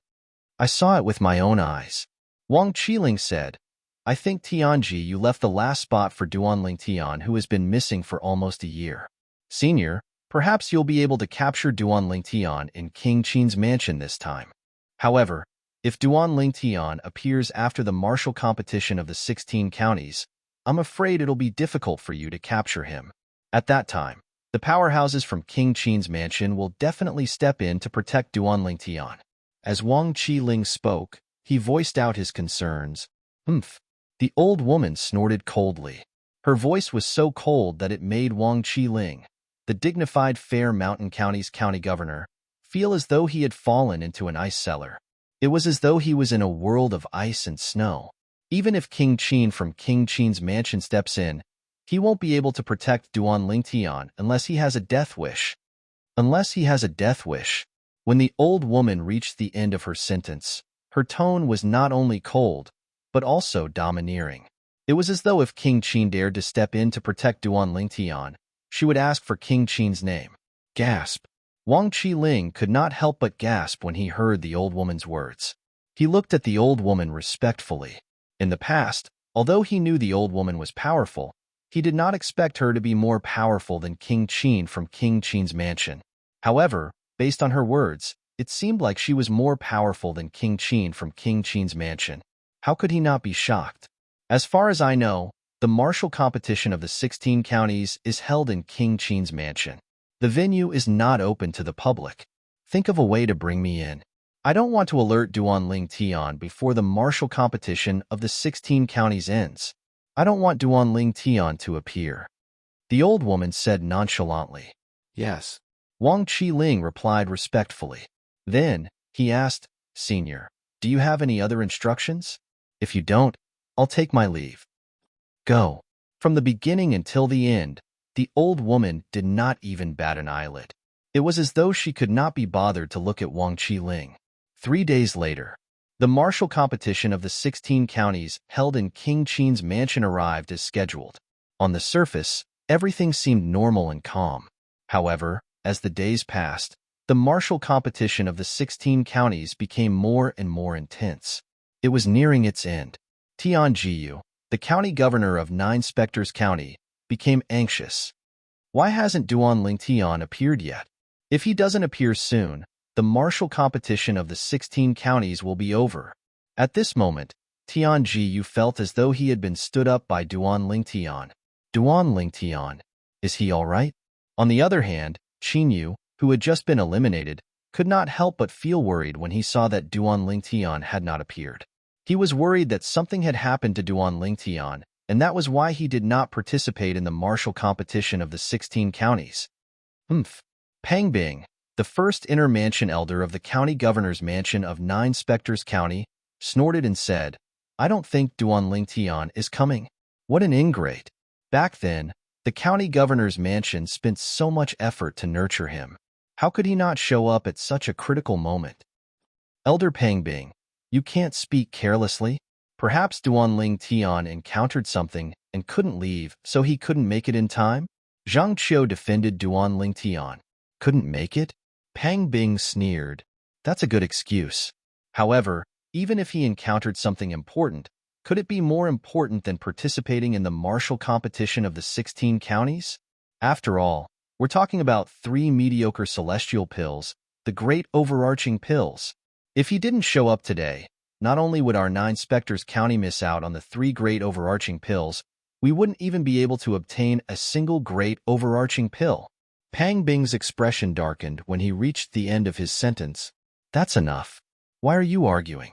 "I saw it with my own eyes," Wang Qiling said. "I think Tianji, you left the last spot for Duanling Tian, who has been missing for almost a year. Senior, perhaps you'll be able to capture Duanling Tian in King Qin's mansion this time. However, if Duanling Tian appears after the martial competition of the 16 counties, I'm afraid it'll be difficult for you to capture him. At that time, the powerhouses from King Qin's mansion will definitely step in to protect Duanling Tian." As Wang Qiling spoke, he voiced out his concerns. "Humph." The old woman snorted coldly. Her voice was so cold that it made Wang Qiling, the dignified Fair Mountain County's county governor, feel as though he had fallen into an ice cellar. It was as though he was in a world of ice and snow. Even if King Qin from King Qin's mansion steps in, he won't be able to protect Duanling Tian unless he has a death wish. Unless he has a death wish. When the old woman reached the end of her sentence, her tone was not only cold, but also domineering. It was as though if King Qin dared to step in to protect Duanling Tian, she would ask for King Qin's name. Gasp. Wang Qiling could not help but gasp when he heard the old woman's words. He looked at the old woman respectfully. In the past, although he knew the old woman was powerful, he did not expect her to be more powerful than King Qin from King Qin's mansion. However, based on her words, it seemed like she was more powerful than King Qin from King Qin's mansion. How could he not be shocked? As far as I know, the martial competition of the 16 counties is held in King Qin's mansion. The venue is not open to the public. Think of a way to bring me in. I don't want to alert Duanling Tian before the martial competition of the 16 counties ends. I don't want Duanling Tian to appear. The old woman said nonchalantly.
Yes.
Wang Qiling replied respectfully. Then, he asked, Senior, do you have any other instructions? If you don't, I'll take my leave. Go. From the beginning until the end, the old woman did not even bat an eyelid. It was as though she could not be bothered to look at Wang Qiling. 3 days later, the martial competition of the 16 counties held in King Qin's mansion arrived as scheduled. On the surface, everything seemed normal and calm. However, as the days passed, the martial competition of the 16 counties became more and more intense. It was nearing its end. Tian Jiyu, the county governor of Nine Spectres County, became anxious. Why hasn't Duanling Tian appeared yet? If he doesn't appear soon, the martial competition of the 16 counties will be over. At this moment, Tian Jiyu felt as though he had been stood up by Duanling Tian. Duanling Tian, is he all right? On the other hand, Qin Yu, who had just been eliminated, could not help but feel worried when he saw that Duanling Tian had not appeared. He was worried that something had happened to Duanling Tian, and that was why he did not participate in the martial competition of the 16 counties. Pang Bing, the first inner mansion elder of the county governor's mansion of Nine Spectres County, snorted and said, I don't think Duanling Tian is coming. What an ingrate. Back then, the county governor's mansion spent so much effort to nurture him. How could he not show up at such a critical moment? Elder Pang Bing, you can't speak carelessly. Perhaps Duanling Tian encountered something and couldn't leave, so he couldn't make it in time? Zhang Qiu defended Duanling Tian. Couldn't make it? Pang Bing sneered. That's a good excuse. However, even if he encountered something important, could it be more important than participating in the martial competition of the 16 counties? After all, we're talking about 3 mediocre celestial pills, the great overarching pills. If he didn't show up today, not only would our 9 Spectres County miss out on the 3 great overarching pills, we wouldn't even be able to obtain a single great overarching pill. Pang Bing's expression darkened when he reached the end of his sentence. That's enough. Why are you arguing?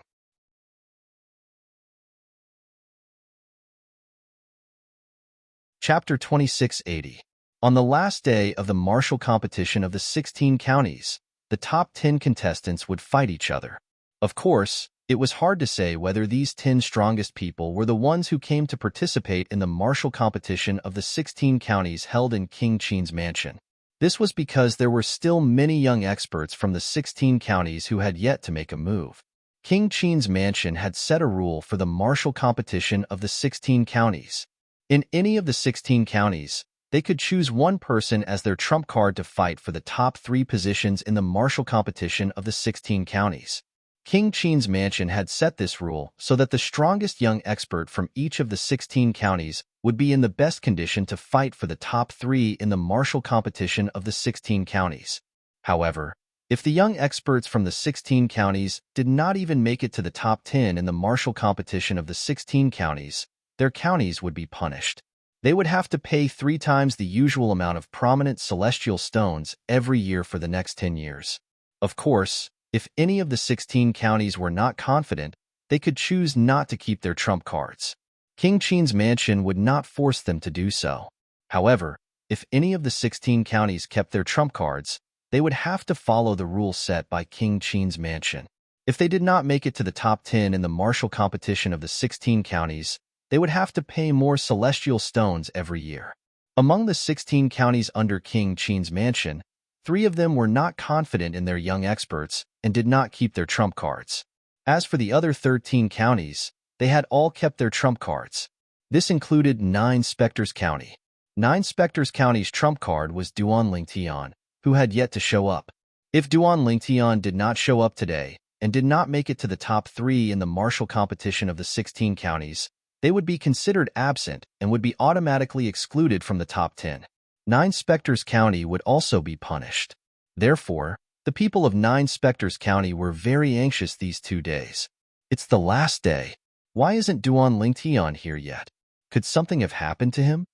Chapter 2680. On the last day of the martial competition of the 16 counties, the top 10 contestants would fight each other. Of course, it was hard to say whether these 10 strongest people were the ones who came to participate in the martial competition of the 16 counties held in King Qin's mansion. This was because there were still many young experts from the 16 counties who had yet to make a move. King Qin's mansion had set a rule for the martial competition of the 16 counties. In any of the 16 counties, they could choose one person as their trump card to fight for the top 3 positions in the martial competition of the 16 counties. King Qin's mansion had set this rule so that the strongest young expert from each of the 16 counties would be in the best condition to fight for the top 3 in the martial competition of the 16 counties. However, if the young experts from the 16 counties did not even make it to the top 10 in the martial competition of the 16 counties, their counties would be punished. They would have to pay 3 times the usual amount of prominent celestial stones every year for the next 10 years. Of course, if any of the 16 counties were not confident, they could choose not to keep their trump cards. King Qin's mansion would not force them to do so. However, if any of the 16 counties kept their trump cards, they would have to follow the rules set by King Qin's mansion. If they did not make it to the top 10 in the martial competition of the 16 counties, they would have to pay more celestial stones every year. Among the 16 counties under King Qin's mansion, 3 of them were not confident in their young experts and did not keep their trump cards. As for the other 13 counties, they had all kept their trump cards. This included Nine Spectres County. Nine Spectres County's trump card was Duanling Tian, who had yet to show up. If Duanling Tian did not show up today and did not make it to the top 3 in the martial competition of the 16 counties, they would be considered absent and would be automatically excluded from the top 10. Nine Spectres County would also be punished. Therefore, the people of Nine Spectres County were very anxious these 2 days. It's the last day. Why isn't Duanling Tian here yet? Could something have happened to him?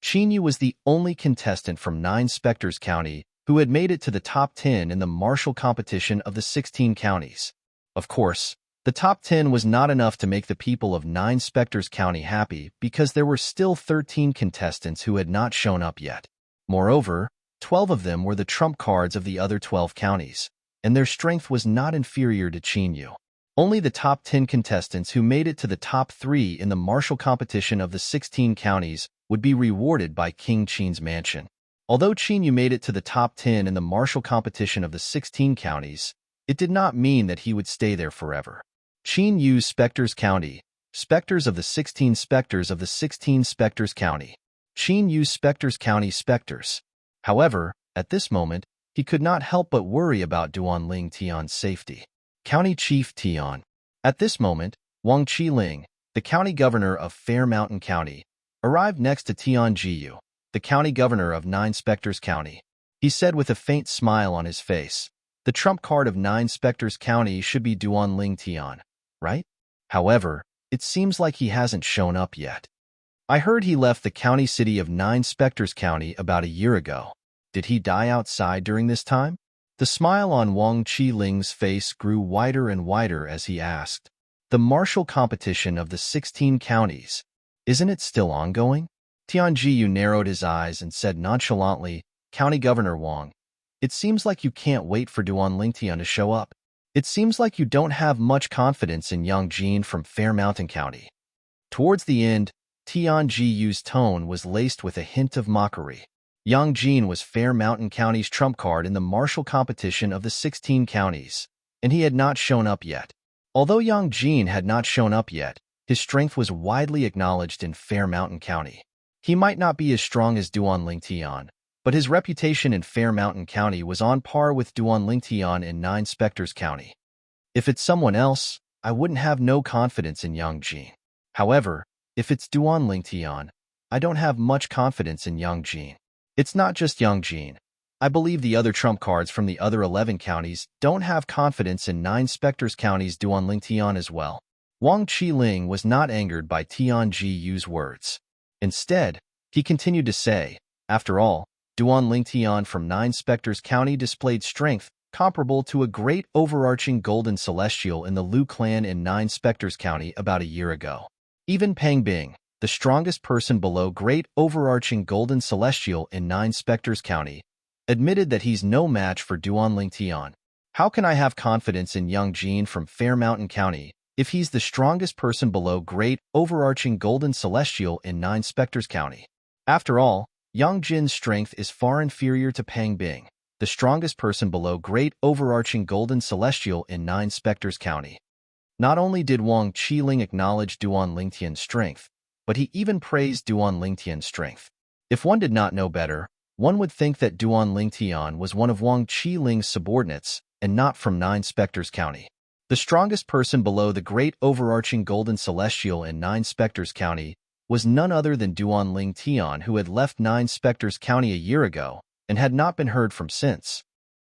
Qin Yu was the only contestant from Nine Spectres County who had made it to the top 10 in the martial competition of the 16 counties. Of course, the top 10 was not enough to make the people of 9 Spectres County happy because there were still 13 contestants who had not shown up yet. Moreover, 12 of them were the trump cards of the other 12 counties, and their strength was not inferior to Chinyu. Only the top 10 contestants who made it to the top 3 in the martial competition of the 16 counties would be rewarded by King Qin's mansion. Although Chinyu made it to the top 10 in the martial competition of the 16 counties, it did not mean that he would stay there forever. Qin Yu's Spectres County, Spectres of the 16 Spectres of the 16 Spectres County. Qin Yu's Spectres County Spectres. However, at this moment, he could not help but worry about Duanling Tian's safety. County Chief Tian. At this moment, Wang Qiling, the county governor of Fair Mountain County, arrived next to Tian Jiyu, the county governor of 9 Spectres County. He said with a faint smile on his face, "The trump card of 9 Spectres County should be Duanling Tian, right? However, it seems like he hasn't shown up yet. I heard he left the county city of 9 Spectres County about a year ago. Did he die outside during this time?" The smile on Wang Qiling's face grew wider and wider as he asked, "The martial competition of the 16 counties, isn't it still ongoing?" Tian Jiyu narrowed his eyes and said nonchalantly, "County Governor Wang, it seems like you can't wait for Duanling Tian to show up. It seems like you don't have much confidence in Yang Jin from Fair Mountain County." Towards the end, Tian Jiyu's tone was laced with a hint of mockery. Yang Jin was Fair Mountain County's trump card in the martial competition of the 16 counties, and he had not shown up yet. Although Yang Jin had not shown up yet, his strength was widely acknowledged in Fair Mountain County. He might not be as strong as Duanling Tian, but his reputation in Fair Mountain County was on par with Duanling Tian in 9 Spectres County. If it's someone else, I wouldn't have no confidence in Yang Jin. However, if it's Duanling Tian, I don't have much confidence in Yang Jin. It's not just Yang Jin. I believe the other trump cards from the other 11 counties don't have confidence in 9 Spectres County's Duanling Tian as well. Wang Qiling was not angered by Tian Jiyu's words. Instead, he continued to say, "After all, Duanling Tian from 9 Spectres County displayed strength comparable to a great overarching golden celestial in the Liu clan in 9 Spectres County about a year ago. Even Pang Bing, the strongest person below great overarching golden celestial in 9 Spectres County, admitted that he's no match for Duanling Tian. How can I have confidence in Yang Jin from Fair Mountain County if he's the strongest person below great overarching golden celestial in 9 Spectres County? After all, Yang Jin's strength is far inferior to Pang Bing, the strongest person below great overarching golden celestial in 9 Spectres County." Not only did Wang Qiling acknowledge Duanling Tian's strength, but he even praised Duanling Tian's strength. If one did not know better, one would think that Duanling Tian was one of Wang Qiling's subordinates and not from 9 Spectres County. The strongest person below the great overarching golden celestial in 9 Spectres County was none other than Duanling Tian, who had left 9 Spectres County a year ago and had not been heard from since.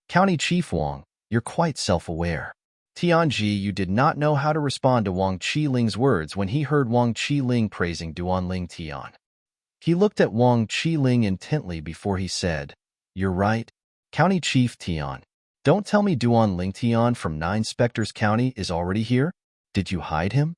"County Chief Wang, you're quite self-aware." Tian Jiyu did not know how to respond to Wang Qiling's words when he heard Wang Qiling praising Duanling Tian. He looked at Wang Qiling intently before he said, "You're right, County Chief Tian. Don't tell me Duanling Tian from 9 Spectres County is already here? Did you hide him?"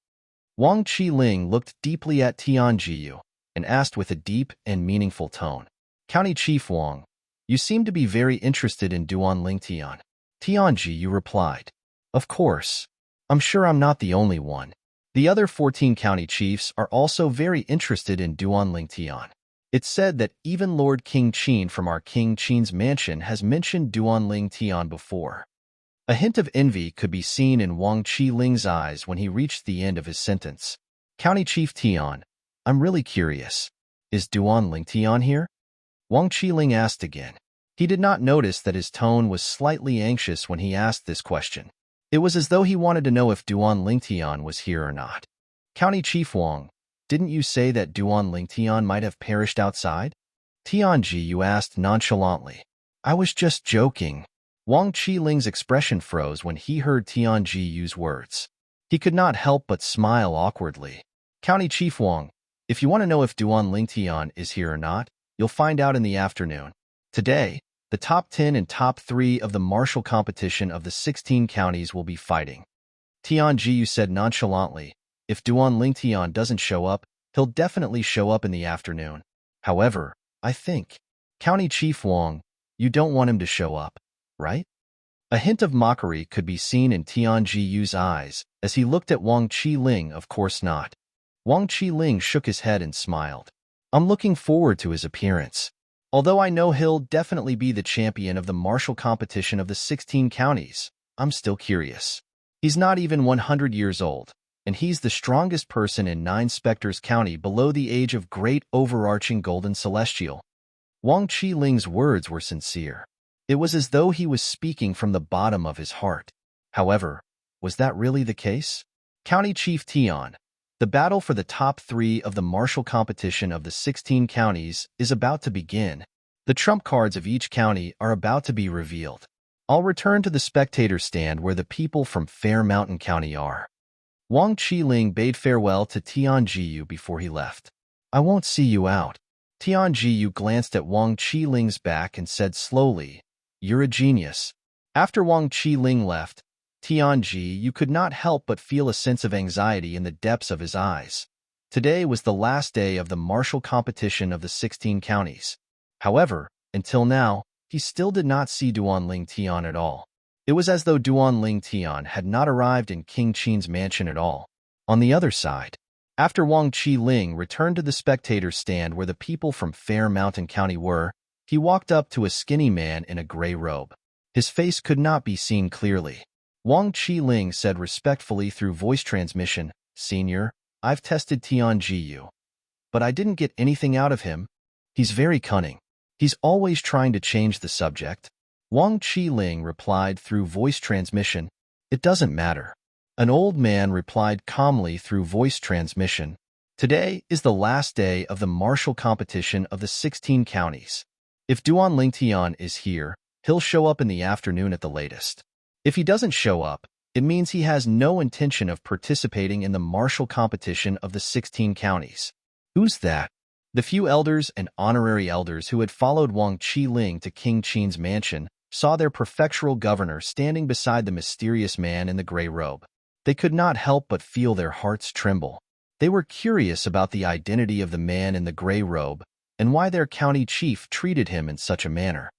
Wang Qiling looked deeply at Tian Jiyu and asked with a deep and meaningful tone, "County Chief Wang, you seem to be very interested in Duanling Tian." Tian Jiyu replied, "Of course. I'm sure I'm not the only one. The other 14 county chiefs are also very interested in Duanling Tian. It's said that even Lord King Qin from our King Qin's mansion has mentioned Duanling Tian before." A hint of envy could be seen in Wang Qiling's eyes when he reached the end of his sentence. "County Chief Tian, I'm really curious. Is Duanling Tian here?" Wang Qiling asked again. He did not notice that his tone was slightly anxious when he asked this question. It was as though he wanted to know if Duanling Tian was here or not. "County Chief Wang, didn't you say that Duanling Tian might have perished outside?" Tian Jiyu asked nonchalantly. "I was just joking." Wang Qiling's expression froze when he heard Tian Jiyu's words. He could not help but smile awkwardly. "County Chief Wang, if you want to know if Duanling Tian is here or not, you'll find out in the afternoon. Today, The top 10 and top 3 of the martial competition of the 16 counties will be fighting. Tian Jiyu said nonchalantly, if Duan Lingtian doesn't show up, he'll definitely show up in the afternoon. However, I think, County Chief Wang, you don't want him to show up, right? A hint of mockery could be seen in Tian Jiyu's eyes as he looked at Wang Qiling. Of course not. Wang Qiling shook his head and smiled. I'm looking forward to his appearance. Although I know he'll definitely be the champion of the martial competition of the 16 counties, I'm still curious. He's not even 100 years old, and he's the strongest person in 9 Spectres County below the age of great overarching golden celestial. Wang Qiling's words were sincere. It was as though he was speaking from the bottom of his heart. However, was that really the case? County Chief Tian, the battle for the top 3 of the martial competition of the 16 counties is about to begin. The trump cards of each county are about to be revealed. I'll return to the spectator stand where the people from Fair Mountain County are. Wang Qiling bade farewell to Tian Jiyu before he left. I won't see you out. Tian Jiyu glanced at Wang Qiling's back and said slowly, you're a genius. After Wang Qiling left, Tian Jiyu could not help but feel a sense of anxiety in the depths of his eyes. Today was the last day of the martial competition of the 16 counties. However, until now, he still did not see Duan Lingtian at all. It was as though Duan Lingtian had not arrived in King Qin's mansion at all. On the other side, after Wang Qiling returned to the spectator stand where the people from Fair Mountain County were, he walked up to a skinny man in a gray robe. His face could not be seen clearly. Wang Qiling said respectfully through voice transmission, Senior, I've tested Tian Jiyu, but I didn't get anything out of him. He's very cunning. He's always trying to change the subject. Wang Qiling replied through voice transmission, it doesn't matter. An old man replied calmly through voice transmission, today is the last day of the martial competition of the 16 counties. If Duan Lingtian is here, he'll show up in the afternoon at the latest. If he doesn't show up, it means he has no intention of participating in the martial competition of the 16 counties. Who's that? The few elders and honorary elders who had followed Wang Qiling to King Qin's mansion saw their prefectural governor standing beside the mysterious man in the gray robe. They could not help but feel their hearts tremble. They were curious about the identity of the man in the gray robe and why their county chief treated him in such a manner.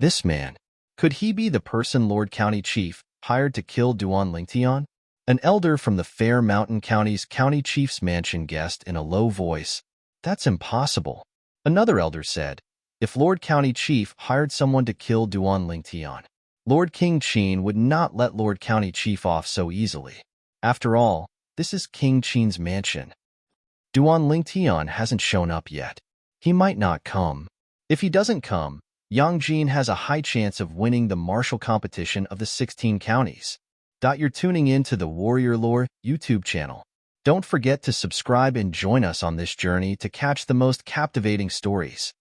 This man, could he be the person Lord County Chief hired to kill Duan Lingtian? An elder from the Fair Mountain County's county chief's mansion guessed in a low voice, that's impossible. Another elder said, if Lord County Chief hired someone to kill Duan Lingtian, Lord King Qin would not let Lord County Chief off so easily. After all, this is King Qin's mansion. Duan Lingtian hasn't shown up yet. He might not come. If he doesn't come, Yang Jin has a high chance of winning the martial competition of the 16 counties. You're tuning in to the Warrior Lore YouTube channel. Don't forget to subscribe and join us on this journey to catch the most captivating stories.